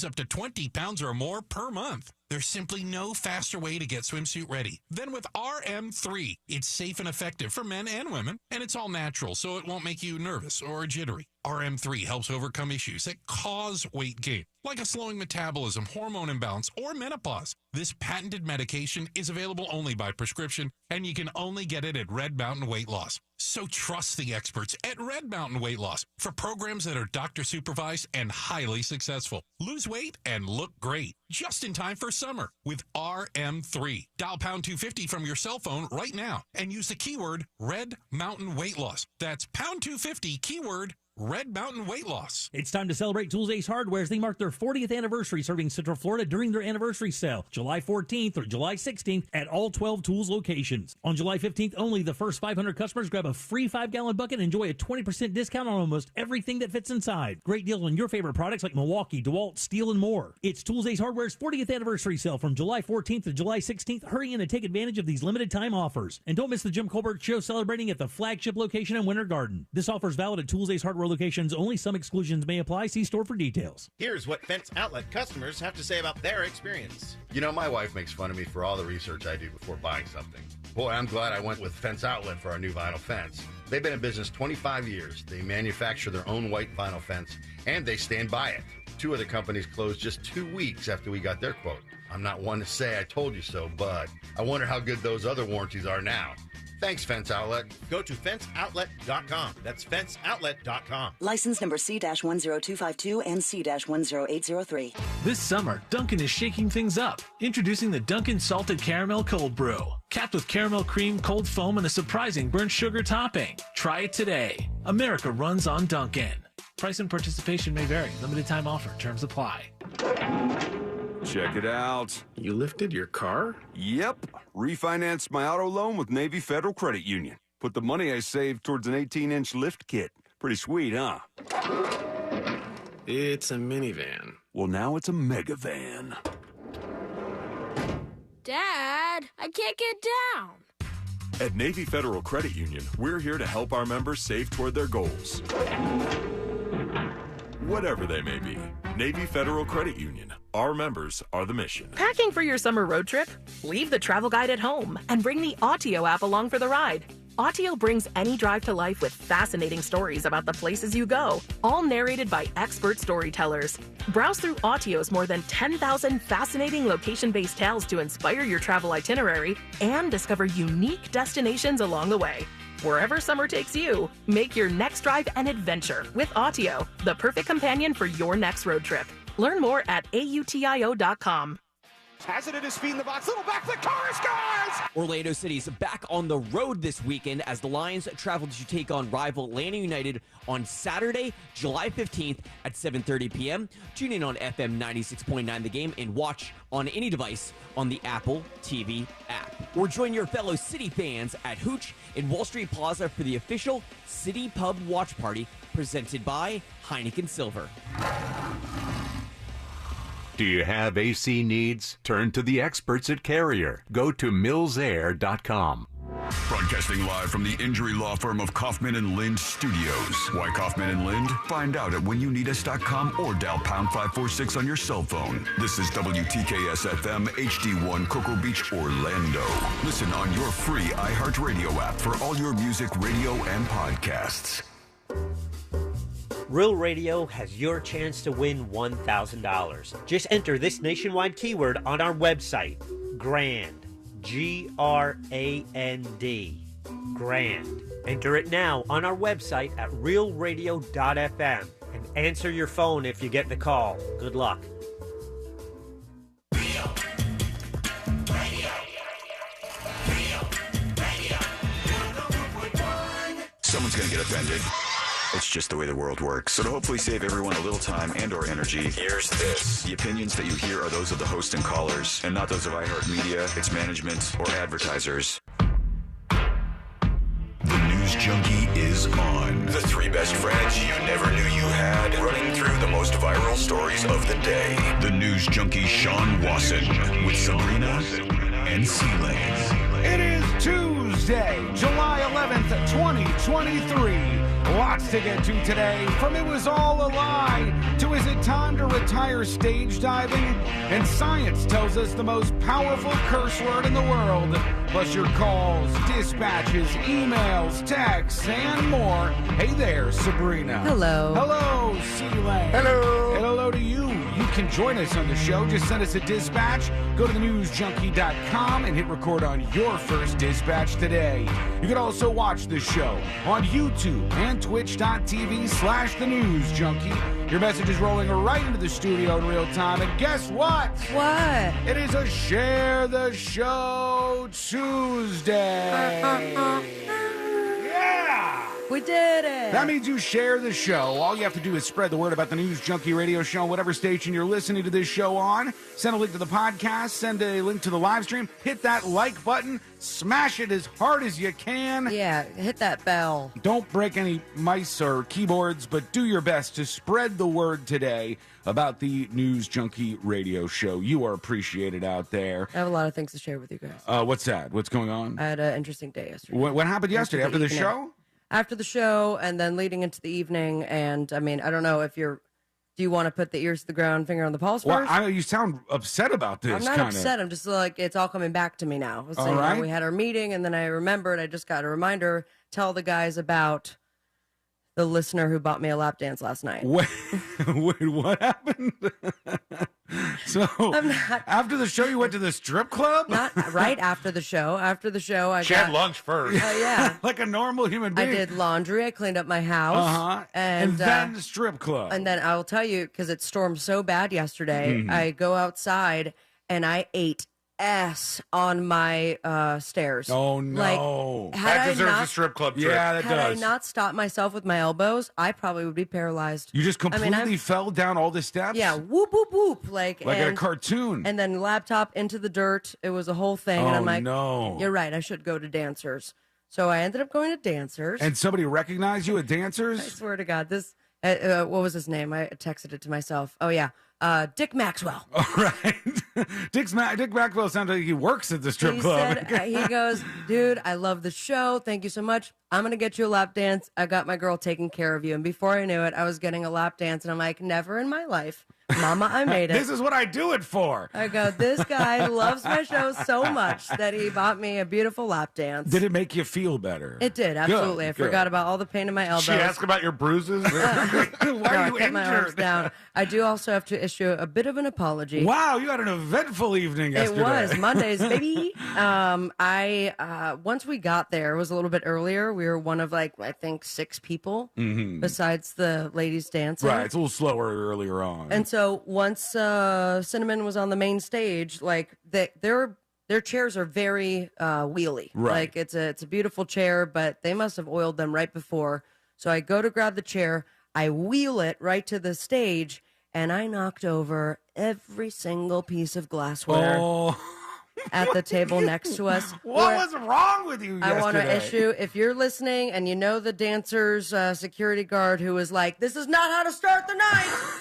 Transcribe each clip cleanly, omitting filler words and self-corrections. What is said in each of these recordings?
lose up to 20 pounds or more per month. There's simply no faster way to get swimsuit ready than with RM3. It's safe and effective for men and women, and it's all natural, so it won't make you nervous or jittery. RM3 helps overcome issues that cause weight gain, like a slowing metabolism, hormone imbalance, or menopause. This patented medication is available only by prescription, and you can only get it at Red Mountain Weight Loss. So trust the experts at Red Mountain Weight Loss for programs that are doctor supervised and highly successful. Lose weight and look great just in time for summer with RM3. Dial pound 250 from your cell phone right now and use the keyword Red Mountain Weight Loss. That's pound 250 keyword Red Mountain Weight Loss. It's time to celebrate Tools Ace Hardware as they mark their 40th anniversary serving Central Florida during their anniversary sale, July 14th or July 16th at all 12 Tools locations. On July 15th only, the first 500 customers grab a free 5-gallon bucket and enjoy a 20% discount on almost everything that fits inside. Great deals on your favorite products like Milwaukee, DeWalt, Steel, and more. It's Tools Ace Hardware's 40th anniversary sale from July 14th to July 16th. Hurry in and take advantage of these limited time offers. And don't miss the Jim Colbert Show celebrating at the flagship location in Winter Garden. This offer is valid at Tools Ace Hardware locations only. Some exclusions may apply. See store for details. Here's what Fence Outlet customers have to say about their experience. You know, my wife makes fun of me for all the research I do before buying something. Boy, I'm glad I went with Fence Outlet for our new vinyl fence. They've been in business 25 years. They manufacture their own white vinyl fence, and they stand by it. 2 other companies closed just 2 weeks after we got their quote. I'm not one to say I told you so, but I wonder how good those other warranties are now. Thanks, Fence Outlet. Go to fenceoutlet.com. That's fenceoutlet.com. License number C-10252 and C-10803. This summer, Dunkin' is shaking things up. Introducing the Dunkin' Salted Caramel Cold Brew. Capped with caramel cream, cold foam, and a surprising burnt sugar topping. Try it today. America runs on Dunkin'. Price and participation may vary. Limited time offer. Terms apply. Check it out. You lifted your car? Yep. Refinanced my auto loan with Navy Federal Credit Union. Put the money I saved towards an 18-inch lift kit. Pretty sweet, huh? It's a minivan. Well, now it's a mega van. Dad, I can't get down. At Navy Federal Credit Union, we're here to help our members save toward their goals. Whatever they may be. Navy Federal Credit Union. Our members are the mission. Packing for your summer road trip? Leave the travel guide at home and bring the Autio app along for the ride. Autio brings any drive to life with fascinating stories about the places you go, all narrated by expert storytellers. Browse through Autio's more than 10,000 fascinating location-based tales to inspire your travel itinerary and discover unique destinations along the way. Wherever summer takes you, make your next drive an adventure with Autio, the perfect companion for your next road trip. Learn more at AUTIO.com. Has it in his feet in the box. Little back, the car scores! Orlando City's back on the road this weekend as the Lions travel to take on rival Atlanta United on Saturday, July 15th at 7:30 p.m. Tune in on FM 96.9 The Game and watch on any device on the Apple TV app. Or join your fellow City fans at Hooch in Wall Street Plaza for the official City Pub Watch Party presented by Heineken Silver. Do you have AC needs? Turn to the experts at Carrier. Go to millsair.com. Broadcasting live from the injury law firm of Kaufman and Lind Studios. Why Kaufman and Lind? Find out at whenyouneedus.com or dial pound 546 on your cell phone. This is WTKS FM HD1 Cocoa Beach, Orlando. Listen on your free iHeartRadio app for all your music, radio, and podcasts. Real Radio has your chance to win $1,000. Just enter this nationwide keyword on our website, GRAND, G-R-A-N-D, GRAND. Enter it now on our website at realradio.fm and answer your phone if you get the call. Good luck. Someone's going to get offended. It's just the way the world works. So to hopefully save everyone a little time and or energy, here's this. The opinions that you hear are those of the host and callers, and not those of iHeartMedia, its management, or advertisers. The News Junkie is on. The 3 best friends you never knew you had, running through the most viral stories of the day. The News Junkie Sean Wasson with Sabrina and C-Lane. It is Tuesday, July 11th, 2023. Lots to get to today. From It Was All a Lie to Is It Time to Retire Stage Diving? And science tells us the most powerful curse word in the world. Plus your calls, dispatches, emails, texts, and more. Hey there, Sabrina. Hello. Hello, C-Lane. Hello. And hello to you. You can join us on the show. Just send us a dispatch. Go to thenewsjunkie.com and hit record on your first dispatch today. You can also watch the show on YouTube and twitch.tv/thenewsjunkie. Your message is rolling right into the studio in real time. And guess what? What? It is a Share the Show Tuesday. Yeah! We did it. That means you share the show. All you have to do is spread the word about the News Junkie radio show, whatever station you're listening to this show on. Send a link to the podcast, send a link to the live stream, hit that like button, smash it as hard as you can. Yeah, hit that bell. Don't break any mice or keyboards, but do your best to spread the word today about the News Junkie radio show. You are appreciated out there. I have a lot of things to share with you guys. What's that? What's going on? I had an interesting day yesterday. What happened yesterday? After the evening. show? After the show, and then leading into the evening. And I mean, I don't know if do you want to put the ears to the ground, finger on the pulse first? Well, you sound upset about this. I'm not kinda. upset. I'm just like, it's all coming back to me now. So, All right. we had our meeting, and then I remembered, I just got a reminder, tell the guys about the listener who bought me a lap dance last night. Wait, what happened? So, after the show, you went to the strip club? Not right after the show. After the show, I She got had lunch first. Yeah. Like a normal human being. I did laundry. I cleaned up my house. Uh-huh. And then the strip club. And then I'll tell you, because it stormed so bad yesterday, Mhm. I go outside and I ate ass on my stairs. Oh, no. Like, had That I deserves not- a strip club trip. Yeah, that Had does. I not stopped myself with my elbows, I probably would be paralyzed. You just I mean, completely fell down all the steps? Yeah, whoop, whoop, whoop. Like in a and- cartoon. And then laptop into the dirt. It was a whole thing. and Oh, I'm like, no. you're right. I should go to Dancers. So I ended up going to Dancers. And somebody recognized you at I Dancers? swear to God, this, what was his name? I texted it to myself. Oh, yeah. Dick Maxwell. Dick Maxwell sounds like he works at the strip He club. said, he goes, dude, I love the show. Thank you so much. I'm going to get you a lap dance. I got my girl taking care of you. And before I knew it, I was getting a lap dance. And I'm like, never in my life. Mama, I made it. This is what I do it for. I go, this guy loves my show so much that he bought me a beautiful lap dance. Did it make you feel better? It did, absolutely. I Good. forgot about all the pain in my elbows. She asked about your bruises? Why No, are I you kept my arms injured? down. I do also have to issue a bit of an apology. Wow, you had an eventful evening yesterday. It was Mondays, baby. Once we got there, it was a little bit earlier. We were one of I think 6 people Mhm. besides the ladies dancing. Right, it's a little slower earlier on. And so once Cinnamon was on the main stage, their chairs are very wheelie. Right. Like it's a beautiful chair, but they must have oiled them right before. So I go to grab the chair, I wheel it right to the stage, and I knocked over every single piece of glassware at the table next to us. What was wrong with you yesterday? I want to issue, if you're listening and you know the Dancers security guard who was like, this is not how to start the night.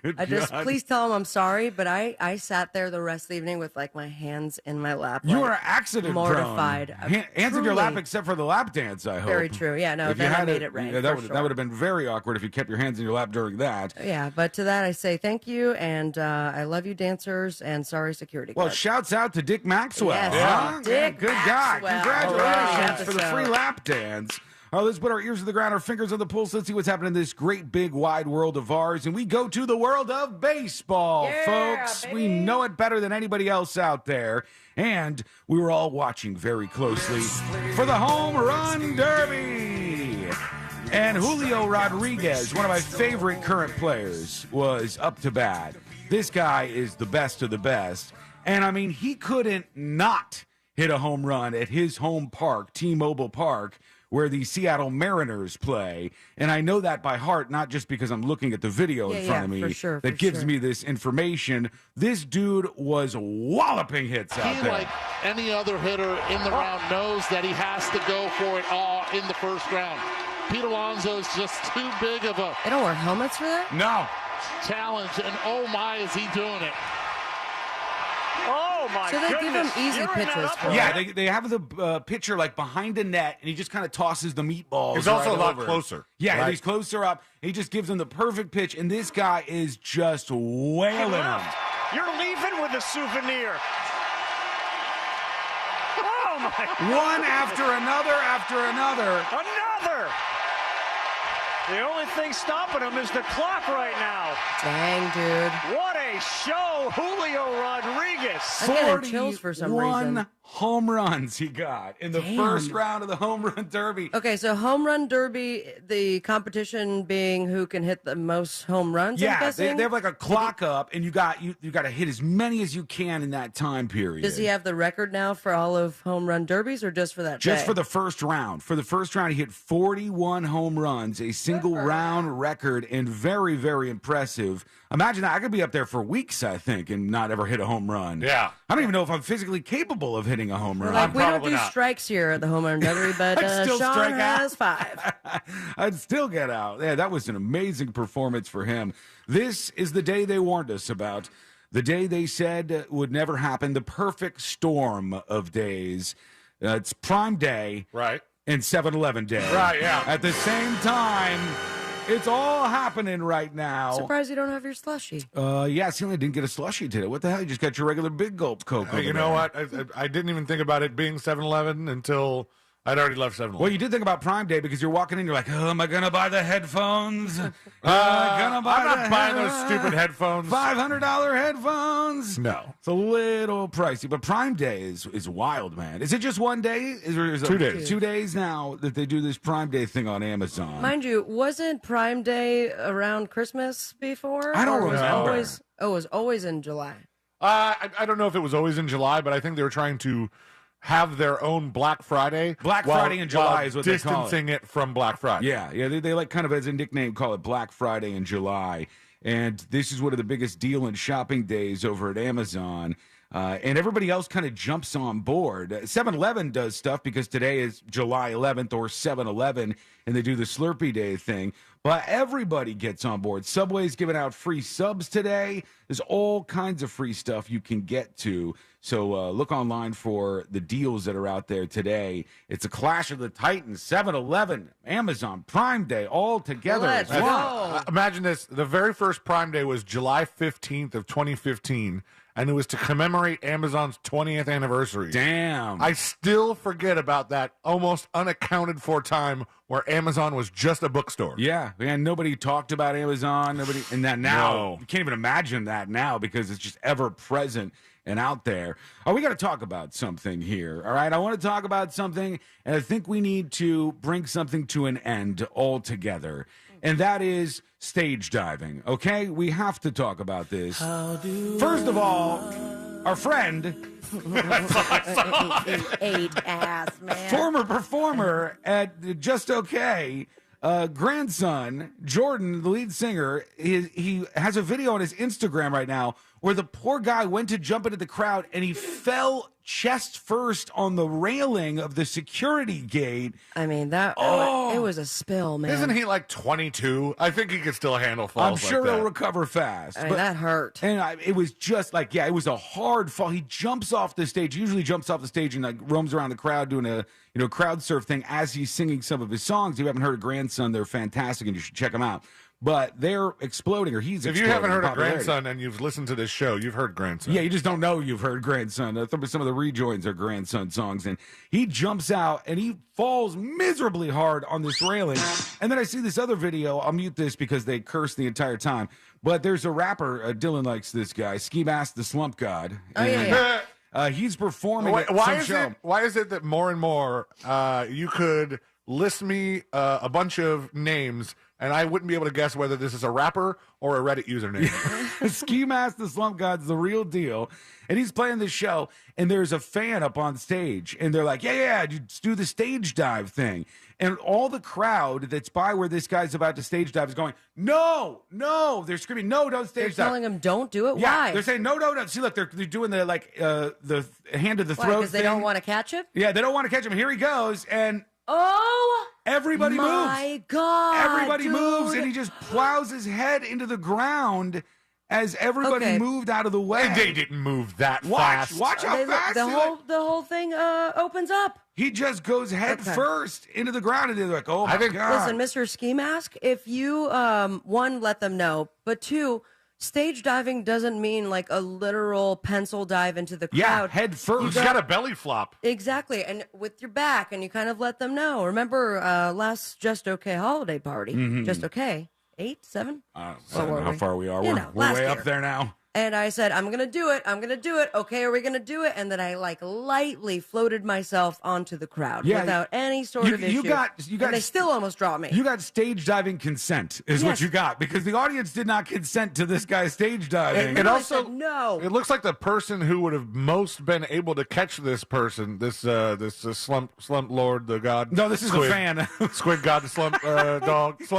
Good God. Please tell him I'm sorry, but I sat there the rest of the evening with my hands in my lap. You were accident mortified. Hands in your lap Truly. except for the lap dance, I hope. Very true. Yeah, no, If you then I had made it right, yeah, for that sure. would have been very awkward if you kept your hands in your lap during that. Yeah, but to that I say thank you, and I love you, Dancers, and sorry, security Well, guard. shouts out to Dick Maxwell. Yes, huh? Dick Good guy. Maxwell. Congratulations Great for the free episode. lap dance. Let's put our ears to the ground, our fingers on the pulse. Let's see what's happening in this great, big, wide world of ours. And we go to the world of baseball, folks. We know it better than anybody else out there. And we were all watching very closely for the Home Run Derby. And Julio Rodriguez, one of my favorite current players, was up to bat. This guy is the best of the best. And, I mean, he couldn't not hit a home run at his home park, T-Mobile Park, where the Seattle Mariners play. And I know that by heart, not just because I'm looking at the video in front of me for sure, that gives me this information. This dude was walloping hits out He, there. like any other hitter in the round, knows that he has to go for it all in the first round. Pete Alonso is just too big of a They don't wear helmets for that? No. challenge, and oh my, is he doing it. Oh! Oh, my So they give him easy pitches. Yeah, they have the pitcher like behind the net, and he just kind of tosses the meatballs. He's also right a lot over. closer. Yeah, right? he's closer up. He just gives him the perfect pitch, and this guy is just wailing him. You're leaving with a souvenir. Oh, my God. One after another. Another. The only thing stopping him is the clock right now. Dang, dude. What a show, Julio Rodriguez. I'm getting chills for some reason. 41 home runs he got in the first round of the home run derby. Okay, so home run derby, the competition being who can hit the most home runs. I'm Yeah, guessing? they have like a clock up, and you got to hit as many as you can in that time period. Does he have the record now for all of home run derbies, or just for that Just day? for the first round. For the first round, he hit 41 home runs, a single round record, and very, very impressive. Imagine that. I could be up there for weeks, I think, and not ever hit a home run. Yeah. I don't even know if I'm physically capable of hitting a home run. Like, we don't do strikes here at the home run derby, but I'd still Sean strike out. has 5. I'd still get out. Yeah, that was an amazing performance for him. This is the day they warned us about. The day they said would never happen. The perfect storm of days. It's Prime Day. Right. And 7-Eleven Day. Right, yeah. At the same time, it's all happening right now. Surprised you don't have your slushie. Yeah, see, I didn't get a slushie today. What the hell? You just got your regular big gulp Coke over You know what? I didn't even think about it being 7-Eleven until I'd already left 7-Eleven. Well, you did think about Prime Day because you're walking in, you're like, oh, am I going to buy the headphones? I'm not buying those stupid headphones. $500 headphones? No. It's a little pricey, but Prime Day is wild, man. Is it just one day? Is it 2 days. 2 days now that they do this Prime Day thing on Amazon. Mind you, wasn't Prime Day around Christmas before? I don't Or was it remember. it was always in July. I don't know if it was always in July, but I think they were trying to have their own Black Friday. Friday in July is what they call it. Distancing it from Black Friday. Yeah, they like kind of as a nickname call it Black Friday in July. And this is one of the biggest deal and shopping days over at Amazon. And everybody else kind of jumps on board. 7-Eleven does stuff because today is July 11th or 7-Eleven, and they do the Slurpee Day thing. But everybody gets on board. Subway's giving out free subs today. There's all kinds of free stuff you can get to. So look online for the deals that are out there today. It's a clash of the Titans, 7-Eleven, Amazon, Prime Day, all together. Let's as go. one. Imagine this. The very first Prime Day was July 15th of 2015, and it was to commemorate Amazon's 20th anniversary. Damn. I still forget about that almost unaccounted for time where Amazon was just a bookstore. Yeah, man, nobody talked about Amazon. Nobody, and that now, No. you can't even imagine that now because it's just ever present and out there. Oh, we got to talk about something here, all right? I want to talk about something, and I think we need to bring something to an end altogether, and that is stage diving, okay? We have to talk about this. First of all, our friend, Ate ass, man. former performer at Just Okay, grandson, Jordan, the lead singer, he has a video on his Instagram right now where the poor guy went to jump into the crowd and he fell chest first on the railing of the security gate. I mean, it was a spill, man. Isn't he like 22? I think he could still handle falls I'm sure like that. he'll recover fast. I mean, that hurt. And it was just like, it was a hard fall. He jumps off the stage, usually jumps off the stage and like roams around the crowd doing a crowd surf thing as he's singing some of his songs. If you haven't heard of Grandson, they're fantastic and you should check them out. But they're exploding, or he's If exploding. you haven't heard in of popularity. Grandson and you've listened to this show, you've heard Grandson. Yeah, you just don't know you've heard Grandson. Some of the rejoins are Grandson songs. And he jumps out and he falls miserably hard on this railing. And then I see this other video. I'll mute this because they curse the entire time. But there's a rapper, Dylan likes this guy, Ski Mask the Slump God. Oh, yeah. He's performing Why at some is show. Why is it that more and more you could list me a bunch of names and I wouldn't be able to guess whether this is a rapper or a Reddit username? Ski Mask the Slump God's the real deal. And he's playing this show, and there's a fan up on stage, and they're like, yeah, just do the stage dive thing. And all the crowd that's by where this guy's about to stage dive is going, no. They're screaming, no, don't They're stage dive. telling him, don't do it. Yeah, Why? they're saying, no. See, look, they're doing the, the hand to the Why? throat Because they thing. don't want to catch it? Yeah, they don't want to catch him. Here he goes, and Oh, everybody moves. my God. Everybody dude. moves, and he just plows his head into the ground. as everybody moved out of the way. They didn't move that Watch fast. how fast the whole thing opens up. He just goes head first into the ground, and they're like, "Oh my god!" Listen, Mr. Ski Mask, if you one, let them know, but two, stage diving doesn't mean like a literal pencil dive into the crowd. Yeah, head first. You got a belly flop. Exactly, and with your back, and you kind of let them know. Remember last Just Okay holiday party? Just Okay, 8, 7? I don't know how far we are. You We're know, way last up year. there now. And I said, I'm going to do it. I'm going to do it. Okay, are we going to do it? And then I like lightly floated myself onto the crowd without any sort of issue. You got and they still almost dropped me. You got stage diving consent is what you got, because the audience did not consent to this guy stage diving. It also said no. It looks like the person who would have most been able to catch this person, this slump lord, the god. No, this is a fan. Squid god, the slump dog, Ski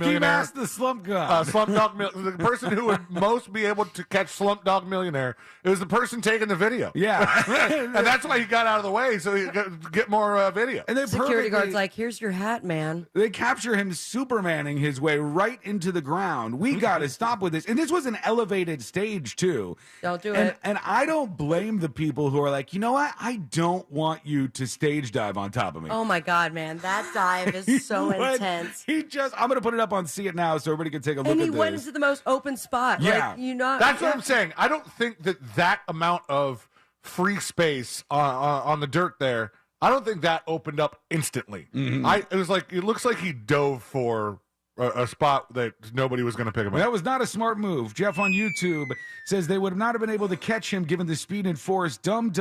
millionaire. Mask, the slump god. Slump dog, the person who would most be able to catch Slump Dog Millionaire. It was the person taking the video. Yeah, and that's why he got out of the way so he could get more video. And they Security guard's like, here's your hat, man. They capture him Supermaning his way right into the ground. We got to stop with this. And this was an elevated stage, too. Don't do it. And I don't blame the people who are like, you know what? I don't want you to stage dive on top of me. Oh, my God, man. That dive is so intense. I'm going to put it up on See It Now so everybody can take a look at this. And he went into the most open spot. Yeah. Like, That's what I'm saying. I don't think that amount of free space on the dirt there, I don't think that opened up instantly. It looks like he dove for a spot that nobody was going to pick him up. That was not a smart move. Jeff on YouTube says they would not have been able to catch him given the speed and force. Dumb.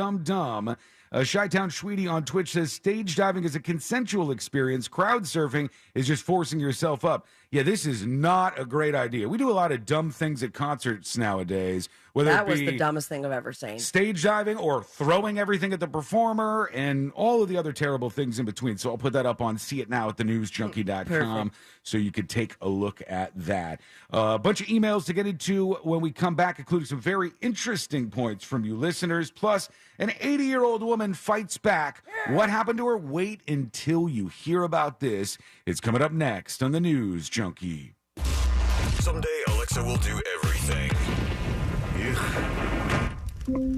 Chi-Town Sweetie on Twitch says stage diving is a consensual experience. Crowd surfing is just forcing yourself up. Yeah, this is not a great idea. We do a lot of dumb things at concerts nowadays. That was the dumbest thing I've ever seen. Stage diving or throwing everything at the performer and all of the other terrible things in between. So I'll put that up on See It Now at thenewsjunkie.com so you could take a look at that. A bunch of emails to get into when we come back, including some very interesting points from you listeners. Plus, an 80-year-old woman fights back. What happened to her? Wait until you hear about this. It's coming up next on the News Junkie. Someday Alexa will do everything.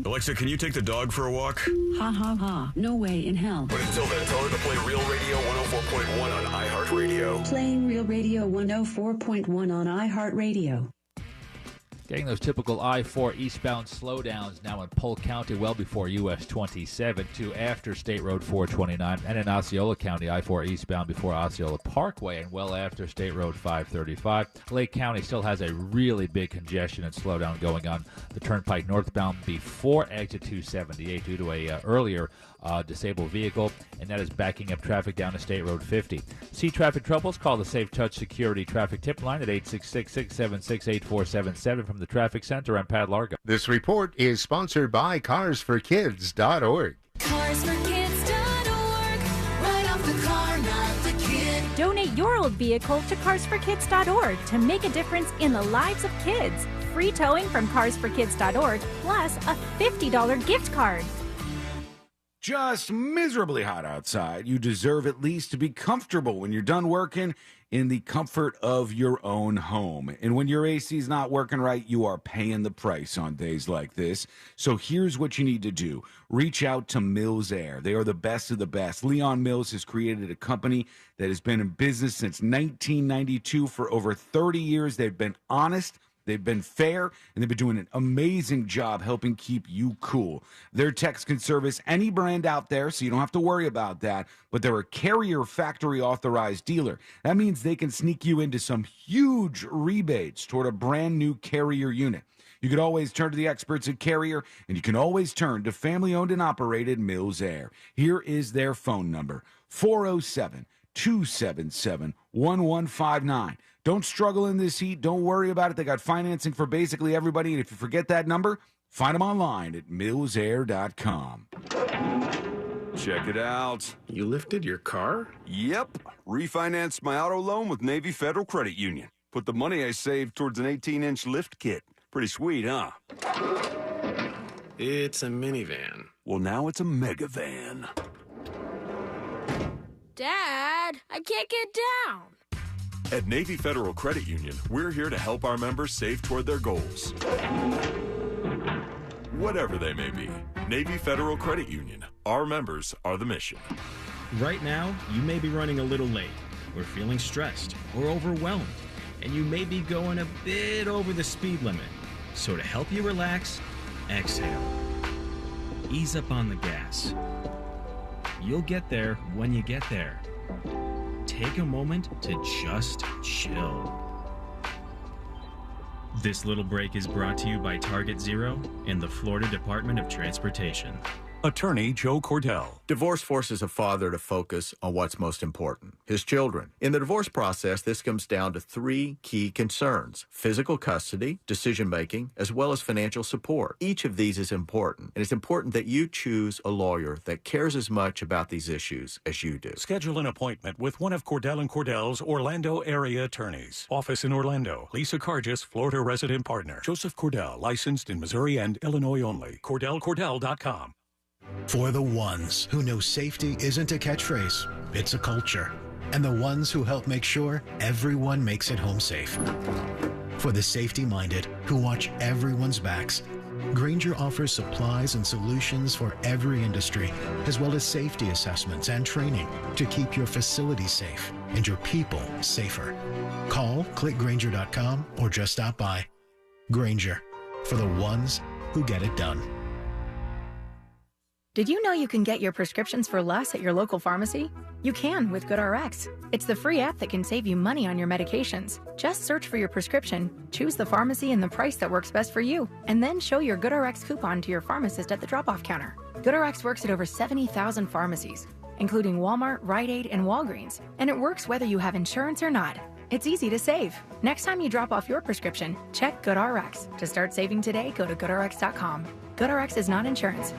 Alexa, can you take the dog for a walk? Ha ha ha. No way in hell. But until then, tell her to play Real Radio 104.1 on iHeartRadio. Playing Real Radio 104.1 on iHeartRadio. Getting those typical I-4 eastbound slowdowns now in Polk County well before US 27 to after State Road 429, and in Osceola County I-4 eastbound before Osceola Parkway and well after State Road 535. Lake County still has a really big congestion and slowdown going on the Turnpike northbound before exit 278 due to a earlier disabled vehicle, and that is backing up traffic down to State Road 50. See traffic troubles? Call the Safe Touch Security Traffic Tip Line at 866-676-8477 from the Traffic Center. I'm Pat Largo. This report is sponsored by CarsForKids.org. CarsForKids.org. Right off the car, not the kid. Donate your old vehicle to CarsForKids.org to make a difference in the lives of kids. Free towing from CarsForKids.org, plus a $50 gift card. Just miserably hot outside. You deserve at least to be comfortable when you're done working in the comfort of your own home. And when your AC's not working right, you are paying the price on days like this. So here's what you need to do. Reach out to Mills Air. They are the best of the best. Leon Mills has created a company that has been in business since 1992. For over 30 years, they've been honest, they've been fair, and they've been doing an amazing job helping keep you cool. Their techs can service any brand out there, so you don't have to worry about that, but they're a Carrier factory authorized dealer. That means they can sneak you into some huge rebates toward a brand new Carrier unit. You can always turn to the experts at Carrier, and you can always turn to family-owned and operated Mills Air. Here is their phone number, 407-277-1159. Don't struggle in this heat. Don't worry about it. They got financing for basically everybody. And if you forget that number, find them online at millsair.com. Check it out. You lifted your car? Yep. Refinanced my auto loan with Navy Federal Credit Union. Put the money I saved towards an 18-inch lift kit. Pretty sweet, huh? It's a minivan. Well, now it's a mega van. Dad, I can't get down. At Navy Federal Credit Union, we're here to help our members save toward their goals. Whatever they may be. Navy Federal Credit Union. Our members are the mission. Right now, you may be running a little late, or feeling stressed, or overwhelmed, and you may be going a bit over the speed limit. So to help you relax, exhale. Ease up on the gas. You'll get there when you get there. Take a moment to just chill. This little break is brought to you by Target Zero and the Florida Department of Transportation. Attorney Joe Cordell. Divorce forces a father to focus on what's most important, his children. In the divorce process, this comes down to three key concerns: physical custody, decision-making, as well as financial support. Each of these is important, and it's important that you choose a lawyer that cares as much about these issues as you do. Schedule an appointment with one of Cordell & Cordell's Orlando area attorneys. Office in Orlando. Lisa Cargis, Florida resident partner. Joseph Cordell, licensed in Missouri and Illinois only. CordellCordell.com. For the ones who know safety isn't a catchphrase, it's a culture. And the ones who help make sure everyone makes it home safe. For the safety-minded who watch everyone's backs, Grainger offers supplies and solutions for every industry, as well as safety assessments and training to keep your facilities safe and your people safer. Call, click Grainger.com, or just stop by. Grainger, for the ones who get it done. Did you know you can get your prescriptions for less at your local pharmacy? You can with GoodRx. It's the free app that can save you money on your medications. Just search for your prescription, choose the pharmacy and the price that works best for you, and then show your GoodRx coupon to your pharmacist at the drop-off counter. GoodRx works at over 70,000 pharmacies, including Walmart, Rite Aid, and Walgreens, and it works whether you have insurance or not. It's easy to save. Next time you drop off your prescription, check GoodRx. To start saving today, go to GoodRx.com. GoodRx is not insurance.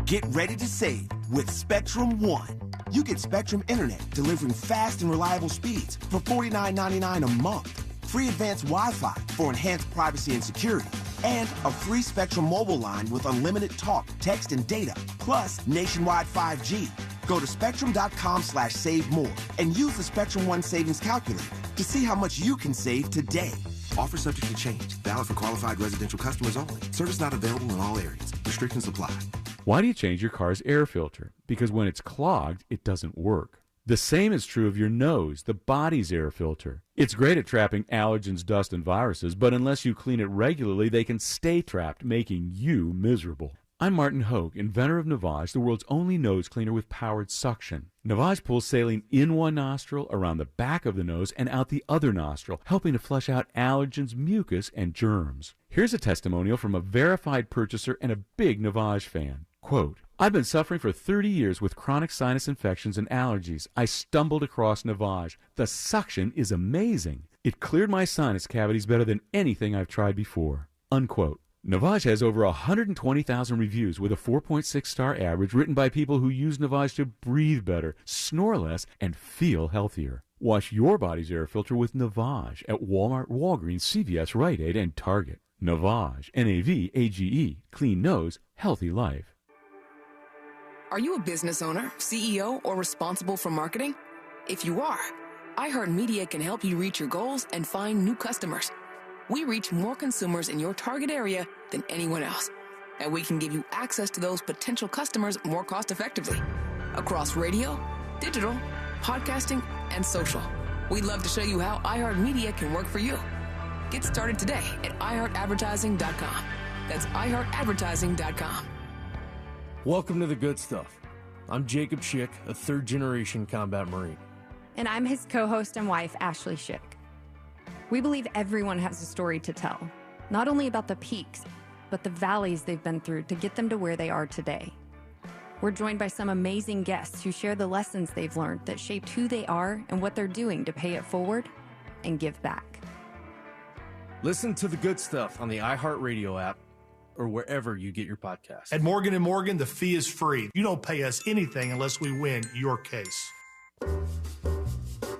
Get ready to save with Spectrum One. You get Spectrum Internet delivering fast and reliable speeds for $49.99 a month. Free advanced Wi-Fi for enhanced privacy and security. And a free Spectrum mobile line with unlimited talk, text, and data. Plus nationwide 5G. Go to spectrum.com/save more and use the Spectrum One savings calculator to see how much you can save today. Offer subject to change. Valid for qualified residential customers only. Service not available in all areas. Restrictions apply. Why do you change your car's air filter? Because when it's clogged, it doesn't work. The same is true of your nose, the body's air filter. It's great at trapping allergens, dust, and viruses, but unless you clean it regularly, they can stay trapped, making you miserable. I'm Martin Hogue, inventor of Navage, the world's only nose cleaner with powered suction. Navage pulls saline in one nostril, around the back of the nose, and out the other nostril, helping to flush out allergens, mucus, and germs. Here's a testimonial from a verified purchaser and a big Navage fan. Quote, I've been suffering for 30 years with chronic sinus infections and allergies. I stumbled across Navage. The suction is amazing. It cleared my sinus cavities better than anything I've tried before. Unquote. Navage has over 120,000 reviews with a 4.6-star average written by people who use Navage to breathe better, snore less, and feel healthier. Wash your body's air filter with Navage at Walmart, Walgreens, CVS, Rite Aid, and Target. Navage, N-A-V-A-G-E, clean nose, healthy life. Are you a business owner, CEO, or responsible for marketing? If you are, iHeartMedia can help you reach your goals and find new customers. We reach more consumers in your target area than anyone else, and we can give you access to those potential customers more cost-effectively across radio, digital, podcasting, and social. We'd love to show you how iHeartMedia can work for you. Get started today at iHeartAdvertising.com. That's iHeartAdvertising.com. Welcome to The Good Stuff. I'm Jacob Schick, a third-generation combat Marine. And I'm his co-host and wife, Ashley Schick. We believe everyone has a story to tell, not only about the peaks, but the valleys they've been through to get them to where they are today. We're joined by some amazing guests who share the lessons they've learned that shaped who they are and what they're doing to pay it forward and give back. Listen to The Good Stuff on the iHeartRadio app or wherever you get your podcasts. At Morgan & Morgan, the fee is free. You don't pay us anything unless we win your case.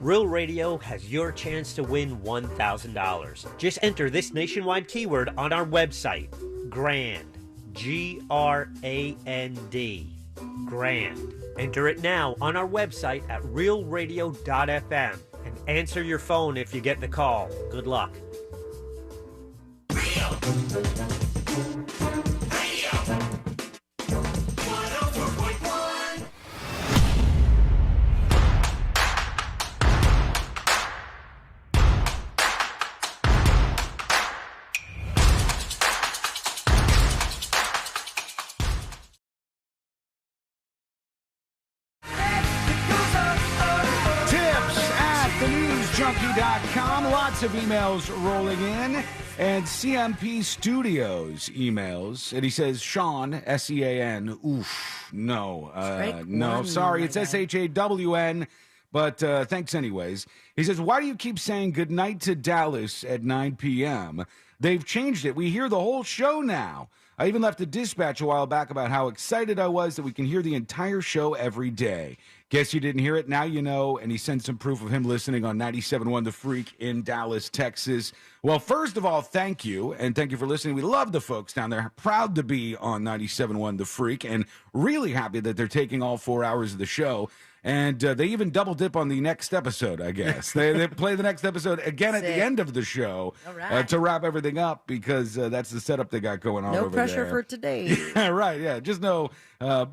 Real Radio has your chance to win $1,000. Just enter this nationwide keyword on our website, GRAND, G-R-A-N-D, GRAND. Enter it now on our website at realradio.fm and answer your phone if you get the call. Good luck. Junkie.com. Lots of emails rolling in. And CMP Studios emails. And he says, Sean, S-E-A-N. Oof, no. No, sorry. It's S-H-A-W-N. But thanks anyways. He says, why do you keep saying goodnight to Dallas at 9 p.m.? They've changed it. We hear the whole show now. I even left a dispatch a while back about how excited I was that we can hear the entire show every day. Guess you didn't hear it. Now you know. And he sent some proof of him listening on 97.1 The Freak in Dallas, Texas. Well, first of all, thank you. And thank you for listening. We love the folks down there. Proud to be on 97.1 The Freak. And really happy that they're taking all 4 hours of the show. And they even double dip on the next episode, I guess. they play the next episode again at the end of the show to wrap everything up because that's the setup they got going on over there. No pressure for today. Yeah, right, yeah. Just no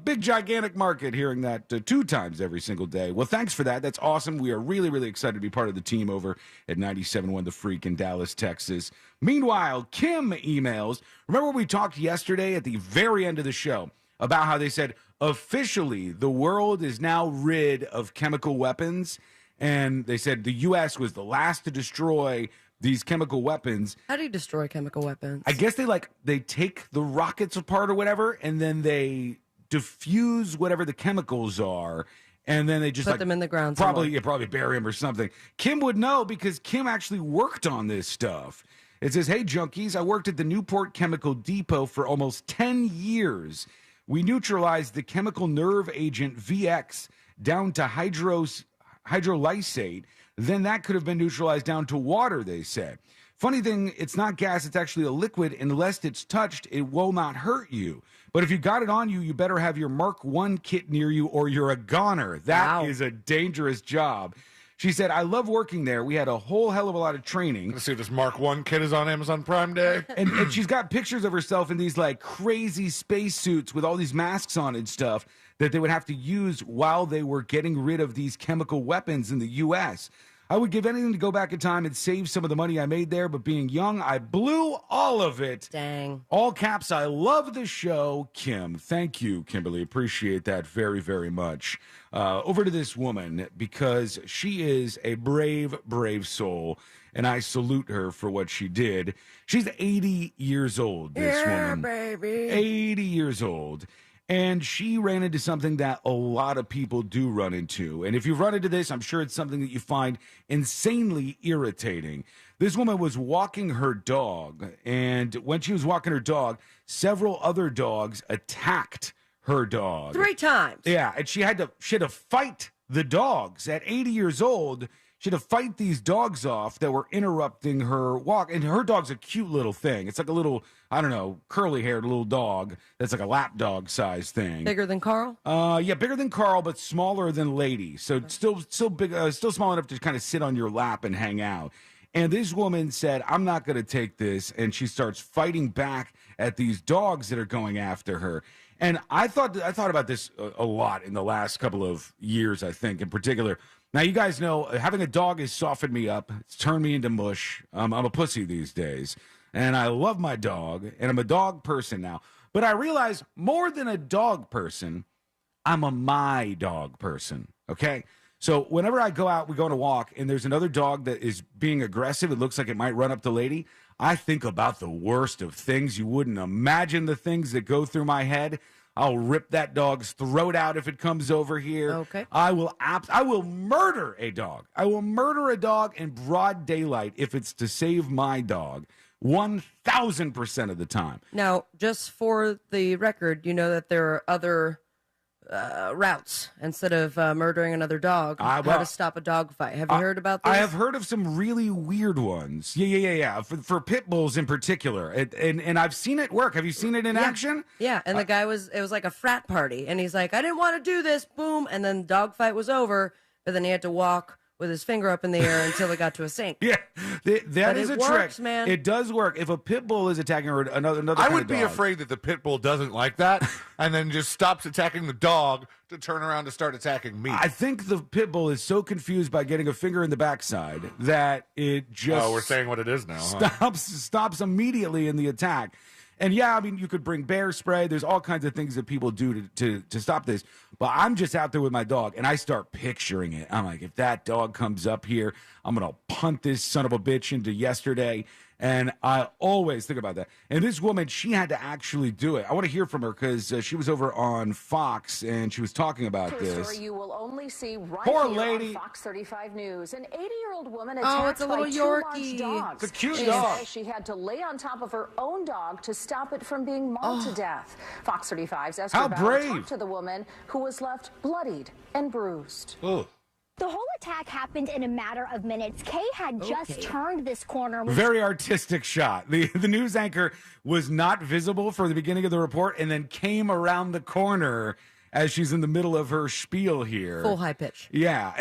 big, gigantic market hearing that 2 times every single day. Well, thanks for that. That's awesome. We are really, really excited to be part of the team over at 97.1 The Freak in Dallas, Texas. Meanwhile, Kim emails. Remember we talked yesterday at the very end of the show about how they said, officially, the world is now rid of chemical weapons. And they said the U.S. was the last to destroy these chemical weapons. How do you destroy chemical weapons? I guess they take the rockets apart or whatever, and then they diffuse whatever the chemicals are, and then they just put them in the ground. Probably bury them or something. Kim would know because Kim actually worked on this stuff. It says, hey, junkies, I worked at the Newport Chemical Depot for almost 10 years. We neutralized the chemical nerve agent VX down to hydrolysate. Then that could have been neutralized down to water, they said. Funny thing, it's not gas, it's actually a liquid. Unless it's touched, it will not hurt you. But if you got it on you, you better have your Mark I kit near you or you're a goner. That is a dangerous job. She said, I love working there. We had a whole hell of a lot of training. Let's see if this Mark I kit is on Amazon Prime Day. And she's got pictures of herself in these like crazy spacesuits with all these masks on and stuff that they would have to use while they were getting rid of these chemical weapons in the U.S. I would give anything to go back in time and save some of the money I made there, but being young, I blew all of it. Dang. All caps, I love the show, Kim. Thank you, Kimberly. Appreciate that very, very much. Over to this woman, because she is a brave, brave soul, and I salute her for what she did. She's 80 years old, this woman. Baby. 80 years old. And she ran into something that a lot of people do run into. And if you've run into this, I'm sure it's something that you find insanely irritating. This woman was walking her dog, and when she was walking her dog, several other dogs attacked her dog. 3 times. Yeah, and she had to fight the dogs. At 80 years old, she had to fight these dogs off that were interrupting her walk. And her dog's a cute little thing. It's like a little, I don't know, curly-haired little dog that's like a lap dog size thing. Bigger than Carl? Yeah, bigger than Carl, but smaller than Lady. So still big, still small enough to kind of sit on your lap and hang out. And this woman said, I'm not going to take this. And she starts fighting back at these dogs that are going after her. And I thought about this a lot in the last couple of years, I think, in particular. Now, you guys know having a dog has softened me up. It's turned me into mush. I'm a pussy these days. And I love my dog, and I'm a dog person now. But I realize more than a dog person, I'm a my dog person, okay? So whenever I go out, we go on a walk, and there's another dog that is being aggressive, it looks like it might run up the lady, I think about the worst of things. You wouldn't imagine the things that go through my head. I'll rip that dog's throat out if it comes over here. Okay. I will murder a dog. I will murder a dog in broad daylight if it's to save my dog. 1,000% of the time. Now, just for the record, you know that there are other routes instead of murdering another dog. How to stop a dog fight. Have you heard about this? I have heard of some really weird ones. Yeah. For pit bulls in particular. And I've seen it work. Have you seen it in action? Yeah, and the guy it was like a frat party. And he's like, I didn't want to do this. Boom. And then the dog fight was over. But then he had to walk with his finger up in the air until it got to a sink. Yeah, that is a works, trick, man. It does work. If a pit bull is attacking or another I kind would of be dog. afraid that the pit bull doesn't like that and then just stops attacking the dog to turn around to start attacking me. I think the pit bull is so confused by getting a finger in the backside that it just we're saying what it is now. Huh? stops immediately in the attack. And yeah, I mean, you could bring bear spray. There's all kinds of things that people do to stop this. But I'm just out there with my dog, and I start picturing it. I'm like, if that dog comes up here, I'm going to punt this son of a bitch into yesterday. And I always think about that. And this woman, she had to actually do it. I want to hear from her because she was over on Fox, and she was talking about this. Story you will only see right Poor here lady. on Fox 35 News. An 80-year-old woman Oh, attacked it's a little by two Yorkie. large dogs. It's a cute She dog. says she had to lay on top of her own dog to stop it from being mauled to death. Fox 35's Esther How Bauer brave. talked to the woman who was left bloodied and bruised. Ugh. The whole attack happened in a matter of minutes. Kay had just turned this corner. Very artistic shot. The news anchor was not visible for the beginning of the report and then came around the corner as she's in the middle of her spiel here. Full high pitch. Yeah.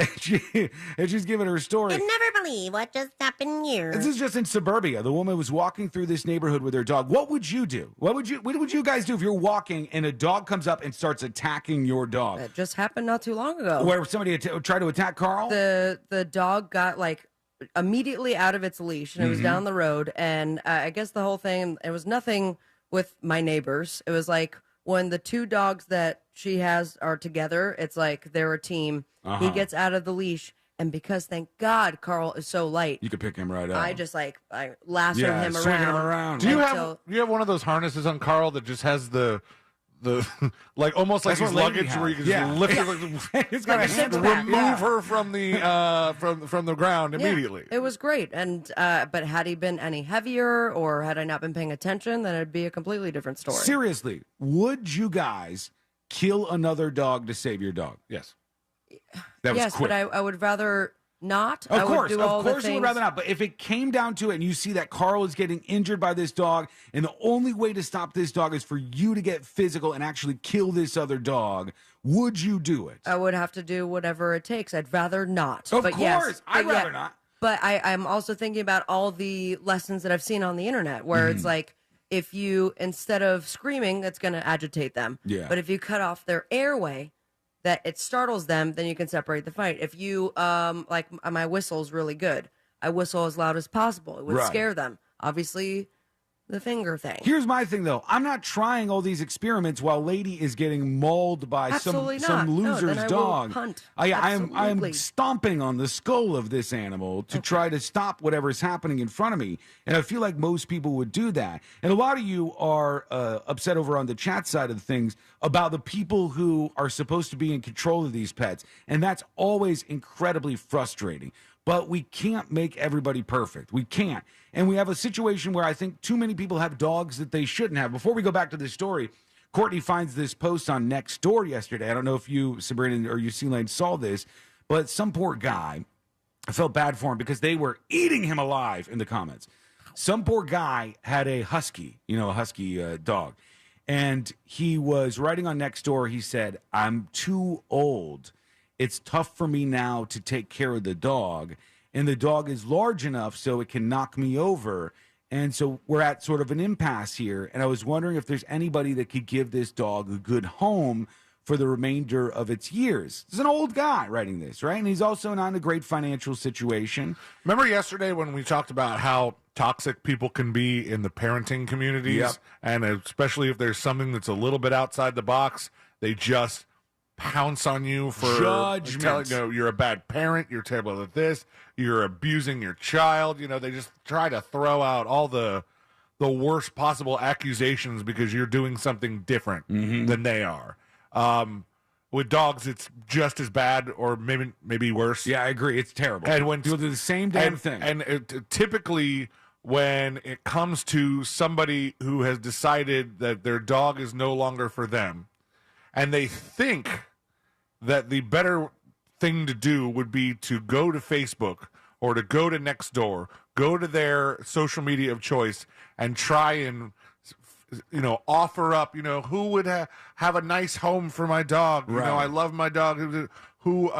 And she's giving her story. You'll never believe what just happened here. This is just in suburbia. The woman was walking through this neighborhood with her dog. What would you do? What would you guys do if you're walking and a dog comes up and starts attacking your dog? It just happened not too long ago. Where somebody tried to attack Carl? The dog got like immediately out of its leash and it was down the road. And I guess the whole thing, it was nothing with my neighbors. It was like when the two dogs that she has are together, it's like they're a team. He gets out of the leash. And because thank God Carl is so light, You could pick him right up. I just I lassoed him swinging him around. around. Do you until- have one of those harnesses on Carl that just has the like almost like That's his what Lady luggage where you can has. just lift Yeah. it, It's got a six hand pack. remove her from the from the ground Yeah, immediately. it was great. And but had he been any heavier or had I not been paying attention, then it'd be a completely different story. Seriously, would you guys kill another dog to save your dog? Yes. That was yes, quick. but I would rather not. I Of would course, do all of the course, you would things- rather not. But if it came down to it, and you see that Carl is getting injured by this dog, and the only way to stop this dog is for you to get physical and actually kill this other dog, would you do it? I would have to do whatever it takes. I'd rather not. Of but yes, course, I'd but yeah. rather not. But I'm also thinking about all the lessons that I've seen on the internet where Mm-hmm. it's like, if you, instead of screaming, that's going to agitate them. Yeah. But if you cut off their airway, that it startles them, then you can separate the fight. If you, like my whistle's really good. I whistle as loud as possible. It would Right. scare them. Obviously, the finger thing. Here's my thing, though. I'm not trying all these experiments while Lady is getting mauled by Absolutely some not. No, loser's then I will dog. punt. I am Absolutely. stomping on the skull of this animal to try to stop whatever is happening in front of me, and I feel like most people would do that. And a lot of you are upset over on the chat side of things about the people who are supposed to be in control of these pets, and that's always incredibly frustrating. But we can't make everybody perfect. We can't. And we have a situation where I think too many people have dogs that they shouldn't have. Before we go back to this story, Courtney finds this post on Nextdoor yesterday. I don't know if you, Sabrina, or you, C-Lane, saw this, but some poor guy, I felt bad for him because they were eating him alive in the comments. Some poor guy had a husky, a husky dog. And he was writing on Nextdoor, he said, "I'm too old. It's tough for me now to take care of the dog, and the dog is large enough so it can knock me over. And so we're at sort of an impasse here. And I was wondering if there's anybody that could give this dog a good home for the remainder of its years." This is an old guy writing this, right? And he's also not in a great financial situation. Remember yesterday when we talked about how toxic people can be in the parenting communities? Yep. And especially if there's something that's a little bit outside the box, they just pounce on you for Judgment. telling you you're a bad parent, you're terrible at this, you're abusing your child. They just try to throw out all the worst possible accusations because you're doing something different than they are. With dogs, it's just as bad, or maybe worse. Yeah, I agree. It's terrible. And when people do the same damn thing. And typically, when it comes to somebody who has decided that their dog is no longer for them, and they think that the better thing to do would be to go to Facebook or to go to Nextdoor, go to their social media of choice, and try and offer up, who would have a nice home for my dog. Right. I love my dog. Who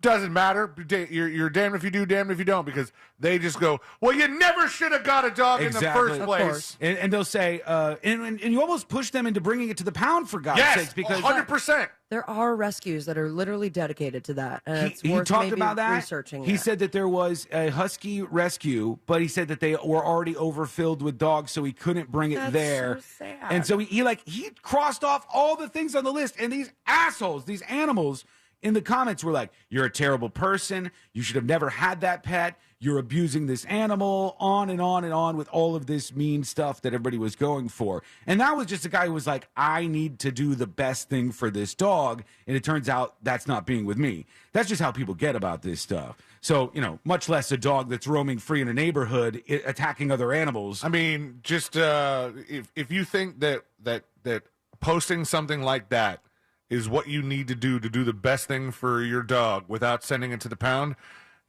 Doesn't matter. You're damned if you do, damned if you don't, because they just go, well, you never should have got a dog in the first place. And they'll say, and you almost push them into bringing it to the pound, for God's sakes. Because 100%. There are rescues that are literally dedicated to that. And it's he worth talked maybe about that. researching He that. said that there was a husky rescue, but he said that they were already overfilled with dogs, so he couldn't bring it That's there. so sad. And so he crossed off all the things on the list, and these assholes, these animals in the comments were like, you're a terrible person. You should have never had that pet. You're abusing this animal, on and on and on with all of this mean stuff that everybody was going for. And that was just a guy who was like, I need to do the best thing for this dog. And it turns out that's not being with me. That's just how people get about this stuff. So, much less a dog that's roaming free in a neighborhood attacking other animals. I mean, just if you think that posting something like that is what you need to do the best thing for your dog without sending it to the pound,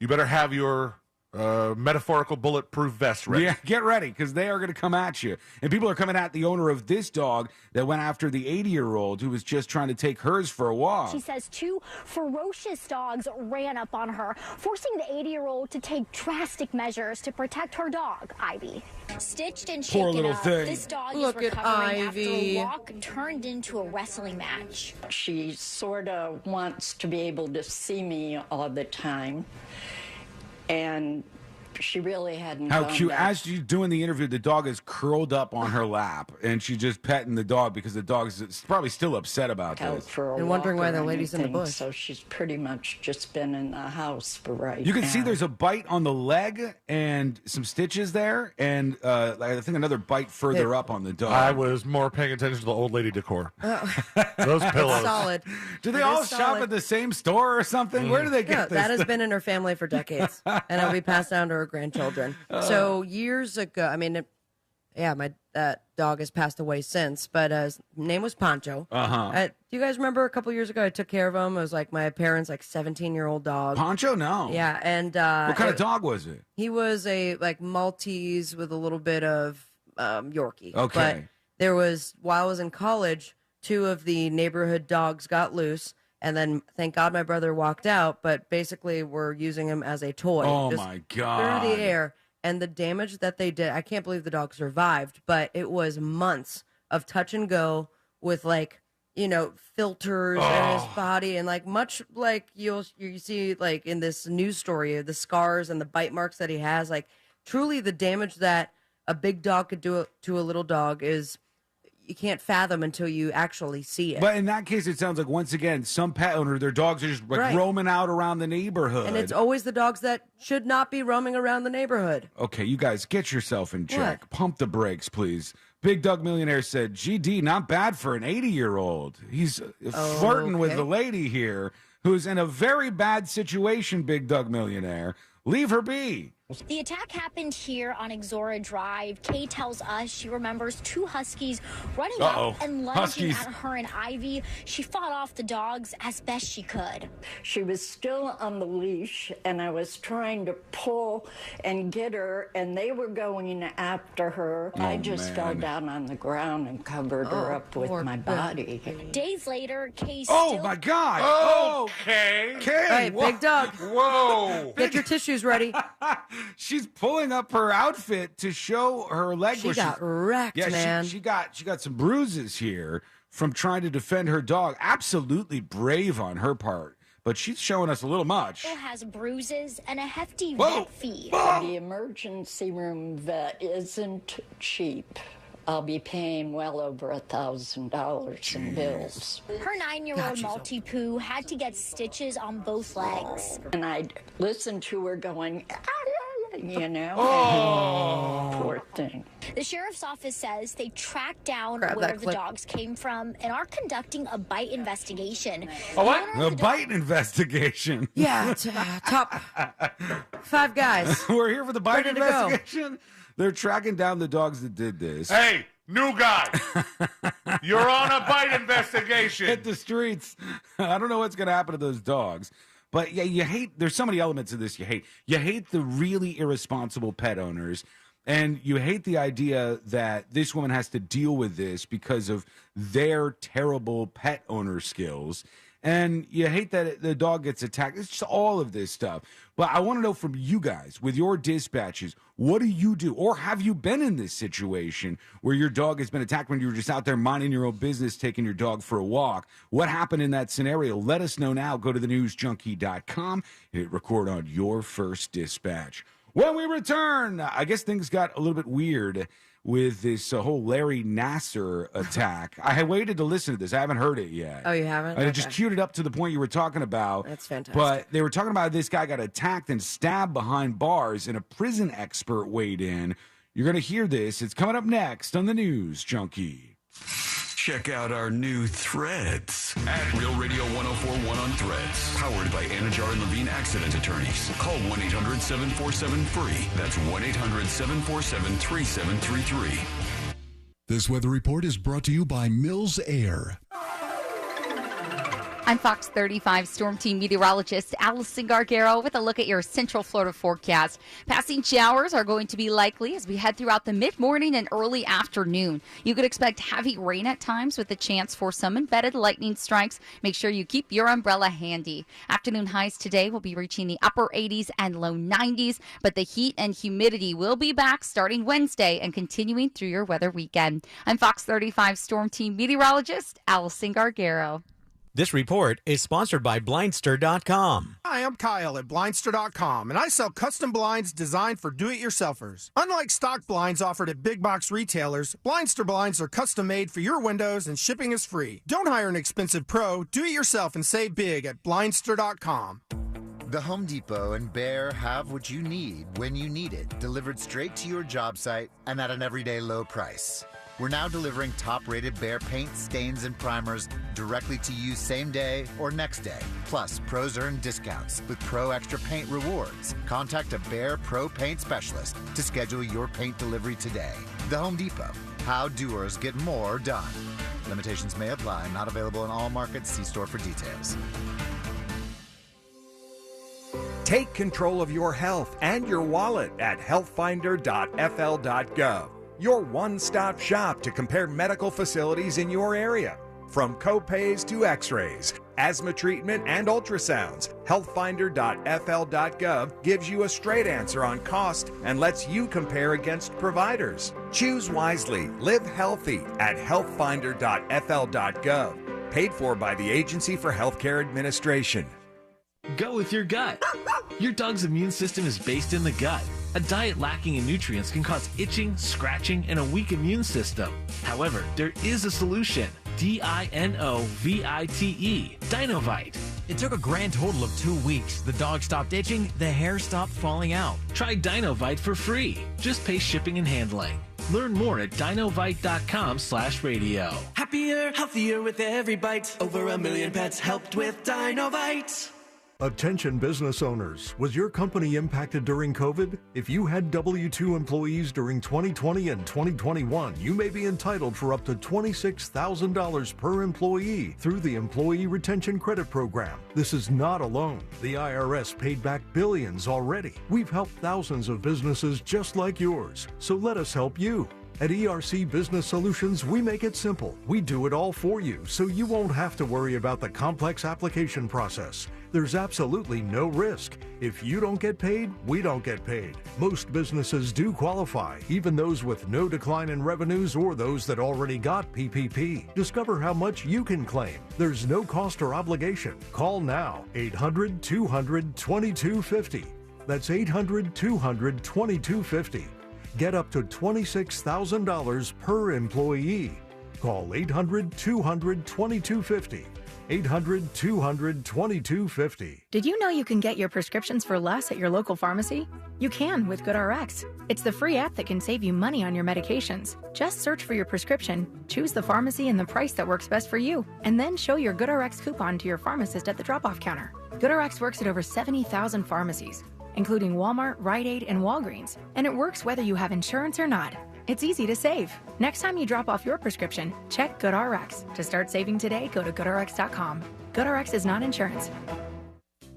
you better have your metaphorical bulletproof vest ready. Yeah, get ready, because they are going to come at you. And people are coming at the owner of this dog that went after the 80-year-old who was just trying to take hers for a walk. She says 2 ferocious dogs ran up on her, forcing the 80-year-old to take drastic measures to protect her dog, Ivy. Stitched and Poor shaken little up, thing. this dog Look is at recovering after Ivy. a walk turned into a wrestling match. She sort of wants to be able to see me all the time. And she really hadn't How gone cute. back. As she's doing the interview, the dog is curled up on her lap, and she's just petting the dog because the dog is probably still upset about out this. for a And wondering walk why or the lady's in the anything, bush. So she's pretty much just been in the house for right You can now. see there's a bite on the leg and some stitches there, and I think another bite further up on the dog. I was more paying attention to the old lady decor. Those pillows. Solid. Do they It all is shop solid. at the same store or something? Where do they get Yeah, this? that has been in her family for decades, and it'll be passed down to her grandchildren. So years ago, I mean, my dog has passed away since, but his name was Pancho. Uh-huh. Do you guys remember a couple years ago I took care of him? It was like my parents' 17-year-old dog. Pancho? No. Yeah, and What kind of dog was it? He was a Maltese with a little bit of Yorkie. Okay. But there was, while I was in college, 2 of the neighborhood dogs got loose. And then, thank God, my brother walked out. But basically, we're using him as a toy. Oh, just my God. Through the air. And the damage that they did, I can't believe the dog survived. But it was months of touch and go with, filters in his body. And, much like you see, in this news story, the scars and the bite marks that he has. Truly, the damage that a big dog could do to a little dog is... you can't fathom until you actually see it. But in that case, it sounds like, once again, some pet owner, their dogs are just Right. roaming out around the neighborhood. And it's always the dogs that should not be roaming around the neighborhood. Okay, you guys, get yourself in check. Pump the brakes, please. Big Doug Millionaire said, GD, not bad for an 80-year-old. He's flirting with the lady here who's in a very bad situation, Big Doug Millionaire. Leave her be. The attack happened here on Exora Drive. Kay tells us she remembers 2 huskies running up and lunging at her and Ivy. She fought off the dogs as best she could. She was still on the leash, and I was trying to pull and get her, and they were going after her. I just fell down on the ground and covered her up with my body. Days later, Kay Oh, still... my God. Okay. Kay. Hey, big dog. Whoa. Get your tissues ready. She's pulling up her outfit to show her leg. She where got wrecked, man. She got some bruises here from trying to defend her dog. Absolutely brave on her part, but she's showing us a little much. Still has bruises and a hefty Whoa. vet fee. The emergency room vet isn't cheap. I'll be paying well over $1,000 in bills. Her 9-year-old Maltipoo had to get stitches on both legs. And I'd listen to her going, poor thing. The sheriff's office says they tracked down Grab where that the clip. dogs came from and are conducting a bite investigation. A what? A bite investigation. Yeah, top 5 guys. We're here for the bite Ready to go. investigation. They're tracking down the dogs that did this. Hey, new guy. You're on a bite investigation. Hit the streets. I don't know what's going to happen to those dogs. But yeah, you hate, there's so many elements of this you hate. You hate the really irresponsible pet owners. And you hate the idea that this woman has to deal with this because of their terrible pet owner skills. and you hate that the dog gets attacked. It's just all of this stuff. But I want to know from you guys, with your dispatches, what do you do? Or have you been in this situation where your dog has been attacked when you were just out there minding your own business, taking your dog for a walk? What happened in that scenario? Let us know now. Go to thenewsjunkie.com and hit record on your first dispatch. When we return, I guess things got a little bit weird with this whole Larry Nassar attack. I had waited to listen to this. I haven't heard it yet. Oh, you haven't? I just queued it up to the point you were talking about. That's fantastic. But they were talking about this guy got attacked and stabbed behind bars, and a prison expert weighed in. You're going to hear this. It's coming up next on the News Junkie. Check out our new Threads at Real Radio 1041 on Threads. Powered by Anajar and Levine Accident Attorneys. Call 1-800-747-FREE. That's 1-800-747-3733. This weather report is brought to you by Mills Air. I'm Fox 35 Storm Team meteorologist Allison Gargaro with a look at your Central Florida forecast. Passing showers are going to be likely as we head throughout the mid-morning and early afternoon. You could expect heavy rain at times with a chance for some embedded lightning strikes. Make sure you keep your umbrella handy. Afternoon highs today will be reaching the upper 80s and low 90s, but the heat and humidity will be back starting Wednesday and continuing through your weather weekend. I'm Fox 35 Storm Team meteorologist Allison Gargaro. This report is sponsored by Blindster.com. Hi, I'm Kyle at Blindster.com, and I sell custom blinds designed for do-it-yourselfers. Unlike stock blinds offered at big box retailers, Blindster blinds are custom made for your windows and shipping is free. Don't hire an expensive pro. Do it yourself and save big at Blindster.com. The Home Depot and Behr have what you need when you need it, delivered straight to your job site and at an everyday low price. We're now delivering top-rated Behr paint, stains, and primers directly to you same day or next day. Plus, pros earn discounts with Pro Extra Paint rewards. Contact a Behr Pro Paint specialist to schedule your paint delivery today. The Home Depot. How doers get more done. Limitations may apply. Not available in all markets. See store for details. Take control of your health and your wallet at healthfinder.fl.gov. Your one-stop shop to compare medical facilities in your area. From copays to x-rays, asthma treatment, and ultrasounds, healthfinder.fl.gov gives you a straight answer on cost and lets you compare against providers. Choose wisely. Live healthy at healthfinder.fl.gov. Paid for by the Agency for Healthcare Administration. Go with your gut. Your dog's immune system is based in the gut. A diet lacking in nutrients can cause itching, scratching, and a weak immune system. However, there is a solution. DINOVITE. Dinovite. It took a grand total of 2 weeks. The dog stopped itching, the hair stopped falling out. Try Dinovite for free. Just pay shipping and handling. Learn more at dinovite.com/radio. Happier, healthier with every bite. Over 1 million pets helped with Dinovite. Attention business owners, was your company impacted during COVID? If you had W-2 employees during 2020 and 2021, you may be entitled for up to $26,000 per employee through the Employee Retention Credit Program. This is not alone. The IRS paid back billions already. We've helped thousands of businesses just like yours, so let us help you. At ERC Business Solutions, we make it simple. We do it all for you, so you won't have to worry about the complex application process. There's absolutely no risk. If you don't get paid, we don't get paid. Most businesses do qualify, even those with no decline in revenues or those that already got PPP. Discover how much you can claim. There's no cost or obligation. Call now, 800-200-2250. That's 800-200-2250. Get up to $26,000 per employee. Call 800-200-2250. 800-200-2250. Did you know you can get your prescriptions for less at your local pharmacy? You can with GoodRx. It's the free app that can save you money on your medications. Just search for your prescription, choose the pharmacy and the price that works best for you, and then show your GoodRx coupon to your pharmacist at the drop-off counter. GoodRx works at over 70,000 pharmacies, including Walmart, Rite Aid, and Walgreens, and it works whether you have insurance or not. It's easy to save. Next time you drop off your prescription, check GoodRx. To start saving today, go to GoodRx.com. GoodRx is not insurance.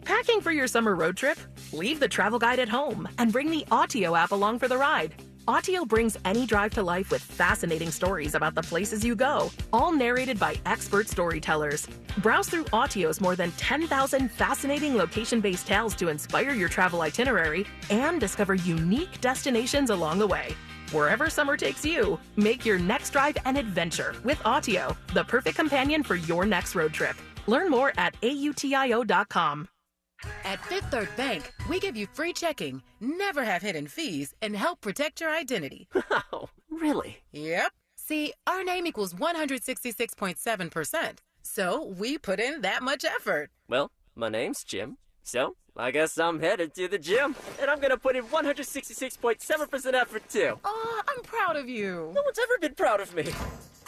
Packing for your summer road trip? Leave the travel guide at home and bring the Autio app along for the ride. Autio brings any drive to life with fascinating stories about the places you go, all narrated by expert storytellers. Browse through Autio's more than 10,000 fascinating location-based tales to inspire your travel itinerary and discover unique destinations along the way. Wherever summer takes you, make your next drive an adventure with Autio, the perfect companion for your next road trip. Learn more at autio.com. At Fifth Third Bank, we give you free checking, never have hidden fees, and help protect your identity. Oh, really? Yep. See, our name equals 166.7%, so we put in that much effort. Well, my name's Jim, so I guess I'm headed to the gym, and I'm gonna put in 166.7% effort too. Oh, I'm proud of you. No one's ever been proud of me.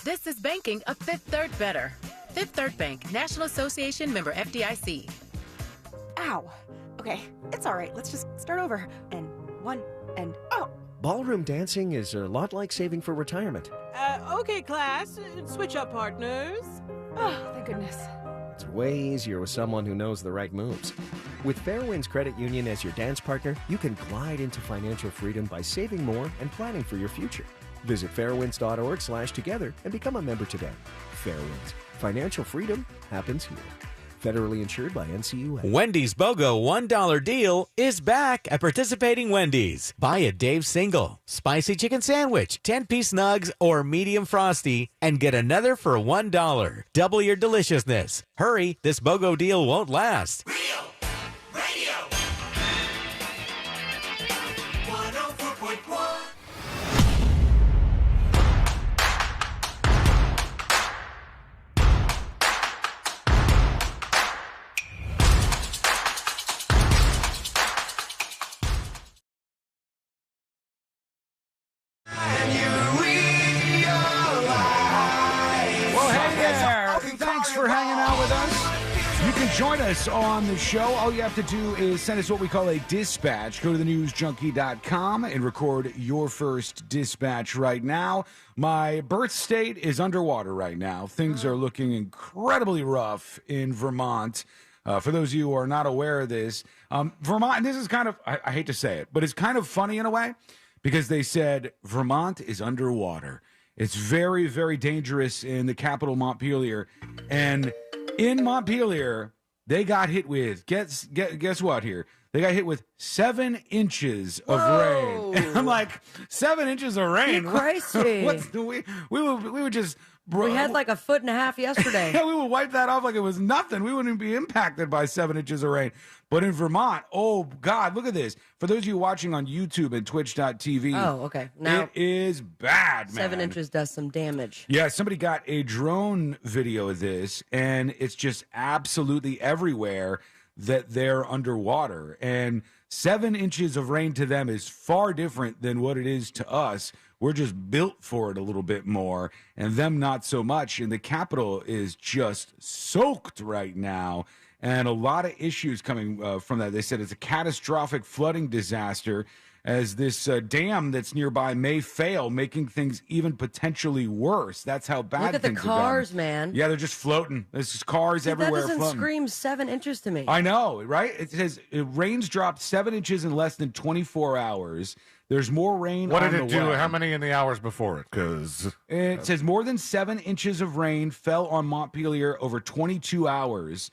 This is banking a Fifth Third better. Fifth Third Bank, National Association member FDIC. Ow. Okay, it's all right. Let's just start over. And one, and oh. Ballroom dancing is a lot like saving for retirement. Okay, class. Switch up partners. Oh, thank goodness. It's way easier with someone who knows the right moves. With Fairwinds Credit Union as your dance partner, you can glide into financial freedom by saving more and planning for your future. Visit fairwinds.org/together and become a member today. Fairwinds. Financial freedom happens here. Federally insured by NCUA. Wendy's BOGO $1 deal is back at participating Wendy's. Buy a Dave's Single, Spicy Chicken Sandwich, 10-piece nugs, or medium frosty, and get another for $1. Double your deliciousness. Hurry, this BOGO deal won't last. Real Radio 104.1. Thanks for hanging out with us. You can join us on the show. All you have to do is send us what we call a dispatch. Go to thenewsjunkie.com and record your first dispatch right now. My birth state is underwater right now. Things are looking incredibly rough in Vermont. For those of you who are not aware of this, Vermont, and this is kind of, I hate to say it, but it's kind of funny in a way because they said Vermont is underwater. It's very, very dangerous in the capital, Montpelier. And in Montpelier, they got hit with, guess what here? They got hit with 7 inches of rain. And I'm like, 7 inches of rain? You're crazy. We would just... We had like a foot and a half yesterday. Yeah, we would wipe that off like it was nothing. We wouldn't be impacted by 7 inches of rain. But in Vermont, oh, God, look at this. For those of you watching on YouTube and twitch.tv, oh, okay. Now, it is bad, man. 7 inches does some damage. Yeah, somebody got a drone video of this, and it's just absolutely everywhere that they're underwater. And 7 inches of rain to them is far different than what it is to us. We're just built for it a little bit more, and them not so much. And the capital is just soaked right now, and a lot of issues coming from that. They said it's a catastrophic flooding disaster as this dam that's nearby may fail, making things even potentially worse. That's how bad Look at things the cars, man. Yeah, they're just floating. There's just cars everywhere That doesn't floating. scream 7 inches to me. I know, right? It says rain's dropped 7 inches in less than 24 hours. There's more rain What on did the it do? way. How many in the hours before it? Because It says more than 7 inches of rain fell on Montpelier over 22 hours,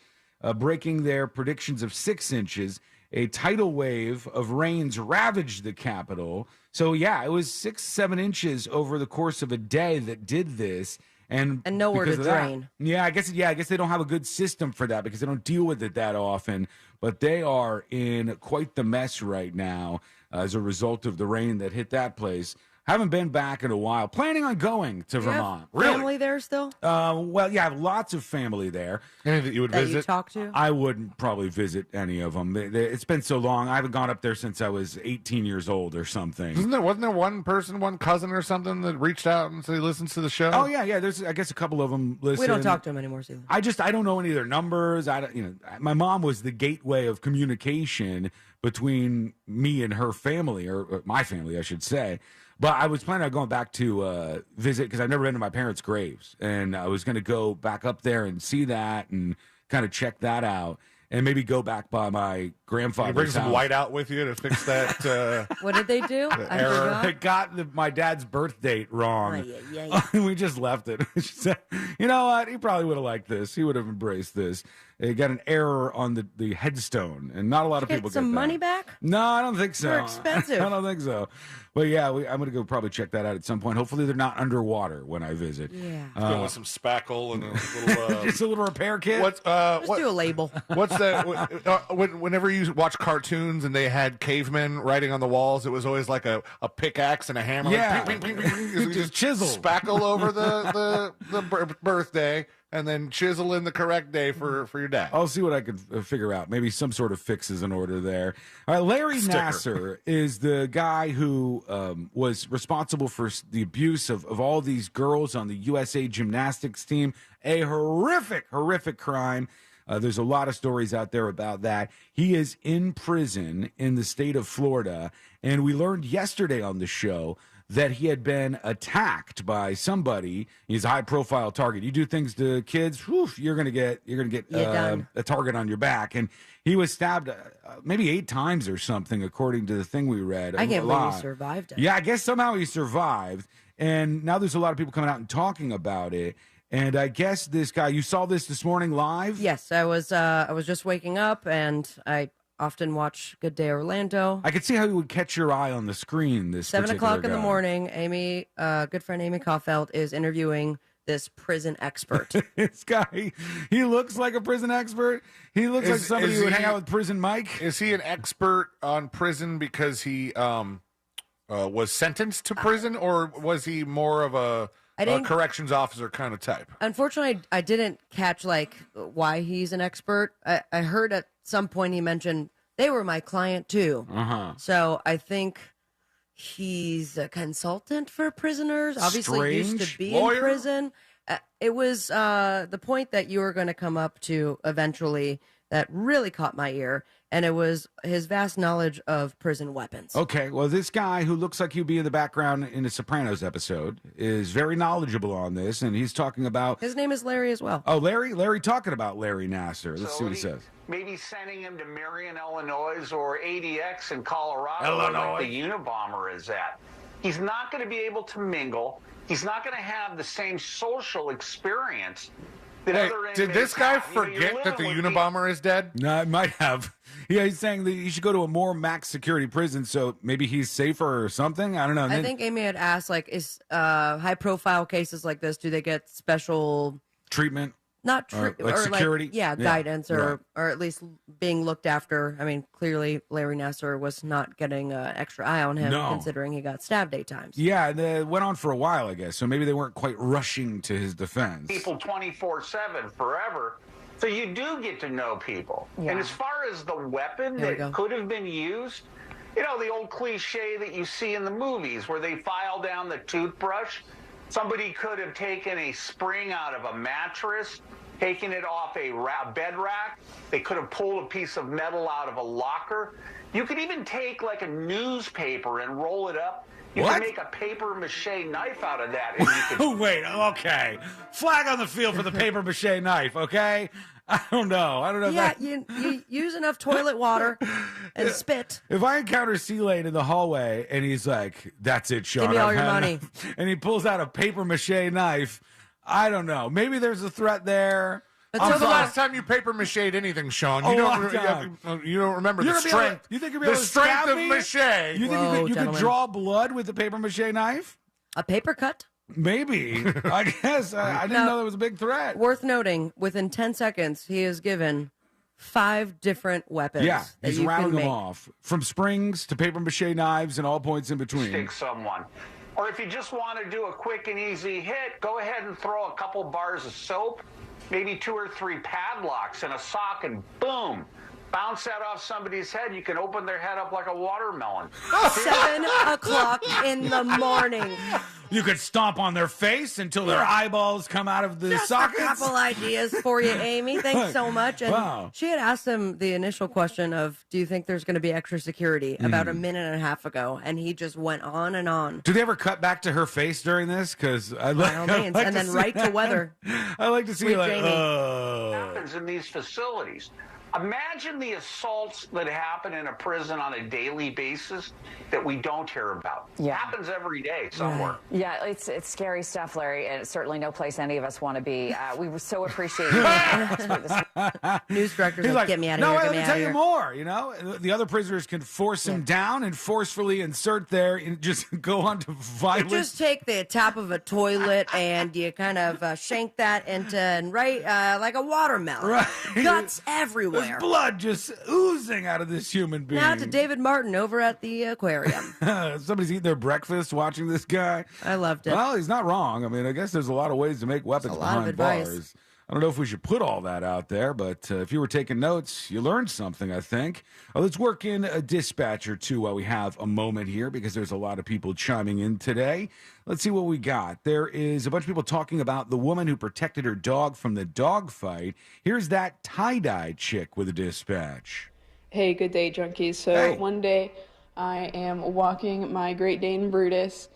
breaking their predictions of 6 inches. A tidal wave of rains ravaged the capital. So, yeah, it was 6-7 inches over the course of a day that did this. And nowhere to because of that- drain. I guess they don't have a good system for that because they don't deal with it that often. But they are in quite the mess right now as a result of the rain that hit that place. Haven't been back in a while. Planning on going to Vermont. Family there still? Well, yeah, I have lots of family there. Any that you would That visit? you talk to? I wouldn't probably visit any of them. It's been so long. I haven't gone up there since I was 18 years old or something. Wasn't there one person, one cousin or something that reached out and said he listens to the show? Oh yeah. There's I guess a couple of them listen. We don't talk to them anymore, Stephen. I don't know any of their numbers. My mom was the gateway of communication between me and her family, or my family, I should say. But I was planning on going back to visit because I've never been to my parents' graves, and I was going to go back up there and see that and kind of check that out, and maybe go back by my grandfather's You bring some house. white out with you to fix that. What did they do? I error. forgot. It got my dad's birth date wrong. Ay, ay, We just left it. She said, you know what? He probably would have liked this. He would have embraced this. It got an error on the headstone, and not a lot of people Get some get that. money back? No, I don't think so. They're expensive. I don't think so. But yeah, I'm going to go probably check that out at some point. Hopefully, they're not underwater when I visit. Yeah. Going with some spackle and a little. Just a little repair kit. What's Just do a label. What's that? Whenever you watch cartoons and they had cavemen writing on the walls, it was always like a pickaxe and a hammer. Yeah. Like, ping, ping, ping, ping, ping. Just chisel. Spackle over the birthday, and then chisel in the correct day for your dad. I'll see what I can figure out. Maybe some sort of fix is in order there. All right, Larry Sticker. Nasser is the guy who was responsible for the abuse of all these girls on the USA gymnastics team. A horrific crime. There's a lot of stories out there about that. He is in prison in the state of Florida, and we learned yesterday on the show that he had been attacked by somebody. He's a high-profile target. You do things to kids, whew, you're gonna get done. a target on your back. And he was stabbed maybe 8 times or something, according to the thing we read. I can't A believe lot. he survived it. Yeah, I guess somehow he survived. And now there's a lot of people coming out and talking about it. And I guess this guy, you saw this morning live? Yes, I was just waking up, and I often watch Good Day Orlando. I could see how you would catch your eye on the screen. This 7 particular o'clock in the guy. morning, Amy, good friend Amy Kaufeld is interviewing this prison expert. This guy, he looks like a prison expert. He looks like somebody who would hang out with Prison Mike. Is he an expert on prison because he was sentenced to prison, or was he more of a corrections officer kind of type? Unfortunately, I didn't catch like why he's an expert. I heard at some point he mentioned they were my client too. So I think he's a consultant for prisoners. Obviously, used to be in prison. It was the point that you were going to come up to eventually that really caught my ear, and it was his vast knowledge of prison weapons. Okay, well, this guy who looks like he'd be in the background in a Sopranos episode is very knowledgeable on this, and he's talking about... His name is Larry as well. Oh, Larry? Larry talking about Larry Nasser. Let's see what he says. Maybe sending him to Marion, Illinois, or ADX in Colorado, where like the Unabomber is at. He's not going to be able to mingle. He's not going to have the same social experience that Hey, other did this inmates guy have. You know, you're forget that the living with Unabomber is dead? No, it might have. Yeah, he's saying that you should go to a more max security prison, so maybe he's safer or something. I don't know. I think Amy had asked, like, is high profile cases like this, do they get special treatment? Not Or, like, security? Yeah, guidance right. or at least being looked after. I mean, clearly Larry Nasser was not getting an extra eye on him, No. considering he got stabbed 8 times. Yeah, and it went on for a while, I guess, so maybe they weren't quite rushing to his defense. people 24/7 forever. So you do get to know people. Yeah. And as far as the weapon There we go. that could have been used, you know, the old cliche that you see in the movies where they file down the toothbrush. Somebody could have taken a spring out of a mattress, taken it off a bed rack. They could have pulled a piece of metal out of a locker. You could even take like a newspaper and roll it up. You What? can make a paper mache knife out of that. And you could Wait, okay. Flag on the field for the paper mache knife, okay? I don't know. Yeah, if you use enough toilet water and spit. If I encounter C-Lane in the hallway and he's like, that's it, Sean. Give me all I've your had money. enough," and he pulls out a paper mache knife, I don't know. Maybe there's a threat there. When's the last time you paper mached anything, Sean? A You long don't. time. You don't remember You're the gonna be able to- strength. you think you'll be the able to strength stab of me? mache? You think Whoa, you could gentlemen. draw blood with a paper mache knife? A paper cut? Maybe. I guess. I didn't Now, know that was a big threat. Worth noting, within 10 seconds, he is given 5 different weapons. Yeah, that he's you rattling can them make. off. From springs to paper mache knives and all points in between. stick someone. Or if you just want to do a quick and easy hit, go ahead and throw a couple bars of soap, maybe 2 or 3 padlocks and a sock, and boom, bounce that off somebody's head. You can open their head up like a watermelon. 7 o'clock in the morning. You could stomp on their face until their eyeballs come out of the Just sockets. a couple ideas for you, Amy. Thanks so much. And Wow. she had asked him the initial question of, do you think there's going to be extra security, about a minute and a half ago, and he just went on and on. Do they ever cut back to her face during this? Because I By all means. And then right to weather. I like to see Sweet like, Jamie. happens in these facilities. Imagine the assaults that happen in a prison on a daily basis that we don't hear about. It happens every day somewhere. Yeah, it's scary stuff, Larry, and it's certainly no place any of us want to be. We were so appreciate you. News directors He's like, get me out of no, here. let Get me me out tell of you here. more. You know, the other prisoners can force him down and forcefully insert there and just go on to You violent. just take the top of a toilet and you kind of shank that into like a watermelon. Right. Guts everywhere. There's blood just oozing out of this human being. Now to David Martin over at the aquarium. Somebody's eating their breakfast watching this guy. I loved it. Well, he's not wrong. I mean, I guess there's a lot of ways to make weapons a lot of behind advice. bars. I don't know if we should put all that out there, but if you were taking notes, you learned something, I think. Let's work in a dispatcher, too, while we have a moment here, because there's a lot of people chiming in today. Let's see what we got. There is a bunch of people talking about the woman who protected her dog from the dog fight. Here's that tie-dye chick with a dispatch. Hey, good day, junkies. So one day I am walking my Great Dane Brutus,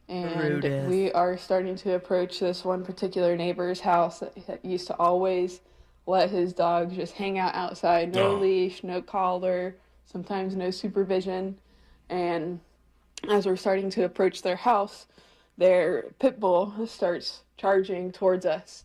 and Brutus. we are starting to approach this one particular neighbor's house that used to always let his dog just hang out outside. No leash, no collar, sometimes no supervision. And as we're starting to approach their house, their pit bull starts charging towards us.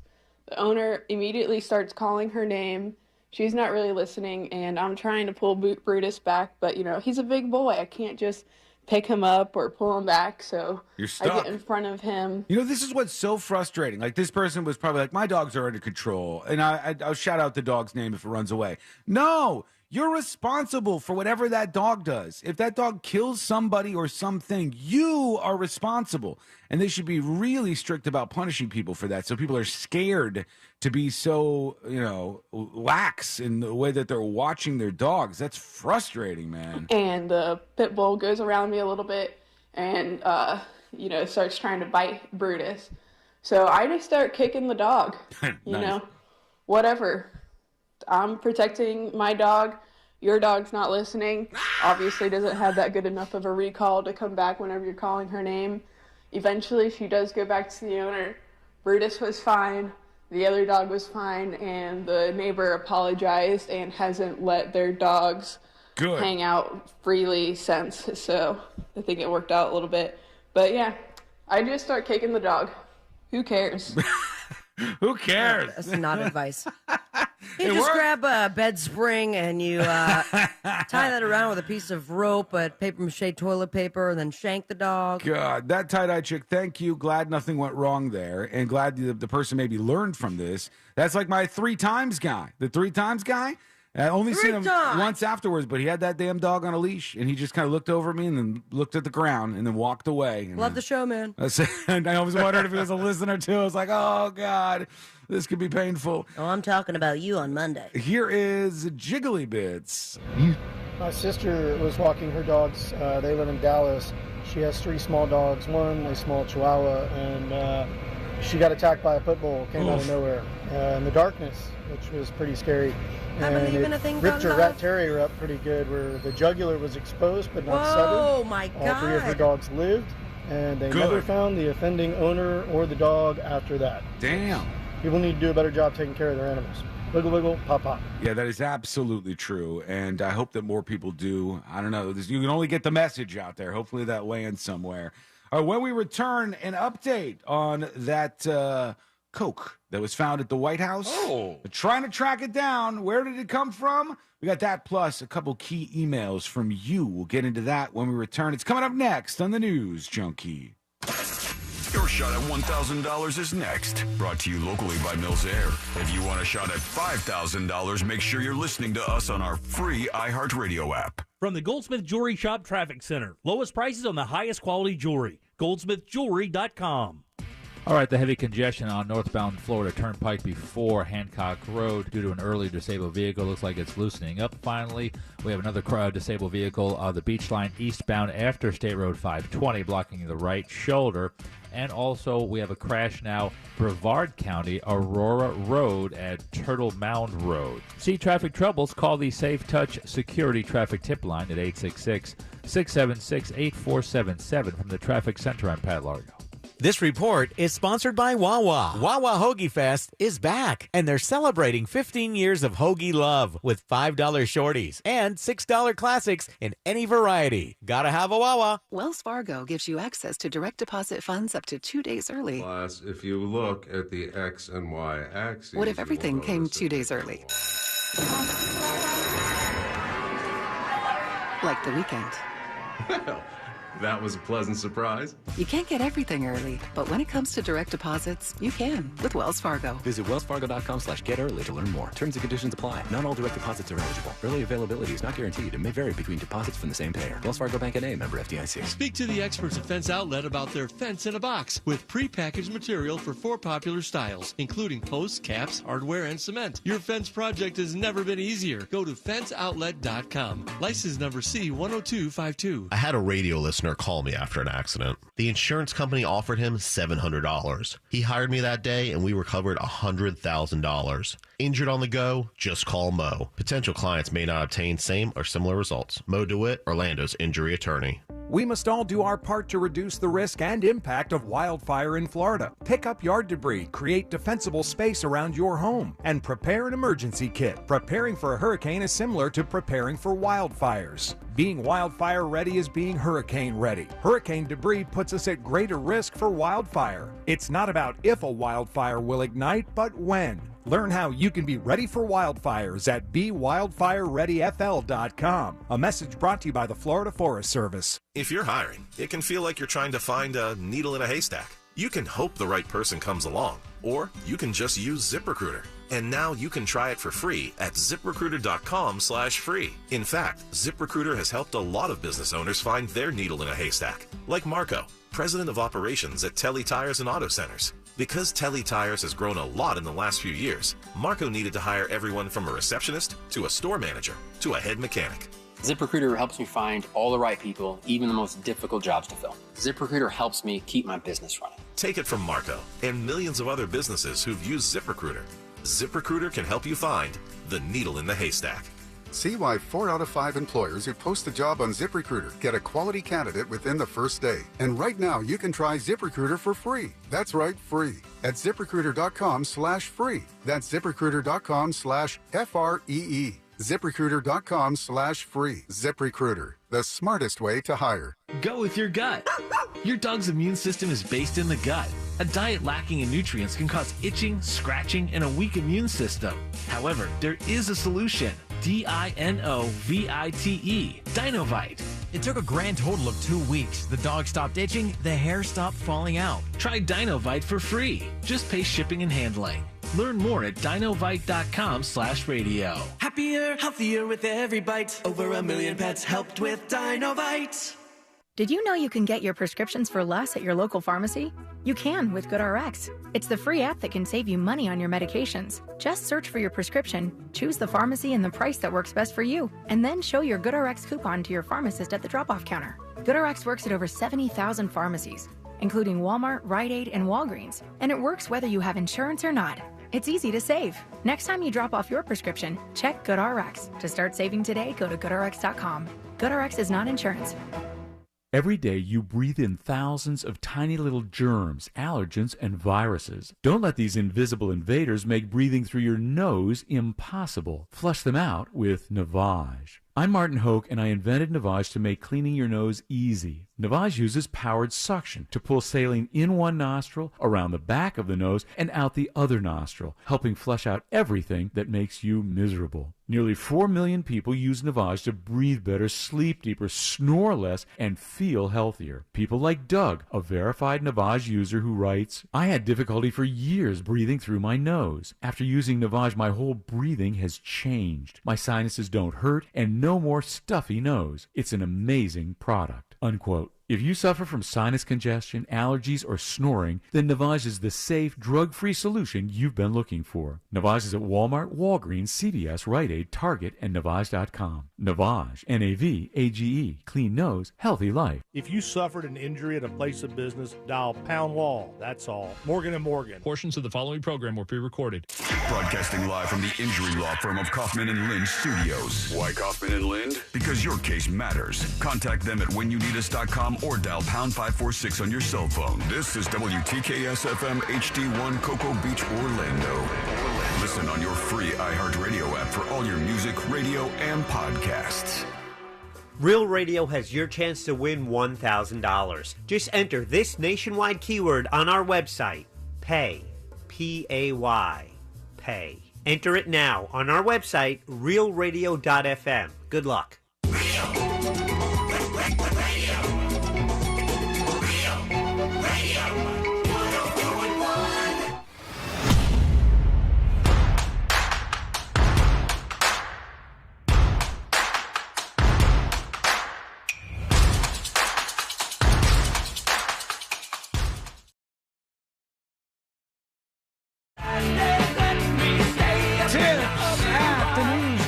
The owner immediately starts calling her name. She's not really listening, and I'm trying to pull Brutus back, but, you know, he's a big boy. I can't just pick him up or pull him back, so You're I stuck. get in front of him. You know, this is what's so frustrating. Like, this person was probably like, my dogs are under control. And I'll shout out the dog's name if it runs away. No, you're responsible for whatever that dog does. If that dog kills somebody or something, you are responsible. And they should be really strict about punishing people for that. So people are scared to be so, you know, lax in the way that they're watching their dogs. That's frustrating, man. And the pit bull goes around me a little bit and, you know, starts trying to bite Brutus. So I just start kicking the dog, you know, whatever. I'm protecting my dog. Your dog's not listening. Obviously doesn't have that good enough of a recall to come back whenever you're calling her name. Eventually she does go back to the owner. Brutus was fine. The other dog was fine, and the neighbor apologized and hasn't let their dogs hang out freely since. So I think it worked out a little bit. But yeah, I just start kicking the dog. Who cares? Who cares? That's not advice. You just grab a bed spring and you tie that around with a piece of rope, paper mache toilet paper, and then shank the dog. God, that tie-dye chick, thank you. Glad nothing went wrong there, and glad the person maybe learned from this. That's like my 3 times guy. The 3 times guy, I only seen him once afterwards, but he had that damn dog on a leash, and he just kind of looked over at me and then looked at the ground and then walked away. And Love the show, man. and I was wondering if he was a listener, too. I was like, oh, God, this could be painful. Oh, I'm talking about you on Monday. Here is Jiggly Bits. My sister was walking her dogs. They live in Dallas. She has 3 small dogs, one a small Chihuahua, and she got attacked by a pit bull, came out of nowhere in the darkness, which was pretty scary. Haven't And even it a thing ripped done her love? rat terrier up pretty good, where the jugular was exposed but not severed. Whoa, my All 3 of her God. dogs lived, and they never found the offending owner or the dog after that. Damn. People need to do a better job taking care of their animals. Wiggle, wiggle, pop, pop. Yeah, that is absolutely true, and I hope that more people do. I don't know. You can only get the message out there. Hopefully that lands somewhere. When we return, an update on that Coke that was found at the White House. We're trying to track it down. Where did it come from? We got that plus a couple key emails from you. We'll get into that when we return. It's coming up next on the News Junkie. Your shot at $1,000 is next. Brought to you locally by Mills Air. If you want a shot at $5,000, make sure you're listening to us on our free iHeartRadio app. From the Goldsmith Jewelry Shop Traffic Center. Lowest prices on the highest quality jewelry. GoldsmithJewelry.com. All right, the heavy congestion on northbound Florida Turnpike before Hancock Road due to an early disabled vehicle. Looks like it's loosening up finally. We have another disabled vehicle on the beach line eastbound after State Road 520 blocking the right shoulder. And also we have a crash now, Brevard County, Aurora Road at Turtle Mound Road. See traffic troubles? Call the Safe Touch Security Traffic Tip Line at 866-676-8477 from the Traffic Center on Pat Largo. This report is sponsored by Wawa. Wawa Hoagie Fest is back, and they're celebrating 15 years of hoagie love with $5 shorties and $6 classics in any variety. Gotta have a Wawa. Wells Fargo gives you access to direct deposit funds up to 2 days early. Plus, if you look at the X and Y axes... What if everything came 2 days early? Like the weekend. Well, that was a pleasant surprise. You can't get everything early, but when it comes to direct deposits, you can with Wells Fargo. Visit wellsfargo.com/get-early to learn more. Terms and conditions apply. Not all direct deposits are eligible. Early availability is not guaranteed and may vary between deposits from the same payer. Wells Fargo Bank N.A., member FDIC. Speak to the experts at Fence Outlet about their fence in a box with prepackaged material for 4 popular styles, including posts, caps, hardware, and cement. Your fence project has never been easier. Go to fenceoutlet.com. License number C10252. I had a radio listener call me after an accident. The insurance company offered him $700. He hired me that day and we recovered $100,000. Injured on the go? Just call Mo. Potential clients may not obtain same or similar results. Mo DeWitt, Orlando's injury attorney. We must all do our part to reduce the risk and impact of wildfire in Florida. Pick up yard debris, create defensible space around your home, and prepare an emergency kit. Preparing for a hurricane is similar to preparing for wildfires. Being wildfire ready is being hurricane ready. Hurricane debris puts us at greater risk for wildfire. It's not about if a wildfire will ignite, but when. Learn how you can be ready for wildfires at BeWildfireReadyFL.com. A message brought to you by the Florida Forest Service. If you're hiring, it can feel like you're trying to find a needle in a haystack. You can hope the right person comes along, or you can just use ZipRecruiter. And now you can try it for free at ZipRecruiter.com/free. In fact, ZipRecruiter has helped a lot of business owners find their needle in a haystack, like Marco, president of operations at Telly Tires and Auto Centers. Because Telly Tires has grown a lot in the last few years, Marco needed to hire everyone from a receptionist to a store manager to a head mechanic. ZipRecruiter helps me find all the right people, even the most difficult jobs to fill. ZipRecruiter helps me keep my business running. Take it from Marco and millions of other businesses who've used ZipRecruiter. ZipRecruiter can help you find the needle in the haystack. See why 4 out of 5 employers who post a job on ZipRecruiter get a quality candidate within the first day. And right now, you can try ZipRecruiter for free. That's right, free. At ZipRecruiter.com/free. That's ZipRecruiter.com/FREE. ZipRecruiter.com/free. ZipRecruiter, the smartest way to hire. Go with your gut. Your dog's immune system is based in the gut. A diet lacking in nutrients can cause itching, scratching, and a weak immune system. However, there is a solution. DINOVITE. Dinovite. It took a grand total of 2 weeks. The dog stopped itching, the hair stopped falling out. Try Dinovite for free. Just pay shipping and handling. Learn more at dinovite.com/radio. Happier, healthier with every bite. Over 1 million pets helped with Dinovite. Did you know you can get your prescriptions for less at your local pharmacy? You can with GoodRx. It's the free app that can save you money on your medications. Just search for your prescription, choose the pharmacy and the price that works best for you, and then show your GoodRx coupon to your pharmacist at the drop-off counter. GoodRx works at over 70,000 pharmacies, including Walmart, Rite Aid, and Walgreens, and it works whether you have insurance or not. It's easy to save. Next time you drop off your prescription, check GoodRx. To start saving today, go to GoodRx.com. GoodRx is not insurance. Every day you breathe in thousands of tiny little germs, allergens, and viruses. Don't let these invisible invaders make breathing through your nose impossible. Flush them out with Navage. I'm Martin Hoke, and I invented Navage to make cleaning your nose easy. Navage uses powered suction to pull saline in one nostril, around the back of the nose, and out the other nostril, helping flush out everything that makes you miserable. Nearly 4 million people use Navage to breathe better, sleep deeper, snore less, and feel healthier. People like Doug, a verified Navage user who writes, I had difficulty for years breathing through my nose. After using Navage, my whole breathing has changed. My sinuses don't hurt, and no more stuffy nose. It's an amazing product. Unquote. If you suffer from sinus congestion, allergies, or snoring, then Navage is the safe, drug-free solution you've been looking for. Navage is at Walmart, Walgreens, CVS, Rite Aid, Target, and Navage.com. Navage, N-A-V-A-G-E, clean nose, healthy life. If you suffered an injury at a place of business, dial pound wall. That's all. Morgan & Morgan. Portions of the following program were pre-recorded. Broadcasting live from the injury law firm of Kaufman & Lind Studios. Why Kaufman & Lind? Because your case matters. Contact them at whenyounitus.com realradio.com or dial pound 546 on your cell phone. This is WTKS FM HD1 Cocoa Beach, Orlando. Listen on your free iHeartRadio app for all your music, radio, and podcasts. Real Radio has your chance to win $1,000. Just enter this nationwide keyword on our website, PAY, P-A-Y, PAY. Enter it now on our website, realradio.fm. Good luck.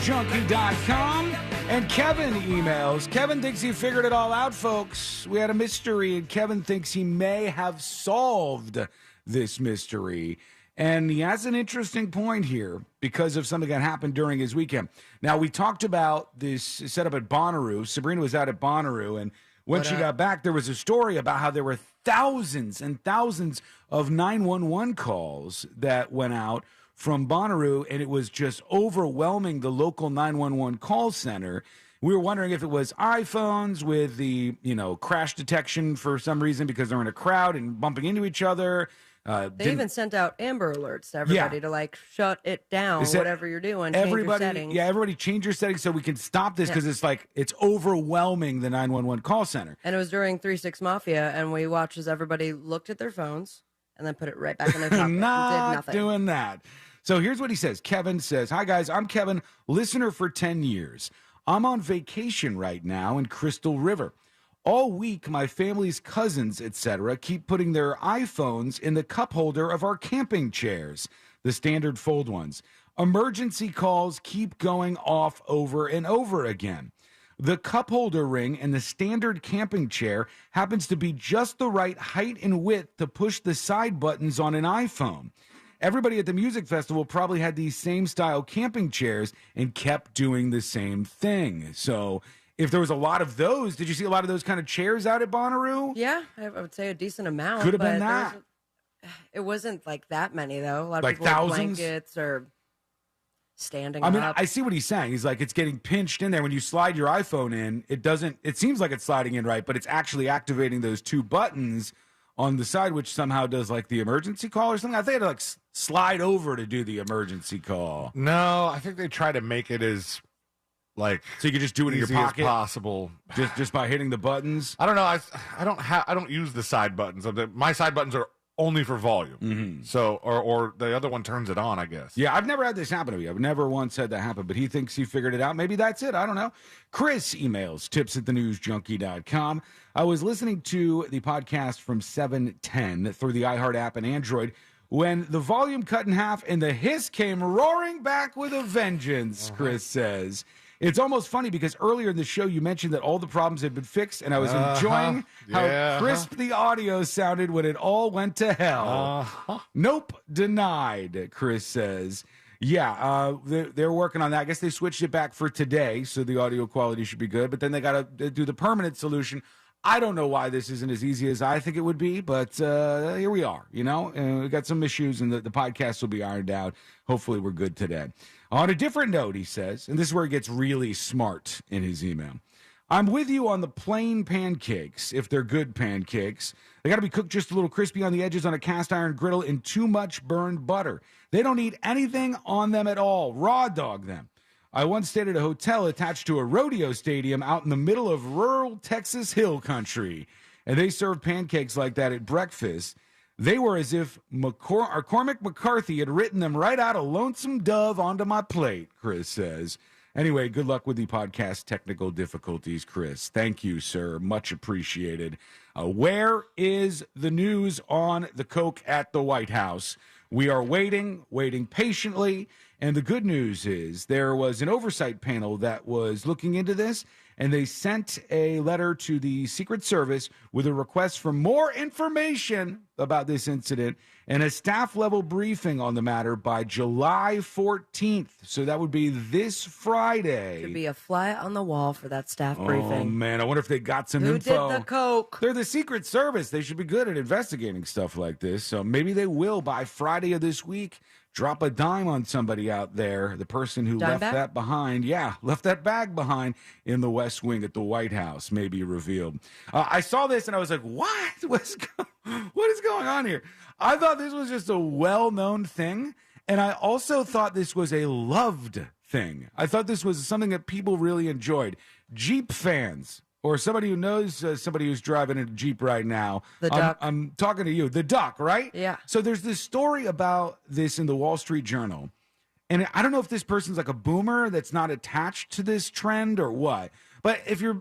Junkie.com. And Kevin emails. Kevin thinks he figured it all out, folks. We had a mystery, and Kevin thinks he may have solved this mystery. And he has an interesting point here because of something that happened during his weekend. Now, we talked about this setup at Bonnaroo. Sabrina was out at Bonnaroo, and when she got back, there was a story about how there were thousands and thousands of 911 calls that went out from Bonnaroo, and it was just overwhelming the local 911 call center. We were wondering if it was iPhones with the, crash detection for some reason because they're in a crowd and bumping into each other. They even sent out Amber Alerts to everybody to shut it down, whatever you're doing. Everybody, change your settings. Everybody change your settings so we can stop this because it's overwhelming the 911 call center. And it was during 3-6 Mafia, and we watched as everybody looked at their phones and then put it right back in their pocket. Not and did nothing. doing that. So here's what he says. Kevin says, "Hi, guys. I'm Kevin, listener for 10 years. I'm on vacation right now in Crystal River. All week, my family's cousins, etc., keep putting their iPhones in the cup holder of our camping chairs, the standard fold ones. Emergency calls keep going off over and over again. The cup holder ring in the standard camping chair happens to be just the right height and width to push the side buttons on an iPhone. Everybody at the music festival probably had these same style camping chairs and kept doing the same thing. So if there was a lot of those, did you see a lot of those kind of chairs out at Bonnaroo? Yeah, I would say a decent amount. Could have been that. It wasn't like that many, though. A lot of Like people with thousands? blankets or standing I mean, up. I see what he's saying. He's like, it's getting pinched in there. When you slide your iPhone in, it seems like it's sliding in right, but it's actually activating those two buttons on the side, which somehow does like the emergency call or something. I think I had to slide over to do the emergency call. No, I think they try to make it as so you can just do it in your easy as pocket possible, just by hitting the buttons. I don't know. I don't use the side buttons. My side buttons are only for volume. Mm-hmm. So or the other one turns it on, I guess. Yeah, I've never had this happen to me. I've never once had that happen, but he thinks he figured it out. Maybe that's it. I don't know. Chris emails tips@thenewsjunkie.com. I was listening to the podcast from 710 through the iHeart app and Android when the volume cut in half and the hiss came roaring back with a vengeance, Chris says. It's almost funny because earlier in the show you mentioned that all the problems had been fixed, and I was enjoying how crisp the audio sounded when it all went to hell. Nope, denied, Chris says. Yeah, they're working on that. I guess they switched it back for today, so the audio quality should be good, but then they got to do the permanent solution. I don't know why this isn't as easy as I think it would be, but here we are, we got some issues, and the podcast will be ironed out. Hopefully we're good today. On a different note, he says, and this is where he gets really smart in his email, I'm with you on the plain pancakes, if they're good pancakes. They got to be cooked just a little crispy on the edges on a cast iron griddle in too much burned butter. They don't need anything on them at all. Raw dog them. I once stayed at a hotel attached to a rodeo stadium out in the middle of rural Texas hill country, and they served pancakes like that at breakfast. They were as if Cormac McCarthy had written them right out of Lonesome Dove onto my plate, Chris says. Anyway, good luck with the podcast technical difficulties, Chris. Thank you, sir. Much appreciated. Where is the news on the Coke at the White House? We are waiting patiently. And the good news is there was an oversight panel that was looking into this, and they sent a letter to the Secret Service with a request for more information about this incident. and a staff-level briefing on the matter by July 14th. So that would be this Friday. Should be a fly on the wall for that staff Oh, briefing. man, I wonder if they got some Who info. did the coke? They're the Secret Service. They should be good at investigating stuff like this. So maybe they will, by Friday of this week, drop a dime on somebody out there, the person who Dime left bag? that behind. Yeah, left that bag behind in the West Wing at the White House, maybe revealed. I saw this and I was like, what? What is going on here? I thought this was just a well-known thing, and I also thought this was a loved thing. I thought this was something that people really enjoyed. Jeep fans, or somebody who knows somebody who's driving a Jeep right now. The Duck. I'm talking to you. The Duck, right? Yeah. So there's this story about this in the Wall Street Journal. And I don't know if this person's like a boomer that's not attached to this trend or what. But if you're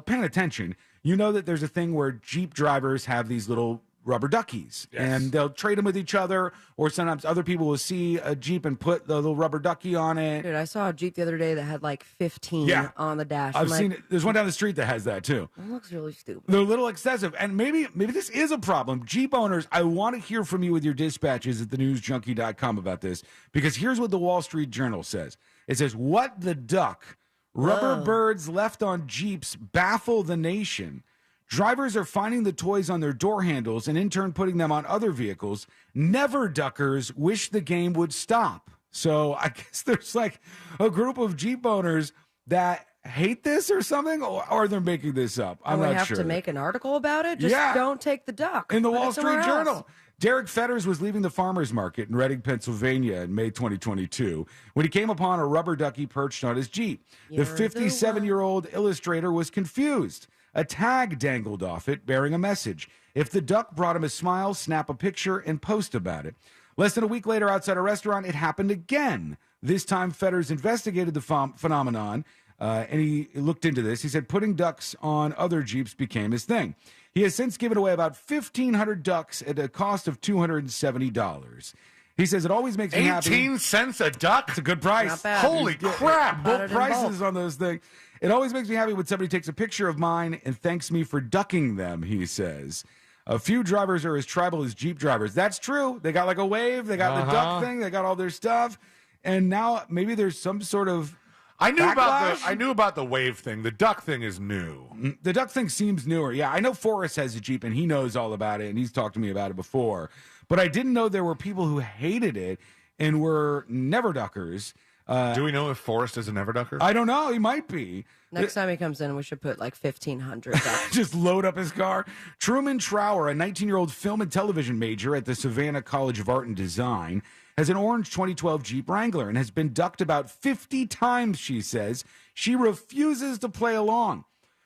paying attention, you know that there's a thing where Jeep drivers have these little rubber duckies, and they'll trade them with each other, or sometimes other people will see a Jeep and put the little rubber ducky on it. Dude, I saw a Jeep the other day that had like 15 on the dash. I've seen it. There's one down the street that has that too. It looks really stupid. They're a little excessive, and maybe this is a problem. Jeep owners, I want to hear from you with your dispatches at thenewsjunkie.com about this, because here's what the Wall Street Journal says. It says, "What the duck? Rubber birds left on Jeeps baffle the nation. Drivers are finding the toys on their door handles and in turn putting them on other vehicles. Never duckers wish the game would stop." So I guess there's like a group of Jeep owners that hate this or something, or they're making this up. I'm we not have sure. to make an article about it? Just don't take the duck. In the Put it Wall somewhere Street else. Journal. Derek Fetters was leaving the farmer's market in Reading, Pennsylvania in May 2022 when he came upon a rubber ducky perched on his Jeep. The 57-year-old illustrator was confused. A tag dangled off it bearing a message. If the duck brought him a smile, snap a picture and post about it. Less than a week later, outside a restaurant, it happened again. This time, Fetters investigated the phenomenon, and he looked into this. He said putting ducks on other Jeeps became his thing. He has since given away about 1,500 ducks at a cost of $270. He says it always makes me happy. 18 cents a duck? It's a good price. Not bad. Holy crap. Both prices on those things. It always makes me happy when somebody takes a picture of mine and thanks me for ducking them, he says. A few drivers are as tribal as Jeep drivers. That's true. They got like a wave. They got the duck thing. They got all their stuff. And now maybe there's some sort of I knew backlash? about the wave thing. The duck thing is new. The duck thing seems newer. Yeah, I know Forrest has a Jeep and he knows all about it and he's talked to me about it before. But I didn't know there were people who hated it and were never duckers. Do we know if Forrest is a never ducker? I don't know. He might be. Next time he comes in, we should put like 1,500 ducks. Just load up his car. Truman Trower, a 19-year-old film and television major at the Savannah College of Art and Design, has an orange 2012 Jeep Wrangler and has been ducked about 50 times, she says. She refuses to play along.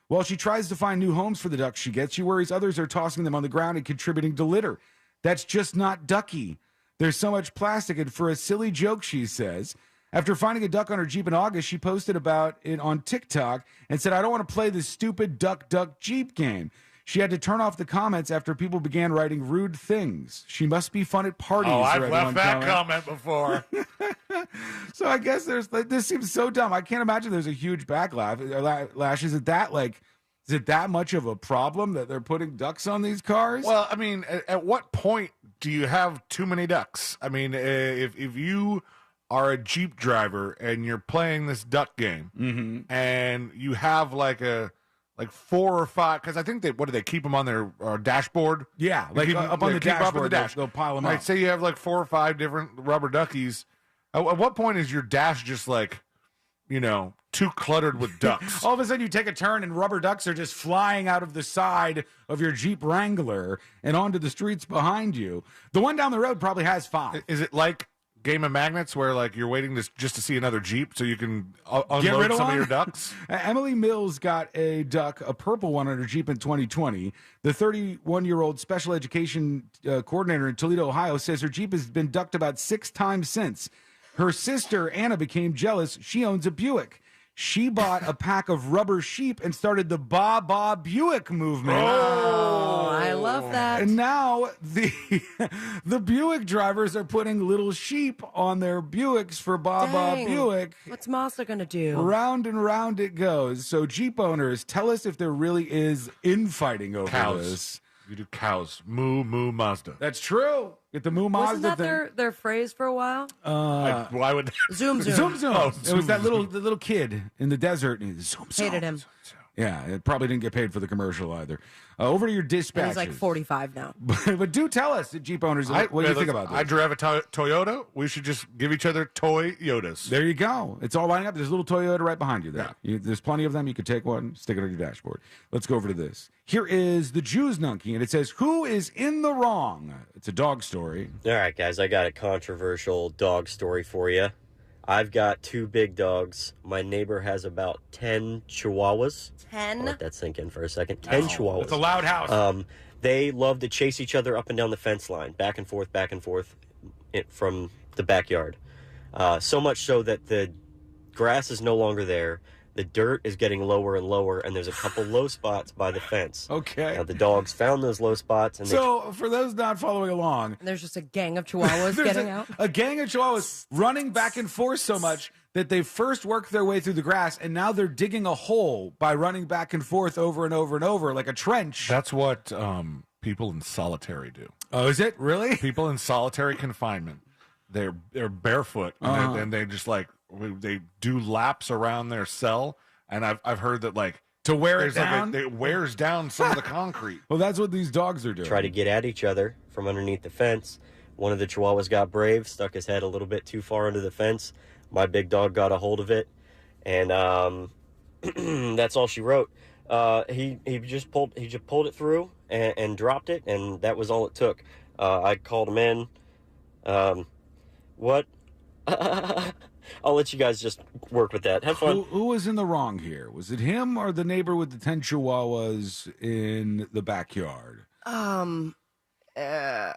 While she tries to find new homes for the ducks she gets, she worries others are tossing them on the ground and contributing to litter. That's just not ducky. There's so much plastic, and for a silly joke, she says. After finding a duck on her Jeep in August, she posted about it on TikTok and said, "I don't want to play this stupid duck Jeep game." She had to turn off the comments after people began writing rude things. She must be fun at parties. Oh, I've read left one that comment before. So I guess this seems so dumb. I can't imagine there's a huge backlash. Is it that much of a problem that they're putting ducks on these cars? Well, I mean, at what point do you have too many ducks? I mean, if you are a Jeep driver and you're playing this duck game and you have like 4 or 5, because I think what do they keep them on their dashboard? Yeah, They keep up on the keep 'em dashboard. up in the dash. They'll pile them Right, up. say you have like 4 or 5 different rubber duckies. At what point is your dash just like, too cluttered with ducks? All of a sudden, you take a turn and rubber ducks are just flying out of the side of your Jeep Wrangler and onto the streets behind you. The one down the road probably has 5. Is it like Game of Magnets where like you're waiting just to see another Jeep so you can Get unload rid of some one? of your ducks? Emily Mills got a duck, a purple one, on her Jeep in 2020. The 31-year-old special education coordinator in Toledo, Ohio, says her Jeep has been ducked about 6 times since. Her sister, Anna, became jealous. She owns a Buick. She bought a pack of rubber sheep and started the Ba Buick movement. Oh, I love that. And now the Buick drivers are putting little sheep on their Buicks for Ba Dang. Buick. What's Mazda going to do? Round and round it goes. So Jeep owners, tell us if there really is infighting over Cows. this. You do cows. Moo, moo, Mazda. That's true. Get the Moo Wasn't Mazda that their phrase for a while? Why would Zoom zoom. Zoom zoom. Oh, It was that the little kid in the desert. And he zoom zoom. Hated him. Yeah, it probably didn't get paid for the commercial either. Over to your And dispatches. he's like 45 now. But do tell us, Jeep owners, what do you think about this? I drive a Toyota. We should just give each other toy Yodas. There you go. It's all lining up. There's a little Toyota right behind you there. There's plenty of them. You could take one, stick it on your dashboard. Let's go over to this. Here is the Jews Nunkie, and it says, who is in the wrong? It's a dog story. All right, guys, I got a controversial dog story for you. I've got 2 big dogs. My neighbor has about 10 chihuahuas. 10? I'll let that sink in for a second. 10 chihuahuas. It's a loud house. They love to chase each other up and down the fence line, back and forth from the backyard. So much so that the grass is no longer there. The dirt is getting lower and lower, and there's a couple low spots by the fence. Okay. Now, the dogs found those low spots. And So, for those not following along, And there's just a gang of chihuahuas there's getting out. a gang of chihuahuas running back and forth so much that they first worked their way through the grass, and now they're digging a hole by running back and forth over and over and over like a trench. That's what people in solitary do. Oh, is it really? People in solitary confinement. They're barefoot and they just like they do laps around their cell. And I've heard that like to wear it down, it wears down some of the concrete. Well, that's what these dogs are doing. Try to get at each other from underneath the fence. One of the chihuahuas got brave, stuck his head a little bit too far under the fence. My big dog got a hold of it, and that's all she wrote. He just pulled it through and dropped it, and that was all it took. I called him in. What? I'll let you guys just work with that. Have fun. Who was in the wrong here? Was it him or the neighbor with the 10 chihuahuas in the backyard? I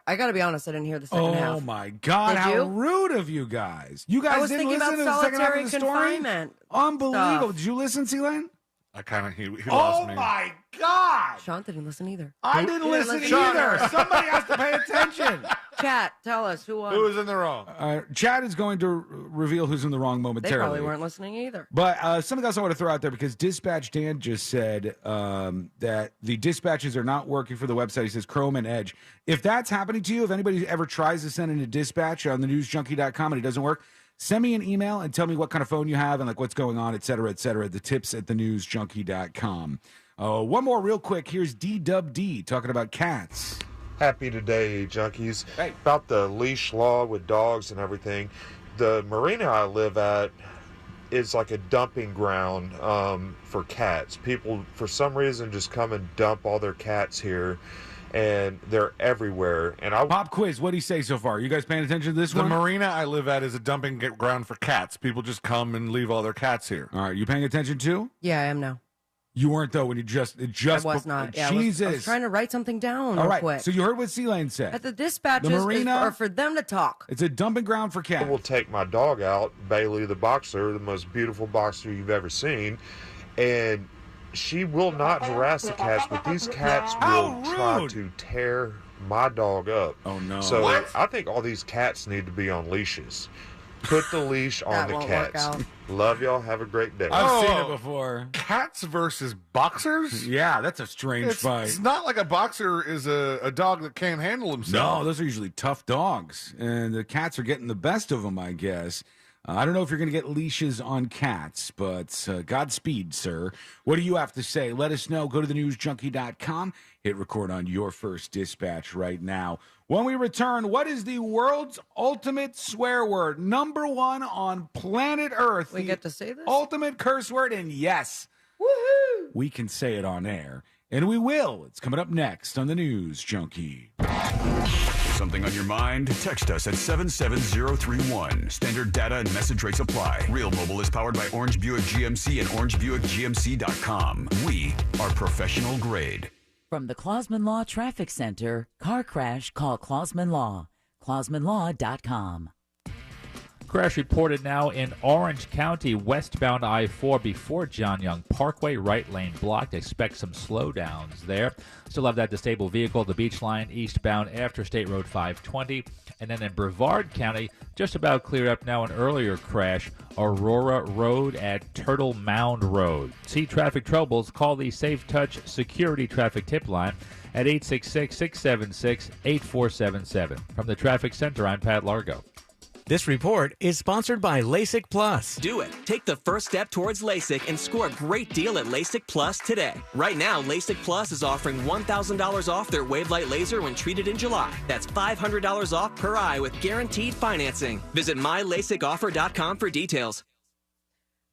got to be honest, I didn't hear the second half. Oh my God! Did How you? rude of you guys! You guys I was didn't thinking listen about to the second half solitary of the story. confinement. Unbelievable! stuff. Did you listen, Celine? I kind of he Oh lost me. my God! Sean didn't listen either. I didn't listen either. Somebody has to pay attention. Chat, tell us who won. Who was in the wrong? Chad is going to reveal who's in the wrong They momentarily. probably weren't listening either. But something else I want to throw out there, because Dispatch Dan just said that the dispatches are not working for the website. He says Chrome and Edge. If that's happening to you, if anybody ever tries to send in a dispatch on the newsjunkie.com and it doesn't work, send me an email and tell me what kind of phone you have and like what's going on, et cetera, et cetera. The tips at thenewsjunkie.com. One more real quick. Here's D-Dub-D talking about cats. Happy today, junkies. Hey. About the leash law with dogs and everything. The marina I live at is like a dumping ground for cats. People, for some reason, just come and dump all their cats here, and they're everywhere. And Pop quiz. What do you say so far? You guys paying attention to this The one? marina I live at is a dumping ground for cats. People just come and leave all their cats here. All right, you paying attention too? Yeah, I am now. You weren't though when you just I was not. Yeah, Jesus. I was trying to write something down All real right. quick. So you heard what C-Lane said. At the dispatches The marina- are for them to talk. It's a dumping ground for I cats. will take my dog out, Bailey the boxer, the most beautiful boxer you've ever seen, and she will not harass the cats, but these cats will try to tear my dog up. Oh no! So I think all these cats need to be on leashes. Put the leash on That the won't work cats. out. Love y'all. Have a great day. I've seen it before. Cats versus boxers? Yeah, that's a strange fight. It's not like a boxer is a dog that can't handle himself. No, those are usually tough dogs, and the cats are getting the best of them, I guess. I don't know if you're going to get leashes on cats, but Godspeed, sir. What do you have to say? Let us know. Go to thenewsjunkie.com. Hit record on your first dispatch right now. When we return, what is the world's ultimate swear word? Number one on planet Earth. We get to say this? Ultimate curse word, and yes, woohoo! We can say it on air, and we will. It's coming up next on the News Junkie. Something on your mind? Text us at 77031. Standard data and message rates apply. Real Mobile is powered by Orange Buick GMC and OrangeBuickGMC.com. We are professional grade. From the Clausman Law Traffic Center, car crash, call Clausman Law. ClausmanLaw.com. Crash reported now in Orange County, westbound I-4 before John Young Parkway, right lane blocked. Expect some slowdowns there. Still have that disabled vehicle, the Beach Line, eastbound after State Road 520. And then in Brevard County, just about cleared up now, an earlier crash, Aurora Road at Turtle Mound Road. See traffic troubles, call the Safe Touch Security Traffic Tip Line at 866-676-8477. From the Traffic Center, I'm Pat Largo. This report is sponsored by LASIK Plus. Do it. Take the first step towards LASIK and score a great deal at LASIK Plus today. Right now, LASIK Plus is offering $1,000 off their Wavelight laser when treated in July. That's $500 off per eye with guaranteed financing. Visit mylasicoffer.com for details.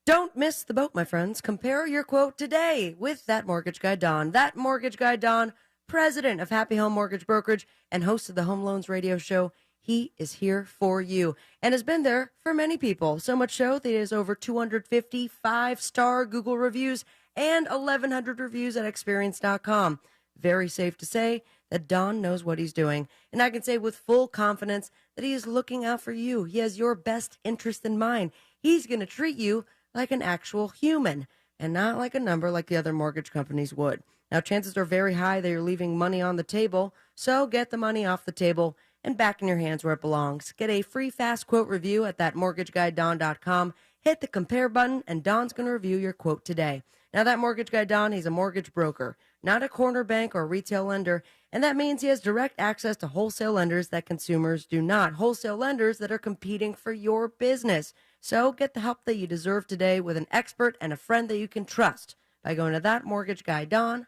Don't miss the boat, my friends. Compare your quote today with That Mortgage Guy Don. That Mortgage Guy Don, president of Happy Home Mortgage Brokerage and host of the Home Loans Radio Show. He is here for you and has been there for many people. So much so that he has over 250 5-star Google reviews and 1,100 reviews at Experience.com. Very safe to say that Don knows what he's doing. And I can say with full confidence that he is looking out for you. He has your best interest in mind. He's going to treat you like an actual human and not like a number like the other mortgage companies would. Now, chances are very high that you're leaving money on the table. So get the money off the table and back in your hands where it belongs. Get a free fast quote review at thatmortgageguyDon.com. Hit the compare button, and Don's going to review your quote today. Now, that Mortgage Guy Don, he's a mortgage broker, not a corner bank or retail lender, and that means he has direct access to wholesale lenders that consumers do not, wholesale lenders that are competing for your business. So get the help that you deserve today with an expert and a friend that you can trust by going to thatmortgageguyDon.com.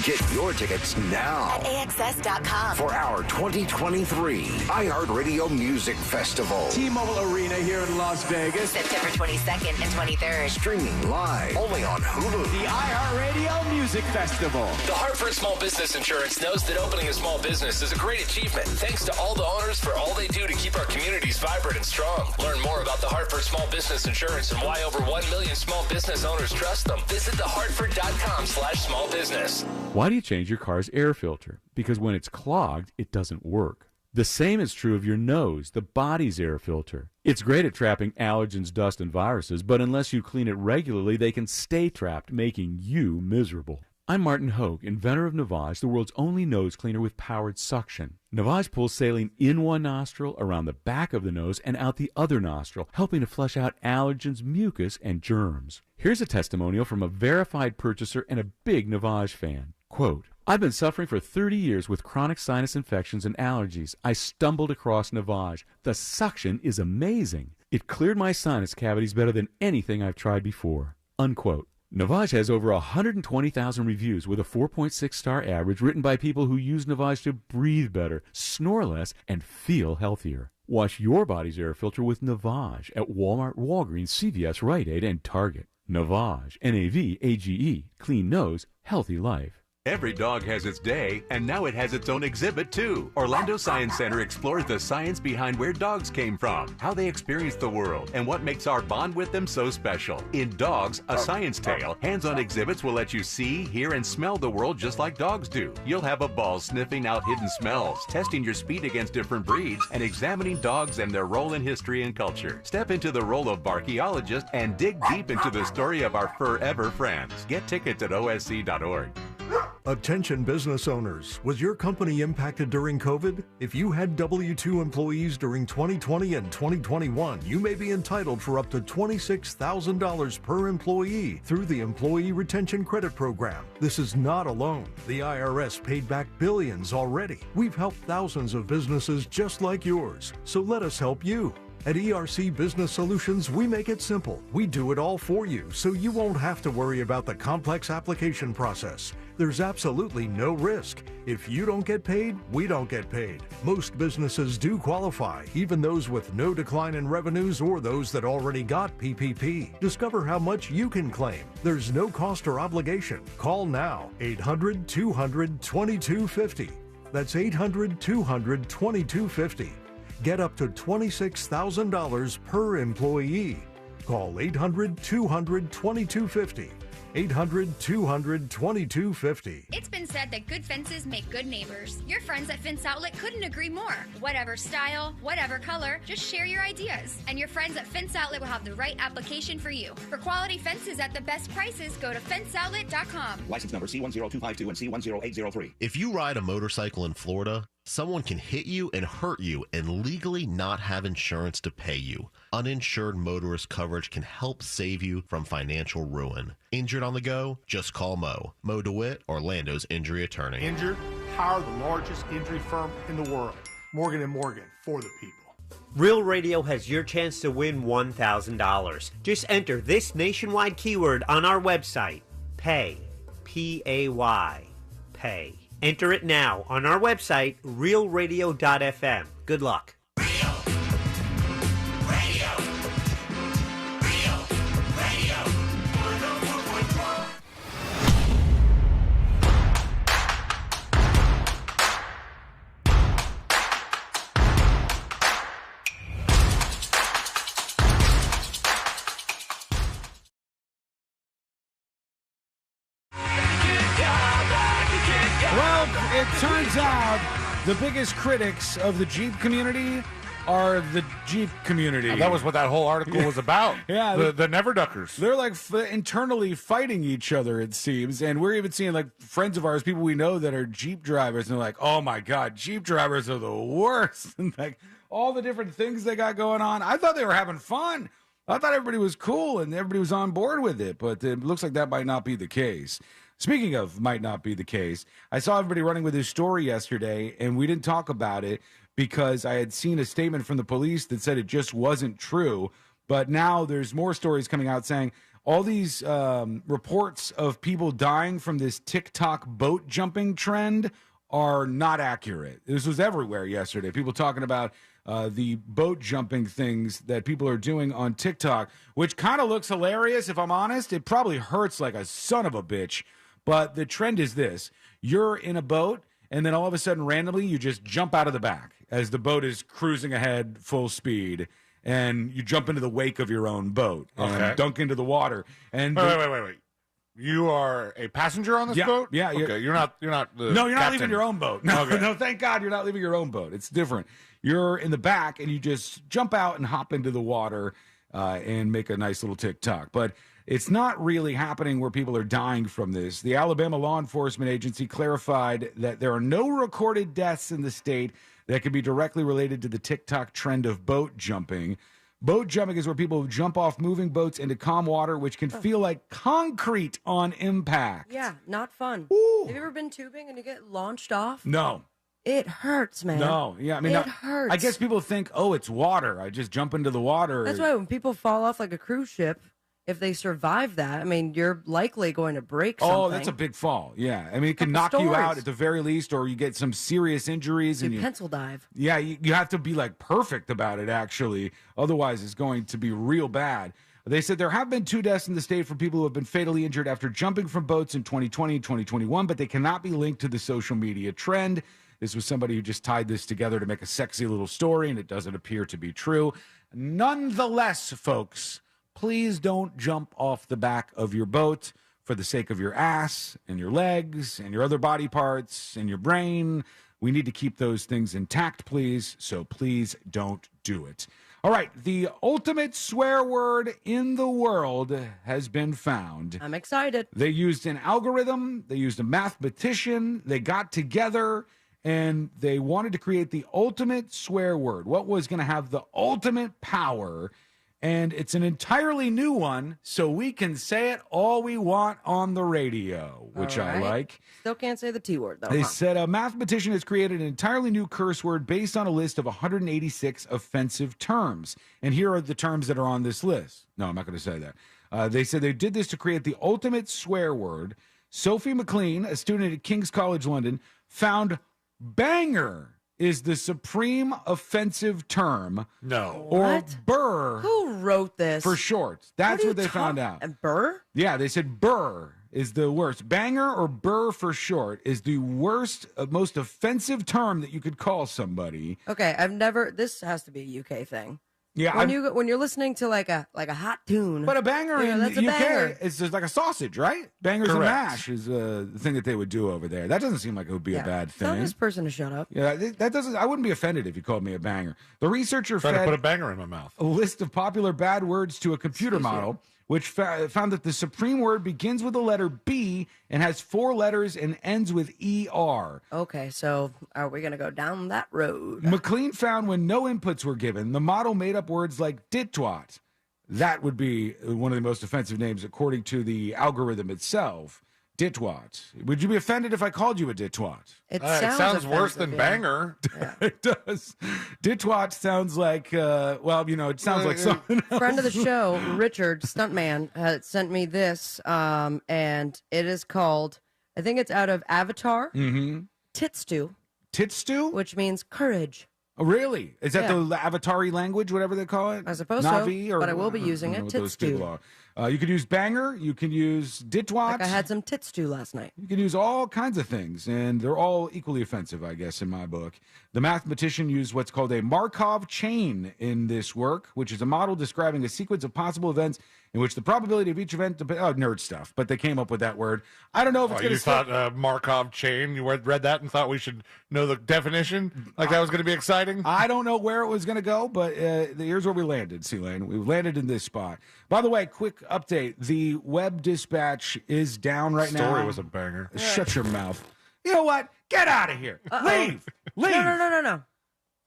Get your tickets now at AXS.com for our 2023 iHeartRadio Music Festival. T-Mobile Arena here in Las Vegas. September 22nd and 23rd. Streaming live only on Hulu. The iHeartRadio Music Festival. The Hartford Small Business Insurance knows that opening a small business is a great achievement. Thanks to all the owners for all they do to keep our communities vibrant and strong. Learn more about the Hartford Small Business Insurance and why over 1 million small business owners trust them. Visit thehartford.com/small business. Why do you change your car's air filter? Because when it's clogged, it doesn't work. The same is true of your nose, the body's air filter. It's great at trapping allergens, dust, and viruses, but unless you clean it regularly, they can stay trapped, making you miserable. I'm Martin Hogue, inventor of Navage, the world's only nose cleaner with powered suction. Navage pulls saline in one nostril, around the back of the nose, and out the other nostril, helping to flush out allergens, mucus, and germs. Here's a testimonial from a verified purchaser and a big Navage fan. Quote, I've been suffering for 30 years with chronic sinus infections and allergies. I stumbled across Navage. The suction is amazing. It cleared my sinus cavities better than anything I've tried before. Unquote. Navage has over 120,000 reviews with a 4.6-star average written by people who use Navage to breathe better, snore less, and feel healthier. Wash your body's air filter with Navage at Walmart, Walgreens, CVS, Rite Aid, and Target. Navage, N-A-V-A-G-E, clean nose, healthy life. Every dog has its day, and now it has its own exhibit, too. Orlando Science Center explores the science behind where dogs came from, how they experience the world, and what makes our bond with them so special. In Dogs, A Science Tale, hands-on exhibits will let you see, hear, and smell the world just like dogs do. You'll have a ball sniffing out hidden smells, testing your speed against different breeds, and examining dogs and their role in history and culture. Step into the role of archaeologist and dig deep into the story of our forever friends. Get tickets at osc.org. Attention business owners, was your company impacted during COVID? If you had W-2 employees during 2020 and 2021, you may be entitled for up to $26,000 per employee through the Employee Retention Credit Program. This is not a loan. The IRS paid back billions already. We've helped thousands of businesses just like yours, so let us help you. At ERC Business Solutions, we make it simple. We do it all for you, so you won't have to worry about the complex application process. There's absolutely no risk. If you don't get paid, we don't get paid. Most businesses do qualify, even those with no decline in revenues or those that already got PPP. Discover how much you can claim. There's no cost or obligation. Call now, 800-200-2250. That's 800-200-2250. Get up to $26,000 per employee. Call 800-200-2250. 800-200-2250. It's been said that good fences make good neighbors. Your friends at Fence Outlet couldn't agree more. Whatever style, whatever color, just share your ideas. And your friends at Fence Outlet will have the right application for you. For quality fences at the best prices, go to fenceoutlet.com. License number C10252 and C10803. If you ride a motorcycle in Florida, someone can hit you and hurt you and legally not have insurance to pay you. Uninsured motorist coverage can help save you from financial ruin. Injured on the go? Just call Mo. Mo DeWitt, Orlando's injury attorney. Injured? Hire the largest injury firm in the world. Morgan & Morgan, for the people. Real Radio has your chance to win $1,000. Just enter this nationwide keyword on our website. Pay. P-A-Y. Pay. Enter it now on our website, realradio.fm. Good luck. Well, it turns out the biggest critics of the Jeep community are the Jeep community. That was what that whole article was about. Yeah. The Never Duckers. They're like internally fighting each other, it seems. And we're even seeing like friends of ours, people we know that are Jeep drivers, and they're like, oh my God, Jeep drivers are the worst. And like all the different things they got going on. I thought they were having fun. I thought everybody was cool and everybody was on board with it, but it looks like that might not be the case. Speaking of might not be the case, I saw everybody running with this story yesterday, and we didn't talk about it because I had seen a statement from the police that said it just wasn't true. But now there's more stories coming out saying all these reports of people dying from this TikTok boat jumping trend are not accurate. This was everywhere yesterday. People talking about the boat jumping things that people are doing on TikTok, which kind of looks hilarious, if I'm honest. It probably hurts like a son of a bitch. But the trend is this. You're in a boat, and then all of a sudden, randomly, you just jump out of the back as the boat is cruising ahead full speed, and you jump into the wake of your own boat and dunk into the water. And Wait. You are a passenger on this boat? Yeah. Okay, you're not the No, you're not captain. leaving your own boat. No, Okay. no, thank God you're not leaving your own boat. It's different. You're in the back, and you just jump out and hop into the water and make a nice little TikTok. But it's not really happening where people are dying from this. The Alabama Law Enforcement Agency clarified that there are no recorded deaths in the state that could be directly related to the TikTok trend of boat jumping. Boat jumping is where people jump off moving boats into calm water, which can feel like concrete on impact. Yeah, not fun. Have you ever been tubing and you get launched off? No. It hurts, man. No. Yeah, I mean, it hurts. I guess people think, oh, it's water. I just jump into the water. That's why when people fall off like a cruise ship, if they survive that, I mean, you're likely going to break something. Oh, that's a big fall. Yeah. I mean, it can knock you out at the very least, or you get some serious injuries. You pencil dive. Yeah, you have to be like perfect about it, actually. Otherwise, it's going to be real bad. They said there have been 2 deaths in the state for people who have been fatally injured after jumping from boats in 2020 and 2021, but they cannot be linked to the social media trend. This was somebody who just tied this together to make a sexy little story, and it doesn't appear to be true. Nonetheless, folks, please don't jump off the back of your boat for the sake of your ass and your legs and your other body parts and your brain. We need to keep those things intact, please, so please don't do it. All right, the ultimate swear word in the world has been found. I'm excited. They used an algorithm, they used a mathematician, they got together, and they wanted to create the ultimate swear word. What was going to have the ultimate power? And it's an entirely new one, so we can say it all we want on the radio, which I like. Still can't say the T word, though. They said a mathematician has created an entirely new curse word based on a list of 186 offensive terms. And here are the terms that are on this list. No, I'm not going to say that. They said they did this to create the ultimate swear word. Sophie McLean, a student at King's College London, found banger is the supreme offensive term. No. Or burr. Who wrote this? For short. That's what they found out. And burr? Yeah, they said burr is the worst. Banger or burr for short is the worst, most offensive term that you could call somebody. Okay, this has to be a UK thing. Yeah, when you're listening to like a hot tune. But a banger in that's the a UK banger. is just like a sausage, right? Bangers and Correct. mash is the thing that they would do over there. That doesn't seem like it would be a bad Tell thing. this person to shut up. Yeah, that doesn't. I wouldn't be offended if you called me a banger. The researcher Trying to fed put a banger in my mouth. a list of popular bad words to a computer model, which found that the supreme word begins with the letter B and has 4 letters and ends with ER. Okay, so are we going to go down that road? McLean found when no inputs were given, the model made up words like ditwat. That would be one of the most offensive names according to the algorithm itself. Ditwat. Would you be offended if I called you a ditwat? It sounds worse than banger. It does. Ditwat sounds like, it sounds like something else. Friend of the show, Richard Stuntman, sent me this, and it is called, I think it's out of Avatar, Tit Stew. Tit stew? Which means courage. Oh, really? Is that the Avatari language, whatever they call it? I suppose Navi, so, or, but I will be using I don't it. know what Tit those people stew. are. You could use banger. You can use ditwat. Like I had some tit stew last night. You can use all kinds of things, and they're all equally offensive, I guess, in my book. The mathematician used what's called a Markov chain in this work, which is a model describing a sequence of possible events in which the probability of each event nerd stuff, but they came up with that word. I don't know if it's going You to thought Markov chain, you read that and thought we should know the definition? Like that was going to be exciting? I don't know where it was going to go, but here's where we landed, C-Lane. We landed in this spot. By the way, quick update. The web dispatch is down right now. Story was a banger. Shut your mouth. You know what? Get out of here. Leave. Leave. No.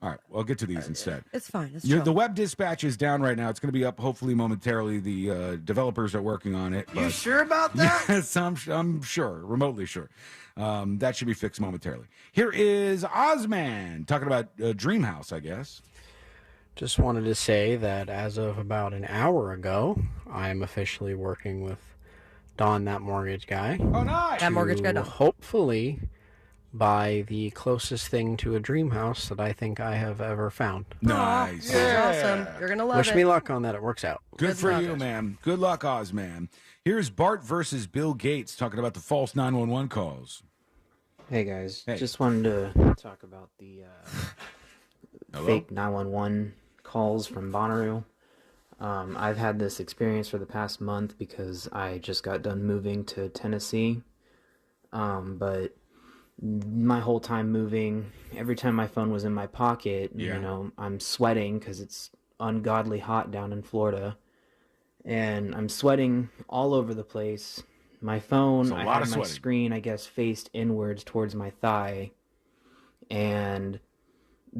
All right, well, I'll get to these instead. It's fine. It's The web dispatch is down right now. It's going to be up hopefully momentarily. The developers are working on it. You sure about that? Yes, I'm sure, remotely sure. That should be fixed momentarily. Here is Ozman talking about Dreamhouse, I guess. Just wanted to say that as of about an hour ago, I am officially working with Don, that mortgage guy. Oh, nice! That mortgage guy, Don. Hopefully buy the closest thing to a dream house that I think I have ever found. Nice. Awesome. You're going to love Wish it. me luck on that. It works out. Good for you, man. Good luck, Ozman. Here's Bart versus Bill Gates talking about the false 911 calls. Hey, guys. Hey. Just wanted to talk about the fake 911 calls from Bonnaroo. I've had this experience for the past month because I just got done moving to Tennessee. But my whole time moving, every time my phone was in my pocket, I'm sweating because it's ungodly hot down in Florida. And I'm sweating all over the place. My phone, I had my screen, I guess, faced inwards towards my thigh. And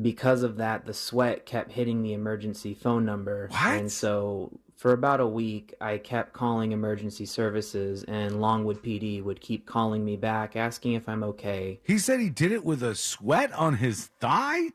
because of that, the sweat kept hitting the emergency phone number. What? And so for about a week, I kept calling emergency services, and Longwood PD would keep calling me back, asking if I'm okay. He said he did it with a sweat on his thigh?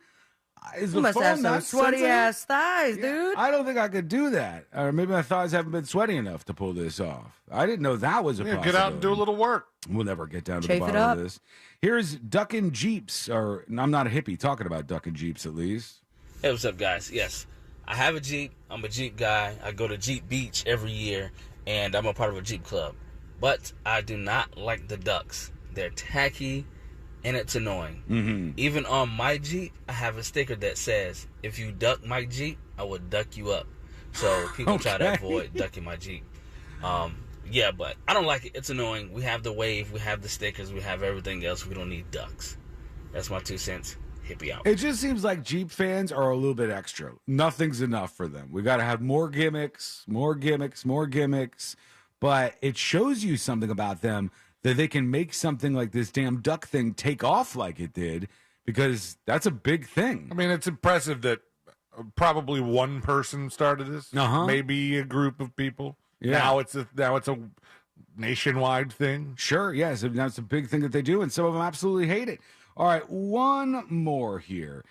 Is You the must have phone some not sweaty sensitive? ass thighs, dude. I don't think I could do that. Or maybe my thighs haven't been sweaty enough to pull this off. I didn't know that was a possibility. Get out and do a little work. We'll never get down to Chafe the it bottom up. of this. Here's Duckin' Jeeps, or I'm not a hippie talking about Duckin' Jeeps at least. Hey, what's up, guys? Yes, I have a Jeep. I'm a Jeep guy. I go to Jeep Beach every year, and I'm a part of a Jeep club. But I do not like the ducks. They're tacky, and it's annoying. Mm-hmm. Even on my Jeep, I have a sticker that says, if you duck my Jeep, I will duck you up. So people try to avoid ducking my Jeep. Yeah, but I don't like it. It's annoying. We have the wave, we have the stickers, we have everything else. We don't need ducks. That's my 2 cents. Hippie out. It just seems like Jeep fans are a little bit extra. Nothing's enough for them. We got to have more gimmicks, more gimmicks, more gimmicks. But it shows you something about them that they can make something like this damn duck thing take off like it did, because that's a big thing. I mean, it's impressive that probably one person started this. Maybe a group of people. Yeah. Now it's a nationwide thing. Sure, yes. That's a big thing that they do, and some of them absolutely hate it. All right, one more here.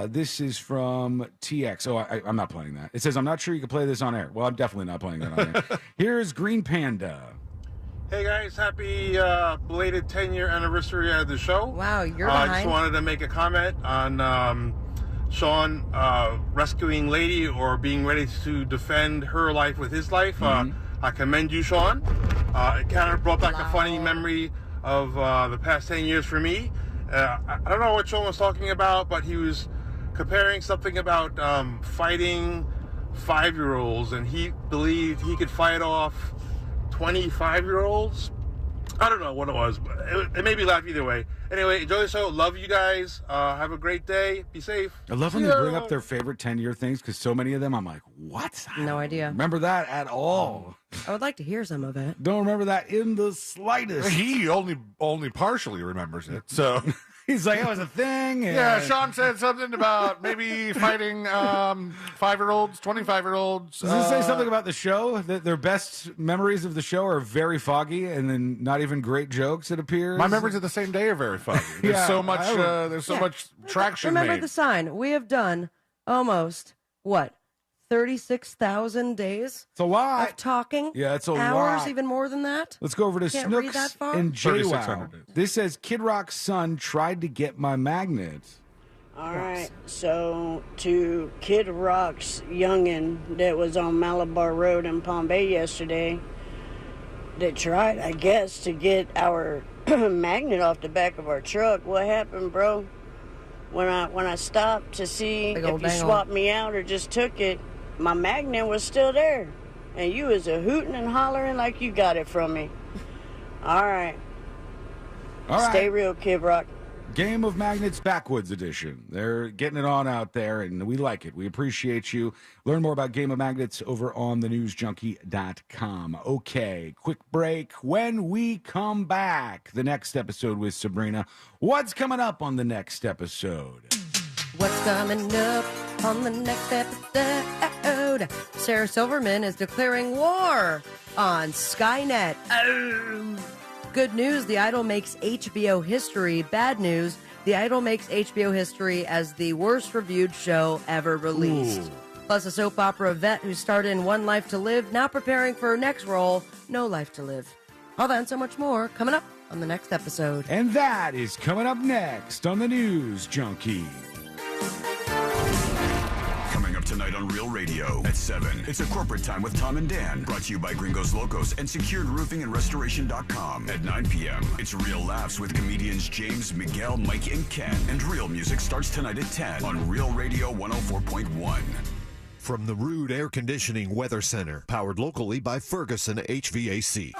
This is from TX. Oh, I'm not playing that. It says, I'm not sure you can play this on air. Well, I'm definitely not playing that on air. Here's Green Panda. Hey guys, happy belated 10-year anniversary of the show. Wow, you're I behind. just wanted to make a comment on Sean rescuing Lady or being ready to defend her life with his life. I commend you, Sean. It kind of brought back a funny memory of the past 10 years for me. I don't know what Sean was talking about, but he was comparing something about fighting 5-year-olds, and he believed he could fight off 25-year-olds. I don't know what it was, but it made me laugh either way. Anyway, enjoy the show. Love you guys. Have a great day. Be safe. I love when they bring up their favorite 10-year things, because so many of them I'm like, what? No idea. Remember that at all? I would like to hear some of it. Don't remember that in the slightest. He only partially remembers it. So he's like, it was a thing. And... Yeah, Sean said something about maybe fighting 5-year-olds, 25-year-olds. Does it say something about the show? That their best memories of the show are very foggy and then not even great jokes, it appears? My memories of the same day are very foggy. There's so much much traction Remember made. the sign. We have done almost, 36,000 days? It's a lot. Of talking? Yeah, it's a Hours, lot. even more than that? Let's go over to Can't read that Snooks far? and JWoww. 3,600 days. This says, Kid Rock's son tried to get my magnet. All right, so to Kid Rock's youngin' that was on Malabar Road in Palm Bay yesterday, they tried, I guess, to get our magnet off the back of our truck. What happened, bro? When I stopped to see if you swapped me out or just took it, my magnet was still there. And you was a hooting and hollering like you got it from me. All right. Stay real, Kid Rock. Game of Magnets Backwoods Edition. They're getting it on out there, and we like it. We appreciate you. Learn more about Game of Magnets over on thenewsjunkie.com. Okay, quick break. When we come back, the next episode with Sabrina. What's coming up on the next episode? What's coming up on the next episode? Sarah Silverman is declaring war on Skynet. Oh. Good news, The Idol makes HBO history. Bad news, The Idol makes HBO history as the worst reviewed show ever released. Ooh. Plus a soap opera vet who starred in One Life to Live, now preparing for her next role, No Life to Live. All that and so much more coming up on the next episode. And that is coming up next on the News Junkie. Tonight on Real Radio at 7. It's a corporate time with Tom and Dan. Brought to you by Gringos Locos and SecuredRoofingAndRestoration.com. At 9 p.m., it's Real Laughs with comedians James, Miguel, Mike, and Ken. And Real Music starts tonight at 10 on Real Radio 104.1. From the Rude Air Conditioning Weather Center, powered locally by Ferguson HVAC.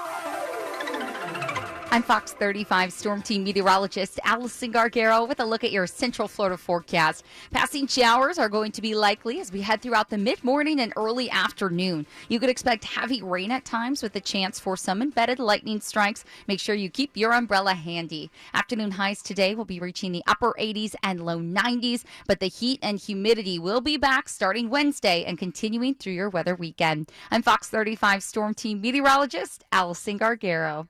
I'm Fox 35 Storm Team meteorologist Allison Gargaro with a look at your Central Florida forecast. Passing showers are going to be likely as we head throughout the mid-morning and early afternoon. You could expect heavy rain at times with a chance for some embedded lightning strikes. Make sure you keep your umbrella handy. Afternoon highs today will be reaching the upper 80s and low 90s, but the heat and humidity will be back starting Wednesday and continuing through your weather weekend. I'm Fox 35 Storm Team meteorologist Allison Gargaro.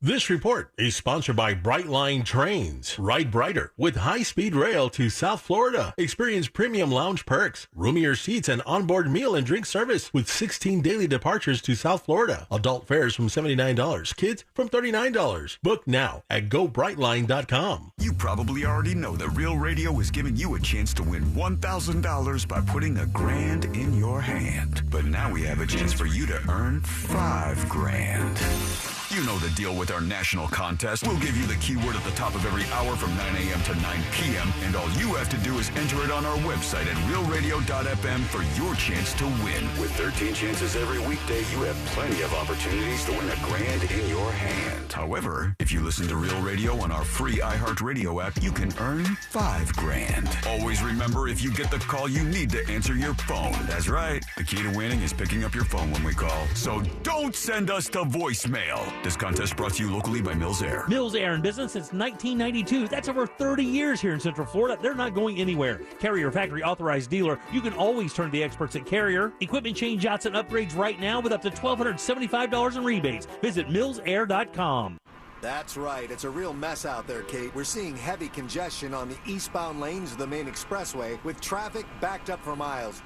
This report is sponsored by Brightline Trains. Ride brighter with high-speed rail to South Florida. Experience premium lounge perks, roomier seats, and onboard meal and drink service with 16 daily departures to South Florida. Adult fares from $79, kids from $39. Book now at GoBrightline.com. You probably already know that Real Radio is giving you a chance to win $1,000 by putting $1,000 in your hand. But now we have a chance for you to earn $5,000. You know the deal with our national contest. We'll give you the keyword at the top of every hour from 9 a.m. to 9 p.m. And all you have to do is enter it on our website at realradio.fm for your chance to win. With 13 chances every weekday, you have plenty of opportunities to win $1,000 in your hand. However, if you listen to Real Radio on our free iHeartRadio app, you can earn $5,000. Always remember, if you get the call, you need to answer your phone. That's right. The key to winning is picking up your phone when we call. So don't send us to voicemail. This contest brought to you locally by Mills Air. Mills Air in business since 1992. That's over 30 years here in Central Florida. They're not going anywhere. Carrier factory authorized dealer. You can always turn to the experts at Carrier. Equipment change-outs and upgrades right now with up to $1,275 in rebates. Visit millsair.com. That's right. It's a real mess out there, Kate. We're seeing heavy congestion on the eastbound lanes of the main expressway with traffic backed up for miles.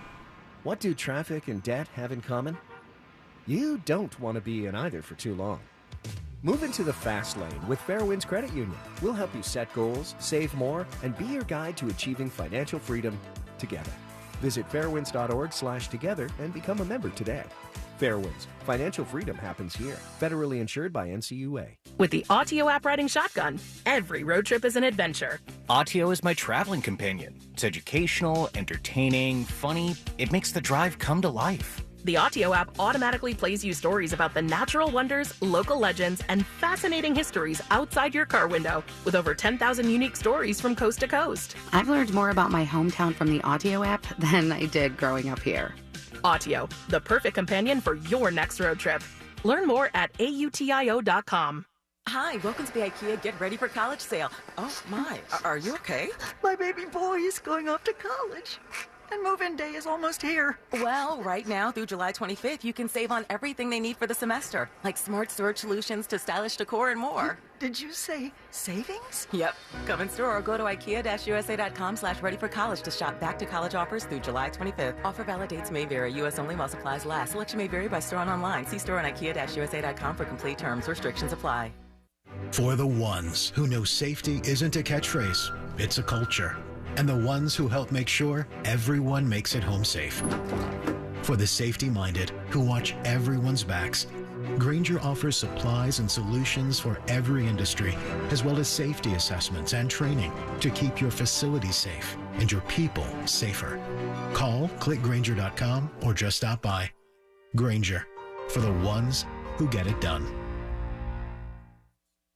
What do traffic and debt have in common? You don't want to be in either for too long. Move into the fast lane with Fairwinds Credit Union. We'll help you set goals, save more, and be your guide to achieving financial freedom together. Visit fairwinds.org/together and become a member today. Fairwinds. Financial freedom happens here. Federally insured by NCUA. With the Autio app riding shotgun, every road trip is an adventure. Autio is my traveling companion. It's educational, entertaining, funny. It makes the drive come to life. The Autio app automatically plays you stories about the natural wonders, local legends, and fascinating histories outside your car window, with over 10,000 unique stories from coast to coast. I've learned more about my hometown from the Autio app than I did growing up here. Autio, the perfect companion for your next road trip. Learn more at autio.com. Hi, welcome to the IKEA Get Ready for College sale. Oh my, are you okay? My baby boy is going off to college. And move-in day is almost here. Well, right now through July 25th, you can save on everything they need for the semester, like smart storage solutions to stylish decor and more. Did you say savings? Yep. Come in store or go to ikea-usa.com/readyforcollege to shop back to college offers through July 25th. Offer valid dates may vary. U.S. only while supplies last. Selection may vary by store and online. See store on ikea-usa.com for complete terms. Restrictions apply. For the ones who know safety isn't a catchphrase, it's a culture. And the ones who help make sure everyone makes it home safe. For the safety-minded who watch everyone's backs, Grainger offers supplies and solutions for every industry, as well as safety assessments and training to keep your facilities safe and your people safer. Call, click Grainger.com, or just stop by. Grainger, for the ones who get it done.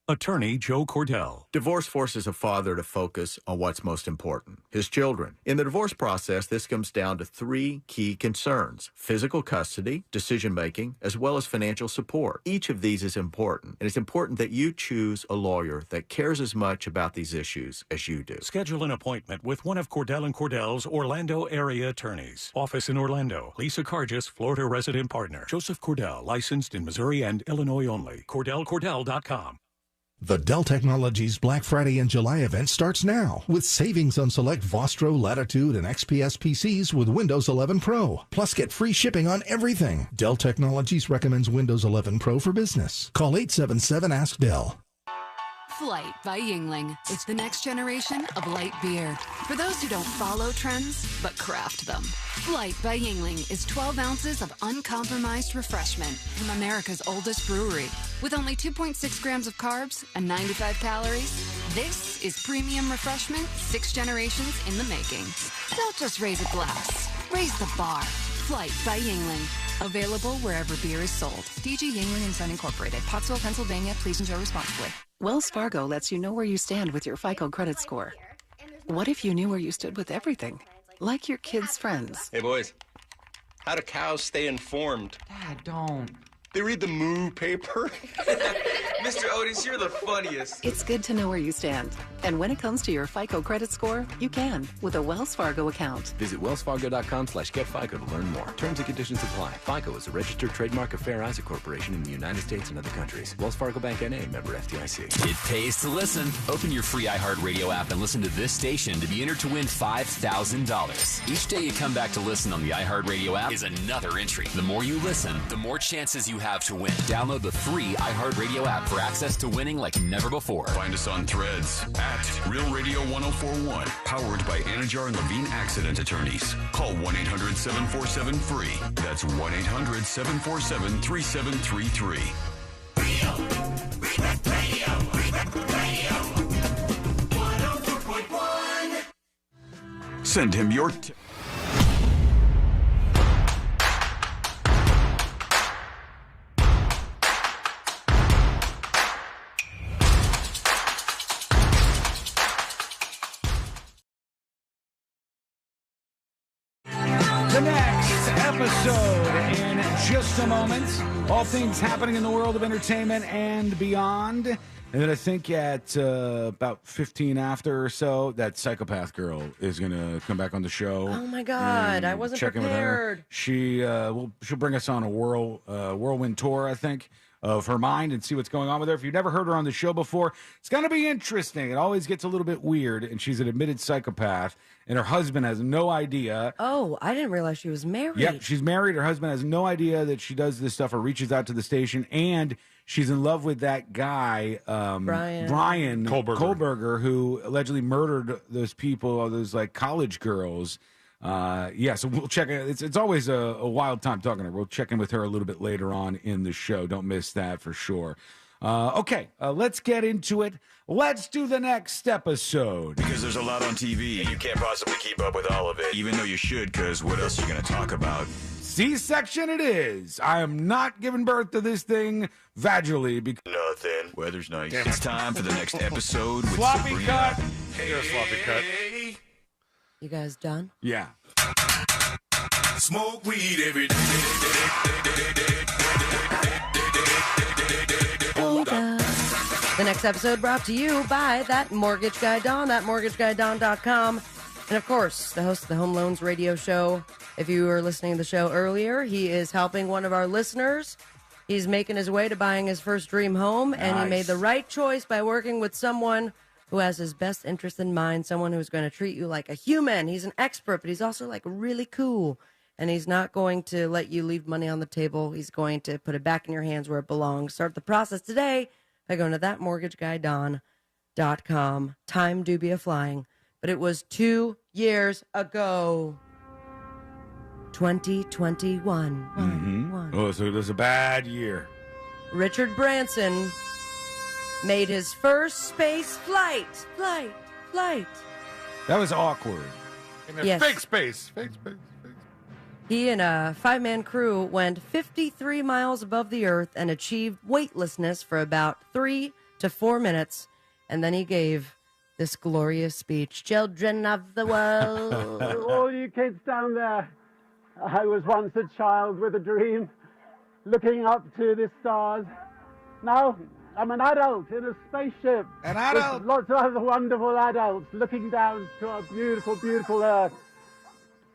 Attorney Joe Cordell. Divorce forces a father to focus on what's most important, his children. In the divorce process, this comes down to three key concerns: physical custody, decision-making, as well as financial support. Each of these is important, and it's important that you choose a lawyer that cares as much about these issues as you do. Schedule an appointment with one of Cordell & Cordell's Orlando area attorneys. Office in Orlando. Lisa Cargis, Florida resident partner. Joseph Cordell, licensed in Missouri and Illinois only. CordellCordell.com. The Dell Technologies Black Friday and July event starts now with savings on select Vostro, Latitude, and XPS PCs with Windows 11 Pro. Plus, get free shipping on everything. Dell Technologies recommends Windows 11 Pro for business. Call 877-ASK-DELL. Flight by Yuengling. It's the next generation of light beer. For those who don't follow trends, but craft them. Flight by Yuengling is 12 ounces of uncompromised refreshment from America's oldest brewery. With only 2.6 grams of carbs and 95 calories, this is premium refreshment 6 generations in the making. Don't just raise a glass, raise the bar. Flight by Yuengling. Available wherever beer is sold. DG Yuengling & Son Incorporated, Pottsville, Pennsylvania. Please enjoy responsibly. Wells Fargo lets you know where you stand with your FICO credit score. What if you knew where you stood with everything? Like your kids' friends. Hey, boys. How do cows stay informed? Dad, don't. They read the Moo paper. Mr. Otis, you're the funniest. It's good to know where you stand. And when it comes to your FICO credit score, you can with a Wells Fargo account. Visit wellsfargo.com/getfico to learn more. Terms and conditions apply. FICO is a registered trademark of Fair Isaac Corporation in the United States and other countries. Wells Fargo Bank N.A., member FDIC. It pays to listen. Open your free iHeartRadio app and listen to this station to be entered to win $5,000. Each day you come back to listen on the iHeartRadio app is another entry. The more you listen, the more chances you have to win. Download the free iHeartRadio app for access to winning like never before. Find us on Threads at Real Radio 1041, powered by Anajar and Levine Accident Attorneys. Call 1-800-747-FREE. That's 1-800-747-3733. Radio 104.1. Send him your... The next episode in just a moment. All things happening in the world of entertainment and beyond. And then I think at about 15 after or so, that psychopath girl is going to come back on the show. Oh, my God. I wasn't prepared. She'll bring us on a whirlwind tour, I think, of her mind and see what's going on with her. If you've never heard her on the show before, it's going to be interesting. It always gets a little bit weird, and she's an admitted psychopath, and her husband has no idea. Oh, I didn't realize she was married. Yep, she's married. Her husband has no idea that she does this stuff or reaches out to the station, and she's in love with that guy, Brian Kohlberger, who allegedly murdered those people, those like college girls. So we'll check it. It's always a wild time talking to her. We'll check in with her a little bit later on in the show. Don't miss that for sure. Let's get into it. Let's do the next episode. Because there's a lot on TV, and you can't possibly keep up with all of it, even though you should, because what else are you going to talk about? C-section it is. I am not giving birth to this thing vaginally because... Nothing. Weather's nice. It's time for the next episode with Sloppy Sabrina. cut. Hey. You're a sloppy cut. You guys done? Yeah. Smoke weed every day. The next episode brought to you by That Mortgage Guy Don, thatmortgageguyDon.com. And of course, the host of the Home Loans Radio Show. If you were listening to the show earlier, he is helping one of our listeners. He's making his way to buying his first dream home, and he made the right choice by working with someone who has his best interest in mind, someone who's going to treat you like a human. He's an expert, but he's also like really cool. And he's not going to let you leave money on the table. He's going to put it back in your hands where it belongs. Start the process today by going to thatmortgageguyDon.com. Time do be a-flying. But it was 2 years ago. 2021. Oh, so it was a bad year. Richard Branson made his first space flight. That was awkward. In a Yes. fake space. He and a 5-man crew went 53 miles above the Earth and achieved weightlessness for about 3 to 4 minutes. And then he gave this glorious speech. Children of the world. All you kids down there, I was once a child with a dream, looking up to the stars. Now I'm an adult in a spaceship. An adult? With lots of other wonderful adults looking down to our beautiful, beautiful Earth.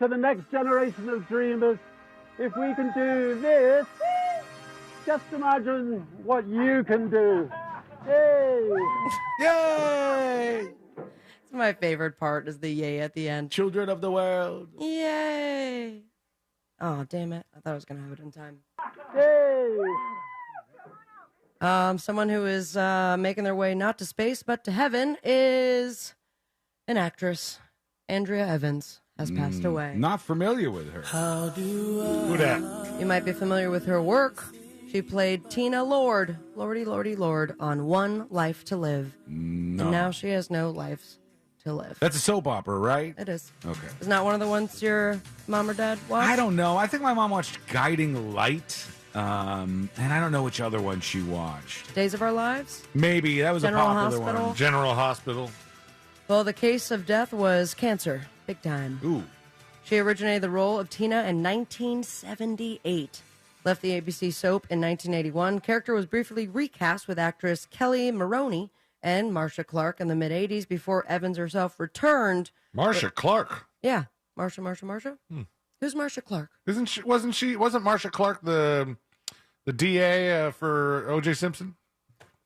To the next generation of dreamers, if we can do this, just imagine what you can do. Yay! Yay! It's my favorite part is the yay at the end. Children of the world. Yay! Oh, damn it. I thought I was going to have it in time. Yay! Someone who is making their way not to space but to heaven is an actress. Andrea Evans has passed away. Not familiar with her. Who that? You might be familiar with her work. She played Tina Lord, Lordy on One Life to Live. No. And now she has no life to live. That's a soap opera, right? It is. Okay. Isn't that one of the ones your mom or dad watched? I don't know. I think my mom watched Guiding Light, and I don't know which other one she watched. Days of Our Lives? Maybe. That was General a popular Hospital? one. General Hospital. Well, the case of death was cancer. Big time. Ooh. She originated the role of Tina in 1978. Left the ABC soap in 1981. Character was briefly recast with actress Kelly Maroney and Marcia Clark in the mid-'80s before Evans herself returned. Marcia Clark. Yeah. Marcia? Who's Marcia Clark? Wasn't Marcia Clark the DA for O.J. Simpson?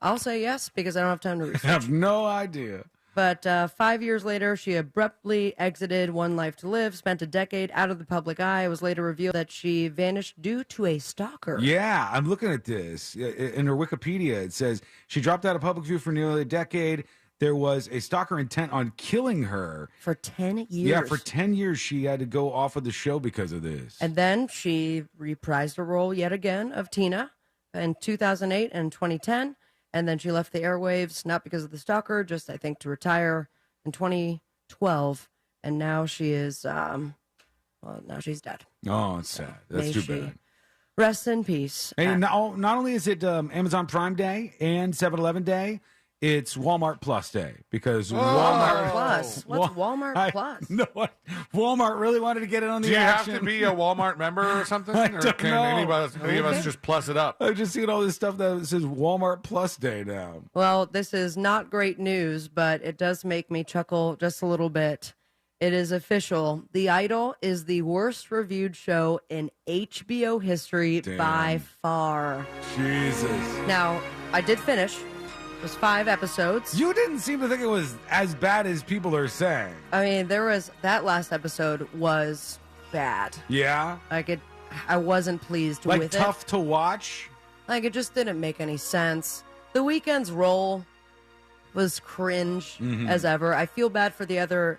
I'll say yes because I don't have time to I research. have no idea. But 5 years later, she abruptly exited One Life to Live, spent a decade out of the public eye. It was later revealed that she vanished due to a stalker. Yeah, I'm looking at this. In her Wikipedia, it says she dropped out of public view for nearly a decade. There was a stalker intent on killing her. For 10 years. Yeah, for 10 years she had to go off of the show because of this. And then she reprised her role yet again of Tina in 2008 and 2010. And then she left the airwaves, not because of the stalker, just, I think, to retire in 2012. And now she is, now she's dead. Oh, it's sad. That's May too she bad. Rest in peace. And not only is it Amazon Prime Day and 7-Eleven Day, it's Walmart Plus Day because Walmart Plus. What's Walmart Plus? No, Walmart really wanted to get it on the Do you action. have to be a Walmart member or something? I Or don't can know. any of us just plus it up? I've just seen all this stuff that says Walmart Plus Day now. Well, this is not great news, but it does make me chuckle just a little bit. It is official. The Idol is the worst reviewed show in HBO history by far. Jesus. Now, I did finish. It was 5 episodes. You didn't seem to think it was as bad as people are saying. I mean, that last episode was bad. Yeah? I wasn't pleased with it. Like tough to watch? Like, it just didn't make any sense. The Weeknd's role was cringe as ever. I feel bad for the other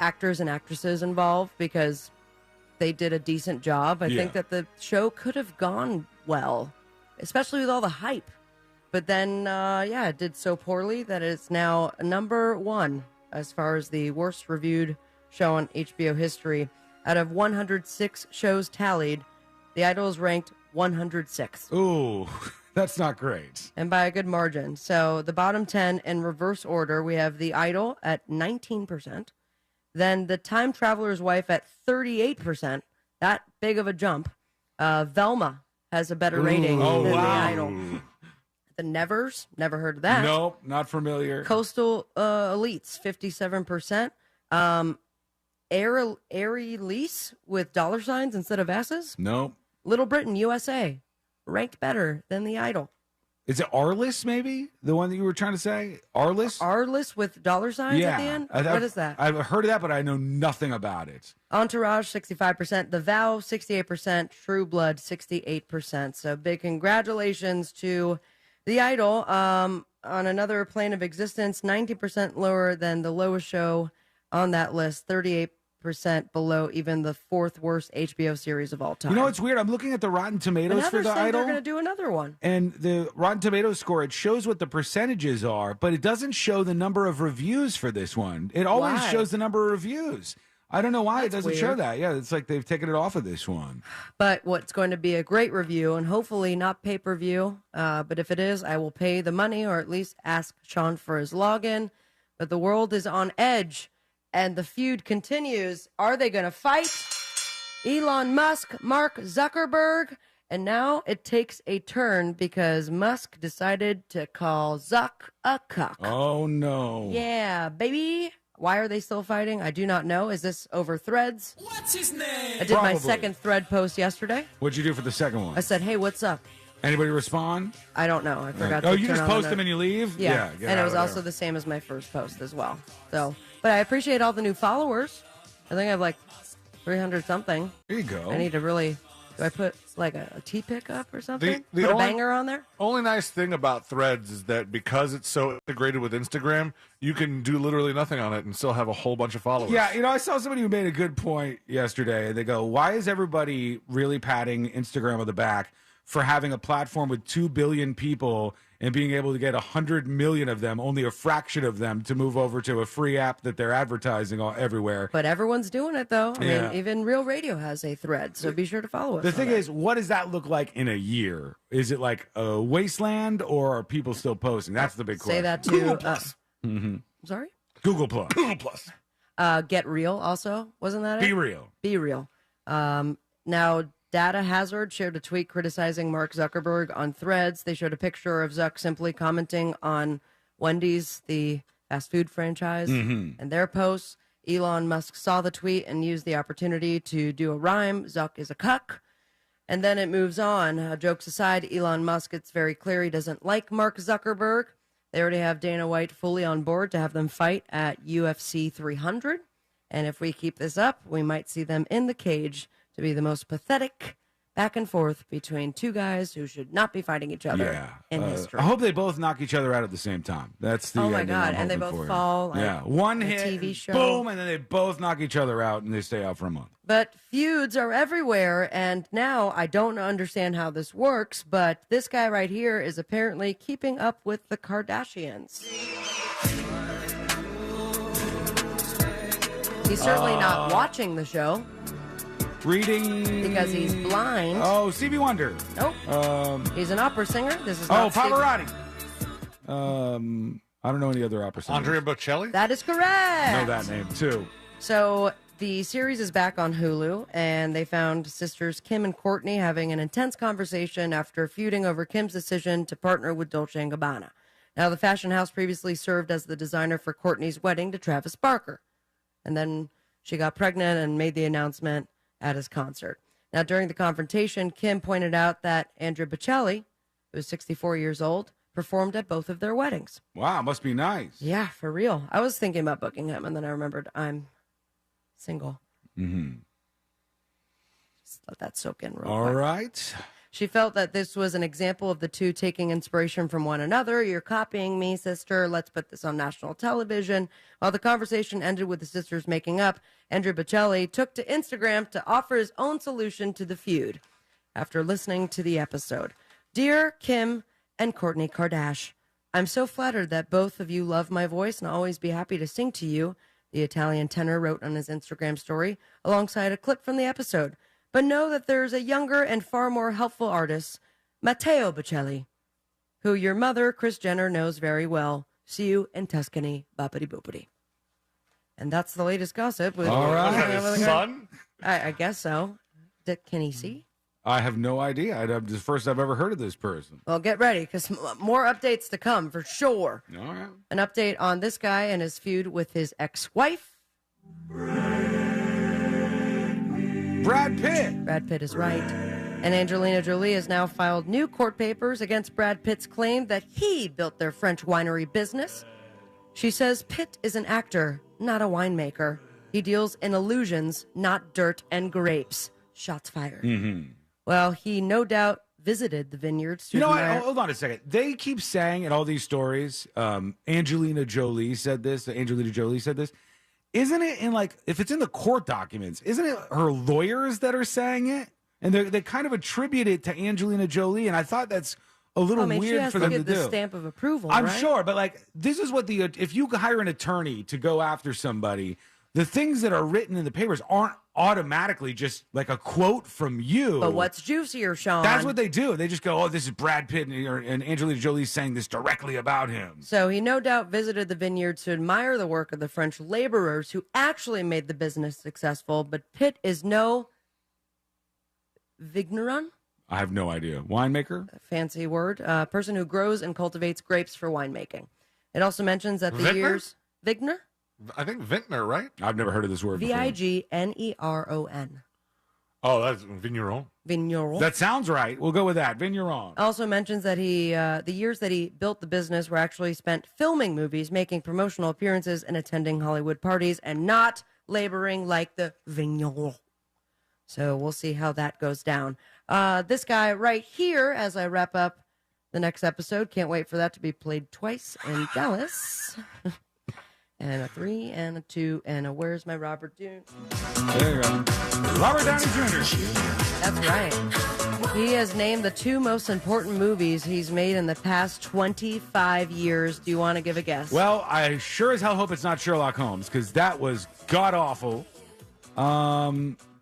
actors and actresses involved because they did a decent job. I think that the show could have gone well, especially with all the hype. But then, it did so poorly that it's now number one as far as the worst reviewed show on HBO history. Out of 106 shows tallied, The Idol is ranked 106th. Ooh, that's not great. And by a good margin. So the bottom 10 in reverse order, we have The Idol at 19%. Then The Time Traveler's Wife at 38%. That big of a jump. Velma has a better rating than The Idol. The Nevers, never heard of that. Nope, not familiar. Coastal Elites, 57%. Airy Lease with dollar signs instead of S's. Nope. Little Britain, USA, ranked better than The Idol. Is it Arliss, maybe? The one that you were trying to say? Arliss? Arliss with dollar signs at the end? What is that? I've heard of that, but I know nothing about it. Entourage, 65%. The Vow, 68%. True Blood, 68%. So big congratulations to The Idol. On another plane of existence, 90% lower than the lowest show on that list, 38% below even the fourth worst HBO series of all time. You know, it's weird. I'm looking at the Rotten Tomatoes for The Idol. They're going to do another one. And the Rotten Tomatoes score, it shows what the percentages are, but it doesn't show the number of reviews for this one. It always shows the number of reviews. I don't know why it doesn't show that. Yeah, it's like they've taken it off of this one. But what's going to be a great review, and hopefully not pay-per-view, but if it is, I will pay the money or at least ask Sean for his login. But the world is on edge. And the feud continues. Are they going to fight? Elon Musk, Mark Zuckerberg. And now it takes a turn because Musk decided to call Zuck a cuck. Oh, no. Yeah, baby. Why are they still fighting? I do not know. Is this over Threads? What's his name? I did my second Thread post yesterday. What'd you do for the second one? I said, hey, what's up? Anybody respond? I don't know. I forgot to Oh, you turn just on post the- them and you leave? Yeah, get and it out was of there. also the same as my first post as well. So, but I appreciate all the new followers. I think I have like 300 something. There you go. I need to really. Do I put like a tea pick up or something? The put a only- banger on there? Only nice thing about Threads is that because it's so integrated with Instagram, you can do literally nothing on it and still have a whole bunch of followers. Yeah, you know, I saw somebody who made a good point yesterday. They go, why is everybody really patting Instagram on the back for having a platform with 2 billion people and being able to get 100 million of them, only a fraction of them, to move over to a free app that they're advertising all everywhere? But everyone's doing it though. I Yeah. mean, even Real Radio has a Thread, so be sure to follow us. The on thing it. is, what does that look like in a year? Is it like a wasteland, or are people still posting? That's the big question. Say that to Google Plus. Sorry. Google Plus. Google Plus. Get Real also wasn't that it? Be Real. Be Real. Now, Data Hazard shared a tweet criticizing Mark Zuckerberg on Threads. They showed a picture of Zuck simply commenting on Wendy's, the fast food franchise, and their posts. Elon Musk saw the tweet and used the opportunity to do a rhyme. Zuck is a cuck. And then it moves on. Jokes aside, Elon Musk, it's very clear he doesn't like Mark Zuckerberg. They already have Dana White fully on board to have them fight at UFC 300. And if we keep this up, we might see them in the cage to be the most pathetic back and forth between two guys who should not be fighting each other in history. I hope they both knock each other out at the same time. That's the Oh my ending God, I'm and they hoping both for. fall, like, yeah, one a hit, TV show. boom, and then they both knock each other out, and they stay out for a month. But feuds are everywhere, and now I don't understand how this works, but this guy right here is apparently keeping up with the Kardashians. He's certainly not watching the show. Reading because he's blind. Oh, Stevie Wonder. Nope. He's an opera singer. This is not Stevie- Pavarotti. I don't know any other opera singers. Andrea Bocelli? That is correct. I know that name too. So the series is back on Hulu, and they found sisters Kim and Courtney having an intense conversation after feuding over Kim's decision to partner with Dolce & Gabbana. Now, the fashion house previously served as the designer for Courtney's wedding to Travis Barker. And then she got pregnant and made the announcement at his concert. Now, during the confrontation, Kim pointed out that Andrea Bocelli, who is 64 years old, performed at both of their weddings. Wow, must be nice. Yeah, for real. I was thinking about booking him, and then I remembered I'm single. Mm-hmm. Just let that soak in real All quick. right. She felt that this was an example of the two taking inspiration from one another. You're copying me, sister. Let's put this on national television. While the conversation ended with the sisters making up, Andrea Bocelli took to Instagram to offer his own solution to the feud after listening to the episode. Dear Kim and Kourtney Kardashian, I'm so flattered that both of you love my voice and I'll always be happy to sing to you, the Italian tenor wrote on his Instagram story alongside a clip from the episode. But know that there's a younger and far more helpful artist, Matteo Bocelli, who your mother, Kris Jenner, knows very well. See you in Tuscany, boppity boopity. And that's the latest gossip. With All right. His son? I guess so. Can he see? I have no idea. This is the first I've ever heard of this person. Well, get ready, because more updates to come for sure. All right. An update on this guy and his feud with his ex-wife. Brad Pitt. Brad Pitt is right. And Angelina Jolie has now filed new court papers against Brad Pitt's claim that he built their French winery business. She says Pitt is an actor, not a winemaker. He deals in illusions, not dirt and grapes. Shots fired. Mm-hmm. Well, he no doubt visited the vineyards to You know what? admire- Hold on a second. They keep saying in all these stories, Angelina Jolie said this. Isn't it in, like, if it's in the court documents, isn't it her lawyers that are saying it? And they kind of attribute it to Angelina Jolie, and I thought that's a little she weird has for to them to get the do. stamp of approval, I'm right? sure, but like this is what if you hire an attorney to go after somebody, the things that are written in the papers aren't automatically just like a quote from you. But what's juicier, Sean? That's what they do. They just go, "Oh, this is Brad Pitt and Angelina Jolie saying this directly about him." So he no doubt visited the vineyards to admire the work of the French laborers who actually made the business successful. But Pitt is no vigneron, I have no idea. Winemaker? fancy word, person who grows and cultivates grapes for winemaking. It also mentions that the Vintner? years Vigner, I think vintner, right? I've never heard of this word before. Vigneron. Oh, that's vigneron. Vigneron. That sounds right. We'll go with that. Vigneron. Also mentions that the years that he built the business were actually spent filming movies, making promotional appearances, and attending Hollywood parties, and not laboring like the vigneron. So we'll see how that goes down. This guy right here, as I wrap up the next episode, can't wait for that to be played twice in Dallas. And a 3 and a 2 and a where's my Robert Downey? There you go. Robert Downey Jr. That's right. He has named the 2 most important movies he's made in the past 25 years. Do you want to give a guess? Well, I sure as hell hope it's not Sherlock Holmes because that was god awful.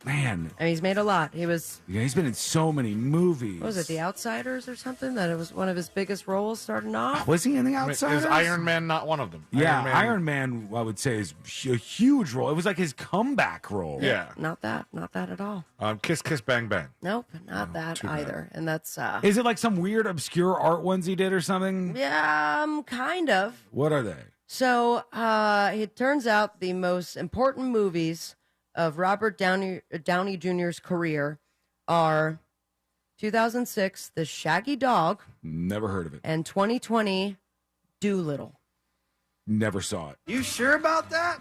Man. I mean, he's made a lot. He's been in so many movies. What was it, The Outsiders or something? That it was one of his biggest roles starting off? Was he in The Outsiders? Is Iron Man not one of them? Yeah, Iron Man, I would say, is a huge role. It was like his comeback role. Yeah. Not that at all. Kiss Kiss Bang Bang. Nope, not that too bad. either. And that's Is it like some weird, obscure art ones he did or something? yeah, kind of. What are they? So it turns out the most important movies of Robert Downey Jr.'s career are 2006, The Shaggy Dog, Never heard of it. and 2020, Doolittle. Never saw it. You sure about that?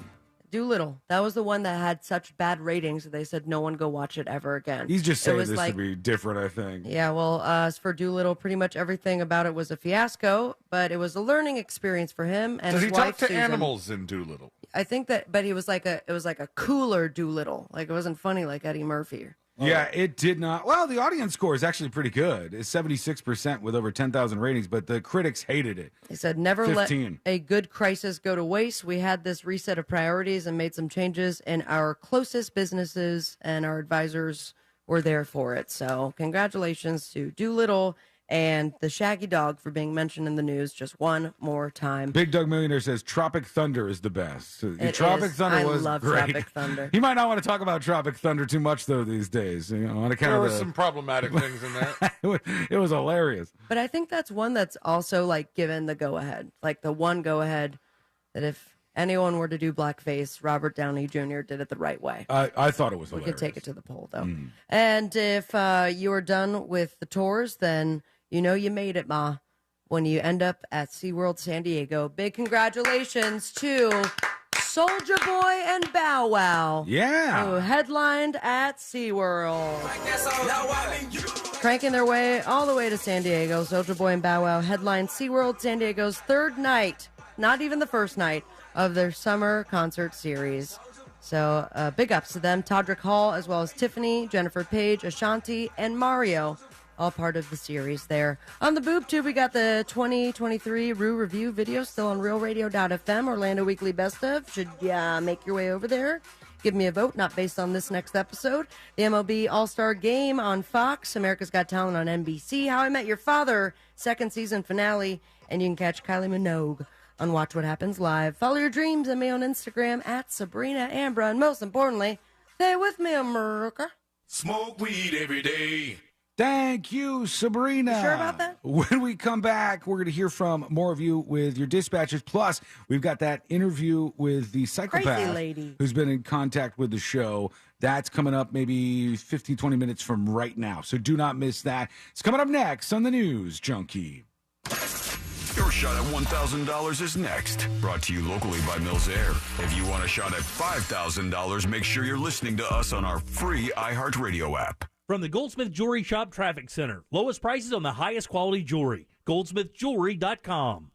Doolittle. That was the one that had such bad ratings that they said no one go watch it ever again. He's just It saying was this like, to be different, I think. yeah, well, as for Doolittle, pretty much everything about it was a fiasco, but it was a learning experience for him and Does his he wife, talk to Susan. animals in Doolittle? I think that, but it was like a cooler Doolittle. Like it wasn't funny like Eddie Murphy. Yeah, it did not. Well, the audience score is actually pretty good. It's 76% with over 10,000 ratings, but the critics hated it. He said, never 15. let a good crisis go to waste. We had this reset of priorities and made some changes in our closest businesses, and our advisors were there for it. So congratulations to Doolittle and the Shaggy Dog for being mentioned in the news just one more time. Big Doug Millionaire says Tropic Thunder is the best. Tropic is. Thunder I was love great. Tropic Thunder. He might not want to talk about Tropic Thunder too much though these days. You know, on account There of were the- some problematic things in there. it was hilarious. But I think that's one that's also like given the go ahead, like the one go ahead that if anyone were to do blackface, Robert Downey Jr. did it the right way. I thought it was We hilarious. could take it to the poll though. Mm. And if you are done with the tours, then you know you made it, Ma, when you end up at SeaWorld San Diego. Big congratulations to Soldier Boy and Bow Wow. Yeah. Who headlined at SeaWorld. cranking their way all the way to San Diego. Soulja Boy and Bow Wow headline SeaWorld San Diego's third night, not even the first night, of their summer concert series. So big ups to them. Todrick Hall, as well as Tiffany, Jennifer Page, Ashanti, and Mario, all part of the series there. On the boob tube, we got the 2023 Rue Review video still on RealRadio.fm, Orlando Weekly Best Of. Should ya make your way over there? Give me a vote, not based on this next episode. The MLB All-Star Game on Fox, America's Got Talent on NBC, How I Met Your Father, second season finale, and you can catch Kylie Minogue on Watch What Happens Live. Follow your dreams and me on Instagram at Sabrina Ambra. And most importantly, stay with me, America. Smoke weed every day. Thank you, Sabrina. You sure about that? When we come back, we're going to hear from more of you with your dispatches. Plus, we've got that interview with the psychopath Crazy lady who's been in contact with the show. That's coming up maybe 15, 20 minutes from right now. So do not miss that. It's coming up next on the News Junkie. Your shot at $1,000 is next. Brought to you locally by Mills Air. If you want a shot at $5,000, make sure you're listening to us on our free iHeartRadio app. From the Goldsmith Jewelry Shop Traffic Center. Lowest prices on the highest quality jewelry. GoldsmithJewelry.com.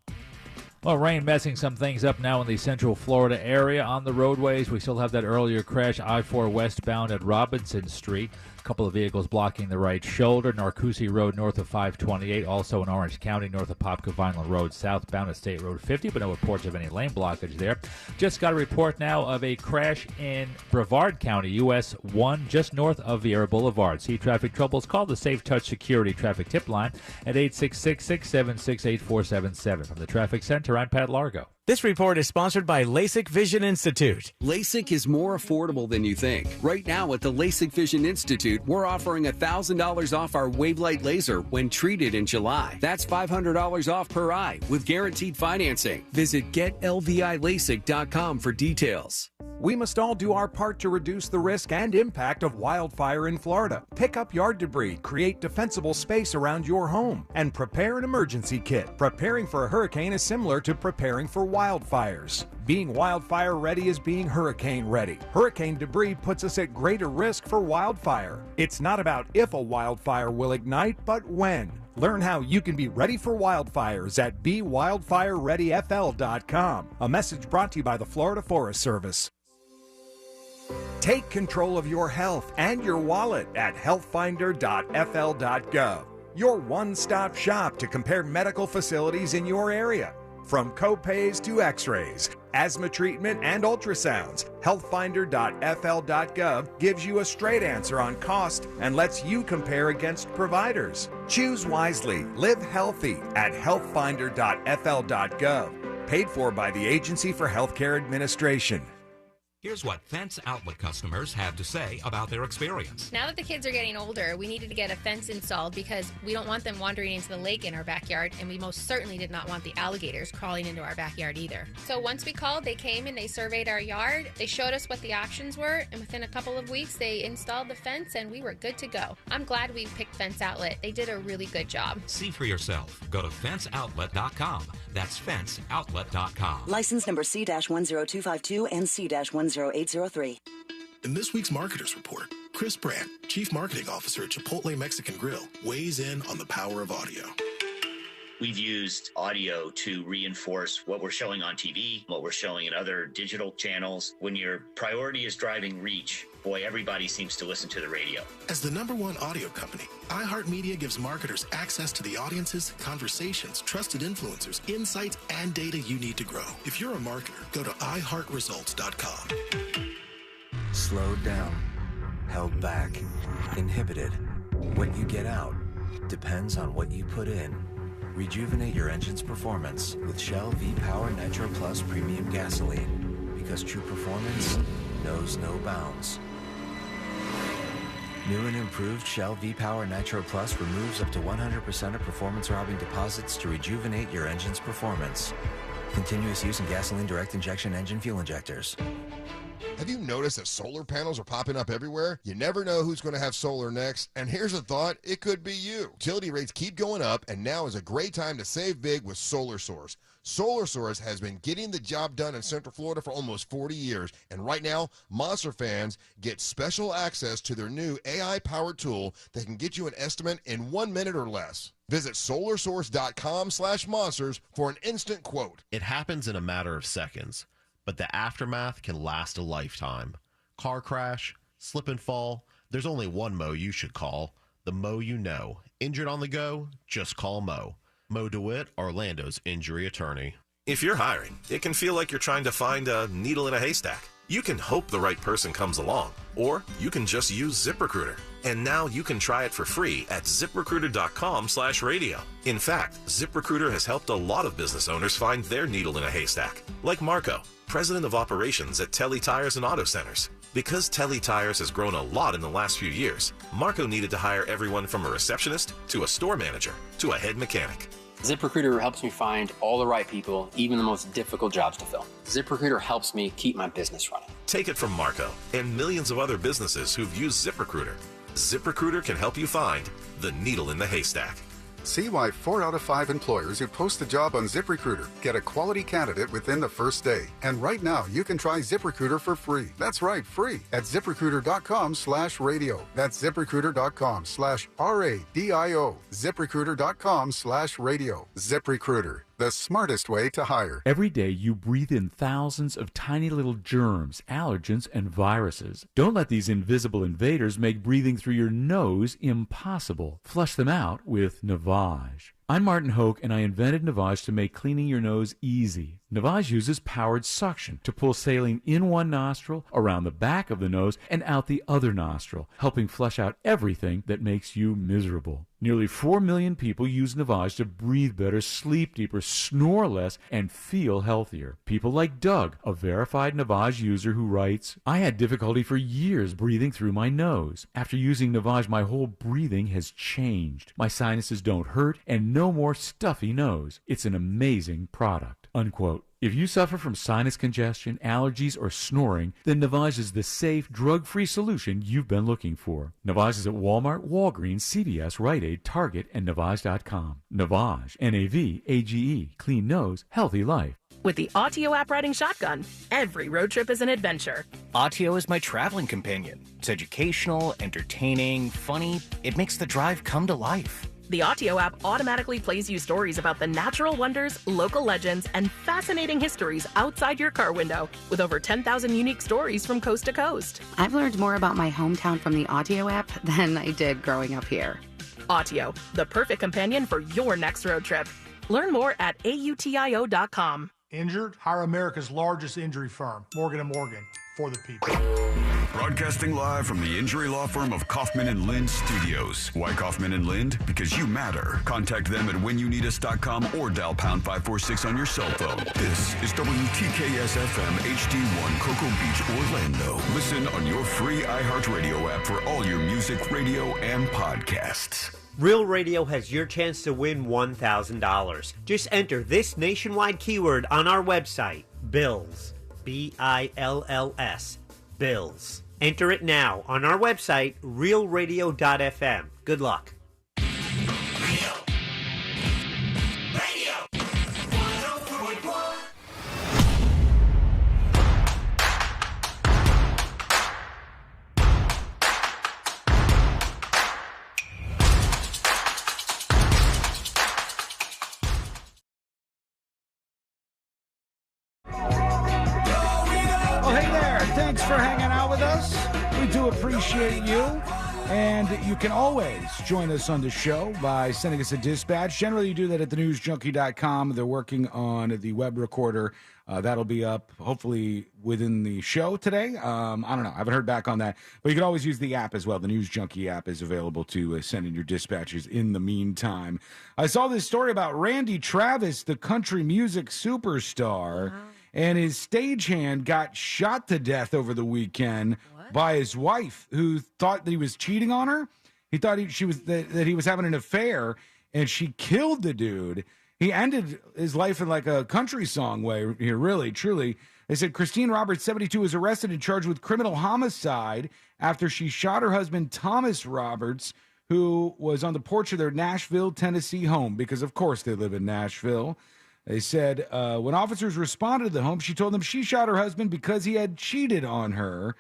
Well, rain messing some things up now in the central Florida area on the roadways. We still have that earlier crash, I-4 westbound at Robinson Street. A couple of vehicles blocking the right shoulder. Narcoossee Road north of 528. Also in Orange County north of Popka Vineland Road southbound at State Road 50, but no reports of any lane blockage there. Just got a report now of a crash in Brevard County, US 1, just north of Vieira Boulevard. See traffic troubles? Call the Safe Touch Security traffic tip line at 866-676-8477. From the Traffic Center, I'm Pat Largo. This report is sponsored by LASIK Vision Institute. LASIK is more affordable than you think. Right now at the LASIK Vision Institute, we're offering $1,000 off our Wavelight laser when treated in July. That's $500 off per eye with guaranteed financing. Visit GetLVILASIK.com for details. We must all do our part to reduce the risk and impact of wildfire in Florida. Pick up yard debris, create defensible space around your home, and prepare an emergency kit. Preparing for a hurricane is similar to preparing for wildfires. Being wildfire ready is being hurricane ready. Hurricane debris puts us at greater risk for wildfire. It's not about if a wildfire will ignite, but when. Learn how you can be ready for wildfires at BeWildfireReadyFL.com. A message brought to you by the Florida Forest Service. Take control of your health and your wallet at healthfinder.fl.gov. Your one-stop shop to compare medical facilities in your area. From copays to x-rays, asthma treatment, and ultrasounds, healthfinder.fl.gov gives you a straight answer on cost and lets you compare against providers. Choose wisely. Live healthy at healthfinder.fl.gov. Paid for by the Agency for Healthcare Administration. Here's what Fence Outlet customers have to say about their experience. Now that the kids are getting older, we needed to get a fence installed because we don't want them wandering into the lake in our backyard, and we most certainly did not want the alligators crawling into our backyard either. So once we called, they came and they surveyed our yard. They showed us what the options were, and within a couple of weeks, they installed the fence, and we were good to go. I'm glad we picked Fence Outlet. They did a really good job. See for yourself. Go to fenceoutlet.com. That's fenceoutlet.com. License number C-10252 and C-10803. In this week's Marketers Report, Chris Brandt, Chief Marketing Officer at Chipotle Mexican Grill, weighs in on the power of audio. We've used audio to reinforce what we're showing on TV, what we're showing in other digital channels. When your priority is driving reach, boy, everybody seems to listen to the radio. As the #1 audio company, iHeartMedia gives marketers access to the audiences, conversations, trusted influencers, insights, and data you need to grow. If you're a marketer, go to iHeartResults.com. Slowed down, held back, inhibited. What you get out depends on what you put in. Rejuvenate your engine's performance with Shell V-Power Nitro Plus Premium Gasoline, because true performance knows no bounds. New and improved Shell V-Power Nitro Plus removes up to 100% of performance-robbing deposits to rejuvenate your engine's performance. Continuous use in gasoline direct injection engine fuel injectors. Have you noticed that solar panels are popping up everywhere? You never know who's going to have solar next, and here's a thought, it could be you. Utility rates keep going up, and now is a great time to save big with Solar Source. Solar Source has been getting the job done in Central Florida for almost 40 years, and right now, Monster fans get special access to their new AI-powered tool that can get you an estimate in 1 minute or less. Visit solarsource.com/monsters for an instant quote. It happens in a matter of seconds, but the aftermath can last a lifetime. Car crash, slip and fall, there's only one Mo you should call, the Mo you know. Injured on the go? Just call Mo. Mo DeWitt, Orlando's injury attorney. If you're hiring, it can feel like you're trying to find a needle in a haystack. You can hope the right person comes along, or you can just use ZipRecruiter. And now you can try it for free at ZipRecruiter.com/radio. In fact, ZipRecruiter has helped a lot of business owners find their needle in a haystack, like Marco, president of operations at Telly Tires and Auto Centers. Because Telly Tires has grown a lot in the last few years, Marco needed to hire everyone from a receptionist to a store manager to a head mechanic. ZipRecruiter helps me find all the right people, even the most difficult jobs to fill. ZipRecruiter helps me keep my business running. Take it from Marco and millions of other businesses who've used ZipRecruiter. ZipRecruiter can help you find the needle in the haystack. See why 4 out of 5 employers who post a job on ZipRecruiter get a quality candidate within the first day. And right now, you can try ZipRecruiter for free. That's right, free at ZipRecruiter.com/radio. That's ZipRecruiter.com/RADIO. ZipRecruiter.com/radio. ZipRecruiter, the smartest way to hire. Every day you breathe in thousands of tiny little germs, allergens, and viruses. Don't let these invisible invaders make breathing through your nose impossible. Flush them out with Navage. I'm Martin Hoke, and I invented Navage to make cleaning your nose easy. Navage uses powered suction to pull saline in one nostril, around the back of the nose, and out the other nostril, helping flush out everything that makes you miserable. Nearly 4 million people use Navage to breathe better, sleep deeper, snore less, and feel healthier. People like Doug, a verified Navage user who writes, I had difficulty for years breathing through my nose. After using Navage, my whole breathing has changed. My sinuses don't hurt, and no more stuffy nose. It's an amazing product. Unquote. If you suffer from sinus congestion, allergies, or snoring, then Navage is the safe, drug-free solution you've been looking for. Navage is at Walmart, Walgreens, CVS, Rite Aid, Target, and Navage.com. Navage, N-A-V-A-G-E, clean nose, healthy life. With the Autio app riding shotgun, every road trip is an adventure. Autio is my traveling companion. It's educational, entertaining, funny. It makes the drive come to life. The Autio app automatically plays you stories about the natural wonders, local legends, and fascinating histories outside your car window, with over 10,000 unique stories from coast to coast. I've learned more about my hometown from the Autio app than I did growing up here. Autio, the perfect companion for your next road trip. Learn more at AUTIO.com. Injured? Hire America's largest injury firm, Morgan & Morgan, for the people. Broadcasting live from the injury law firm of Kaufman and Lind Studios. Why Kaufman and Lind? Because you matter. Contact them at whenyouneedus.com or dial pound 546 on your cell phone. This is WTKS FM HD1 Cocoa Beach, Orlando. Listen on your free iHeartRadio app for all your music, radio, and podcasts. Real Radio has your chance to win $1,000. Just enter this nationwide keyword on our website, BILLS. B-I-L-L-S. Bills. Enter it now on our website, realradio.fm. Good luck. Thanks for hanging out with us. We do appreciate you. And you can always join us on the show by sending us a dispatch. Generally, you do that at thenewsjunkie.com. They're working on the web recorder. That'll be up hopefully within the show today. I don't know. I haven't heard back on that. But you can always use the app as well. The News Junkie app is available to send in your dispatches in the meantime. I saw this story about Randy Travis, the country music superstar. Wow. And his stagehand got shot to death over the weekend by his wife, who thought that he was cheating on her. He thought that he was having an affair, and she killed the dude. He ended his life in like a country song way here, really, truly. They said Christine Roberts, 72, was arrested and charged with criminal homicide after she shot her husband, Thomas Roberts, who was on the porch of their Nashville, Tennessee home, because, of course, they live in Nashville. They said when officers responded to the home, she told them she shot her husband because he had cheated on her.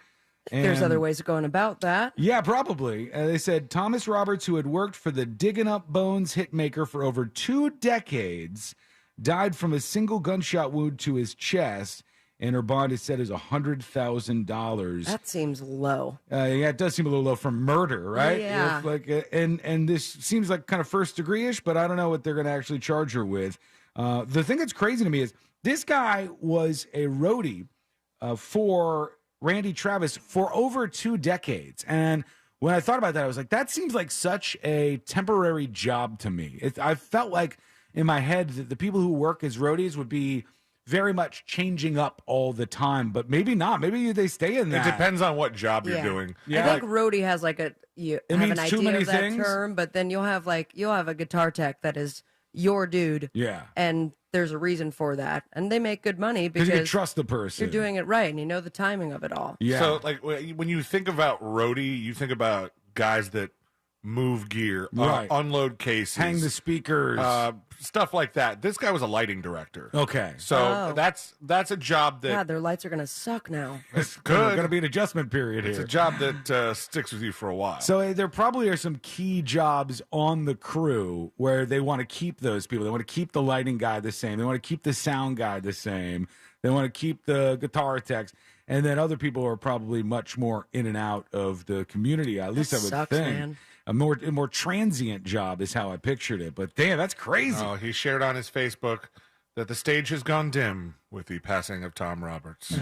There's other ways of going about that. Yeah, probably. They said Thomas Roberts, who had worked for the Diggin' Up Bones hitmaker for over 2 decades, died from a single gunshot wound to his chest, and her bond is set as $100,000. That seems low. Yeah, it does seem a little low for murder, right? Yeah. Like, and this seems like kind of first degree-ish, but I don't know what they're going to actually charge her with. The thing that's crazy to me is this guy was a roadie for Randy Travis for over 2 decades. And when I thought about that, I was like, that seems like such a temporary job to me. I felt like in my head that the people who work as roadies would be very much changing up all the time, but maybe not. Maybe they stay in that. It depends on what job you're doing. I think roadie has like you have means an too idea many of that things. term, but then you'll have a guitar tech that is your dude. Yeah. And there's a reason for that. And they make good money because you can trust the person. You're doing it right and you know the timing of it all. Yeah. So, like, when you think about roadie, you think about guys that move gear, Right. unload cases, Hang the speakers. stuff like that. This guy was a lighting director. Okay. So Oh. that's a job that God, their lights are going to suck now. it's There's good. going to be an adjustment period It's here. a job that sticks with you for a while. So there probably are some key jobs on the crew where they want to keep those people. They want to keep the lighting guy the same. They want to keep the sound guy the same. They want to keep the guitar techs. And then other people are probably much more in and out of the community. At least I would sucks, think. man. A more transient job is how I pictured it. But damn, that's crazy. Oh, he shared on his Facebook that the stage has gone dim with the passing of Tom Roberts. So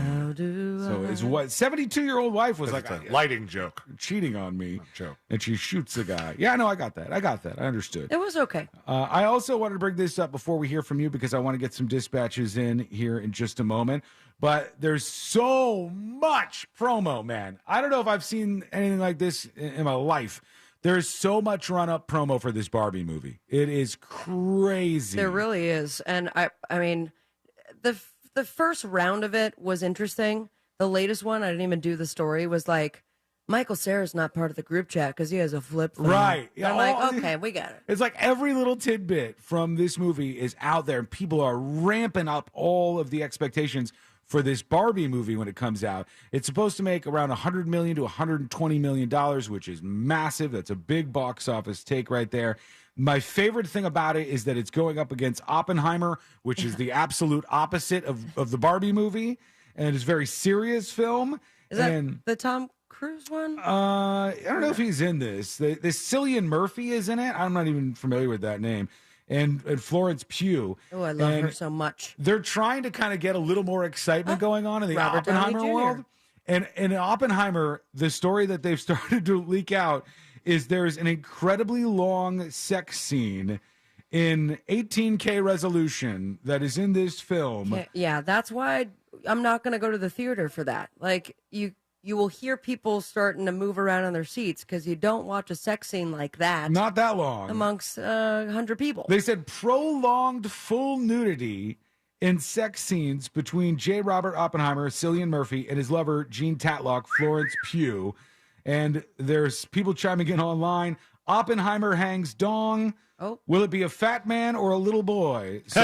his 72-year-old wife was like It's a lighting joke. cheating on me, joke. and she shoots the guy. Yeah, no, I got that. I understood. It was okay. I also wanted to bring this up before we hear from you because I want to get some dispatches in here in just a moment. But there's so much promo, man. I don't know if I've seen anything like this in my life. There's so much run-up promo for this Barbie movie. It is crazy. There really is. And I mean, the first round of it was interesting. The latest one, I didn't even do the story, was like, Michael Cera's not part of the group chat because he has a flip phone. Right. Yeah, I'm like, okay, we got it. It's like every little tidbit from this movie is out there, and people are ramping up all of the expectations for this Barbie movie when it comes out. It's supposed to make around $100 million to $120 million, which is massive. That's a big box office take right there. My favorite thing about it is that it's going up against Oppenheimer, which is the absolute opposite of the Barbie movie, and it's a very serious film. Is that the Tom Cruise one? I don't know if he's in this. This Cillian Murphy is in it. I'm not even familiar with that name. And Florence Pugh. Oh, I love And her so much. They're trying to kind of get a little more excitement going on in the Robert Downey Oppenheimer Jr. world. And in Oppenheimer, the story that they've started to leak out is there's an incredibly long sex scene in 18K resolution that is in this film. Yeah, that's why I'm not going to go to the theater for that. Like, you will hear people starting to move around in their seats because you don't watch a sex scene like that. Not that long. Amongst 100 people. They said prolonged full nudity in sex scenes between J. Robert Oppenheimer, Cillian Murphy, and his lover, Jean Tatlock, Florence Pugh. And there's people chiming in online. Oppenheimer hangs dong. Oh. Will it be a fat man or a little boy? So,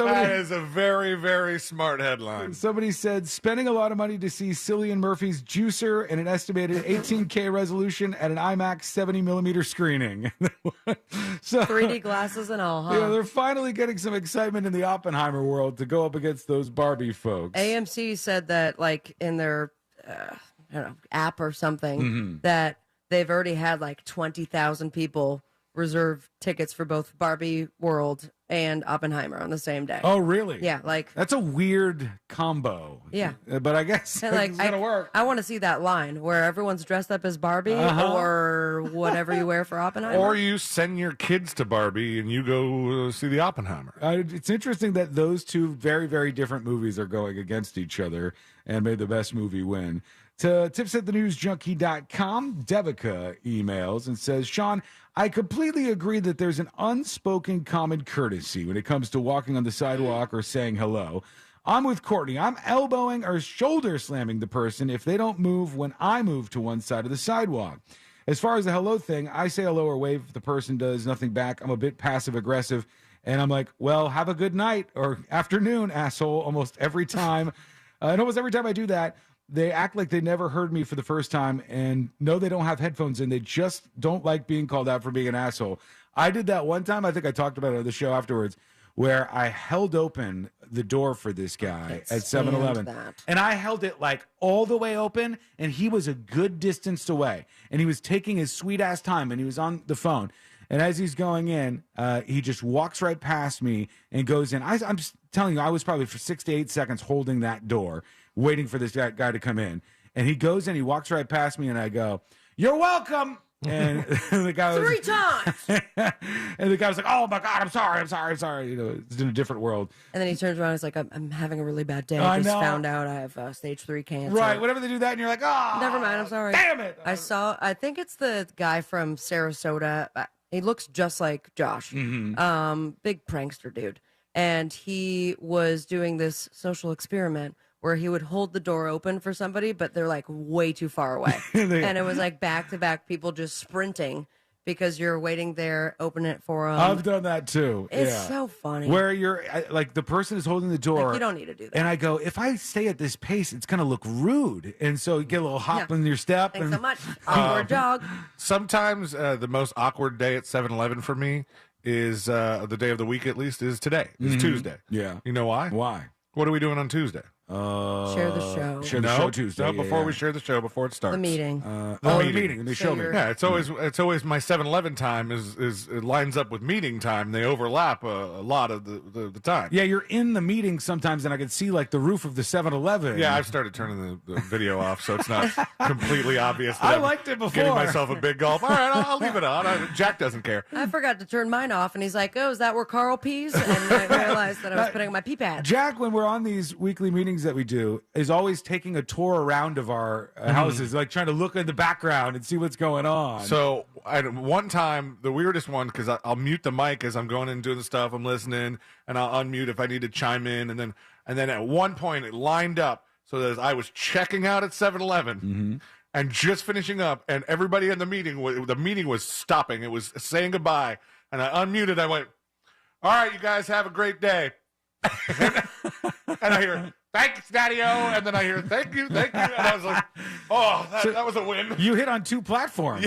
That is a very, very smart headline. Somebody said, spending a lot of money to see Cillian Murphy's Juicer and an estimated 18K resolution at an IMAX 70mm screening. So 3D glasses and all, huh? Yeah, they're finally getting some excitement in the Oppenheimer world to go up against those Barbie folks. AMC said that, like, in their I don't know, app or something, Mm-hmm. that they've already had like 20,000 people reserve tickets for both Barbie World and Oppenheimer on the same day. Oh, really? Yeah, like That's a weird combo. Yeah. But I guess and, like, it's going to work. I want to see that line where everyone's dressed up as Barbie or whatever you wear for Oppenheimer. Or you send your kids to Barbie and you go see the Oppenheimer. It's interesting that those two very, very different movies are going against each other and made the best movie win. To tipsathenewsjunkie.com, Devika emails and says, Sean, I completely agree that there's an unspoken common courtesy when it comes to walking on the sidewalk or saying hello. I'm with Courtney. I'm elbowing or shoulder slamming the person if they don't move when I move to one side of the sidewalk. As far as the hello thing, I say hello or wave if the person does nothing back. I'm a bit passive aggressive, and I'm like, well, have a good night or afternoon, asshole, almost every time. And almost every time I do that, they act like they never heard me for the first time and know they don't have headphones in. They just don't like being called out for being an asshole. I did that one time. I think I talked about it on the show afterwards, where I held open the door for this guy at 7-Eleven. And I held it like all the way open, and he was a good distance away. And he was taking his sweet-ass time, and he was on the phone. And as he's going in, he just walks right past me and goes in. I'm just telling you, I was probably for 6 to 8 seconds holding that door, waiting for this guy to come in. And he goes in, he walks right past me, and I go, "You're welcome." And the guy was 3 times. And the guy was like, "Oh my God, I'm sorry. You know, it's in a different world." And then he turns around and is like, I'm having a really bad day. I I just know. found out I have stage 3 cancer. Right. Whenever they do that, and you're like, "Oh, Never mind, I'm sorry. Damn it." I think it's the guy from Sarasota. He looks just like Josh. Big prankster dude. And he was doing this social experiment where he would hold the door open for somebody, but they're like way too far away. And it was like back-to-back people just sprinting because you're waiting there, open it for them. I've done that too. It's Yeah. so funny. Where you're like the person is holding the door. Like, you don't need to do that. And I go, if I stay at this pace, it's going to look rude. And so you get a little hop in your step. Thanks and, so much. Awkward dog. Sometimes the most awkward day at 7-Eleven for me is the day of the week, at least, is today. It's Tuesday. Yeah. You know why? Why? What are we doing on Tuesday? Share the show. Share the show Tuesday. No, yeah, before yeah. we share the show, before it starts. The meeting. The meeting. They show me. Yeah, it's always my 7-Eleven time is it lines up with meeting time. They overlap a lot of the time. Yeah, you're in the meeting sometimes, and I can see like the roof of the 7-Eleven. Yeah, I've started turning the video off, so it's not completely obvious. That I I'm liked it before. Getting myself a big gulp. All right, I'll leave it on. Jack doesn't care. I forgot to turn mine off, and he's like, "Oh, is that where Carl pees?" And I realized that I was putting my pee pad. Jack, when we're on these weekly meetings that we do, is always taking a tour around of our houses, like trying to look in the background and see what's going on. So one time, the weirdest one, because I'll mute the mic as I'm going in and doing the stuff, I'm listening, and I'll unmute if I need to chime in, and then at one point it lined up so that I was checking out at 7-Eleven and just finishing up, and everybody in the meeting was stopping. It was saying goodbye, and I unmuted. I went, "All right, you guys have a great day," and I hear, "Thanks, Daddy-O," and then I hear, "Thank you," and I was like, "Oh, that was a win." You hit on 2 platforms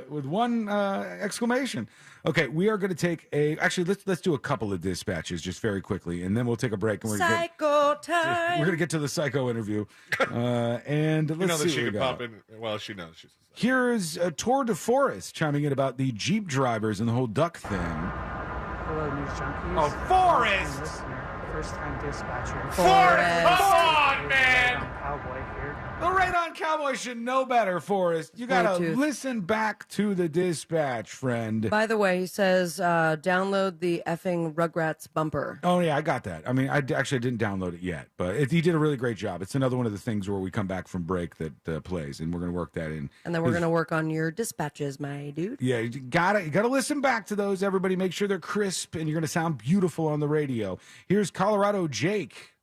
with one exclamation. Okay, we are going to take actually let's do a couple of dispatches just very quickly, and then we'll take a break. And Psycho time. We're going to get to the psycho interview, and let's You know that see she what we can got. pop in. Well, she knows. She's Here's Tour de Forest chiming in about the Jeep drivers and the whole duck thing. Hello, News Junkies. Oh, Forrest! Listener, first-time dispatcher. Forrest, come on, man! Cowboy here. The Radon Cowboy should know better, Forrest. You got to Bluetooth. listen back to the dispatch, friend. By the way, he says, download the effing Rugrats bumper. Oh, yeah, I got that. I mean, I didn't download it yet, but he did a really great job. It's another one of the things where we come back from break that plays, and we're going to work that in. And then we're going to work on your dispatches, my dude. Yeah, you gotta listen back to those, everybody. Make sure they're crisp, and you're going to sound beautiful on the radio. Here's Colorado Jake.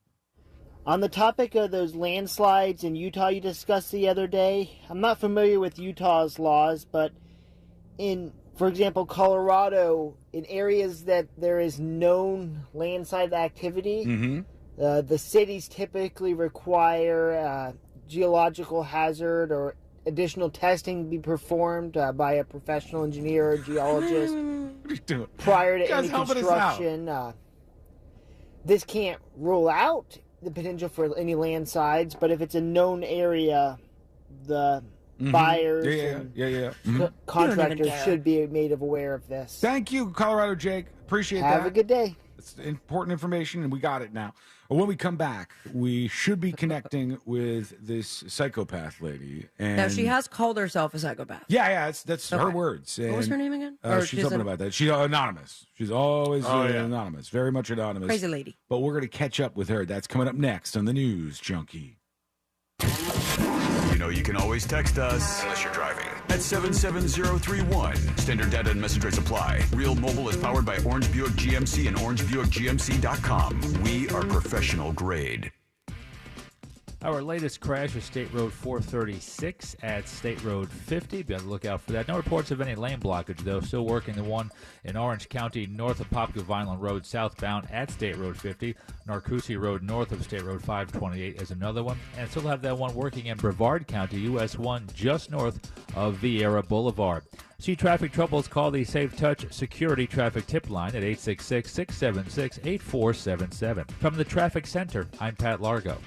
On the topic of those landslides in Utah you discussed the other day, I'm not familiar with Utah's laws, but for example, Colorado, in areas that there is known landslide activity, the cities typically require geological hazard or additional testing be performed by a professional engineer or geologist prior to any construction. This can't rule out the potential for any landslides, but if it's a known area, the buyers and contractors should be made aware of this. Thank you, Colorado Jake. Appreciate that. Have a good day. It's important information, and we got it now. When we come back, we should be connecting with this psychopath lady. And Now, she has called herself a psychopath. Yeah, that's her words. What was her name again? She's open about that. She's anonymous. She's always anonymous. Very much anonymous. Crazy lady. But we're going to catch up with her. That's coming up next on the News Junkie. know you can always text us, unless you're driving, at 77031. Standard data and message rates apply. Real Mobile is powered by Orange Buick GMC and OrangeBuickGMC.com. We are professional grade. Our latest crash is State Road 436 at State Road 50. Be on the lookout for that. No reports of any lane blockage, though. Still working the one in Orange County north of Popka Vineland Road southbound at State Road 50. Narcoossee Road north of State Road 528 is another one. And still have that one working in Brevard County, US 1, just north of Vieira Boulevard. See traffic troubles, call the Safe Touch Security Traffic Tip Line at 866-676-8477. From the Traffic Center, I'm Pat Largo.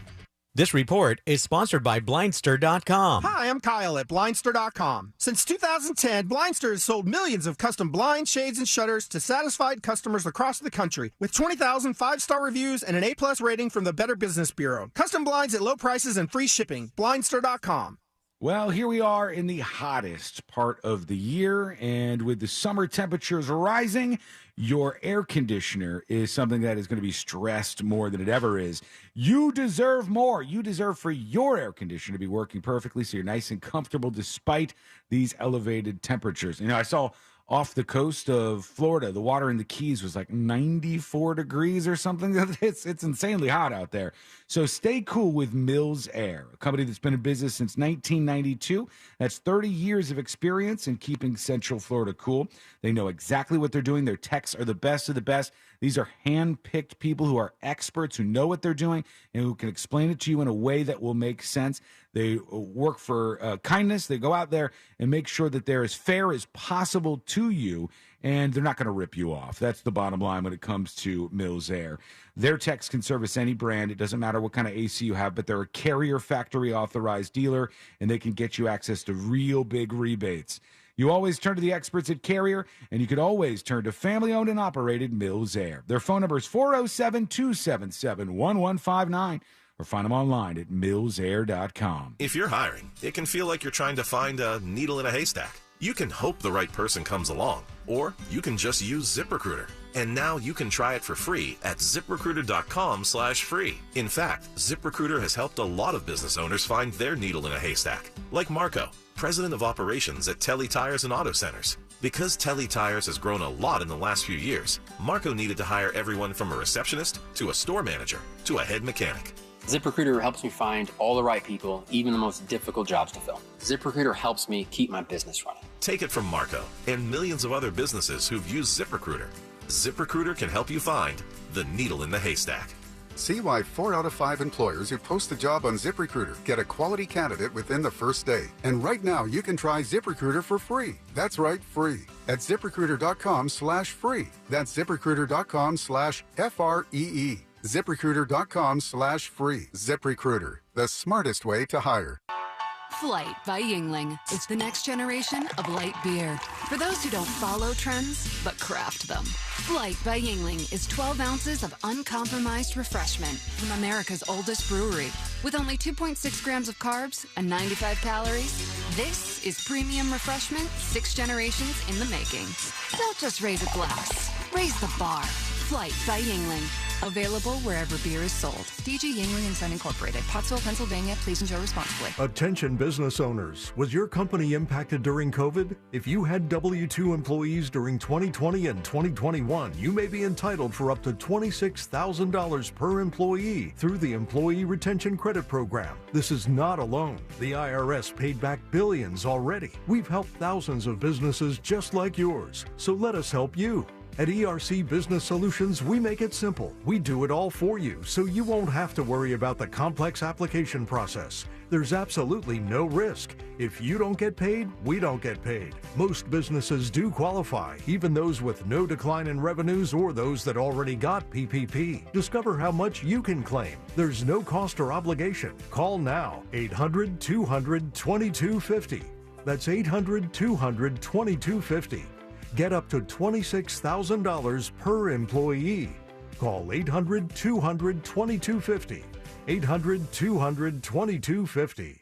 This report is sponsored by Blindster.com. Hi, I'm Kyle at Blindster.com. Since 2010, Blindster has sold millions of custom blinds, shades, and shutters to satisfied customers across the country with 20,000 five-star reviews and an A-plus rating from the Better Business Bureau. Custom blinds at low prices and free shipping. Blindster.com. Well, here we are in the hottest part of the year, and with the summer temperatures rising, your air conditioner is something that is going to be stressed more than it ever is. You deserve more. You deserve for your air conditioner to be working perfectly so you're nice and comfortable despite these elevated temperatures. You know, I saw off the coast of Florida, the water in the Keys was like 94 degrees or something. It's insanely hot out there. So stay cool with Mills Air, a company that's been in business since 1992. That's 30 years of experience in keeping Central Florida cool. They know exactly what they're doing. Their techs are the best of the best. These are hand-picked people who are experts, who know what they're doing, and who can explain it to you in a way that will make sense. They work for kindness. They go out there and make sure that they're as fair as possible to you, and they're not going to rip you off. That's the bottom line when it comes to Mills Air. Their techs can service any brand. It doesn't matter what kind of AC you have, but they're a Carrier factory authorized dealer, and they can get you access to real big rebates. You always turn to the experts at Carrier, and you can always turn to family-owned and operated Mills Air. Their phone number is 407-277-1159, or find them online at millsair.com. If you're hiring, it can feel like you're trying to find a needle in a haystack. You can hope the right person comes along, or you can just use ZipRecruiter. And now you can try it for free at ZipRecruiter.com/free. In fact, ZipRecruiter has helped a lot of business owners find their needle in a haystack, like Marco, president of operations at Telly Tires and Auto Centers. Because Telly Tires has grown a lot in the last few years, Marco needed to hire everyone from a receptionist to a store manager to a head mechanic. ZipRecruiter helps me find all the right people, even the most difficult jobs to fill. ZipRecruiter helps me keep my business running. Take it from Marco and millions of other businesses who've used ZipRecruiter. ZipRecruiter can help you find the needle in the haystack. See why 4 out of 5 employers who post a job on ZipRecruiter get a quality candidate within the first day. And right now, you can try ZipRecruiter for free. That's right, free. At ZipRecruiter.com/free. That's ZipRecruiter.com/FREE. ZipRecruiter.com/free. ZipRecruiter, the smartest way to hire. Flight by Yuengling. It's the next generation of light beer. For those who don't follow trends, but craft them. Flight by Yuengling is 12 ounces of uncompromised refreshment from America's oldest brewery. With only 2.6 grams of carbs and 95 calories, this is premium refreshment 6 generations in the making. Don't just raise a glass, raise the bar. Flight by Yuengling. Available wherever beer is sold. DG Yuengling & Son Incorporated, Pottsville, Pennsylvania. Please enjoy responsibly. Attention business owners. Was your company impacted during COVID? If you had W-2 employees during 2020 and 2021, you may be entitled for up to $26,000 per employee through the Employee Retention Credit Program. This is not alone. The IRS paid back billions already. We've helped thousands of businesses just like yours. So let us help you. At ERC Business Solutions, we make it simple. We do it all for you, so you won't have to worry about the complex application process. There's absolutely no risk. If you don't get paid, we don't get paid. Most businesses do qualify, even those with no decline in revenues or those that already got PPP. Discover how much you can claim. There's no cost or obligation. Call now, 800-200-2250. That's 800-200-2250. Get up to $26,000 per employee. Call 800-200-2250. 800-200-2250.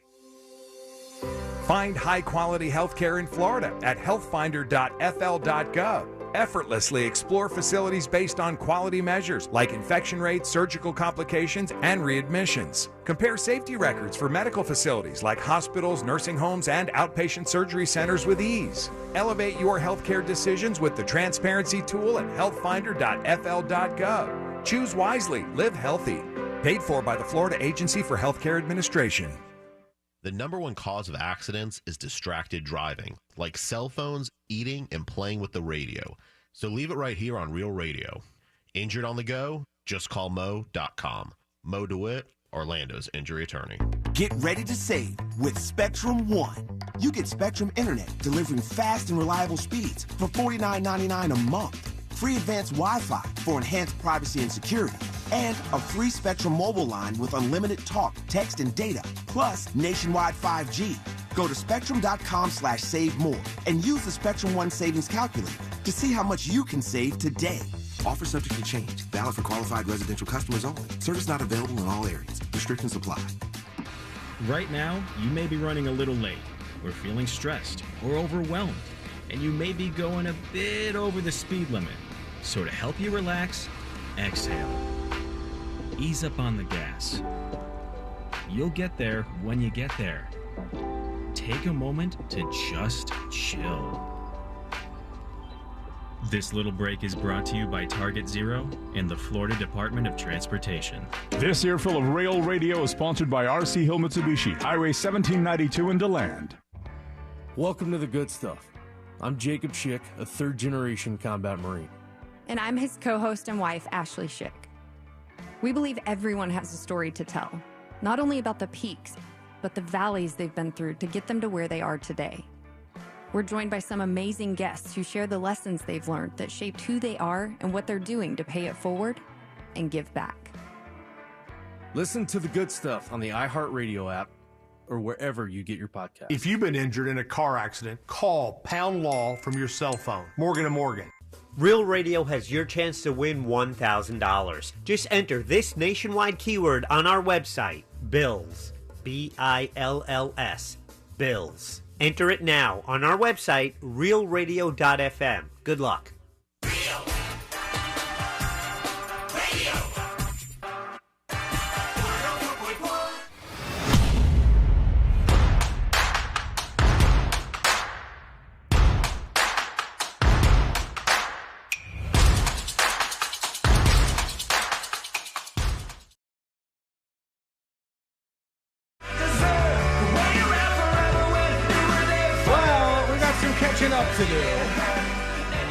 Find high-quality healthcare in Florida at healthfinder.fl.gov. Effortlessly explore facilities based on quality measures like infection rates, surgical complications, and readmissions. Compare safety records for medical facilities like hospitals, nursing homes, and outpatient surgery centers with ease. Elevate your healthcare decisions with the transparency tool at healthfinder.fl.gov. Choose wisely, live healthy. Paid for by the Florida Agency for Healthcare Administration. The number one cause of accidents is distracted driving, like cell phones, eating, and playing with the radio. So leave it right here on Real Radio. Injured on the go? Just call Mo.com. Mo DeWitt, Orlando's injury attorney. Get ready to save with Spectrum One. You get Spectrum Internet delivering fast and reliable speeds for $49.99 a month. Free advanced Wi-Fi for enhanced privacy and security. And a free Spectrum mobile line with unlimited talk, text, and data, plus nationwide 5G. Go to spectrum.com/save more and use the Spectrum One savings calculator to see how much you can save today. Offer subject to change. Valid for qualified residential customers only. Service not available in all areas. Restrictions apply. Right now, you may be running a little late, or feeling stressed, or overwhelmed, and you may be going a bit over the speed limit. So to help you relax, exhale. Ease up on the gas. You'll get there when you get there. Take a moment to just chill. This little break is brought to you by Target Zero and the Florida Department of Transportation. This earful of Real Radio is sponsored by RC Hill Mitsubishi, Highway 1792 in DeLand. Welcome to The Good Stuff. I'm Jacob Schick, a third-generation combat Marine. And I'm his co-host and wife, Ashley Schick. We believe everyone has a story to tell, not only about the peaks, but the valleys they've been through to get them to where they are today. We're joined by some amazing guests who share the lessons they've learned that shaped who they are and what they're doing to pay it forward and give back. Listen to The Good Stuff on the iHeartRadio app or wherever you get your podcast. If you've been injured in a car accident, call Pound Law from your cell phone. Morgan & Morgan. Real Radio has your chance to win $1,000. Just enter this nationwide keyword on our website, BILLS. BILLS. BILLS. Enter it now on our website, realradio.fm. Good luck. To do.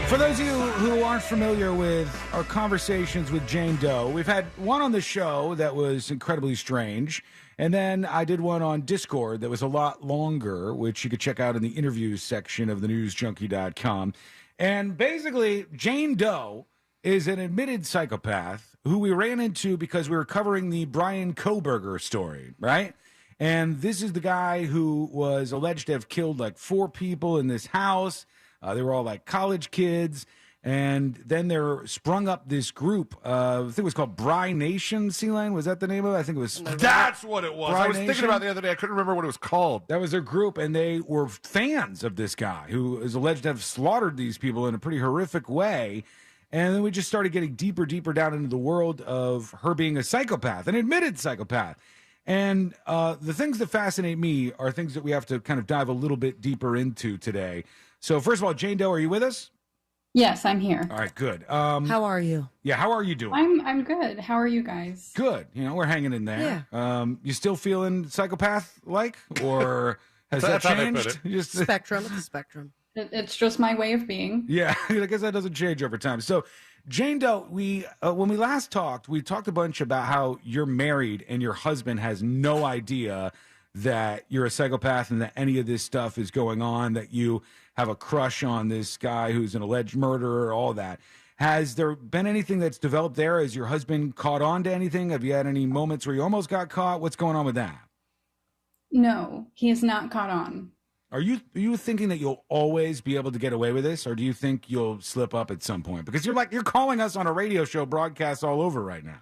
For those of you who aren't familiar with our conversations with Jane Doe, we've had one on the show that was incredibly strange, and then I did one on Discord that was a lot longer, which you could check out in the interviews section of thenewsjunkie.com. And basically, Jane Doe is an admitted psychopath who we ran into because we were covering the Brian Kohberger story, right? And this is the guy who was alleged to have killed like 4 people in this house. They were all like college kids. And then there sprung up this group. I think it was called Bry Nation, C-Line. Was that the name of it? I think it was. That's what it was. Bry I was Nation? thinking about it the other day. I couldn't remember what it was called. That was their group, and they were fans of this guy who is alleged to have slaughtered these people in a pretty horrific way. And then we just started getting deeper down into the world of her being a psychopath, an admitted psychopath. And the things that fascinate me are things that we have to kind of dive a little bit deeper into today. So first of all, Jane Doe, are you with us? Yes, I'm here. All right, good. How are you? Yeah, how are you doing? I'm good. How are you guys? Good. You know, we're hanging in there. Yeah. You still feeling psychopath-like, or has that That's how they put changed? it. Just Spectrum. It's a spectrum. It's just my way of being. Yeah, I guess that doesn't change over time. So, Jane Doe, when we last talked, we talked a bunch about how you're married and your husband has no idea that you're a psychopath and that any of this stuff is going on, that you have a crush on this guy who's an alleged murderer, all that. Has there been anything that's developed there? Has your husband caught on to anything? Have you had any moments where you almost got caught? What's going on with that? No, he is not caught on. Are you thinking that you'll always be able to get away with this, or do you think you'll slip up at some point? Because you're calling us on a radio show broadcast all over right now.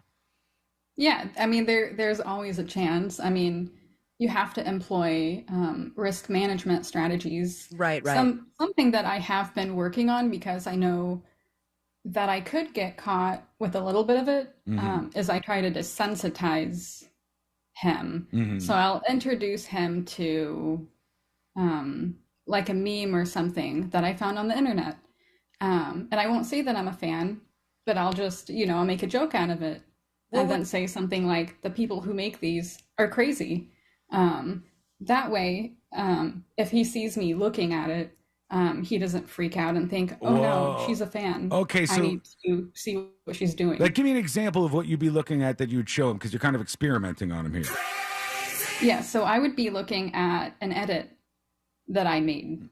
Yeah, I mean, there's always a chance. I mean, you have to employ risk management strategies. Right. Something that I have been working on, because I know that I could get caught with a little bit of it Mhm. is I try to desensitize him. Mhm. So I'll introduce him to like a meme or something that I found on the internet. And I won't say that I'm a fan, but I'll just, I'll make a joke out of it and then say something like, the people who make these are crazy. That way, if he sees me looking at it, he doesn't freak out and think, oh no, Whoa. she's a fan. Okay, I so- need to see what she's doing. Like, give me an example of what you'd be looking at that you'd show him, because you're kind of experimenting on him here. Yeah, so I would be looking at an edit that I made.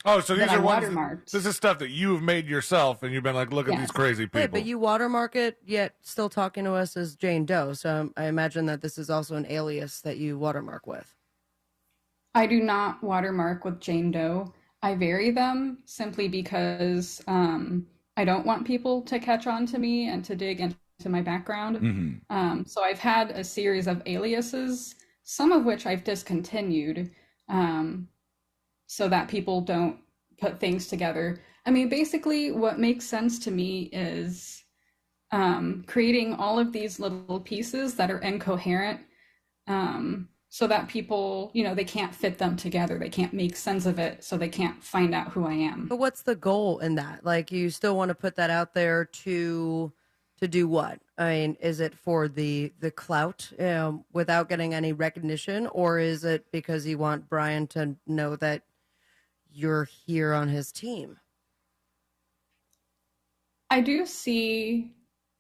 Oh, so That these I are ones. watermarked. This is stuff that you've made yourself, and you've been like, "Look at Yes. these crazy people." Wait, but you watermark it, yet still talking to us as Jane Doe. So I imagine that this is also an alias that you watermark with. I do not watermark with Jane Doe. I vary them simply because I don't want people to catch on to me and to dig into my background. Mhm. So I've had a series of aliases, some of which I've discontinued, so that people don't put things together. I mean, basically, what makes sense to me is creating all of these little pieces that are incoherent, so that people, they can't fit them together. They can't make sense of it, so they can't find out who I am. But what's the goal in that? Like, you still want to put that out there to do what? I mean, is it for the clout without getting any recognition, or is it because you want Brian to know that you're here on his team? I do see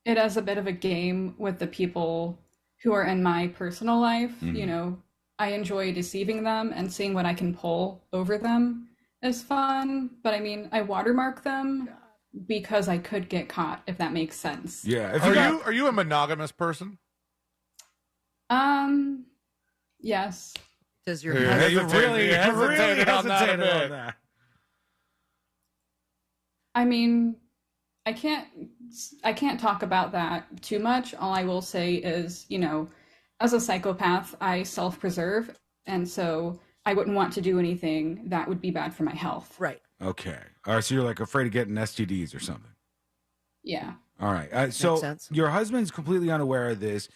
it as a bit of a game with the people who are in my personal life. Mhm. I enjoy deceiving them, and seeing what I can pull over them is fun. But I mean, I watermark them because I could get caught, if that makes sense. Yeah. Are you a monogamous person? Yes. Does your husband- you really hesitated on that a hesitated bit. on that. I mean, I can't talk about that too much. All I will say is, as a psychopath, I self-preserve, and so I wouldn't want to do anything that would be bad for my health. Right. Okay. All right. So you're like afraid of getting STDs or something. Yeah. All right. So sense. your husband's completely unaware of this.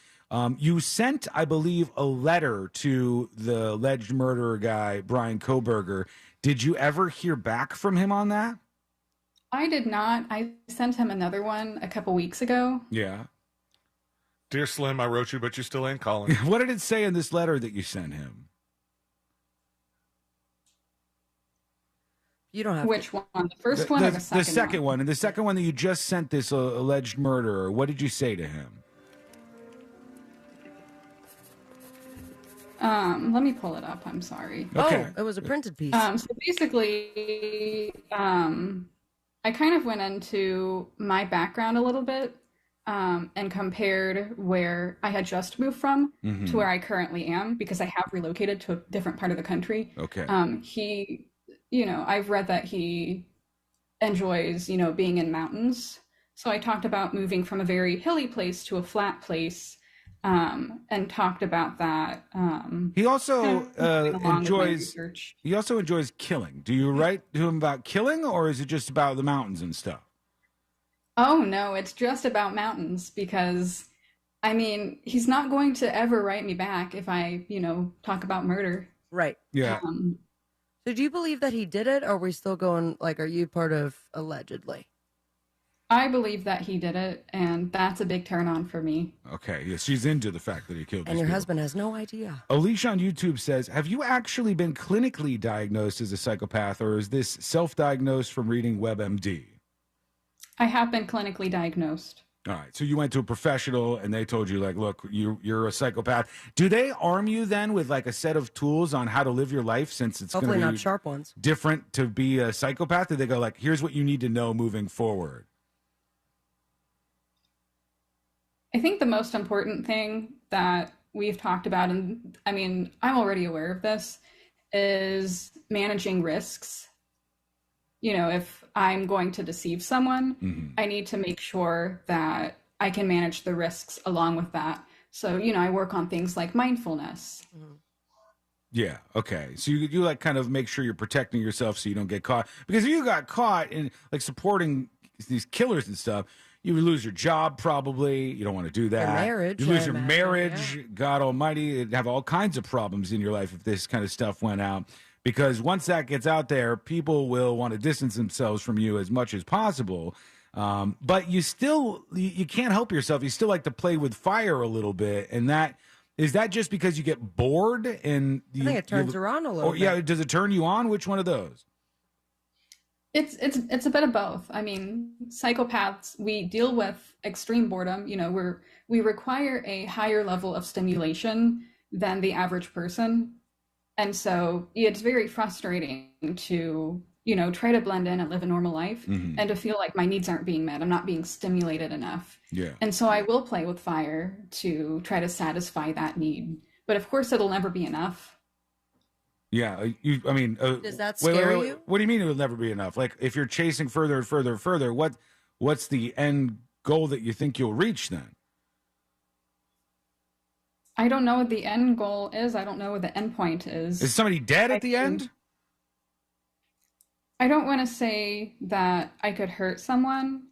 You sent, I believe, a letter to the alleged murderer guy, Brian Koberger. Did you ever hear back from him on that? I did not. I sent him another one a couple weeks ago. Yeah. Dear Slim, I wrote you, but you still ain't calling. What did it say in this letter that you sent him? You don't have Which one? The first one or the second one? The second one. And the second one that you just sent this alleged murderer, what did you say to him? Let me pull it up. I'm sorry. Okay. Oh, it was a printed piece. So basically, I kind of went into my background a little bit, and compared where I had just moved from Mhm. to where I currently am, because I have relocated to a different part of the country. Okay. He, I've read that he enjoys, being in mountains. So I talked about moving from a very hilly place to a flat place, and talked about that. He also moving along with my enjoys. research. He also enjoys killing. Do you write to him about killing, or is it just about the mountains and stuff? Oh no, it's just about mountains, because I mean, he's not going to ever write me back if I, talk about murder. Right. Yeah. So do you believe that he did it, or are we still going, like, are you part of allegedly? I believe that he did it, and that's a big turn on for me. Okay. Yeah, she's into the fact that he killed. And these your people. husband has no idea. Alicia on YouTube says, have you actually been clinically diagnosed as a psychopath, or is this self-diagnosed from reading WebMD? I have been clinically diagnosed. All right. So you went to a professional and they told you, like, look, you're a psychopath. Do they arm you then with like a set of tools on how to live your life, since it's Hopefully going to not be sharp ones. different to be a psychopath? Did they go like, here's what you need to know moving forward? I think the most important thing that we've talked about, and I mean, I'm already aware of this, is managing risks. If I'm going to deceive someone, I need to make sure that I can manage the risks along with that. So, I work on things like mindfulness. Yeah. Okay. So you like kind of make sure you're protecting yourself so you don't get caught, because if you got caught in like supporting these killers and stuff, you would lose your job probably. You don't want to do that. Your marriage, You lose I your imagine, marriage. yeah. God Almighty, you'd have all kinds of problems in your life if this kind of stuff went out. Because once that gets out there, people will want to distance themselves from you as much as possible. But you still, you can't help yourself. You still like to play with fire a little bit. And is that just because you get bored? And I think it turns her on a little bit. Yeah, does it turn you on? Which one of those? It's a bit of both. I mean, psychopaths, we deal with extreme boredom. You know, we require a higher level of stimulation than the average person. And so it's very frustrating to, you know, try to blend in and live a normal life and to feel like my needs aren't being met. I'm not being stimulated enough. Yeah. And so I will play with fire to try to satisfy that need. But of course, it'll never be enough. Yeah, Does that scare you? What do you mean it will never be enough? Like, if you're chasing further and further and further, what's the end goal that you think you'll reach then? I don't know what the end goal is. I don't know what the end point is. Is somebody dead at the end? I don't want to say that I could hurt someone.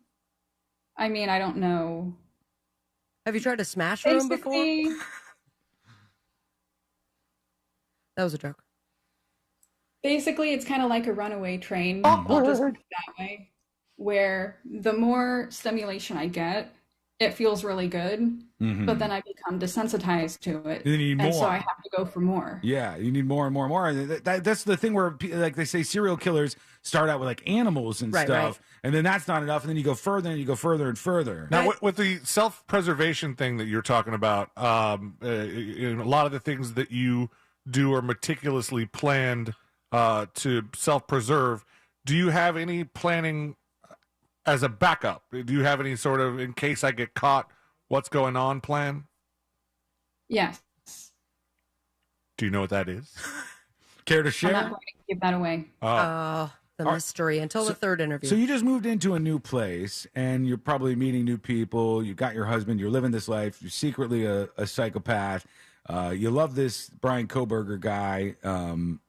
I mean, I don't know. Have you tried to smash room before? Basically, That was a joke. basically, it's kind of like a runaway train. I'll just put it that way, where the more stimulation I get, it feels really good, but then I become desensitized to it, You need and so more. I have to go for more. Yeah, you need more and more and more. And that's the thing where, like they say, serial killers start out with like animals and Right, stuff, right. and then that's not enough, and then you go further and you go further and further. Now, with the self-preservation thing that you're talking about, a lot of the things that you do are meticulously planned to self-preserve. Do you have any planning as a backup? Do you have any sort of, in case I get caught, what's going on plan? Yes, Do you know what that is? Care to I'm share? not going to give that away. Oh, the mystery until the third interview. So you just moved into a new place, and you're probably meeting new people. You got your husband. You're living this life. You're secretly a psychopath. You love this Brian Koberger guy,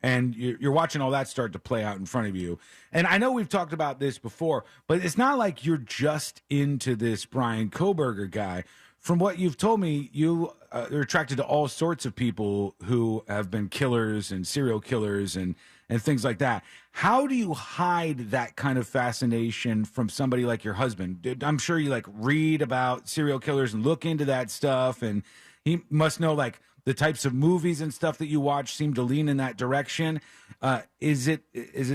and you're watching all that start to play out in front of you. And I know we've talked about this before, but it's not like you're just into this Brian Koberger guy. From what you've told me, you are attracted to all sorts of people who have been killers and serial killers and things like that. How do you hide that kind of fascination from somebody like your husband? I'm sure you like read about serial killers and look into that stuff, and he must know like the types of movies and stuff that you watch seem to lean in that direction. Is it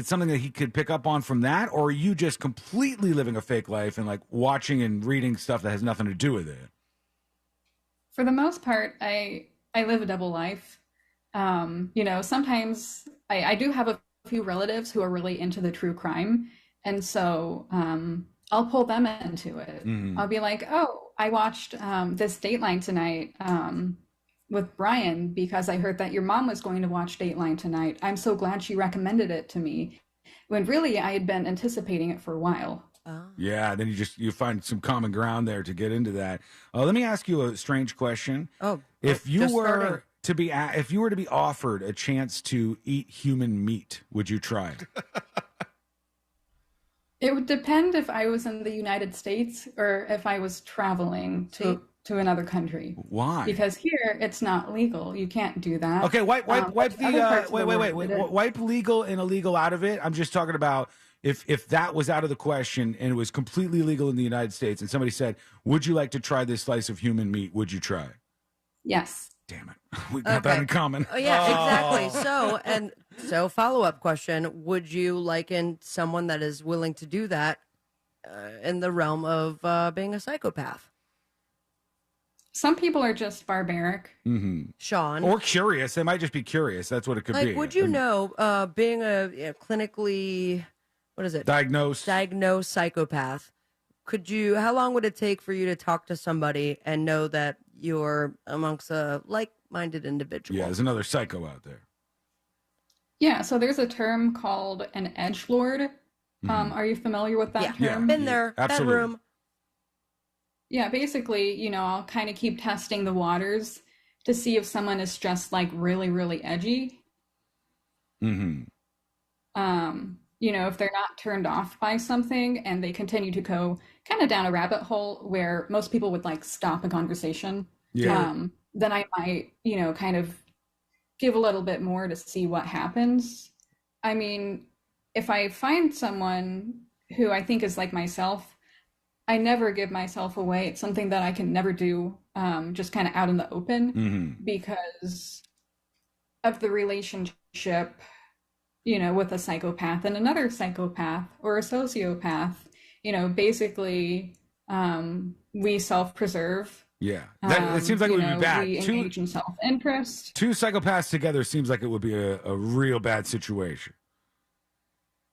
something that he could pick up on from that, or are you just completely living a fake life and like watching and reading stuff that has nothing to do with it? For the most part, I live a double life. You know, sometimes I do have a few relatives who are really into the true crime, and so I'll pull them into it. I'll be like, oh, I watched this Dateline tonight with Brian because I heard that your mom was going to watch Dateline tonight. I'm so glad she recommended it to me, when really I had been anticipating it for a while. Yeah, then you find some common ground there to get into that. Let me ask you a strange question. If you were to be offered a chance to eat human meat, would you try it? It would depend if I was in the United States or if I was traveling to another country. Why? Because here it's not legal. You can't do that. Okay, wipe Other parts of the world wait. did it. Wipe legal and illegal out of it. I'm just talking about if that was out of the question and it was completely legal in the United States, and somebody said, "Would you like to try this slice of human meat?" Would you try it? Yes. Damn it, we got that in common. Oh, yeah, exactly. So follow-up question: would you liken someone that is willing to do that in the realm of being a psychopath? Some people are just barbaric. Mm-hmm. Sean, or curious. They might just be curious. That's what it could be. like, would you know, being a clinically, what is it? Diagnosed psychopath. How long would it take for you to talk to somebody and know that you're amongst a like-minded individual? Yeah, there's another psycho out there. Yeah, so there's a term called an edgelord. Are you familiar with that term? Yeah, been there, absolutely. that room. Yeah, basically, you know, I'll kind of keep testing the waters to see if someone is just like really, really edgy. you know, if they're not turned off by something and they continue to go kind of down a rabbit hole where most people would like stop a conversation, then I might, you know, kind of give a little bit more to see what happens. I mean, if I find someone who I think is like myself, I never give myself away. It's something that I can never do just kind of out in the open because of the relationship, you know, with a psychopath and another psychopath or a sociopath. You know, basically, we self-preserve. Yeah, it seems like it would be bad. We engage in self-interest. Two psychopaths together seems like it would be a real bad situation.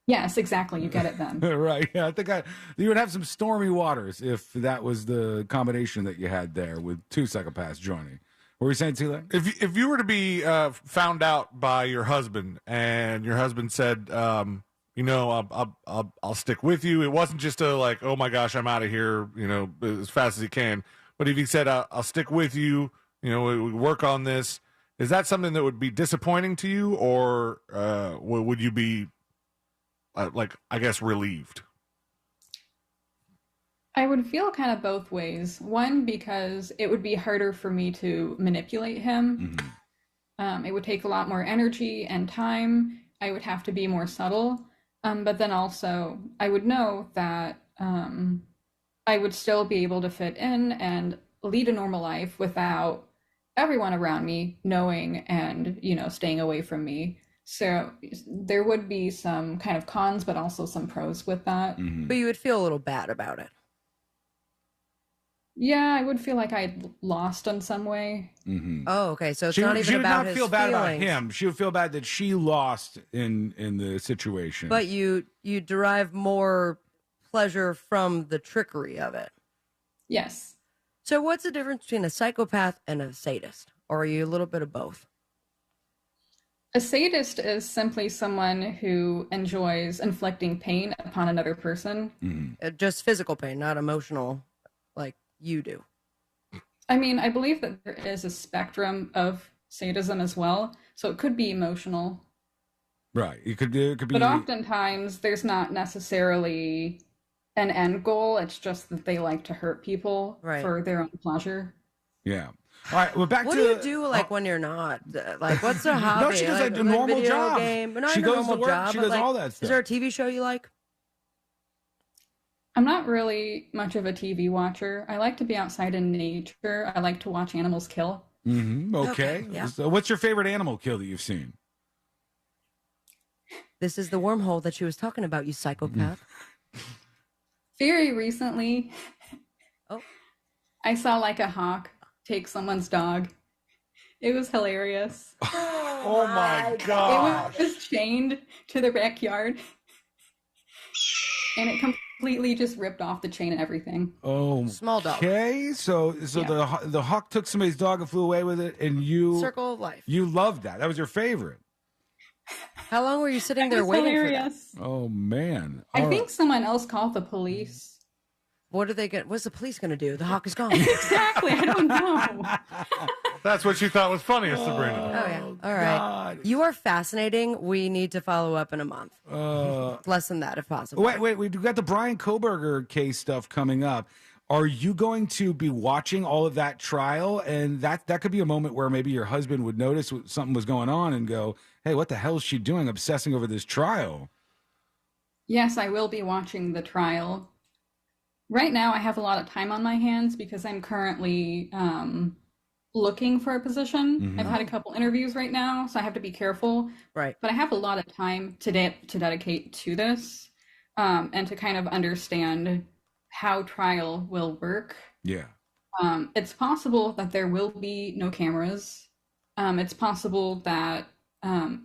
Yes, exactly. You get it then. Right. Yeah, I think you would have some stormy waters if that was the combination that you had there with two psychopaths joining. What were you saying, Tila? If you were to be found out by your husband and your husband said, you know, I'll stick with you. It wasn't just a like, oh my gosh, I'm out of here, you know, as fast as he can. But if he said, I'll stick with you, you know, we work on this. Is that something that would be disappointing to you, or would you be like, I guess, relieved? I would feel kind of both ways. One, because it would be harder for me to manipulate him. It would take a lot more energy and time. I would have to be more subtle. But then also, I would know that I would still be able to fit in and lead a normal life without everyone around me knowing and, you know, staying away from me. So there would be some kind of cons, but also some pros with that. But you would feel a little bad about it. Yeah, I would feel like I'd lost in some way. Oh, okay. So it's She not would even about not his feel bad about feelings. him. She would feel bad that she lost in the situation. But you derive more pleasure from the trickery of it. Yes. So what's the difference between a psychopath and a sadist? Or are you a little bit of both? A sadist is simply someone who enjoys inflicting pain upon another person. Just physical pain, not emotional, like you do. I mean, I believe that there is a spectrum of sadism as well. So it could be emotional. Right. It could be. But oftentimes there's not necessarily an end goal. It's just that they like to hurt people for their own pleasure. Yeah. All right. Well, back What to do you do like when you're not? Like, what's a hobby? No, she does like, like a normal video job. Game? Not She a goes normal to work, job. she but does like, all that Is there a stuff. TV show you like? I'm not really much of a TV watcher. I like to be outside in nature. I like to watch animals kill. Okay. yeah. So what's your favorite animal kill that you've seen? This is the wormhole that she was talking about, you psychopath. Very recently, I saw like a hawk take someone's dog. It was hilarious. Oh my god! It was chained to the backyard, and it completely just ripped off the chain and everything. Oh, small dog. Okay, so the hawk took somebody's dog and flew away with it, and you Circle of life. You loved that. That was your favorite. How long were you sitting It there was waiting hilarious. for that? Oh man! I All think right. someone else called the police. What are they going? What's the police going to do? The hawk is gone. Exactly. I don't know. That's what you thought was funniest, Oh Sabrina. yeah. All right. You are fascinating. We need to follow up in a month. Less than that, if possible. Wait. We got the Brian Koberger case stuff coming up. Are you going to be watching all of that trial? And that could be a moment where maybe your husband would notice something was going on and go, "Hey, what the hell is she doing, obsessing over this trial?" Yes, I will be watching the trial. Right now, I have a lot of time on my hands because I'm currently looking for a position. I've had a couple interviews right now, so I have to be careful. Right. But I have a lot of time to dedicate to this and to kind of understand how trial will work. Yeah. It's possible that there will be no cameras. It's possible that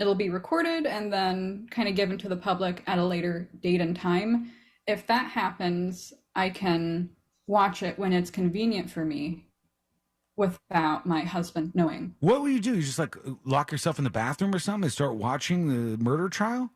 it'll be recorded and then kind of given to the public at a later date and time. If that happens, I can watch it when it's convenient for me without my husband knowing. What will you do? You just like lock yourself in the bathroom or something and start watching the murder trial?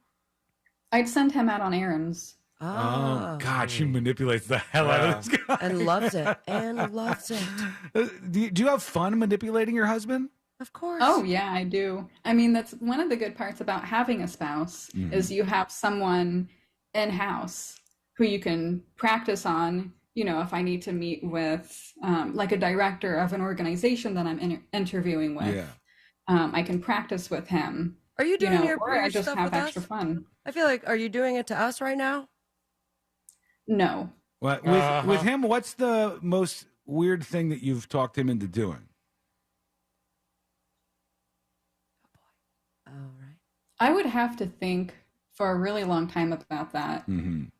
I'd send him out on errands. Oh, God, she manipulates the hell out of this guy. And loves it. And loves it. Do you have fun manipulating your husband? Of course. Oh, yeah, I do. I mean, that's one of the good parts about having a spouse is you have someone in-house who you can practice on. You know, if I need to meet with like a director of an organization that I'm interviewing with, I can practice with him. Are you doing your or I just stuff have with extra us? fun. I feel like, are you doing it to us right now? No. What, with him, what's the most weird thing that you've talked him into doing? I would have to think for a really long time about that.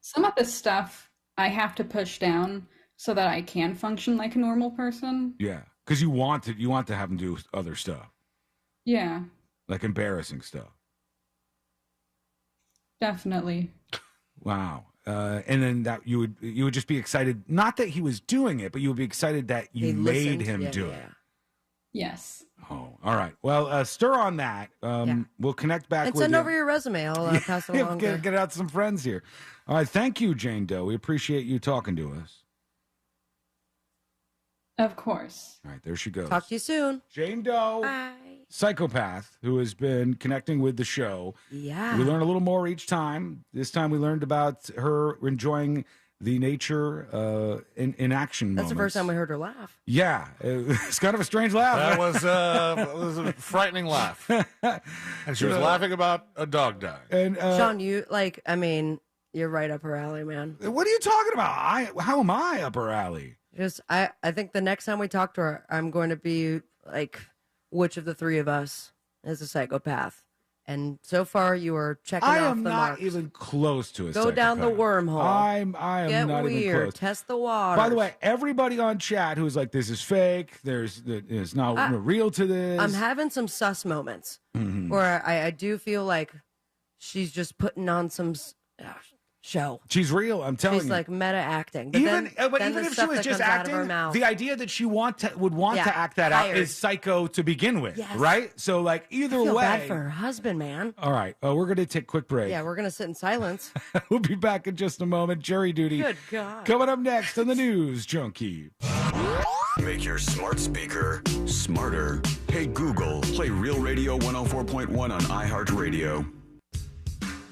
Some of the stuff I have to push down so that I can function like a normal person. Yeah, because you want to have him do other stuff, Yeah, like embarrassing stuff. definitely. Wow. And then that you would just be excited, not that he was doing it, but you would be excited that you He made listened. him Yeah, do yeah. it. Yes. Oh, all right. Well, stir on that. We'll connect back And with send you. over your resume. I'll pass it along. get it out to some friends here. All right. Thank you, Jane Doe. We appreciate you talking to us. Of course. All right. There she goes. Talk to you soon. Jane Doe. Bye. Psychopath, who has been connecting with the show. Yeah. We learn a little more each time. This time we learned about her enjoying the nature in action That's the first moments. time we heard her laugh. Yeah. It's kind of a strange laugh. That was a frightening laugh. And she was laughing about a dog dying. And Sean, you're right up her alley, man. What are you talking about? How am I up her alley? I think the next time we talk to her, I'm going to be like, which of the three of us is a psychopath? And so far, you are checking I off am the not marks. even close to a Go down the psychopath. wormhole. I am Get not weird. even close. Test the water. By the way, everybody on chat who's like, "This is fake. It's not real to this." I'm having some sus moments Mhm. where I do feel like she's just putting on some show. She's real. I'm telling She's you. like meta acting. But Even then even the if she stuff was that just comes out of her acting, mouth. the idea that she would want to act that out hired. is psycho to begin with, Yes. right? So like either I feel way. bad for her husband, man. All right, we're going to take a quick break. Yeah, we're gonna sit in silence. We'll be back in just a moment. Jury duty. Good God. Coming up next on the News Junkie. Make your smart speaker smarter. Hey Google, play Real Radio 104.1 on iHeartRadio.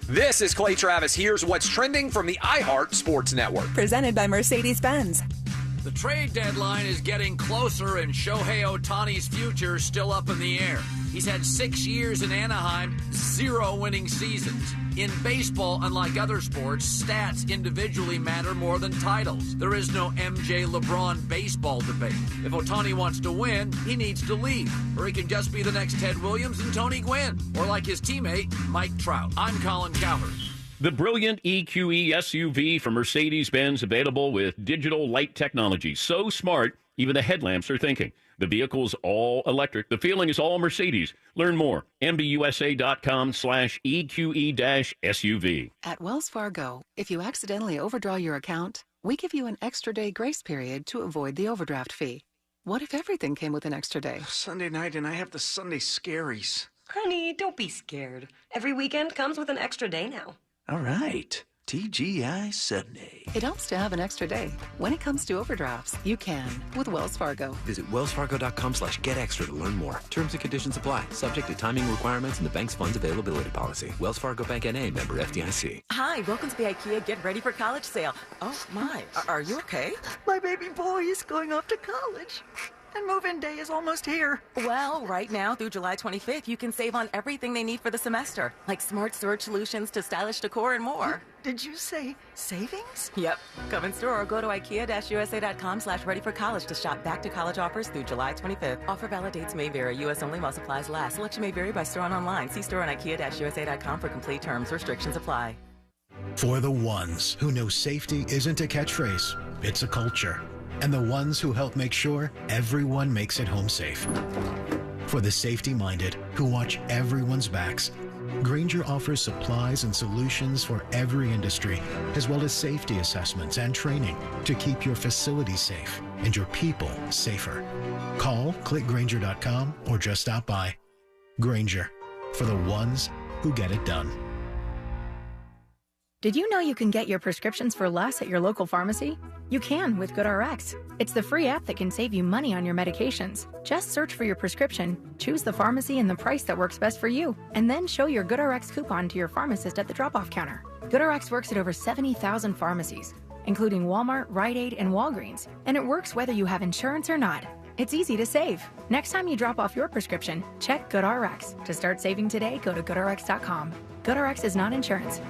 This is Clay Travis. Here's what's trending from the iHeart Sports Network. Presented by Mercedes-Benz. The trade deadline is getting closer, and Shohei Ohtani's future is still up in the air. He's had 6 years in Anaheim, 0 winning seasons. In baseball, unlike other sports, stats individually matter more than titles. There is no MJ LeBron baseball debate. If Ohtani wants to win, he needs to leave, or he can just be the next Ted Williams and Tony Gwynn, or like his teammate, Mike Trout. I'm Colin Cowherd. The brilliant EQE SUV from Mercedes-Benz, available with digital light technology. So smart, even the headlamps are thinking. The vehicle's all electric. The feeling is all Mercedes. Learn more. MBUSA.com/EQE-SUV. At Wells Fargo, if you accidentally overdraw your account, we give you an extra day grace period to avoid the overdraft fee. What if everything came with an extra day? Sunday night and I have the Sunday scaries. Honey, don't be scared. Every weekend comes with an extra day now. All right. TGI Sunday. It helps to have an extra day. When it comes to overdrafts, you can with Wells Fargo. Visit wellsfargo.com/getextra to learn more. Terms and conditions apply. Subject to timing requirements and the bank's funds availability policy. Wells Fargo Bank N.A. member FDIC. Hi, welcome to the IKEA Get Ready for College sale. Oh, my. Are you okay? My baby boy is going off to college. And move-in day is almost here. Well, right now through July 25th, you can save on everything they need for the semester, like smart storage solutions to stylish decor and more. Did you say savings? Yep. Come in store or go to IKEA-USA.com/ready-for-college to shop back to college offers through July 25th. Offer valid dates may vary. U.S. only while supplies last. Selection may vary by store and online. See store on IKEA-USA.com for complete terms. Restrictions apply. For the ones who know safety isn't a catchphrase, it's a culture. And the ones who help make sure everyone makes it home safe. For the safety-minded who watch everyone's backs, Grainger offers supplies and solutions for every industry, as well as safety assessments and training to keep your facilities safe and your people safer. Call, click Grainger.com, or just stop by. Grainger, for the ones who get it done. Did you know you can get your prescriptions for less at your local pharmacy? You can with GoodRx. It's the free app that can save you money on your medications. Just search for your prescription, choose the pharmacy and the price that works best for you, and then show your GoodRx coupon to your pharmacist at the drop-off counter. GoodRx works at over 70,000 pharmacies, including Walmart, Rite Aid, and Walgreens, and it works whether you have insurance or not. It's easy to save. Next time you drop off your prescription, check GoodRx. To start saving today, go to GoodRx.com. GoodRx is not insurance.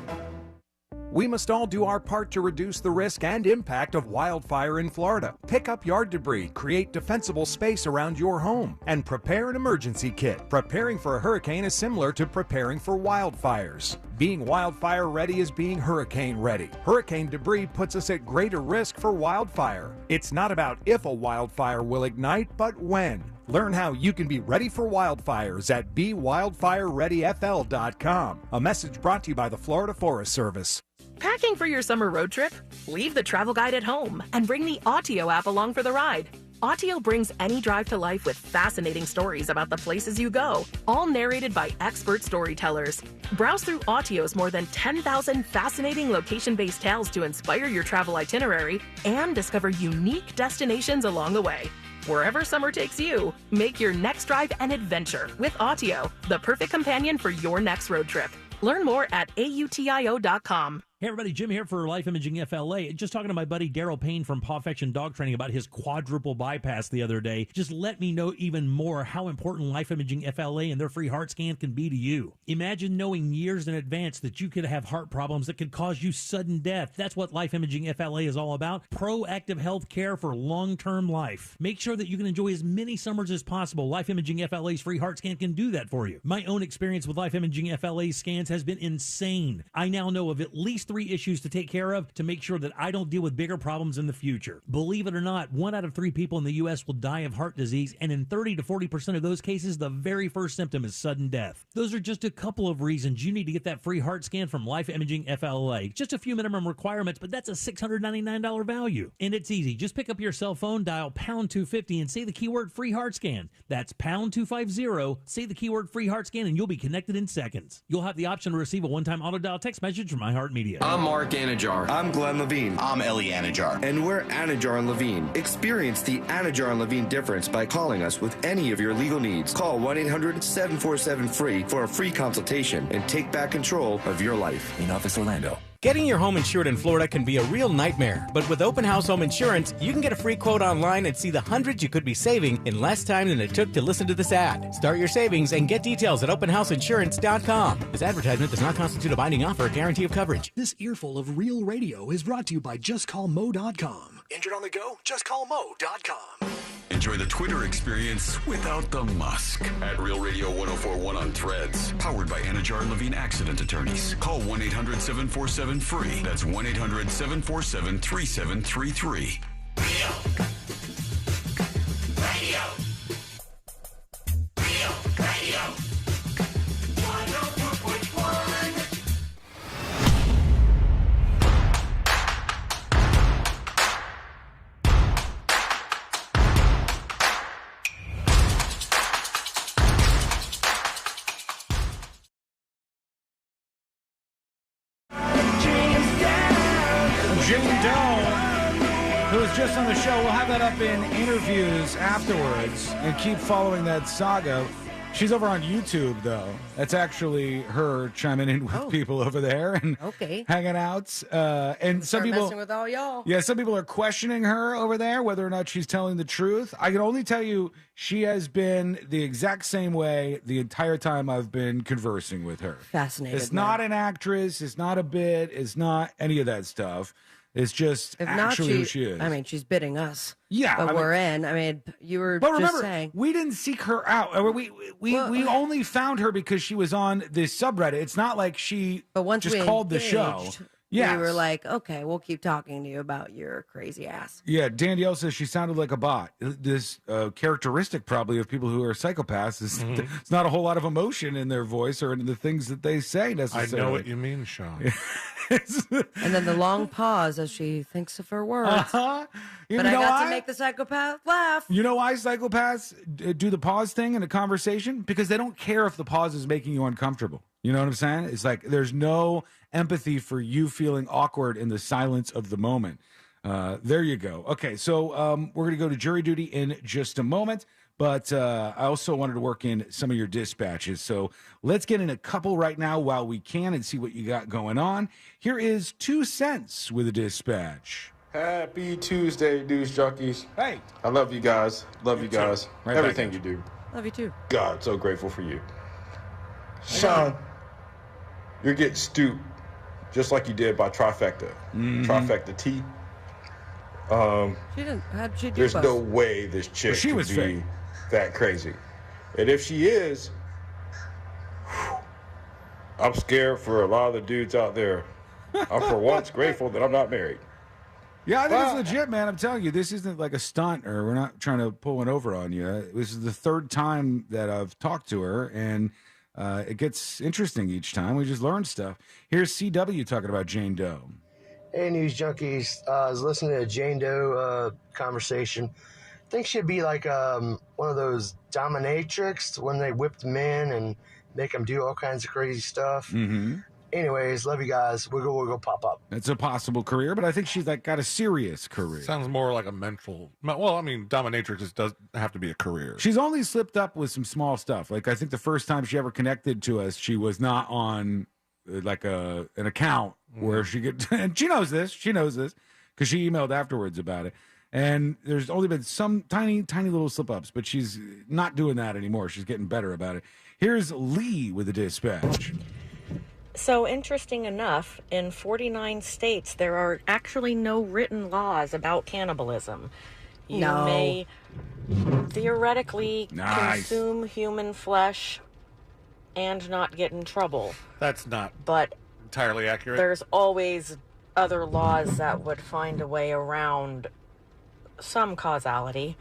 We must all do our part to reduce the risk and impact of wildfire in Florida. Pick up yard debris, create defensible space around your home, and prepare an emergency kit. Preparing for a hurricane is similar to preparing for wildfires. Being wildfire ready is being hurricane ready. Hurricane debris puts us at greater risk for wildfire. It's not about if a wildfire will ignite, but when. Learn how you can be ready for wildfires at BeWildfireReadyFL.com. A message brought to you by the Florida Forest Service. Packing for your summer road trip? Leave the travel guide at home and bring the Autio app along for the ride. Autio brings any drive to life with fascinating stories about the places you go, all narrated by expert storytellers. Browse through Autio's more than 10,000 fascinating location-based tales to inspire your travel itinerary and discover unique destinations along the way. Wherever summer takes you, make your next drive an adventure with Autio, the perfect companion for your next road trip. Learn more at AUTIO.com. Hey everybody, Jim here for Life Imaging FLA. Just talking to my buddy Daryl Payne from Pawfection Dog Training about his quadruple bypass the other day. Just let me know even more how important Life Imaging FLA and their free heart scan can be to you. Imagine knowing years in advance that you could have heart problems that could cause you sudden death. That's what Life Imaging FLA is all about. Proactive health care for long-term life. Make sure that you can enjoy as many summers as possible. Life Imaging FLA's free heart scan can do that for you. My own experience with Life Imaging FLA scans has been insane. I now know of at least 3 issues to take care of to make sure that I don't deal with bigger problems in the future. Believe it or not, 1 out of 3 people in the U.S. will die of heart disease, and in 30 to 40% of those cases, the very first symptom is sudden death. Those are just a couple of reasons you need to get that free heart scan from Life Imaging FLA. Just a few minimum requirements, but that's a $699 value. And it's easy. Just pick up your cell phone, dial pound 250, and say the keyword free heart scan. That's pound 250, say the keyword free heart scan, and you'll be connected in seconds. You'll have the option to receive a one-time auto dial text message from iHeartMedia. I'm Mark Anajar. I'm Glenn Levine. I'm Ellie Anajar. And we're Anajar and Levine. Experience the Anajar and Levine difference by calling us with any of your legal needs. Call 1-800-747-FREE for a free consultation and take back control of your life. In Office, Orlando. Getting your home insured in Florida can be a real nightmare, but with Open House Home Insurance, you can get a free quote online and see the hundreds you could be saving in less time than it took to listen to this ad. Start your savings and get details at openhouseinsurance.com. This advertisement does not constitute a binding offer or guarantee of coverage. This earful of real radio is brought to you by JustCallMo.com. Injured on the go? JustCallMo.com. Enjoy the Twitter experience without the musk at Real Radio 1041 on Threads. Powered by Anajar and Levine Accident Attorneys. Call 1-800-747-FREE. That's 1-800-747-3733. Radio. Real Radio. 104.1. Jane Doe, who was just on the show. We'll have that up in interviews afterwards and keep following that saga. She's over on YouTube, though. That's actually her chiming in with people over there and hanging out. And some people messing with all y'all. Yeah, some people are questioning her over there, whether or not she's telling the truth. I can only tell you she has been the exact same way the entire time I've been conversing with her. Fascinating. It's not an actress. It's not a bit. It's not any of that stuff. It's just If actually not, who she is. I mean, she's bidding us. Yeah, But I mean- we're in. I mean, you were But just remember, saying. we didn't seek her out. We only found her because she was on this subreddit. It's not like she Once just we called the show. engaged, Yeah, we were like, okay, we'll keep talking to you about your crazy ass. Yeah, Danielle says she sounded like a bot. This characteristic probably of people who are psychopaths is it's not a whole lot of emotion in their voice or in the things that they say I necessarily. know what you mean, Sean. And then the long pause as she thinks of her words. Uh-huh. You But I know got why? to make the psychopath laugh. You know why psychopaths do the pause thing in a conversation? Because they don't care if the pause is making you uncomfortable. You know what I'm saying? It's like there's no empathy for you feeling awkward in the silence of the moment. There you go. Okay, so we're going to go to jury duty in just a moment, but I also wanted to work in some of your dispatches. So let's get in a couple right now while we can and see what you got going on. Here is 2 cents with a dispatch. Happy Tuesday, News Junkies. Hey. I love you guys. Love you guys. Right Everything back you do. Love you too. God, so grateful for you. Sean, you're getting stooped just like you did by Trifecta. Trifecta T. She didn't. How'd she do There's both? no way this chick she could was be fake. that crazy. And if she is, I'm scared for a lot of the dudes out there. I'm for once grateful that I'm not married. Yeah, I think it's legit, man. I'm telling you, this isn't like a stunt or we're not trying to pull one over on you. This is the third time that I've talked to her, and it gets interesting each time. We just learn stuff. Here's CW talking about Jane Doe. Hey, News Junkies. I was listening to a Jane Doe conversation. I think she'd be like one of those dominatrix when they whipped men and make them do all kinds of crazy stuff. Mm-hmm. Anyways, love you guys. Wiggle, pop up. It's a possible career, but I think she's like got a serious career. Sounds more like a mental. Well, I mean, dominatrix does have to be a career. She's only slipped up with some small stuff. Like I think the first time she ever connected to us, she was not on like an account where she could. And she knows this. She knows this because she emailed afterwards about it. And there's only been some tiny little slip ups, but she's not doing that anymore. She's getting better about it. Here's Lee with the dispatch. So, interesting enough, in 49 states, there are actually no written laws about cannibalism. You No. may theoretically Nice. consume human flesh and not get in trouble. That's not But entirely accurate. there's always other laws that would find a way around some causality,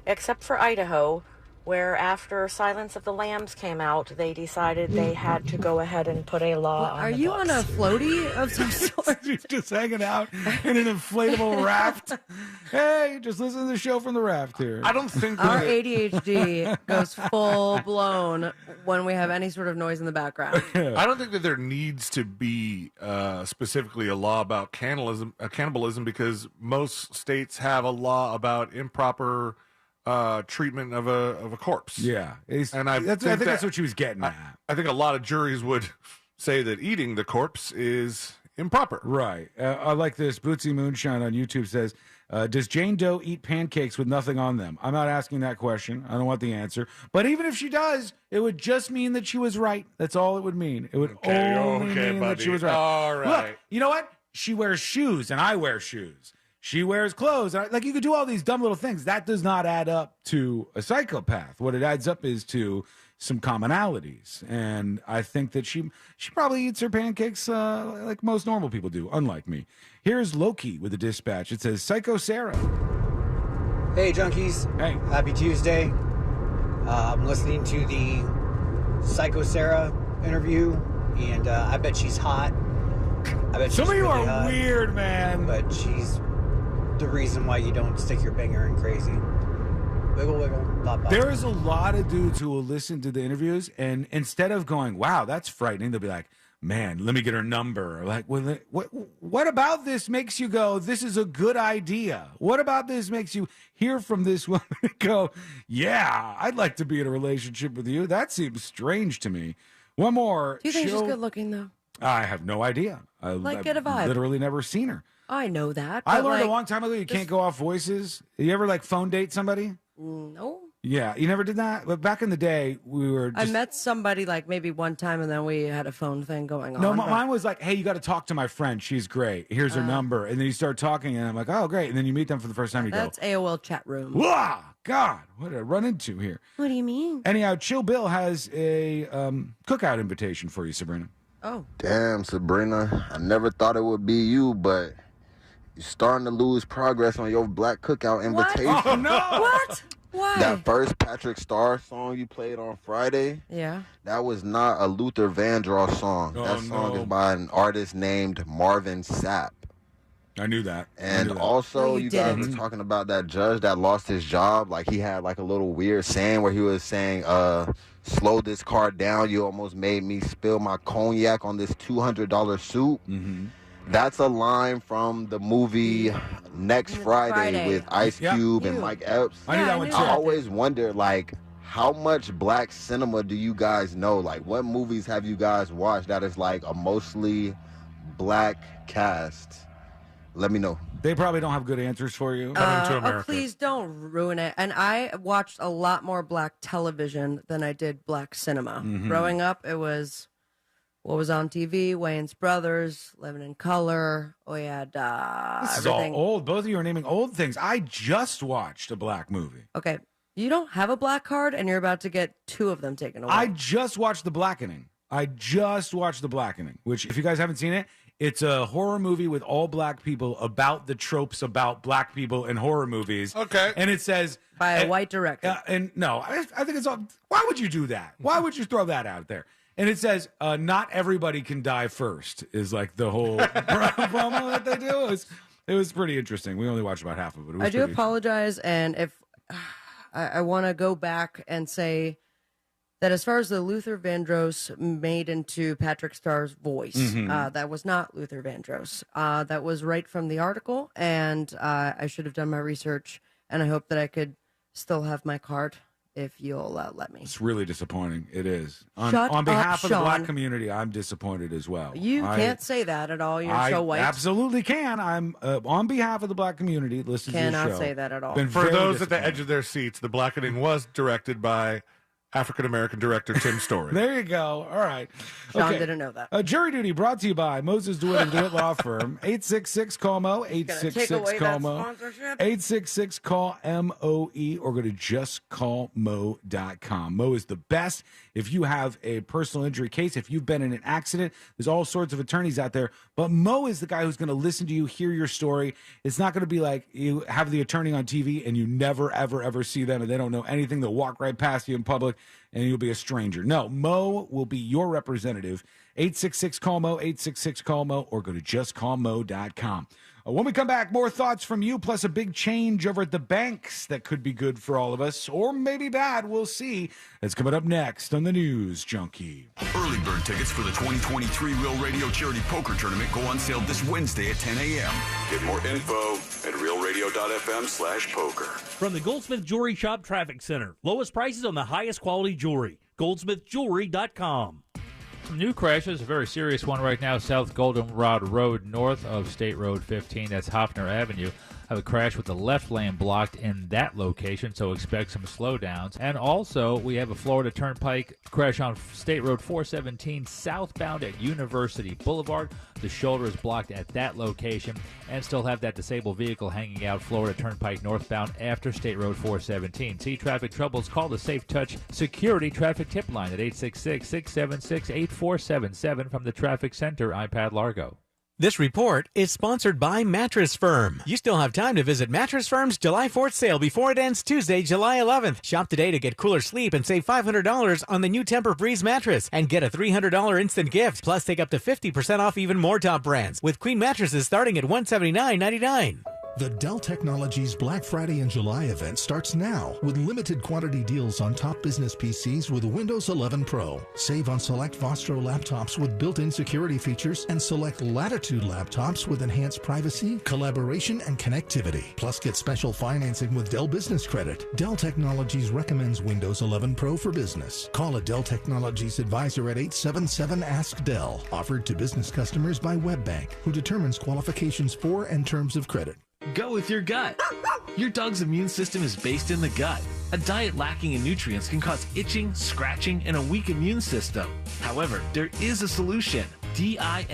except for Idaho, where after Silence of the Lambs came out, they decided they had to go ahead and put a law on Are the you books. on a floaty of some sort? She's just hanging out in an inflatable raft. Hey, just listen to the show from the raft here. I don't think Our ADHD goes full blown when we have any sort of noise in the background. I don't think that there needs to be specifically a law about cannibalism because most states have a law about improper treatment of a corpse. Yeah, and I think that's what she was getting at. I think a lot of juries would say that eating the corpse is improper. Right. I like this. Bootsy Moonshine on YouTube says, does Jane Doe eat pancakes with nothing on them? I'm not asking that question. I don't want the answer. But even if she does, it would just mean that she was right. That's all it would mean. It would only mean that she was right. All right. Look, you know what? She wears shoes, and I wear shoes. She wears clothes. Like, you could do all these dumb little things. That does not add up to a psychopath. What it adds up is to some commonalities. And I think that she probably eats her pancakes like most normal people do, unlike me. Here's Loki with the dispatch. It says, Psycho Sarah. Hey, junkies. Hey. Happy Tuesday. I'm listening to the Psycho Sarah interview, and I bet she's hot. I bet Some she's of you really are hot, weird, man. But she's the reason why you don't stick your finger in crazy. Wiggle, wiggle, pop, pop. There is a lot of dudes who will listen to the interviews, and instead of going, wow, that's frightening, they'll be like, man, let me get her number. Or like, well, what about this makes you go, this is a good idea? What about this makes you hear from this woman and go, yeah, I'd like to be in a relationship with you? That seems strange to me. One more. Do you think she's good looking though? I have no idea. Like, I've get a vibe. literally never seen her. I know that. I but, learned like, a long time ago you can't go off voices. You ever like phone date somebody? No. Yeah, you never did that? But back in the day, we were just... I met somebody like maybe one time and then we had a phone thing going on. No, but- mine was like, hey, you got to talk to my friend. She's great. Here's her number. And then you start talking, and I'm like, oh, great. And then you meet them for the first time. You That's AOL chat room. go, wow, God, what did I run into here? What do you mean? Anyhow, Chill Bill has a cookout invitation for you, Sabrina. Oh. Damn, Sabrina. I never thought it would be you, but you're starting to lose progress on your black cookout invitation. Oh, no. What? Why? That first Patrick Starr song you played on Friday, Yeah. that was not a Luther Vandross song. Oh, that song no. is by an artist named Marvin Sapp. I knew that. And I knew that. also, No, you you guys didn't. were talking about that judge that lost his job. Like, he had like a little weird saying where he was saying, slow this car down. You almost made me spill my cognac on this $200 suit. That's a line from the movie Next Friday with Ice Cube and Mike Epps. I knew that one too. I always wonder, like, how much black cinema do you guys know? Like, what movies have you guys watched that is like a mostly black cast? Let me know. They probably don't have good answers for you. Oh, please don't ruin it. And I watched a lot more black television than I did black cinema. Growing up, it was what was on TV, Wayans Brothers, Living in Color. We had This everything. is all old. Both of you are naming old things. I just watched a black movie. Okay, you don't have a black card, and you're about to get 2 of them taken away. I just watched The Blackening. Which, if you guys haven't seen it, it's a horror movie with all black people about the tropes about black people in horror movies. Okay. And it says... By a white director. And no, I think it's all... Why would you do that? Why would you throw that out there? And it says, not everybody can die first, is like the whole promo that they do. It was pretty interesting. We only watched about half of it. It was I do apologize, and if I want to go back and say that as far as the Luther Vandross made into Patrick Starr's voice, that was not Luther Vandross. That was right from the article, and I should have done my research, and I hope that I could still have my card if you'll let me. It's really disappointing. It is. Shut on behalf up, of the black Sean. community, I'm disappointed as well. You can't say that at all. You're I so white. absolutely can. I'm on behalf of the black community. Listen to Cannot the show. say that at all. Been For very those at the disappointed. edge of their seats, The Blackening was directed by African-American director Tim Story. There you go. All right. Sean didn't know that. Jury Duty brought to you by Moses DeWitt of DeWitt Law Firm. 866-CALL-MO, take away that 866-CALL-MO, sponsorship? 866-CALL-MOE, or go to justcallmo.com. Mo is the best. If you have a personal injury case, if you've been in an accident, there's all sorts of attorneys out there, but Mo is the guy who's going to listen to you, hear your story. It's not going to be like you have the attorney on TV and you never, ever, ever see them and they don't know anything. They'll walk right past you in public and you'll be a stranger. No, Mo will be your representative. 866-CALL-MO, 866-CALL-MO, or go to justcallmo.com. When we come back, more thoughts from you, plus a big change over at the banks that could be good for all of us, or maybe bad. We'll see. That's coming up next on the News Junkie. Early bird tickets for the 2023 Real Radio Charity Poker Tournament go on sale this Wednesday at 10 a.m. Get more info at realradio.fm/poker. From the Goldsmith Jewelry Shop Traffic Center. Lowest prices on the highest quality jewelry. GoldsmithJewelry.com. Some new crashes, a very serious one right now, South Goldenrod Road, north of State Road 15. That's Hoffner Avenue. Have a crash with the left lane blocked in that location, so expect some slowdowns. And also, we have a Florida Turnpike crash on State Road 417 southbound at University Boulevard. The shoulder is blocked at that location, and still have that disabled vehicle hanging out Florida Turnpike northbound after State Road 417. See traffic troubles, call the Safe Touch Security Traffic Tip Line at 866-676-8477 from the Traffic Center, iPad Largo. This report is sponsored by Mattress Firm. You still have time to visit Mattress Firm's July 4th sale before it ends Tuesday, July 11th. Shop today to get cooler sleep and save $500 on the new Tempur-Breeze mattress and get a $300 instant gift. Plus, take up to 50% off even more top brands with queen mattresses starting at $179.99. The Dell Technologies Black Friday and July event starts now with limited quantity deals on top business PCs with Windows 11 Pro. Save on select Vostro laptops with built-in security features and select Latitude laptops with enhanced privacy, collaboration, and connectivity. Plus, get special financing with Dell Business Credit. Dell Technologies recommends Windows 11 Pro for business. Call a Dell Technologies advisor at 877-ASK-DELL. Offered to business customers by WebBank, who determines qualifications for and terms of credit. Go with your gut. Your dog's immune system is based in the gut. A diet lacking in nutrients can cause itching, scratching, and a weak immune system. However, there is a solution. DINOVITE.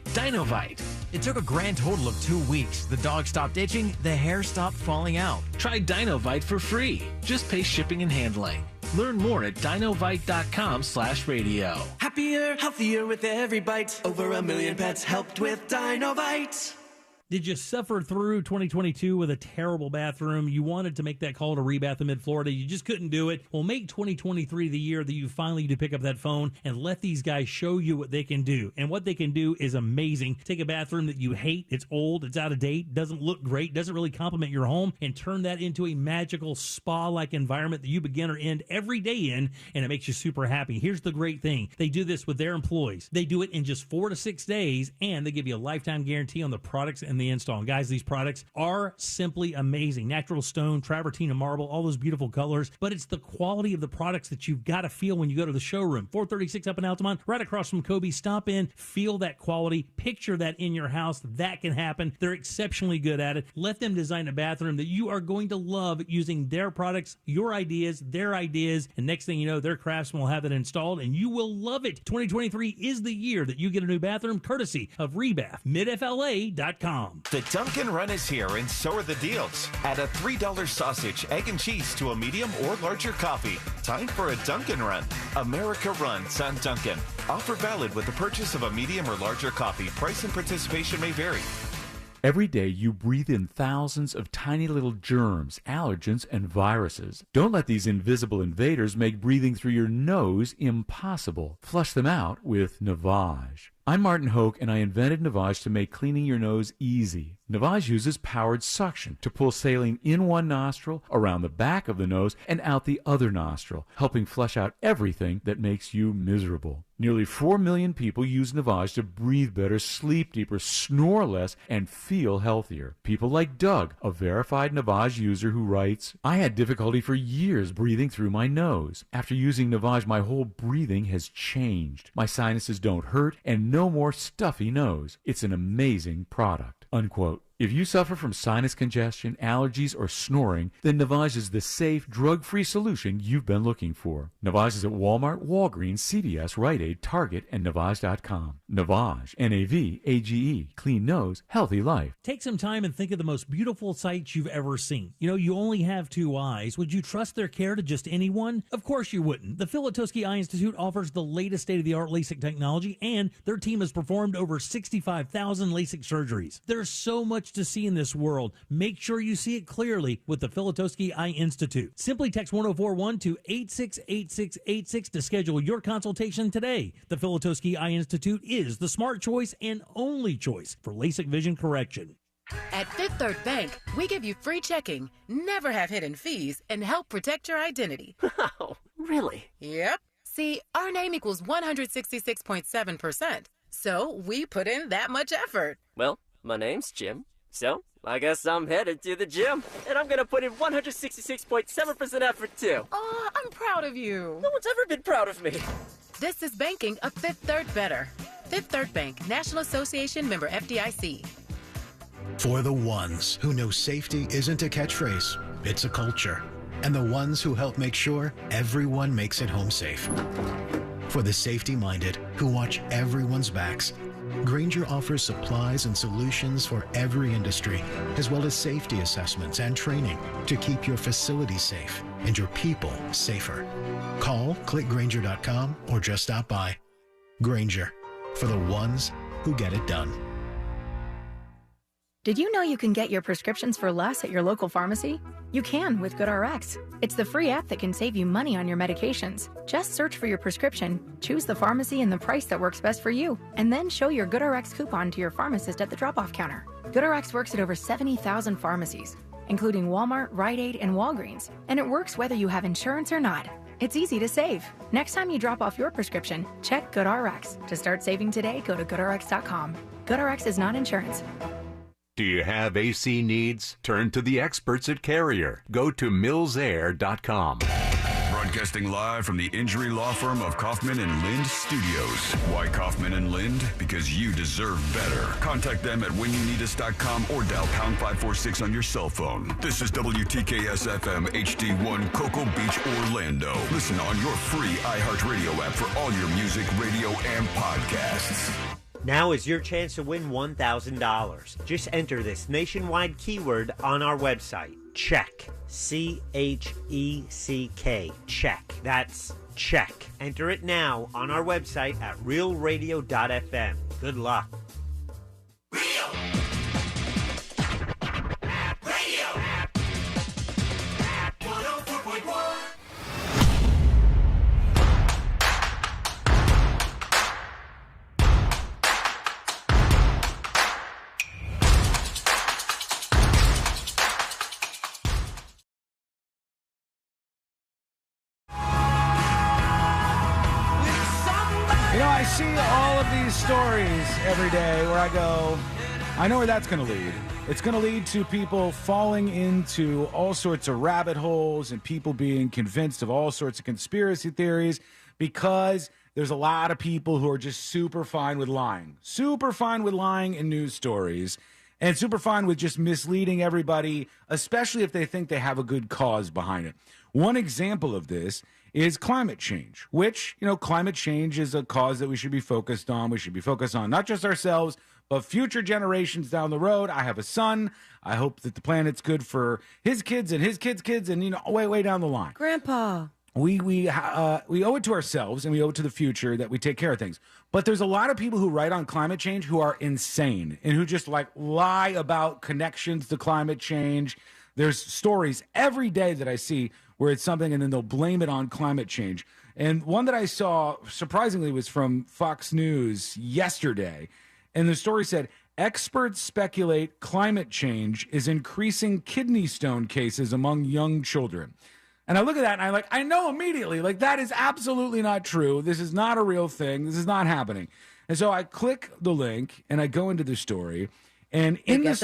Dinovite. It took a grand total of 2 weeks. The dog stopped itching, the hair stopped falling out. Try Dinovite for free. Just pay shipping and handling. Learn more at dinovite.com/radio. Happier, healthier with every bite. Over 1 million pets helped with Dinovite. Did you suffer through 2022 with a terrible bathroom? You wanted to make that call to Rebath in Mid-Florida. You just couldn't do it. Well, make 2023 the year that you finally do pick up that phone and let these guys show you what they can do. And what they can do is amazing. Take a bathroom that you hate, it's old, it's out of date, doesn't look great, doesn't really complement your home, and turn that into a magical spa-like environment that you begin or end every day in, and it makes you super happy. Here's the great thing. They do this with their employees. They do it in just 4 to 6 days, and they give you a lifetime guarantee on the products and the install. And guys, these products are simply amazing. Natural stone, travertine marble, all those beautiful colors, but it's the quality of the products that you've got to feel when you go to the showroom. 436 up in Altamont, right across from Kobe. Stop in, feel that quality, picture that in your house. That can happen. They're exceptionally good at it. Let them design a bathroom that you are going to love using their products, your ideas, their ideas, and next thing you know, their craftsmen will have it installed, and you will love it. 2023 is the year that you get a new bathroom, courtesy of Rebath, midfla.com. The Dunkin' Run is here, and so are the deals. Add a $3 sausage, egg, and cheese to a medium or larger coffee. Time for a Dunkin' Run. America runs on Dunkin'. Offer valid with the purchase of a medium or larger coffee. Price and participation may vary. Every day you breathe in thousands of tiny little germs, allergens, and viruses. Don't let these invisible invaders make breathing through your nose impossible. Flush them out with Navage. I'm Martin Hoke, and I invented Navage to make cleaning your nose easy. Navage uses powered suction to pull saline in one nostril, around the back of the nose, and out the other nostril, helping flush out everything that makes you miserable. Nearly 4 million people use Navage to breathe better, sleep deeper, snore less, and feel healthier. People like Doug, a verified Navage user who writes, I had difficulty for years breathing through my nose. After using Navage, my whole breathing has changed. My sinuses don't hurt, and no more stuffy nose. It's an amazing product. Unquote. If you suffer from sinus congestion, allergies, or snoring, then Navage is the safe, drug-free solution you've been looking for. Navage is at Walmart, Walgreens, CVS, Rite Aid, Target, and Navage.com. Navage, N-A-V-A-G-E. Clean nose, healthy life. Take some time and think of the most beautiful sights you've ever seen. You know, you only have 2 eyes. Would you trust their care to just anyone? Of course you wouldn't. The Filutowski Eye Institute offers the latest state-of-the-art LASIK technology, and their team has performed over 65,000 LASIK surgeries. There's so much to see in this world. Make sure you see it clearly with the Filutowski Eye Institute. Simply text 1041 to 868686 to schedule your consultation today. The Filutowski Eye Institute is the smart choice and only choice for LASIK vision correction. At Fifth Third Bank, we give you free checking, never have hidden fees, and help protect your identity. Wow, really? Yep. See, our name equals 166.7%, so we put in that much effort. Well, my name's Jim, so I guess I'm headed to the gym, and I'm gonna put in 166.7% effort too. Oh, I'm proud of you. No one's ever been proud of me. This is banking a Fifth Third better. Fifth Third Bank, National Association member FDIC. For the ones who know safety isn't a catchphrase, it's a culture. And the ones who help make sure everyone makes it home safe. For the safety-minded who watch everyone's backs, Grainger offers supplies and solutions for every industry, as well as safety assessments and training to keep your facilities safe and your people safer. Call, click Grainger.com, or just stop by. Grainger, for the ones who get it done. Did you know you can get your prescriptions for less at your local pharmacy? You can with GoodRx. It's the free app that can save you money on your medications. Just search for your prescription, choose the pharmacy and the price that works best for you, and then show your GoodRx coupon to your pharmacist at the drop-off counter. GoodRx works at over 70,000 pharmacies, including Walmart, Rite Aid, and Walgreens, and it works whether you have insurance or not. It's easy to save. Next time you drop off your prescription, check GoodRx. To start saving today, go to GoodRx.com. GoodRx is not insurance. Do you have AC needs? Turn to the experts at Carrier. Go to millsair.com. Broadcasting live from the injury law firm of Kaufman and Lind Studios. Why Kaufman and Lind? Because you deserve better. Contact them at whenyouneedus.com or dial pound 546 on your cell phone. This is WTKS FM HD1 Cocoa Beach, Orlando. Listen on your free iHeartRadio app for all your music, radio, and podcasts. Now is your chance to win $1,000. Just enter this nationwide keyword on our website. Check. C-H-E-C-K. Check. That's check. Enter it now on our website at realradio.fm. Good luck. I see all of these stories every day where I go, I know where that's going to lead. It's going to lead to people falling into all sorts of rabbit holes and people being convinced of all sorts of conspiracy theories because there's a lot of people who are just super fine with lying in news stories and super fine with just misleading everybody, especially if they think they have a good cause behind it. One example of this is climate change, which, climate change is a cause that we should be focused on. We should be focused on not just ourselves, but future generations down the road. I have a son. I hope that the planet's good for his kids and his kids' kids and, way down the line. Grandpa. We owe it to ourselves and we owe it to the future that we take care of things. But there's a lot of people who write on climate change who are insane and who just lie about connections to climate change. There's stories every day that I see where it's something and then they'll blame it on climate change. And one that I saw surprisingly was from Fox News yesterday. And the story said, experts speculate climate change is increasing kidney stone cases among young children. And I look at that and I know immediately, that is absolutely not true. This is not a real thing. This is not happening. And so I click the link and I go into the story. And in the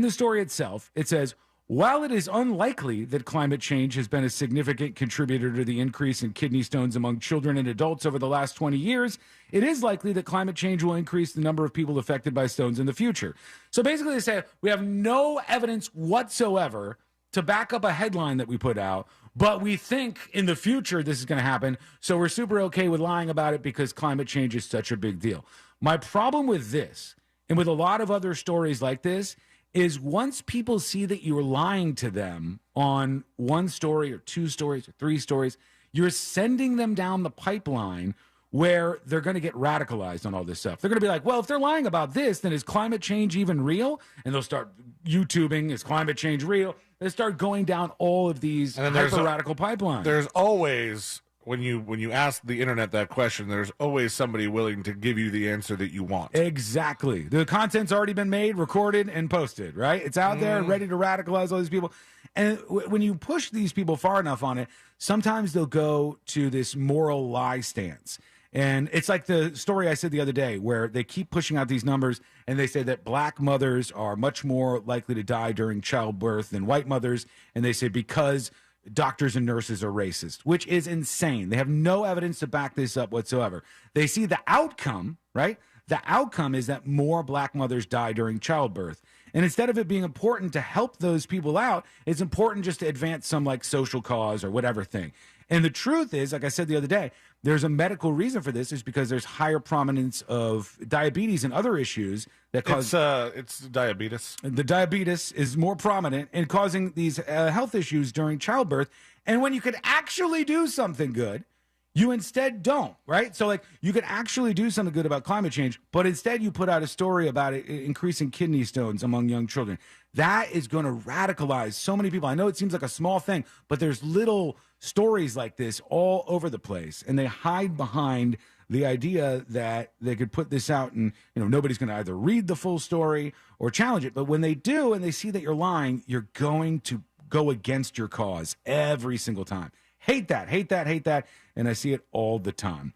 story itself, it says, while it is unlikely that climate change has been a significant contributor to the increase in kidney stones among children and adults over the last 20 years, it is likely that climate change will increase the number of people affected by stones in the future. So basically they say we have no evidence whatsoever to back up a headline that we put out, but we think in the future this is going to happen, so we're super okay with lying about it because climate change is such a big deal. My problem with this, and with a lot of other stories like this, is once people see that you're lying to them on one story or two stories or three stories, you're sending them down the pipeline where they're going to get radicalized on all this stuff. They're going to be like, well, if they're lying about this, then is climate change even real? And they'll start YouTubing, is climate change real? They start going down all of these hyper-radical pipelines. There's always, when you ask the internet that question, there's always somebody willing to give you the answer that you want. Exactly. The content's already been made, recorded, and posted, right? It's out there, ready to radicalize all these people. And when you push these people far enough on it, sometimes they'll go to this moral lie stance. And it's like the story I said the other day where they keep pushing out these numbers and they say that black mothers are much more likely to die during childbirth than white mothers. And they say because doctors and nurses are racist, which is insane. They have no evidence to back this up whatsoever. They see the outcome, right? The outcome is that more black mothers die during childbirth. And instead of it being important to help those people out, it's important just to advance some social cause or whatever thing. And the truth is, like I said the other day, there's a medical reason for this is because there's higher prominence of diabetes and other issues that cause... It's diabetes. The diabetes is more prominent in causing these health issues during childbirth. And when you could actually do something good, you instead don't, right? So you could actually do something good about climate change, but instead you put out a story about it increasing kidney stones among young children. That is going to radicalize so many people. I know it seems like a small thing, but there's little stories like this all over the place, and they hide behind the idea that they could put this out and nobody's going to either read the full story or challenge it. But when they do and they see that you're lying, you're going to go against your cause every single time. Hate that, hate that, hate that. And I see it all the time.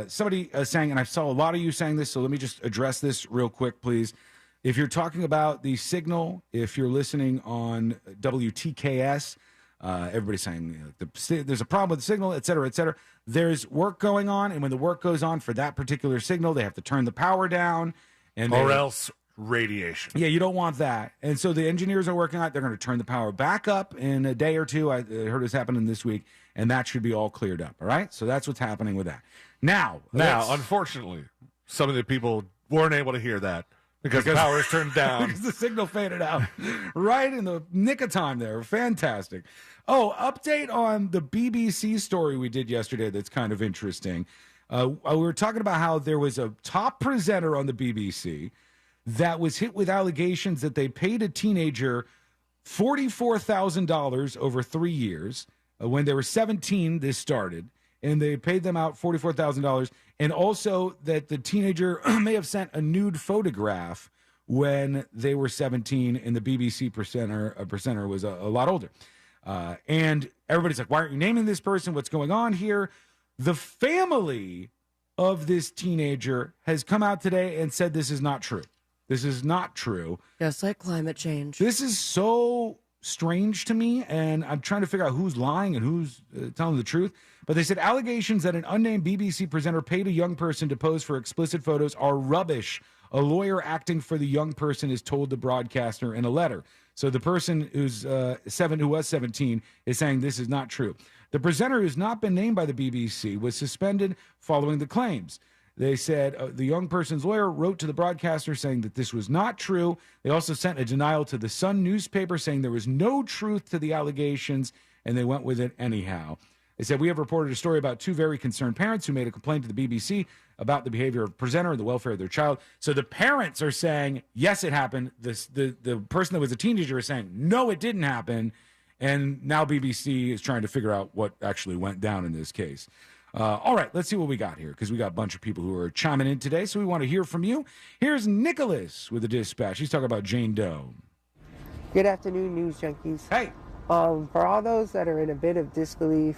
Somebody saying, and I saw a lot of you saying this, so let me just address this real quick, please. If you're talking about the signal, if you're listening on WTKS, everybody's saying there's a problem with the signal, et cetera, et cetera. There's work going on, and when the work goes on for that particular signal, they have to turn the power down. Or else radiation. Yeah, you don't want that. And so the engineers are working on it. They're going to turn the power back up in a day or two. I heard it's happening this week, and that should be all cleared up. All right? So that's what's happening with that. Now, unfortunately, some of the people weren't able to hear that because the power is turned down. Because the signal faded out right in the nick of time there. Fantastic. Oh, update on the BBC story we did yesterday that's kind of interesting. We were talking about how there was a top presenter on the BBC that was hit with allegations that they paid a teenager $44,000 over 3 years. When they were 17, this started, and they paid them out $44,000. And also that the teenager may have sent a nude photograph when they were 17, and the BBC presenter was a lot older. And everybody's like, why aren't you naming this person? What's going on here? The family of this teenager has come out today and said this is not true. This is not true. Just like climate change. This is so strange to me, and I'm trying to figure out who's lying and who's telling the truth. But they said allegations that an unnamed BBC presenter paid a young person to pose for explicit photos are rubbish. A lawyer acting for the young person has told the broadcaster in a letter. So the person who was 17, is saying this is not true. The presenter, who's not been named by the BBC, was suspended following the claims. They said the young person's lawyer wrote to the broadcaster saying that this was not true. They also sent a denial to the Sun newspaper saying there was no truth to the allegations, and they went with it anyhow. They said, we have reported a story about two very concerned parents who made a complaint to the BBC about the behavior of the presenter and the welfare of their child. So the parents are saying, yes, it happened. The person that was a teenager is saying, no, it didn't happen. And now BBC is trying to figure out what actually went down in this case. All right, let's see what we got here, because we got a bunch of people who are chiming in today, so we want to hear from you. Here's Nicholas with the Dispatch. He's talking about Jane Doe. Good afternoon, News Junkies. Hey. For all those that are in a bit of disbelief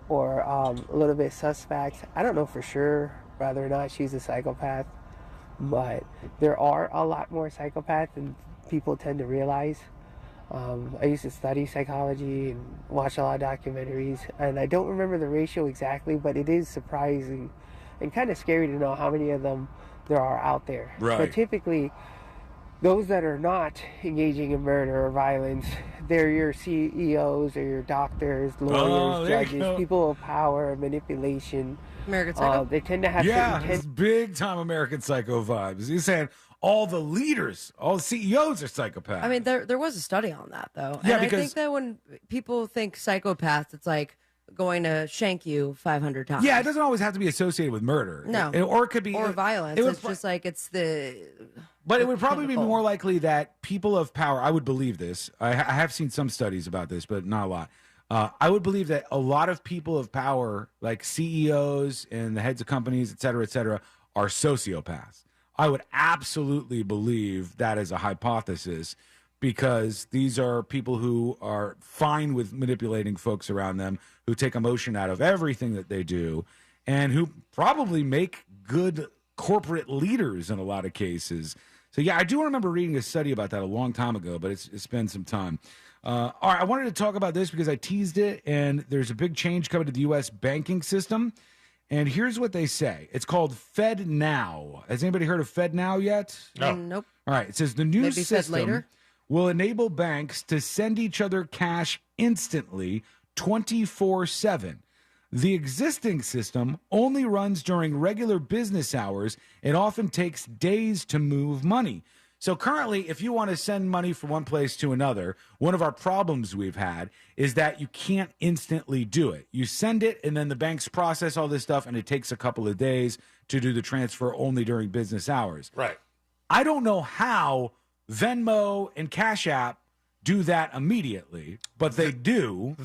or a little bit suspect, I don't know for sure whether or not she's a psychopath, but there are a lot more psychopaths than people tend to realize. I used to study psychology and watch a lot of documentaries, and I don't remember the ratio exactly, but it is surprising and kind of scary to know how many of them there are out there. Right. But typically, those that are not engaging in murder or violence, they're your CEOs or your doctors, lawyers, judges, people of power, manipulation. American Psycho. They tend to have it's big time American Psycho vibes. He's saying all the leaders, all the CEOs are psychopaths. I mean, there was a study on that, though. Yeah, and because I think that when people think psychopaths, it's like going to shank you 500 times. Yeah, it doesn't always have to be associated with murder. No. Or it could be... Or violence. It's just like it's the... But it would probably be more likely that people of power, I would believe this. I have seen some studies about this, but not a lot. I would believe that a lot of people of power, like CEOs and the heads of companies, et cetera, are sociopaths. I would absolutely believe that as a hypothesis, because these are people who are fine with manipulating folks around them, who take emotion out of everything that they do, and who probably make good corporate leaders in a lot of cases. So, yeah, I do remember reading a study about that a long time ago, but it's been some time. All right, I wanted to talk about this because I teased it, and there's a big change coming to the U.S. banking system. And here's what they say. It's called FedNow. Has anybody heard of FedNow yet? No. Nope. All right, it says the new Maybe Fed system later? will enable banks to send each other cash instantly 24/7. The existing system only runs during regular business hours and often takes days to move money. So currently, if you want to send money from one place to another, one of our problems we've had is that you can't instantly do it. You send it, and then the banks process all this stuff, and it takes a couple of days to do the transfer only during business hours. Right. I don't know how Venmo and Cash App do that immediately, but they do.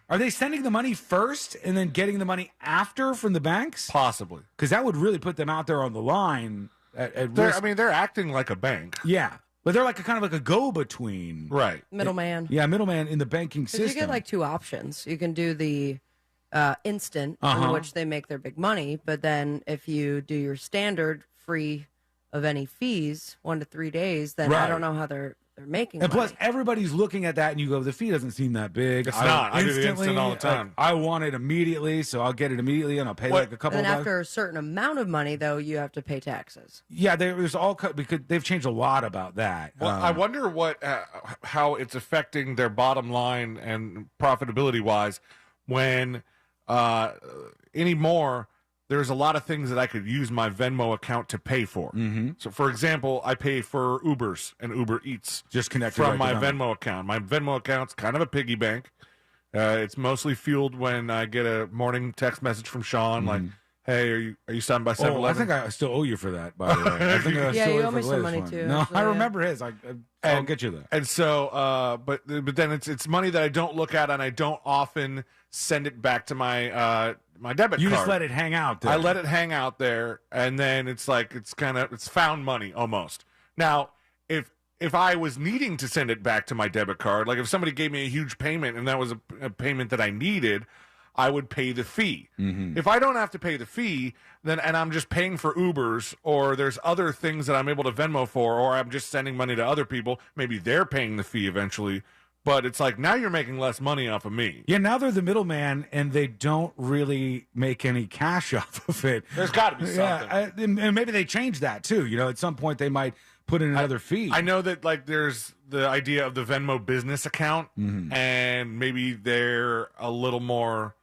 Are they sending the money first and then getting the money after from the banks? Possibly. Because that would really put them out there on the line at risk. I mean, they're acting like a bank. Yeah. But they're like kind of like a go-between. Right. Middleman. Yeah, middleman in the banking Because system. you get like two options. You can do the instant, in Uh-huh. which they make their big money, but then if you do your standard free of any fees, 1 to 3 days, then I Right. don't know how they're making And money. plus, everybody's looking at that, and you go, the fee doesn't seem that big. It's not. I do the instant all the time. I want it immediately, so I'll get it immediately, and I'll pay like a couple And of then bucks. after a certain amount of money, though, you have to pay taxes. Yeah, there's all because they've changed a lot about that. Well, I wonder what how it's affecting their bottom line and profitability wise when anymore there's a lot of things that I could use my Venmo account to pay for. Mm-hmm. So, for example, I pay for Ubers and Uber Eats just connected from right my to Venmo. Venmo account. My Venmo account's kind of a piggy bank. It's mostly fueled when I get a morning text message from Sean like, "Hey, are you stopping by 7-Eleven?" Oh, I think I still owe you for that, by the way. I think I Yeah, still you owe owe me for some the latest money, one. too, No, so, I yeah. remember his. I'll get you that. And so, but then it's money that I don't look at, and I don't often send it back to my my debit You card. just let it hang out there. I let it hang out there, and then it's like it's found money almost. Now, if I was needing to send it back to my debit card, like if somebody gave me a huge payment and that was a payment that I needed, I would pay the fee. If I don't have to pay the fee, then and I'm just paying for Ubers, or there's other things that I'm able to Venmo for, or I'm just sending money to other people, maybe they're paying the fee eventually. But it's like, now you're making less money off of me. Yeah, now they're the middleman, and they don't really make any cash off of it. There's got to be something. Yeah, and maybe they change that, too. You know, at some point they might put in another fee. I know that, like, there's the idea of the Venmo business account, and maybe they're a little more,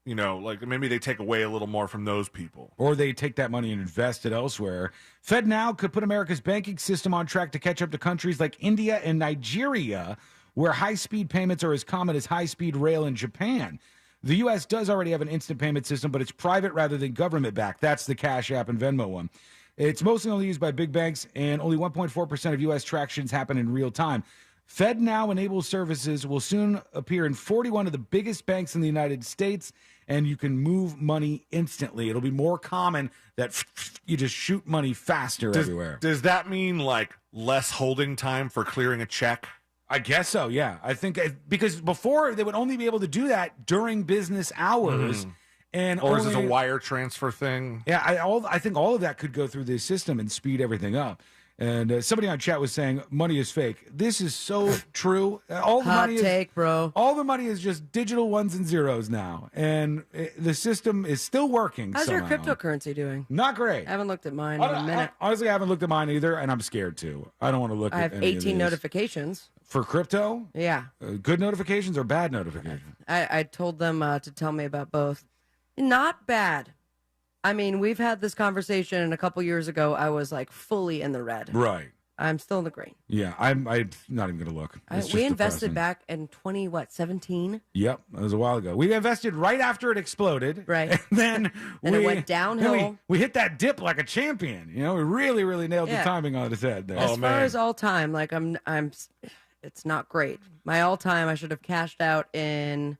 you know, like maybe they take away a little more from those people. Or they take that money and invest it elsewhere. FedNow could put America's banking system on track to catch up to countries like India and Nigeria, where high-speed payments are as common as high-speed rail in Japan. The U.S. does already have an instant payment system, but it's private rather than government-backed. That's the Cash App and Venmo one. It's mostly only used by big banks, and only 1.4% of U.S. transactions happen in real time. FedNow-enabled services will soon appear in 41 of the biggest banks in the United States, and you can move money instantly. It'll be more common that you just shoot money faster everywhere. Does that mean, like, less holding time for clearing a check? I guess so, yeah. I think because before they would only be able to do that during business hours. And or is this a wire transfer thing? Yeah, I think all of that could go through this system and speed everything up. And somebody on chat was saying money is fake. This is so true. All the Hot money take, bro. All the money is just digital ones and zeros now, and the system is still working. How's somehow. your cryptocurrency doing? Not great. I haven't looked at mine in a minute. Honestly, I haven't looked at mine either, and I'm scared to. I don't want to look I at have any of 18 these. notifications. For crypto? Yeah. Good notifications or bad notifications? I told them to tell me about both. Not bad. I mean, we've had this conversation, and a couple years ago, I was like fully in the red. Right. I'm still in the green. Yeah, I'm not even going to look. It's just we invested depressing. back in 17? Yep, that was a while ago. We invested right after it exploded. Right. And then And it went downhill. then we hit that dip like a champion. You know, we really, really nailed Yeah. the timing on its head there. As far as all time, like it's not great. My all time, I should have cashed out in,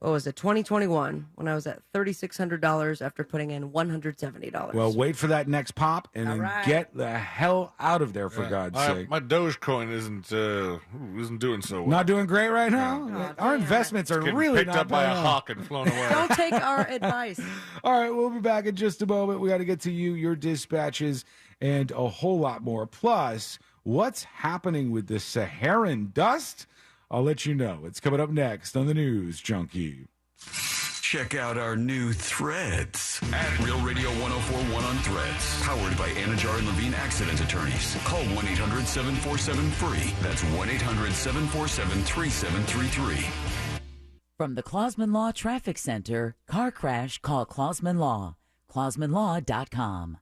what was it, 2021, when I was at $3,600 after putting in $170. Well, wait for that next pop and then right. get the hell out of there, for God's sake. My Dogecoin isn't doing so well. Not doing great right now? Our investments are Getting really picked not up by a paying off. hawk and flown away. Don't take our advice. All right, we'll be back in just a moment. We got to get to you, your dispatches, and a whole lot more. Plus, what's happening with the Saharan dust? I'll let you know. It's coming up next on the News Junkie. Check out our new threads at Real Radio 1041 on Threads. Powered by Anajar and Levine Accident Attorneys. Call 1-800-747-FREE. That's 1-800-747-3733. From the Clausman Law Traffic Center, car crash, call Clausman Law. ClausmanLaw.com.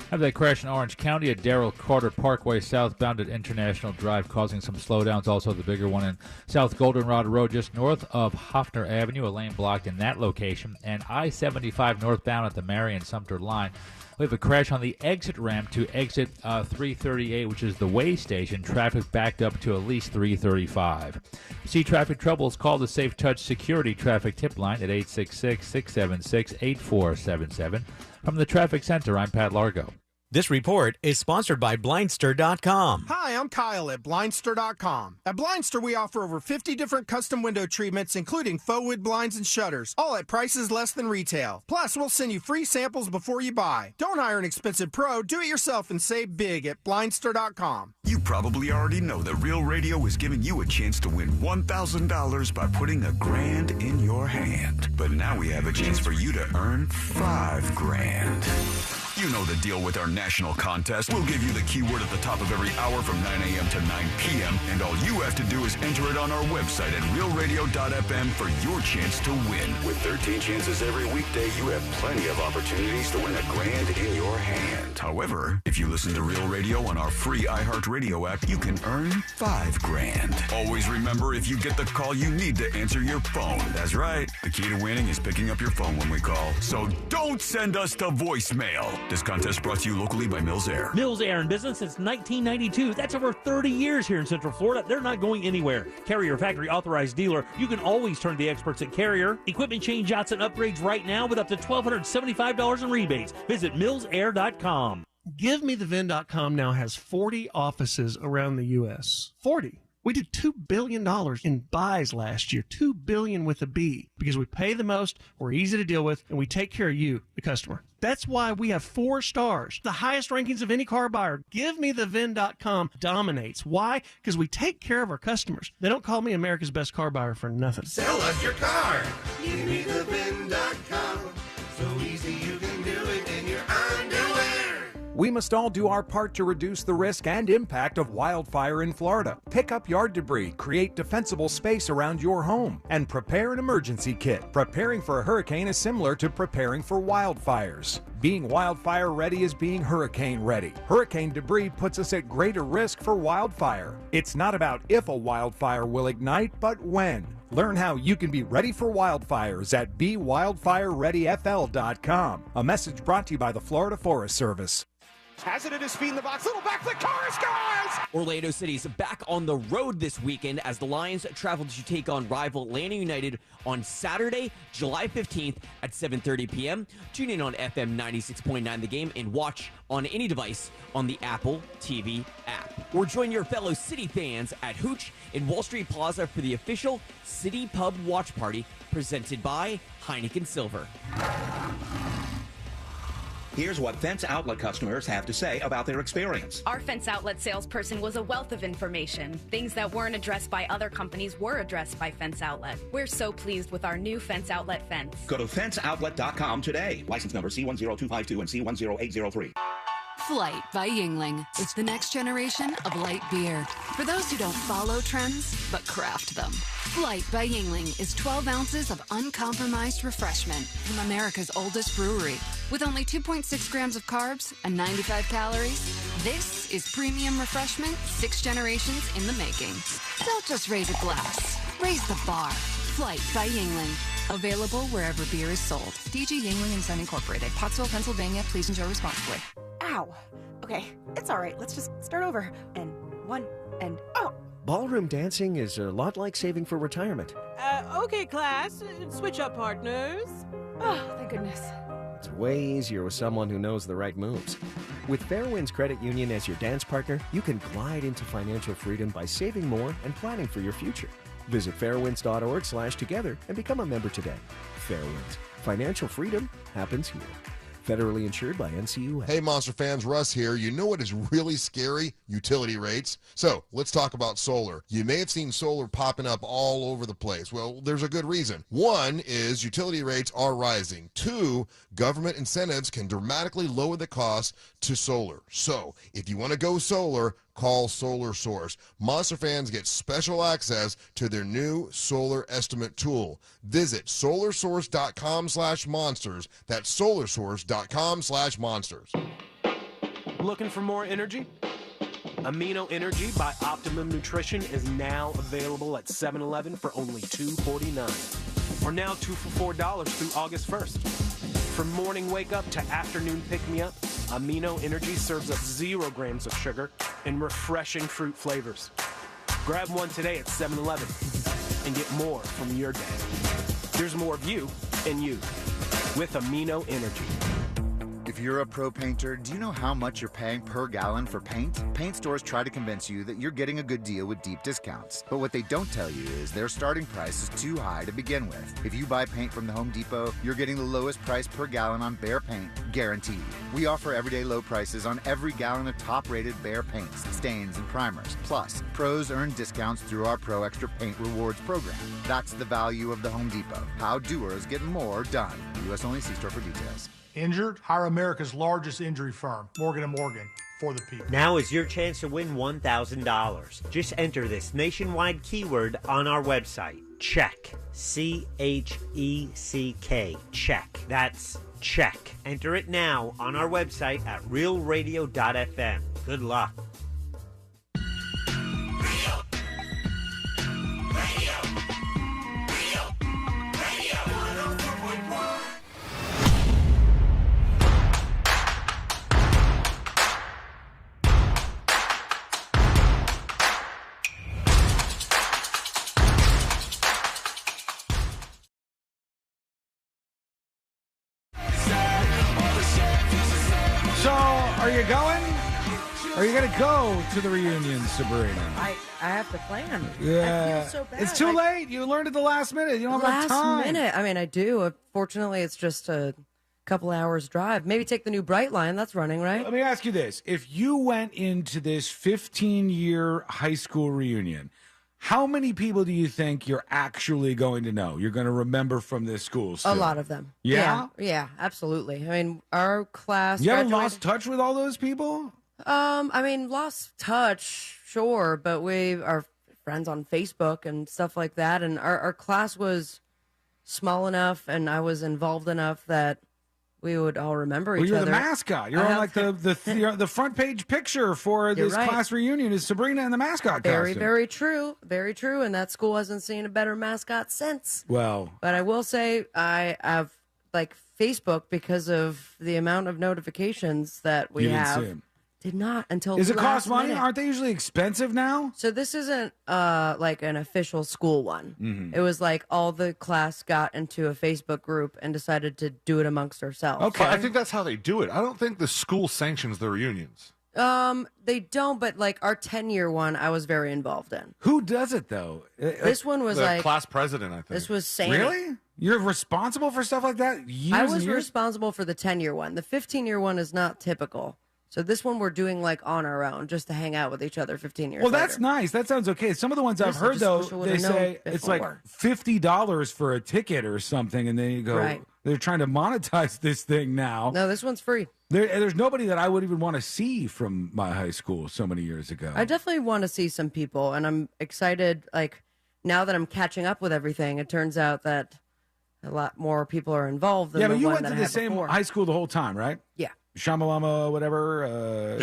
Have that crash in Orange County at Darrell Carter Parkway southbound at International Drive, causing some slowdowns. Also, the bigger one in South Goldenrod Road, just north of Hoffner Avenue, a lane blocked in that location. And I-75 northbound at the Marion Sumter line. We have a crash on the exit ramp to exit 338, which is the way station. Traffic backed up to at least 335. See traffic troubles, call the Safe Touch Security Traffic Tip Line at 866-676-8477. From the Traffic Center, I'm Pat Largo. This report is sponsored by Blindster.com. Hi, I'm Kyle at Blindster.com. At Blindster, we offer over 50 different custom window treatments, including faux wood blinds and shutters, all at prices less than retail. Plus, we'll send you free samples before you buy. Don't hire an expensive pro. Do it yourself and save big at Blindster.com. You probably already know that Real Radio is giving you a chance to win $1,000 by putting $1,000 in your hand. But now we have a chance for you to earn $5,000. You know the deal with our national contest. We'll give you the keyword at the top of every hour from 9 a.m. to 9 p.m. And all you have to do is enter it on our website at realradio.fm for your chance to win. With 13 chances every weekday, you have plenty of opportunities to win $1,000 in your hand. However, if you listen to Real Radio on our free iHeartRadio app, you can earn $5,000. Always remember, if you get the call, you need to answer your phone. That's right. The key to winning is picking up your phone when we call. So don't send us to voicemail. This contest brought to you locally by Mills Air. Mills Air in business since 1992. That's over 30 years here in Central Florida. They're not going anywhere. Carrier factory authorized dealer. You can always turn to the experts at Carrier. Equipment changeouts and upgrades right now with up to $1,275 in rebates. Visit millsair.com. GiveMeTheVin.com now has 40 offices around the U.S. 40. We did $2 billion in buys last year, $2 billion with a B, because we pay the most, we're easy to deal with, and we take care of you, the customer. That's why we have 4 stars, the highest rankings of any car buyer. GiveMeTheVin.com dominates. Why? Because we take care of our customers. They don't call me America's best car buyer for nothing. Sell us your car. GiveMeTheVin.com. So easy you can do it in your underwear. We must all do our part to reduce the risk and impact of wildfire in Florida. Pick up yard debris, create defensible space around your home, and prepare an emergency kit. Preparing for a hurricane is similar to preparing for wildfires. Being wildfire ready is being hurricane ready. Hurricane debris puts us at greater risk for wildfire. It's not about if a wildfire will ignite, but when. Learn how you can be ready for wildfires at BeWildfireReadyFL.com. A message brought to you by the Florida Forest Service. Has it in his feet in the box. Little back flick. Car scores! Orlando City's back on the road this weekend as the Lions travel to take on rival Atlanta United on Saturday, July 15th at 7:30 p.m. Tune in on FM 96.9 The Game and watch on any device on the Apple TV app. Or join your fellow City fans at Hooch in Wall Street Plaza for the official City Pub Watch Party presented by Heineken Silver. Here's what Fence Outlet customers have to say about their experience. Our Fence Outlet salesperson was a wealth of information. Things that weren't addressed by other companies were addressed by Fence Outlet. We're so pleased with our new Fence Outlet fence. Go to fenceoutlet.com today. License number C10252 and C10803. Flight by Yuengling. It's the next generation of light beer. For those who don't follow trends, but craft them. Flight by Yuengling is 12 ounces of uncompromised refreshment from America's oldest brewery. With only 2.6 grams of carbs and 95 calories, this is premium refreshment 6 generations in the making. Don't just raise a glass, raise the bar. Flight by Yuengling. Available wherever beer is sold. DG Yuengling and Son Incorporated, Pottsville, Pennsylvania. Please enjoy responsibly. Ow. Okay, it's all right. Let's just start over. And 1, and oh. Ballroom dancing is a lot like saving for retirement. Okay, class. Switch up partners. Oh, thank goodness. It's way easier with someone who knows the right moves. With Fairwinds Credit Union as your dance partner, you can glide into financial freedom by saving more and planning for your future. Visit fairwinds.org/together and become a member today. Fairwinds. Financial freedom happens here. Federally insured by NCUA. Hey, Monster fans, Russ here. You know what is really scary? Utility rates. So let's talk about solar. You may have seen solar popping up all over the place. Well, there's a good reason. 1 is utility rates are rising. 2, government incentives can dramatically lower the cost to solar. So if you want to go solar, call Solar Source. Monster fans get special access to their new solar estimate tool. Visit solarsource.com/monsters. That's solarsource.com/monsters. Looking for more energy? Amino Energy by Optimum Nutrition is now available at 7-Eleven for only $2.49. Or now 2 for $4 through August 1st. From morning wake up to afternoon pick me up, Amino Energy serves up 0 grams of sugar and refreshing fruit flavors. Grab one today at 7-Eleven and get more from your day. There's more of you and you with Amino Energy. If you're a pro painter, do you know how much you're paying per gallon for paint? Paint stores try to convince you that you're getting a good deal with deep discounts. But what they don't tell you is their starting price is too high to begin with. If you buy paint from the Home Depot, you're getting the lowest price per gallon on Behr paint, guaranteed. We offer everyday low prices on every gallon of top-rated Behr paints, stains, and primers. Plus, pros earn discounts through our Pro Extra Paint Rewards program. That's the value of the Home Depot. How doers get more done. U.S. only. See store for details. Injured? Hire America's largest injury firm, Morgan & Morgan, for the people. Now is your chance to win $1,000. Just enter this nationwide keyword on our website. Check. CHECK. Check. That's check. Enter it now on our website at realradio.fm. Good luck. So, are you going? Are you going to go to the reunion, Sabrina? I have to plan. Yeah. I feel so bad. It's too late. You learned at the last minute. You don't have enough Last time. minute. I mean, I do. Fortunately, it's just a couple hours drive. Maybe take the new Bright Line. That's running, right? Let me ask you this. If you went into this 15-year high school reunion, how many people do you think you're actually going to know? You're going to remember from this school still? A lot of them. Yeah? Yeah, absolutely. I mean, our class. You haven't graduated- lost touch with all those people? I mean, lost touch, sure, but we are friends on Facebook and stuff like that. And our class was small enough, and I was involved enough that we would all remember Well, each you're other. the mascot. You're on like the front page picture for this right. class reunion is Sabrina in the mascot Very, costume. very true. Very true. And that school hasn't seen a better mascot since. Well, But I will say I have like Facebook because of the amount of notifications that we You didn't have. see 'em. Did not until Does it last cost money? minute. Aren't they usually expensive now? So this isn't like an official school one. Mhm. It was like all the class got into a Facebook group and decided to do it amongst ourselves. Okay, I think that's how they do it. I don't think the school sanctions the reunions. They don't, but like our 10-year one, I was very involved in. Who does it though? This one was the like class president, I think. This was Santa. Really? You're responsible for stuff like that? Years I and was years? responsible for the 10-year one. The 15-year one is not typical. So this one we're doing like on our own, just to hang out with each other 15 years Well, that's later. nice. That sounds okay. Some of the ones I've Yes, I heard, just though, wish I they would've known say it's like before. $50 for a ticket or something, and then you go, Right. they're trying to monetize this thing now. No, this one's free. There's nobody that I would even want to see from my high school so many years ago. I definitely want to see some people, and I'm excited. Like, now that I'm catching up with everything, it turns out that a lot more people are involved than Yeah, the but you one went that to I the had same before. high school the whole time, right? Yeah. Shamalama, whatever.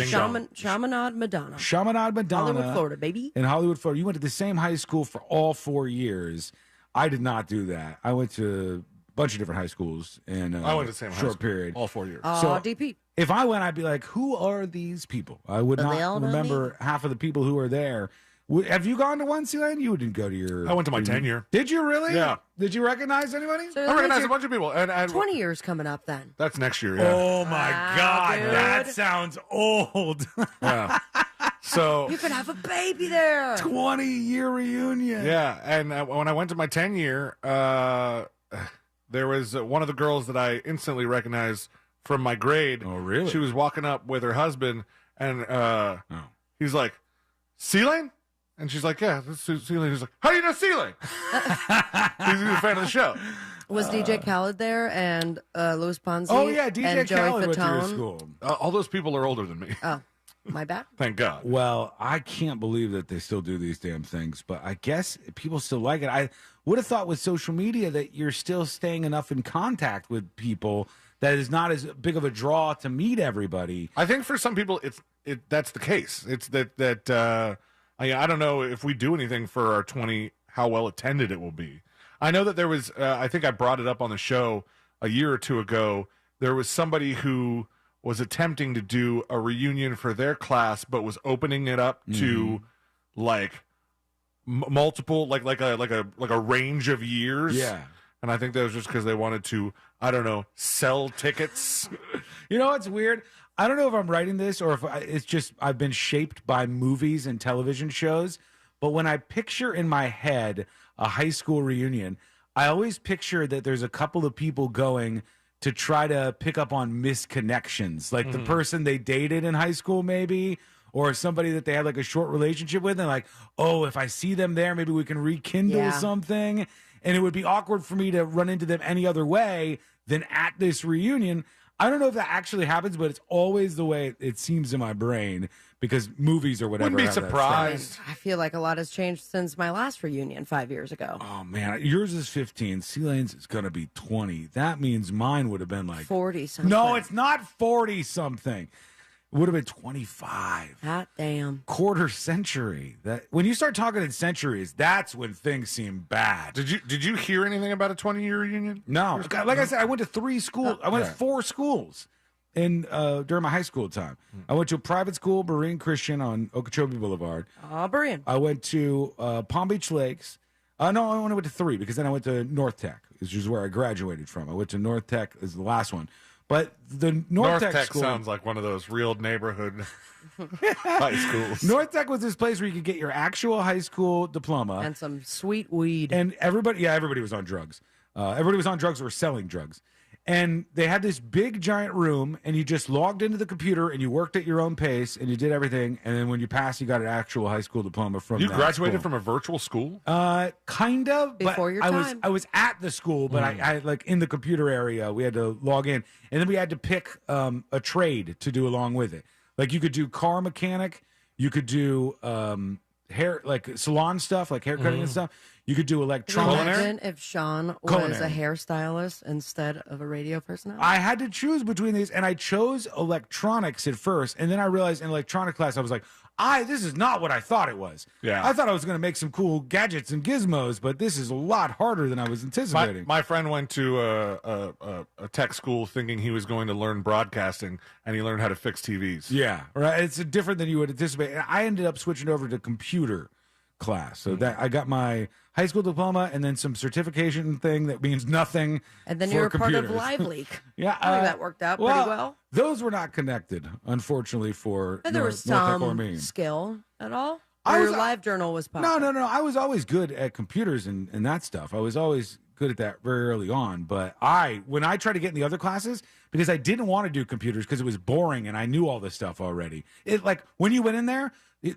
Chaminade Madonna. Chaminade Madonna. Hollywood, Florida, baby. In Hollywood, Florida. You went to the same high school for all 4 years. I did not do that. I went to a bunch of different high schools in I went to the same high short school, period. all 4 years. Oh, DP. If I went, I'd be like, who are these people? I would Do they all not know remember half of the people who are there. Have you gone to one, C-Lane? You didn't go to your... I went to my 10-year. Did you really? Yeah. Did you recognize anybody? So I that means recognize a you're bunch of people. And 20 years coming up then. that's next year, yeah. Oh, my God. dude. That sounds old. Yeah. So, You could have a baby there. 20-year reunion. yeah. And when I went to my 10-year, there was one of the girls that I instantly recognized from my grade. Oh, really? She was walking up with her husband, and he's like, C-Lane? And she's like, yeah, this is C-Lane. He's like, how do you know C-Lane? He's a fan of the show. Was DJ Khaled there and Louis Ponzi? Oh, yeah, DJ and Joey Khaled went to your Fatone? school. All those people are older than me. Oh, my bad. Thank God. Well, I can't believe that they still do these damn things, but I guess people still like it. I would have thought with social media that you're still staying enough in contact with people that is not as big of a draw to meet everybody. I think for some people, that's the case. It's that I don't know if we do anything for our 20, how well attended it will be. I know that there was, I think I brought it up on the show a year or two ago. There was somebody who was attempting to do a reunion for their class, but was opening it up to like multiple, like a range of years. Yeah. And I think that was just because they wanted to, I don't know, sell tickets. You know what's weird? I don't know if I'm writing this or if it's just I've been shaped by movies and television shows, but when I picture in my head a high school reunion, I always picture that there's a couple of people going to try to pick up on misconnections, like the person they dated in high school maybe, or somebody that they had like a short relationship with, and like, oh, if I see them there, maybe we can rekindle something. And it would be awkward for me to run into them any other way than at this reunion. I don't know if that actually happens, but it's always the way it seems in my brain because movies or whatever. Wouldn't be have that stuff. surprised. I feel like a lot has changed since my last reunion 5 years ago. Oh, man. Yours is 15. C-Lane's is going to be 20. That means mine would have been like 40 something. No, it's not 40 something. It would have been 25. Hot damn. Quarter century. That when you start talking in centuries, that's when things seem bad. Did you hear anything about a 20-year reunion? No. Like I said, I went to 3 schools. I went to 4 schools in during my high school time. I went to a private school, Berean Christian on Okeechobee Boulevard. Berean. I went to Palm Beach Lakes. No, I only went to 3 because then I went to North Tech, which is where I graduated from. I went to North Tech as the last one. But the North Tech school sounds like one of those real neighborhood. High schools. North Tech was this place where you could get your actual high school diploma. And some sweet weed. And everybody was on drugs. Everybody was on drugs or were selling drugs. And they had this big, giant room, and you just logged into the computer, and you worked at your own pace, and you did everything. And then when you passed, you got an actual high school diploma from You that graduated school. from a virtual school? Kind of. Before but your I time. was at the school, but I like in the computer area, we had to log in. And then we had to pick a trade to do along with it. Like you could do car mechanic, you could do hair, like salon stuff, like haircutting and stuff. You could do electronics. Imagine if Sean was a hairstylist instead of a radio personality. I had to choose between these, and I chose electronics at first, and then I realized in electronic class, I was like, this is not what I thought it was. Yeah. I thought I was going to make some cool gadgets and gizmos, but this is a lot harder than I was anticipating. My friend went to a tech school thinking he was going to learn broadcasting, and he learned how to fix TVs. Yeah, right. It's different than you would anticipate. And I ended up switching over to computer class, so that I got my high school diploma and then some certification thing that means nothing. And then for you were part of computers. Live Leak. Yeah, I think that worked out pretty well. Those were not connected, unfortunately, for And there was North Tech or some me. skill at all. I Or was- your live journal was popular. No. I was always good at computers and that stuff. I was always good at that very early on. But when I tried to get in the other classes, because I didn't want to do computers because it was boring and I knew all this stuff already. It like when you went in there,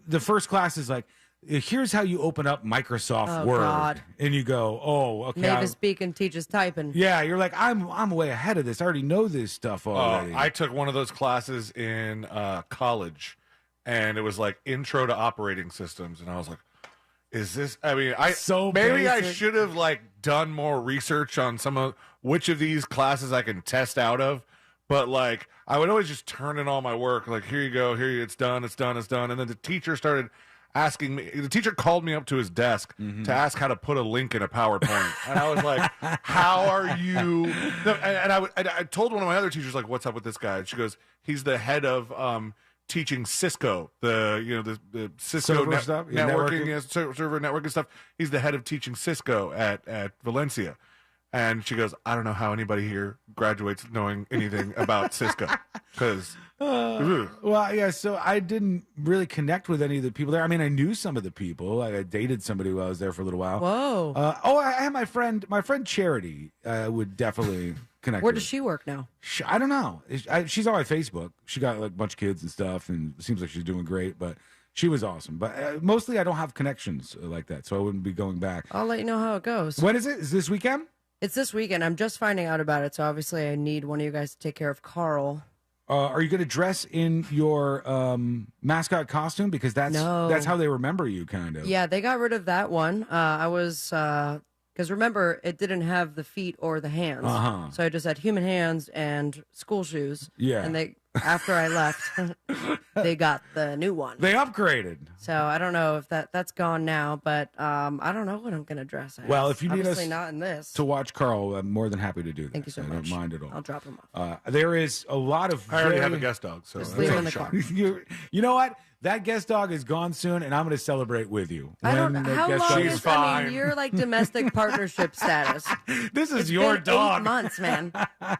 the first class is like, here's how you open up Microsoft Oh, Word, God. and you go, oh, okay. Mavis Beacon teaches typing. Yeah, you're like, I'm way ahead of this. I already know this stuff already. I took one of those classes in college, and it was like Intro to Operating Systems, and I was like, "Is this?" I mean, maybe I basic. should have like done more research on some of which of these classes I can test out of. But like, I would always just turn in all my work. Like, here you go, it's done, and then the teacher started asking me. The teacher called me up to his desk to ask how to put a link in a PowerPoint, and I was like, "How are you?" No, and I told one of my other teachers, like, "What's up with this guy?" And she goes, "He's the head of teaching Cisco, the Cisco Server stuff? Yeah, networking, networking. server networking stuff. He's the head of teaching Cisco at Valencia." And she goes, "I don't know how anybody here graduates knowing anything about Cisco, because." Well, yeah, so I didn't really connect with any of the people there. I mean, I knew some of the people. I dated somebody while I was there for a little while. Whoa. I had my friend Charity would definitely connect Where with. does she work now? I don't know. She's on my Facebook. She got like a bunch of kids and stuff, and it seems like she's doing great, but she was awesome. But mostly I don't have connections like that, so I wouldn't be going back. I'll let you know how it goes. When is it? Is this weekend? It's this weekend. I'm just finding out about it, so obviously I need one of you guys to take care of Carl. Are you going to dress in your mascot costume? Because that's how they remember you, kind of. Yeah, they got rid of that one. I was because remember it didn't have the feet or the hands, so I just had human hands and school shoes. Yeah, and they after I left, they got the new one. They upgraded. So I don't know if that's gone now, but I don't know what I'm going to dress as. Well, if you need obviously us not in this. to watch Carl, I'm more than happy to do that. Thank you so I much. don't mind at all. I'll drop him off. There is a lot of. I already have a guest dog, so Just leave him in the car. You know what? That guest dog is gone soon, and I'm going to celebrate with you. I don't. When the How guest long dog is? I mean, you're like domestic partnership status. This is It's your been dog. 8 months, man. Yeah,